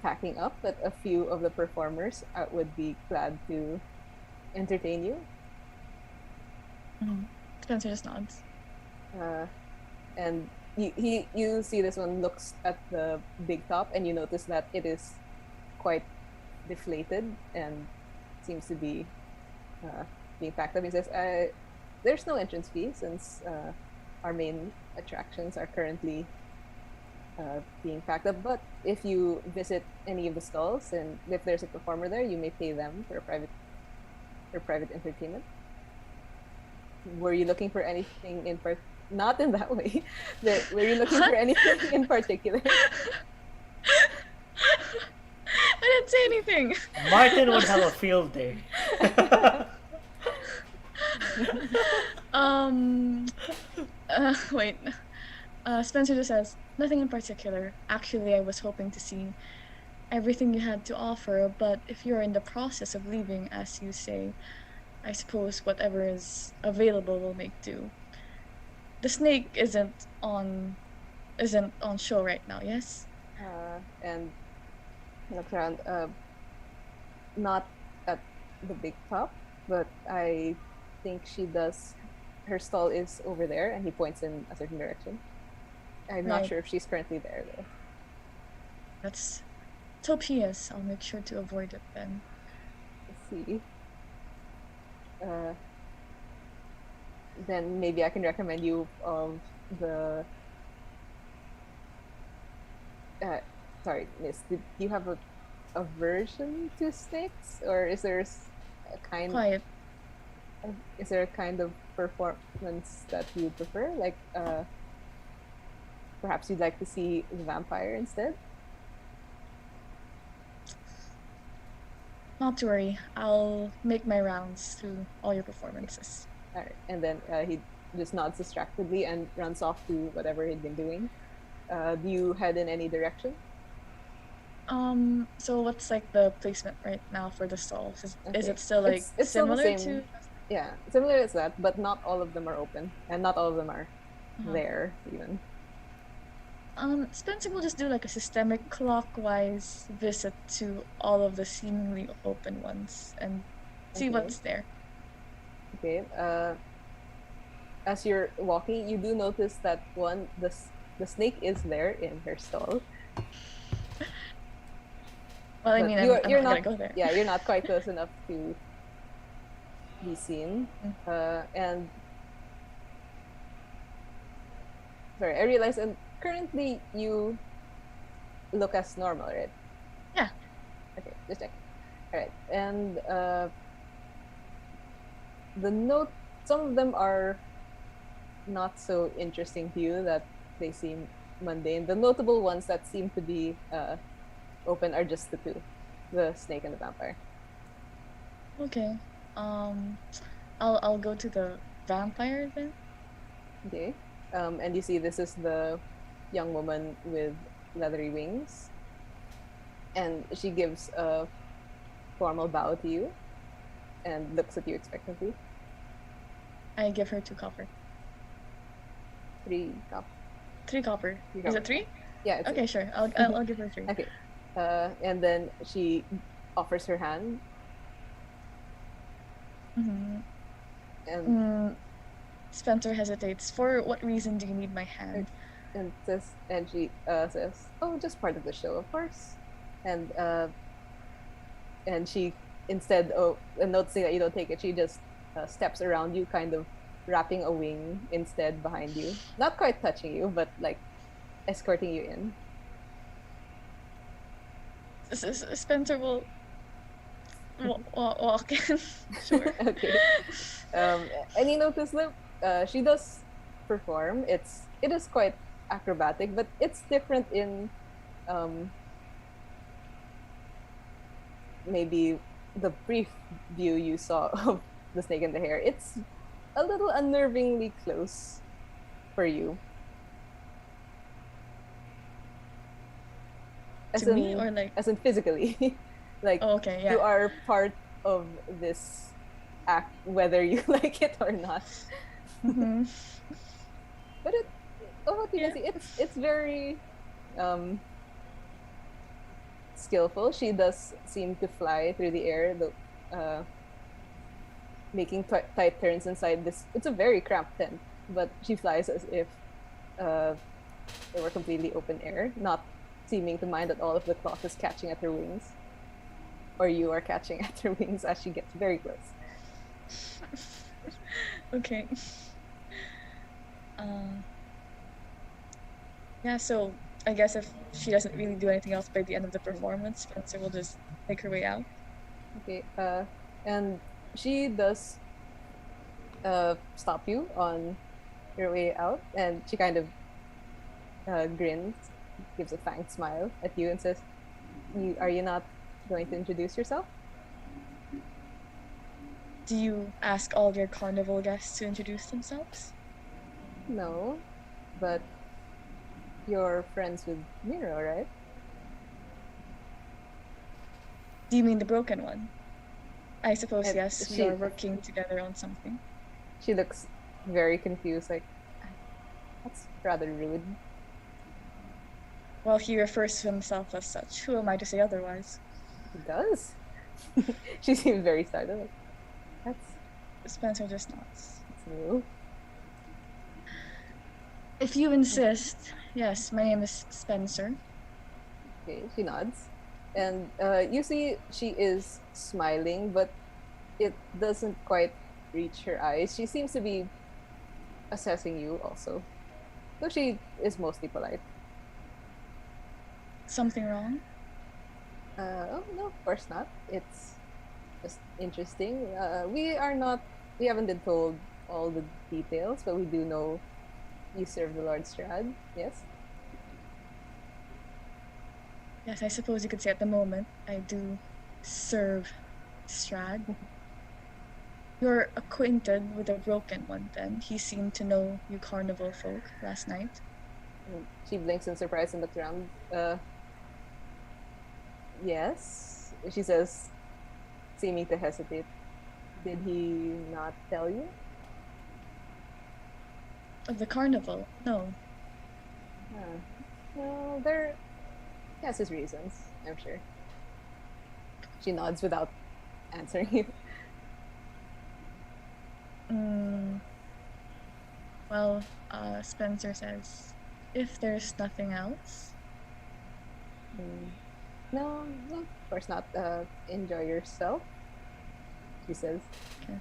packing up, but a few of the performers would be glad to entertain you." Spencer just nods. And you see this one looks at the big top, and you notice that it is quite deflated and seems to be being packed up. He says, "There's no entrance fee since our main attractions are currently being packed up. But if you visit any of the stalls and if there's a performer there, you may pay them for private entertainment." Were you looking for anything in part? Not in that way. Were you looking for anything in particular? I didn't say anything. Martin would have a field day. Wait. Spencer just says, Nothing in particular. Actually, I was hoping to see everything you had to offer, but if you're in the process of leaving, as you say, I suppose whatever is available will make do. The snake isn't on show right now, yes? And looks around. Not at the big top, but I think she does. Her stall is over there, and he points in a certain direction. I'm not Right. sure if she's currently there though. Let's hope she is. I'll make sure to avoid it then. Let's see. Then maybe I can recommend you of the. Sorry, Miss. Did you have a aversion to snakes, or is there a kind? Quiet. Is there a kind of performance that you prefer? Like, perhaps you'd like to see the vampire instead? Not to worry. I'll make my rounds through all your performances. All right. And then he just nods distractedly and runs off to whatever he'd been doing. Do you head in any direction? So what's like the placement right now for the stalls? Is Okay. it still like It's still the similar same. to? Yeah, similar as that, but not all of them are open, and not all of them are Uh-huh. there even. Spencer will just do like a systemic clockwise visit to all of the seemingly open ones and see Okay. what's there. Okay. As you're walking, you do notice that the snake is there in her stall. Well, I But mean, you're I'm not not. gonna go there. Yeah, you're not quite close enough to be seen. And sorry, I realize, and currently you look as normal, right? Yeah. Okay, just check. All right, and the note. Some of them are not so interesting to you, that they seem mundane. The notable ones that seem to be open are just the two, the snake and the vampire. Okay. I'll go to the vampire then. Okay. And you see this is the young woman with leathery wings. And she gives a formal bow to you and looks at you expectantly. I give her 2 copper. 3 cup. 3 copper. Three Is copper. it 3? Yeah, it's Okay, sure. I'll give her 3. okay. And then she offers her hand Mm-hmm. and Spencer hesitates. For what reason do you need my hand? she says, "Oh, just part of the show, of course." And she, instead of noticing that you don't take it, she just steps around you, kind of wrapping a wing instead behind you, not quite touching you, but like escorting you in. Spencer will walk in. Sure. Okay. And you notice that she does perform. It is quite acrobatic, but it's different in maybe the brief view you saw of the snake and the hare. It's a little unnervingly close for you. To me, or like? as in physically. Like, Oh, okay, yeah. you are part of this act, whether you like it or not. Mhm. But what you can see, it's very skillful. She does seem to fly through the air, making tight turns inside this. It's a very cramped tent, but she flies as if they were completely open air, not seeming to mind that all of the cloth is catching at her wings, or you are catching at her wings as she gets very close. Okay. Yeah, so I guess if she doesn't really do anything else by the end of the performance, Spencer will just make her way out. Okay, and she does stop you on your way out, and she kind of grins, gives a fanged smile at you, and says, "Are you not going to introduce yourself?" Do you ask all your carnival guests to introduce themselves? No, but you're friends with Miro, right? Do you mean the broken one? I suppose And yes, we are working together on something. She looks very confused, like, that's rather rude. Well, he refers to himself as such. Who am I to say otherwise? He does. She seems very startled. Like, Spencer just nods. that's new. If you insist, yes, my name is Spencer. Okay, she nods. And you see she is smiling, but it doesn't quite reach her eyes. She seems to be assessing you also. Though she is mostly polite. Something wrong? Oh, no, of course not. It's just interesting. We haven't been told all the details, but we do know you serve the Lord Strad, yes? Yes, I suppose you could say at the moment I do serve Strad. You're acquainted with the broken one then. He seemed to know you carnival folk last night. And she blinks in surprise and looks around. Yes, she says, seeming to hesitate. Did he not tell you? Of the carnival? No. Well, there he has his reasons, I'm sure. She nods without answering you. Well, Spencer says, if there's nothing else. No, of course not. Enjoy yourself, she says. Okay.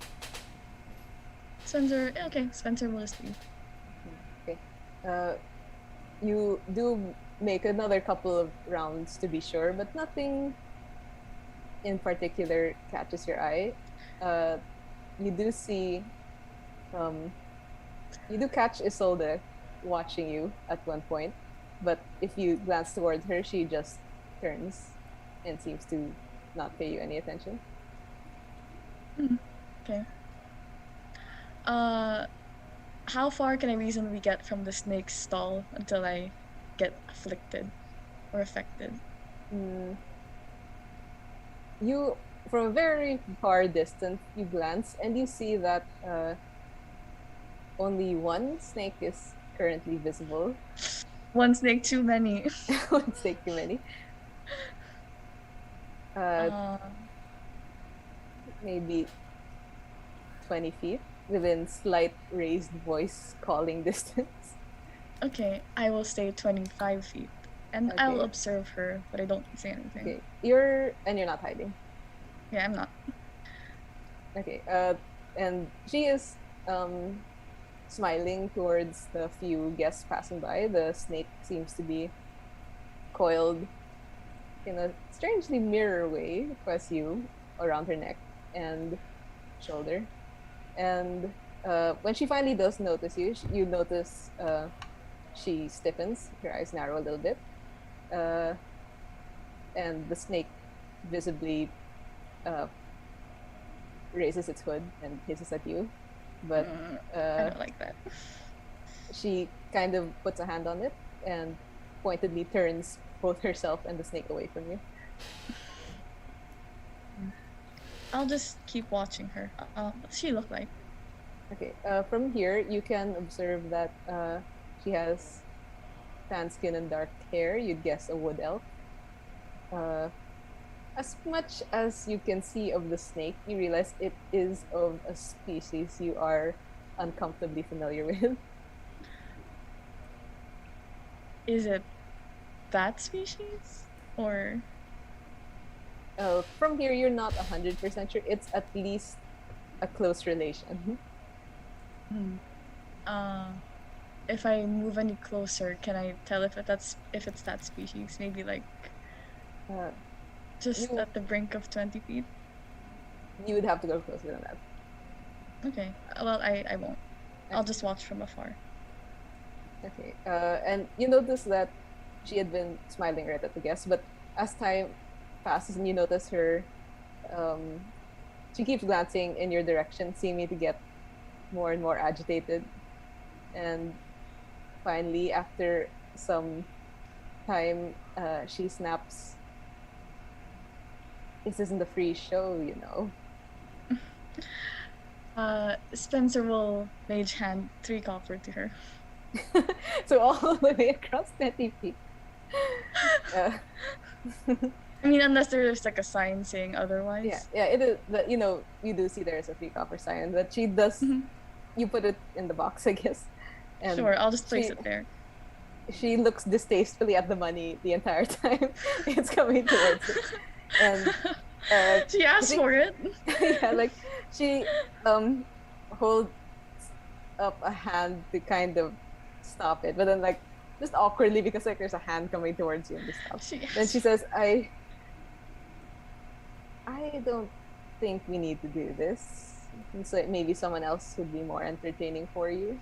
Spencer, okay, Spencer will just leave. Okay. You do make another couple of rounds to be sure, but nothing in particular catches your eye. You do see, you do catch Isolde watching you at one point, but if you glance towards her, she just turns and seems to not pay you any attention. Okay. How far can I reasonably get from the snake's stall until I get afflicted or affected? You, from a very far distance, you glance and you see that only one snake is currently visible. One snake too many. One snake too many. Maybe 20 feet within slight raised voice calling distance. Okay, I will stay 25 feet. And I'll Okay. observe her, but I don't say anything. Okay, you're not hiding. Yeah, I'm not. Okay, and she is smiling towards the few guests passing by. The snake seems to be coiled in a strangely mirror way across you, around her neck and shoulder. And when she finally does notice you, you notice she stiffens, her eyes narrow a little bit, and the snake visibly raises its hood and hisses at you. But I don't like that. she kind of puts a hand on it and pointedly turns both herself and the snake away from you. I'll just keep watching her. What does she look like? Okay, from here you can observe that she has tan skin and dark hair. You'd guess a wood elf. As much as you can see of the snake, you realize it is of a species you are uncomfortably familiar with. Is it that species? Or From here, you're not 100% sure. It's at least a close relation. if I move any closer, can I tell if it's that species? Maybe like just you- at the brink of 20 feet? You would have to go closer than that. Okay. Well, I won't. I'll just watch from afar. Okay. And you notice that she had been smiling right at the guest, but as time passes and you notice her, she keeps glancing in your direction, seeming to get more and more agitated. And finally, after some time, she snaps, "This isn't a free show, you know." Spencer will mage hand 3 copper to her. So all the way across 20 feet. Uh, I mean, unless there's like a sign saying otherwise. yeah, it is. That you do see there's a free copper sign that she does. Mhm. You put it in the box, I guess. And Sure, I'll just place she- it there. She looks distastefully at the money the entire time it's coming towards it, and She asked think- for it. yeah, like she holds up a hand to kind of stop it, but then like just awkwardly because like there's a hand coming towards you and just stop. She Then she asked- says, I don't think we need to do this. It's like maybe someone else would be more entertaining for you.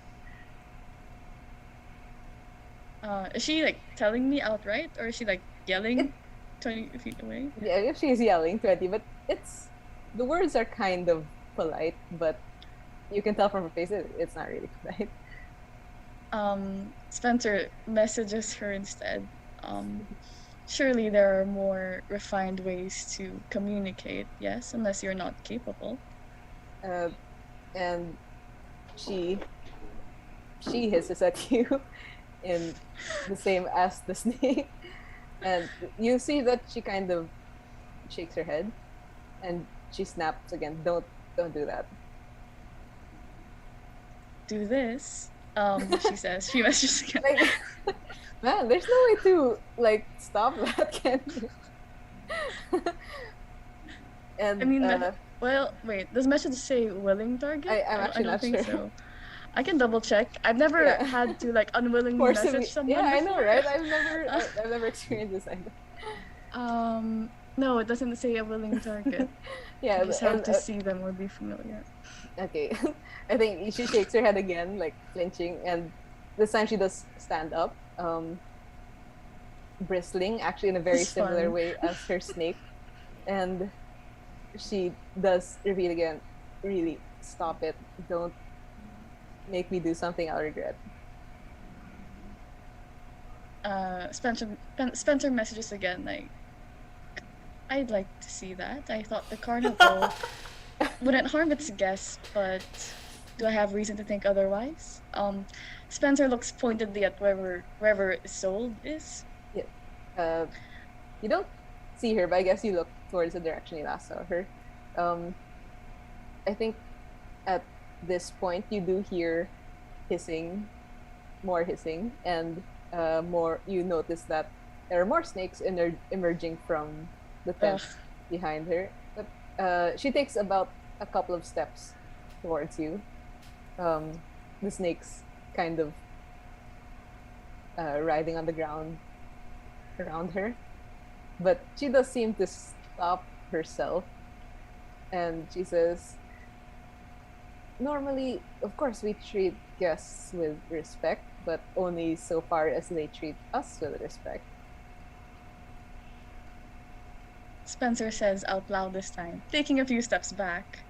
Is she like telling me outright, or is she like yelling 20 feet away? Yeah, she's yelling 20, but the words are kind of polite, but you can tell from her face it's not really polite. Spencer messages her instead. Surely there are more refined ways to communicate, yes, unless you're not capable. And she hisses at you in the same as the snake, and you see that she kind of shakes her head, and she snaps again. Don't do that. Do this. She says. She messages again. Like, man, there's no way to like stop that, can you? And I mean, well, wait. Does message say willing target? I'm actually I don't not think sure. so. I can double check. I've never Yeah. had to like unwillingly forcibly- message someone. yeah, I know, before. right? I've never experienced this either. No, it doesn't say a willing target. Yeah, I just have and, to see them or be familiar. okay. I think she shakes her head again, like flinching, and this time she does stand up, bristling, actually in a very It's similar fun. way as her snake, and she does repeat again, "Really, stop it! Don't make me do something I'll regret." Spencer messages again, like, I'd like to see that. I thought the carnival wouldn't harm its guests, but do I have reason to think otherwise? Spencer looks pointedly at wherever sold is. You don't see her, but I guess you look towards the direction you last saw her. I think at this point you do hear hissing, more hissing, and more. You notice that there are more snakes emerging from the tent Ugh. behind her. But she takes about a couple of steps towards you. The snakes kind of writhing on the ground around her, but she does seem to stop herself, and she says, "Normally, of course, we treat guests with respect, but only so far as they treat us with respect." Spencer says out loud this time, taking a few steps back.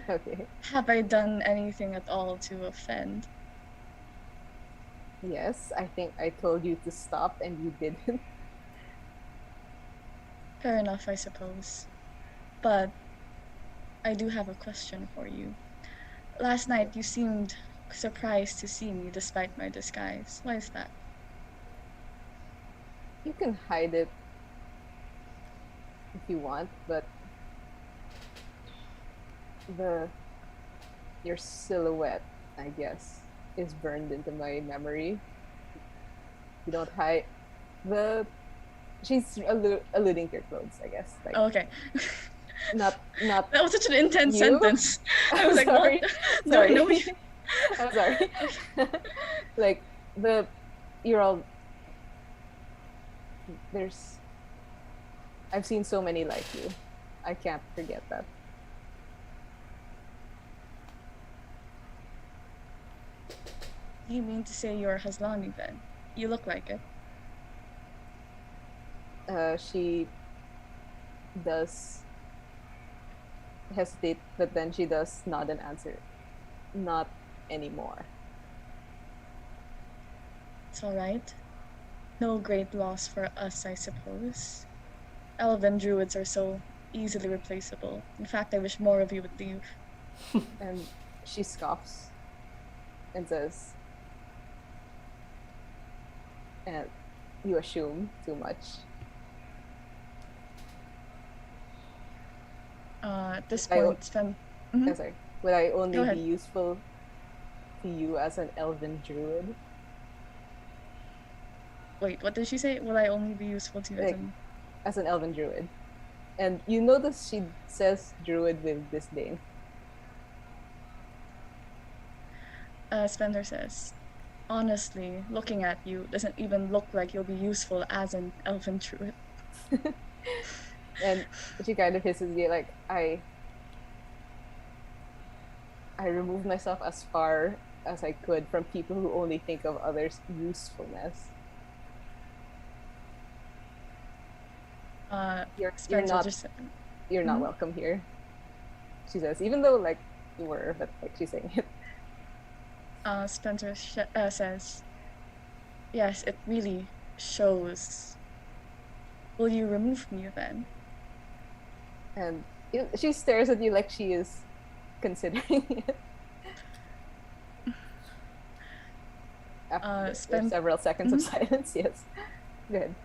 Okay. Have I done anything at all to offend? Yes, I think I told you to stop and you didn't. Fair enough, I suppose. But I do have a question for you. Last night you seemed surprised to see me despite my disguise. Why is that? You can hide it if you want, but your silhouette, I guess, is burned into my memory. You don't hide she's alluding to your clothes, I guess. Like Oh, okay. not That was such an intense You? sentence. I was like, Sorry. what? Sorry. No, I'm sorry. Like you're all there's I've seen so many like you. I can't forget that. You mean to say you're Haslami then? You look like it. She does hesitate, but then she does nod and answer. Not anymore. It's alright. no great loss for us, I suppose. Elven druids are so easily replaceable. In fact, I wish more of you would leave. And she scoffs and says, and you assume too much. At this I- point, Sven. Mhm. Oh, sorry. Would I only Go ahead. be useful to you as an elven druid? Wait, what did she say? Will I only be useful to you as Like- an... As an elven druid. And you notice she says druid with disdain. Spencer says, honestly, looking at you doesn't even look like you'll be useful as an elven druid. And she kind of hisses you like, I removed myself as far as I could from people who only think of others' usefulness. You're Spencer not just you're not Mhm. welcome here. She says, even though like you were, but like she's saying it. Spencer says, yes, it really shows. Will you remove me then? And she stares at you like she is considering it. After Spen- several seconds of silence, yes. Good.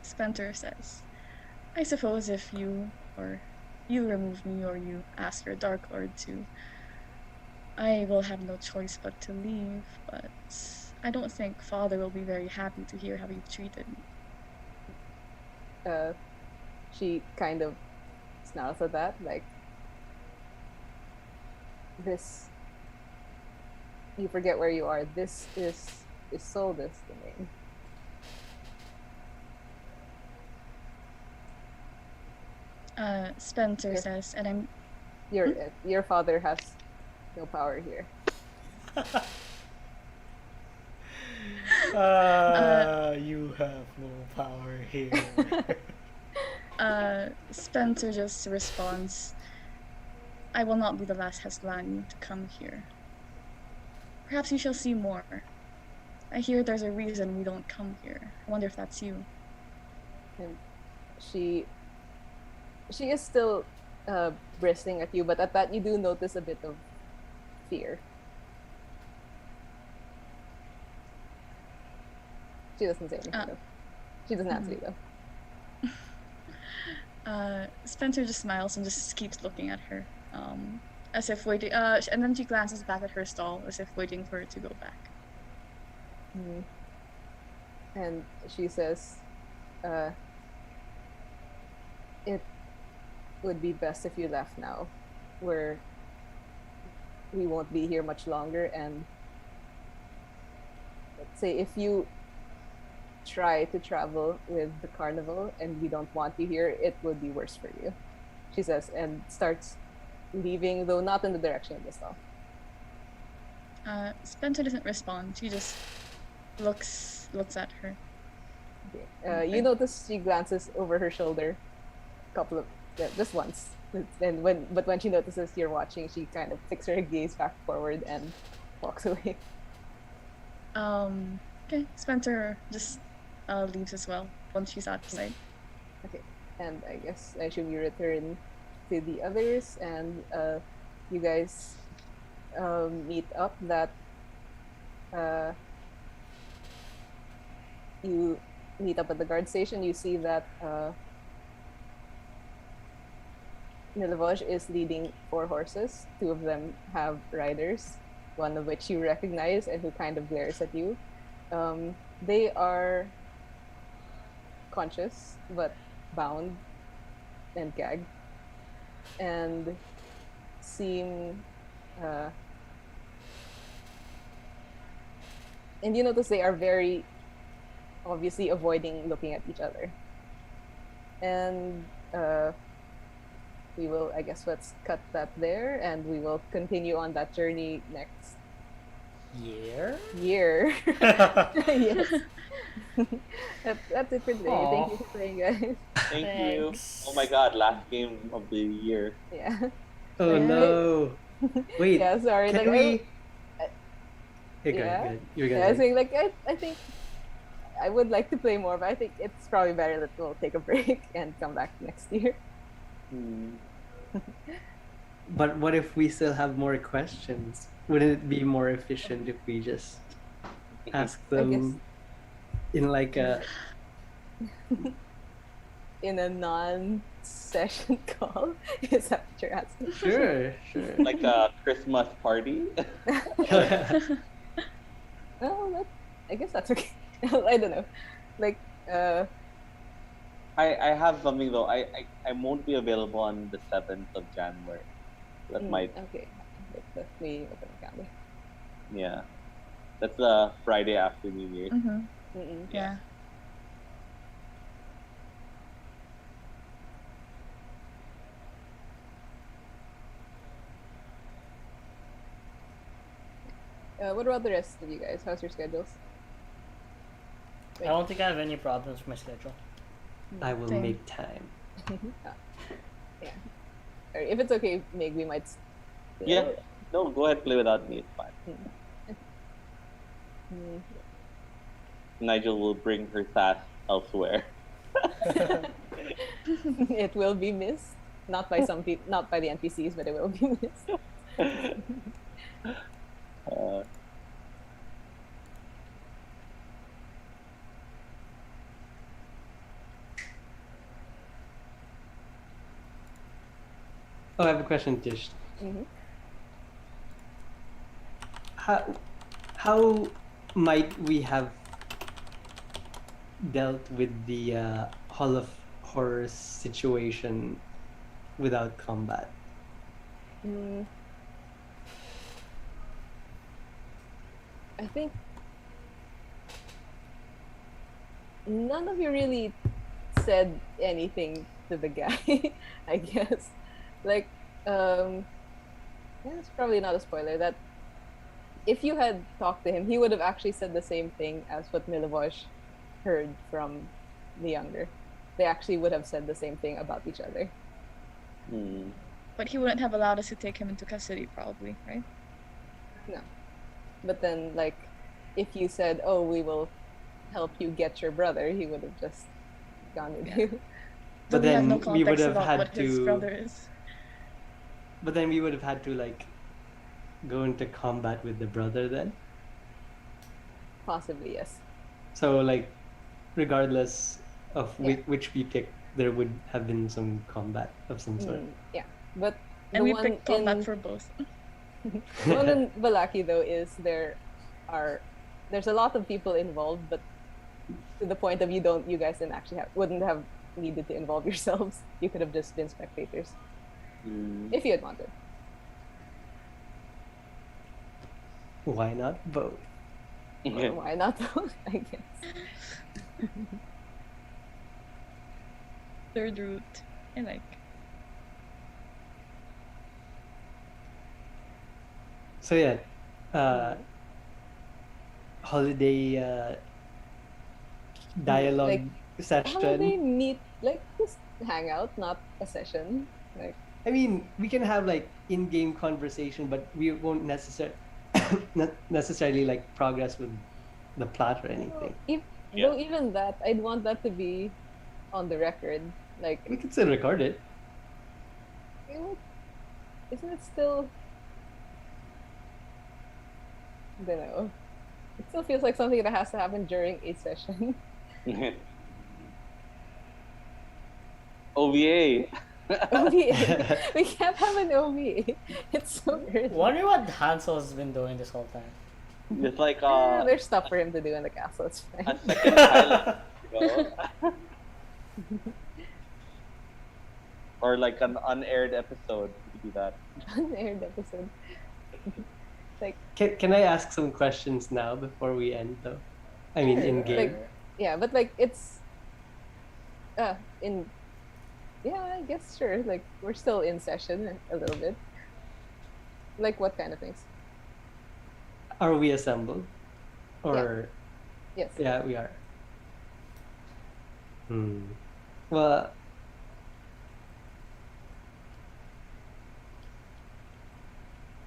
Spencer says, I suppose if you remove me or you ask your Dark Lord to, I will have no choice but to leave, but I don't think Father will be very happy to hear how you've treated me. She kind of snarls at that, like, this, you forget where you are. This is Isolde's domain. Spencer Yes. says, and I'm Your father has no power here. You have no power here. Spencer just responds, I will not be the last Heslani to come here. Perhaps we shall see more. I hear there's a reason we don't come here. I wonder if that's you. And she is still bristling at you, but at that you do notice a bit of fear. She doesn't say anything though. She doesn't answer you though. Spencer just smiles and just keeps looking at her, as if waiting. And then she glances back at her stall, as if waiting for her to go back. Mhm. And she says, it would be best if you left now. We won't be here much longer, and let's say if you try to travel with the carnival and we don't want you here, it would be worse for you, she says, and starts leaving, though not in the direction of the stall. Spencer doesn't respond. She just looks at her. Okay. You notice she glances over her shoulder just once, and when she notices you're watching, she kind of fixes her gaze back forward and walks away. Okay, Spencer just leaves as well once she's outside. Okay, and I guess I assume you return to the others, and you guys meet up. You meet up at the guard station. You see that Nilavosh is leading 4 horses. 2 of them have riders, one of which you recognize and who kind of glares at you. They are conscious, but bound and gagged, and seem and you notice they are very obviously avoiding looking at each other. And we will, I guess, let's cut that there, and we will continue on that journey next Year? year. Yes. That's it for today. Aw. Thank you for playing, guys. Thank Thanks. you. Oh my god, last game of the year. Yeah. Oh Yeah. no! Wait, Yeah, sorry. can like, we? Hey, yeah. good. You're Yeah, I was good. saying, like, I think I would like to play more, but I think it's probably better that we'll take a break and come back next year. Hmm. But what if we still have more questions? Wouldn't it be more efficient if we just ask them in like a In a non-session call, is that what you're asking? sure. Like a Christmas party? Oh, I guess that's okay. I don't know. Like, I have something though. I won't be available on the 7th of January. That might, okay. Let me open the calendar. yeah. That's the Friday after New Year's. Mm-mm. Yeah. What about the rest of you guys? How's your schedules? I don't think I have any problems with my schedule. I will Same. make time. Yeah. Or if it's okay, Meg, we might. Still... Yeah. No, go ahead, play without me. It's fine. Mm. Nigel will bring her sass elsewhere. It will be missed, not by some people, not by the NPCs, but it will be missed. Oh, I have a question, Tish. Mm-hmm. How might we have dealt with the Hall of Horrors situation without combat? I think none of you really said anything to the guy, I guess. Like, yeah, it's probably not a spoiler that if you had talked to him, he would have actually said the same thing as what Milivosh heard from the younger. They actually would have said the same thing about each other. Hmm. But he wouldn't have allowed us to take him into custody, probably, right? No. But then, like, if you said, oh, we will help you get your brother, he would have just gone with you. But We have then no we would context have about had what his to. brother is. But then we would have had to like go into combat with the brother then. Possibly, yes. So like, regardless of Yeah. which we picked, there would have been some combat of some sort. Yeah. But And the we one picked combat in for both. the one in Valaki though is there's a lot of people involved, but to the point of you guys wouldn't have needed to involve yourselves. You could have just been spectators Hmm. if you had wanted. Why not both? Why not though? I guess. Third route. I like. So yeah, holiday dialogue Like, how do they session. meet? Like, just hang out, not a session. Like, I mean, we can have like in-game conversation, but we won't not necessarily like progress with the plot or anything. Yeah. Though even that, I'd want that to be on the record. Like, We can still record it. you know, isn't it still? I don't know. It still feels like something that has to happen during a session. OVA. OVA. We can't have an OVA. It's so weird. Wonder what Hansel's been doing this whole time. Just like There's stuff for him to do in the castle. It's a fine. second pilot, you know? Or like an unaired episode. We could do that. Unaired episode. Like, Can I ask some questions now before we end though? I mean, Sure. in game. Like, yeah, but like it's in yeah, I guess sure. Like we're still in session a little bit. Like what kind of things? Are we assembled? Or Yes. yeah, we are. Well,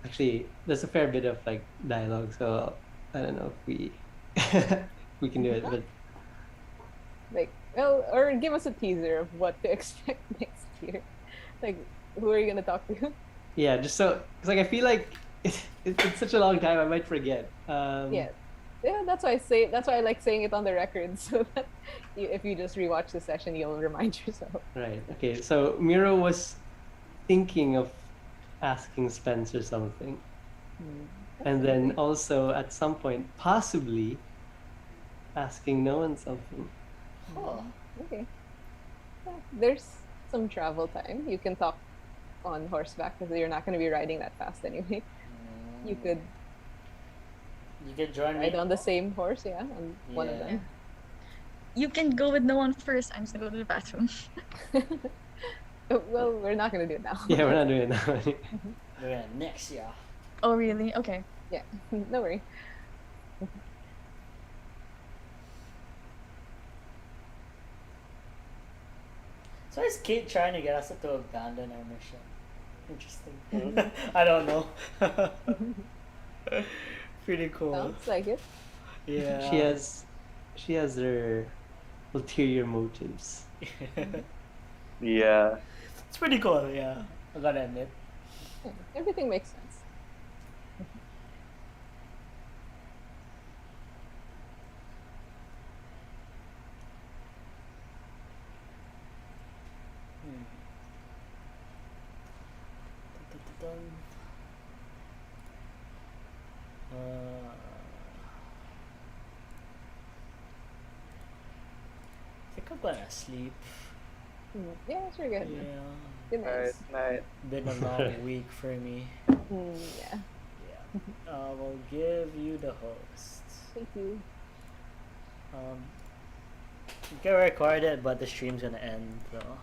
actually, there's a fair bit of like dialogue, so I don't know if we we can do it. But Well, or give us a teaser of what to expect next year. Like, who are you gonna talk to? Yeah, just so because like I feel like it's such a long time, I might forget. Yeah. Yeah, that's why I say that's why I like saying it on the record so that if you just rewatch the session, you'll remind yourself. Right. Okay. So Miro was thinking of asking Spencer something, and then also at some point possibly asking no one something. Huh. Okay. Yeah, there's some travel time. You can talk on horseback because you're not going to be riding that fast anyway. You could You can join me. ride on the same horse, yeah, on one of Yeah. them. You can go with no one first. I'm just gonna go to the bathroom. Well, we're not going to do it now. Yeah, we're not doing it now. We're gonna next year. Oh, really? Okay. Yeah, no worry. So is Kate trying to get us to abandon our mission? Interesting. Mhm. I don't know. Pretty cool. Sounds like it. Yeah. She has her ulterior motives. Yeah. It's pretty cool, yeah. I gotta admit. Yeah, everything makes sense. Hmm. Dun-dun-dun-dun. I think I'm gonna sleep. Yeah, sure, good. Yeah. Good night. Night. Been a long week for me. Yeah, Yeah. I will give you the host. thank you. You can record it, but the stream's gonna end though.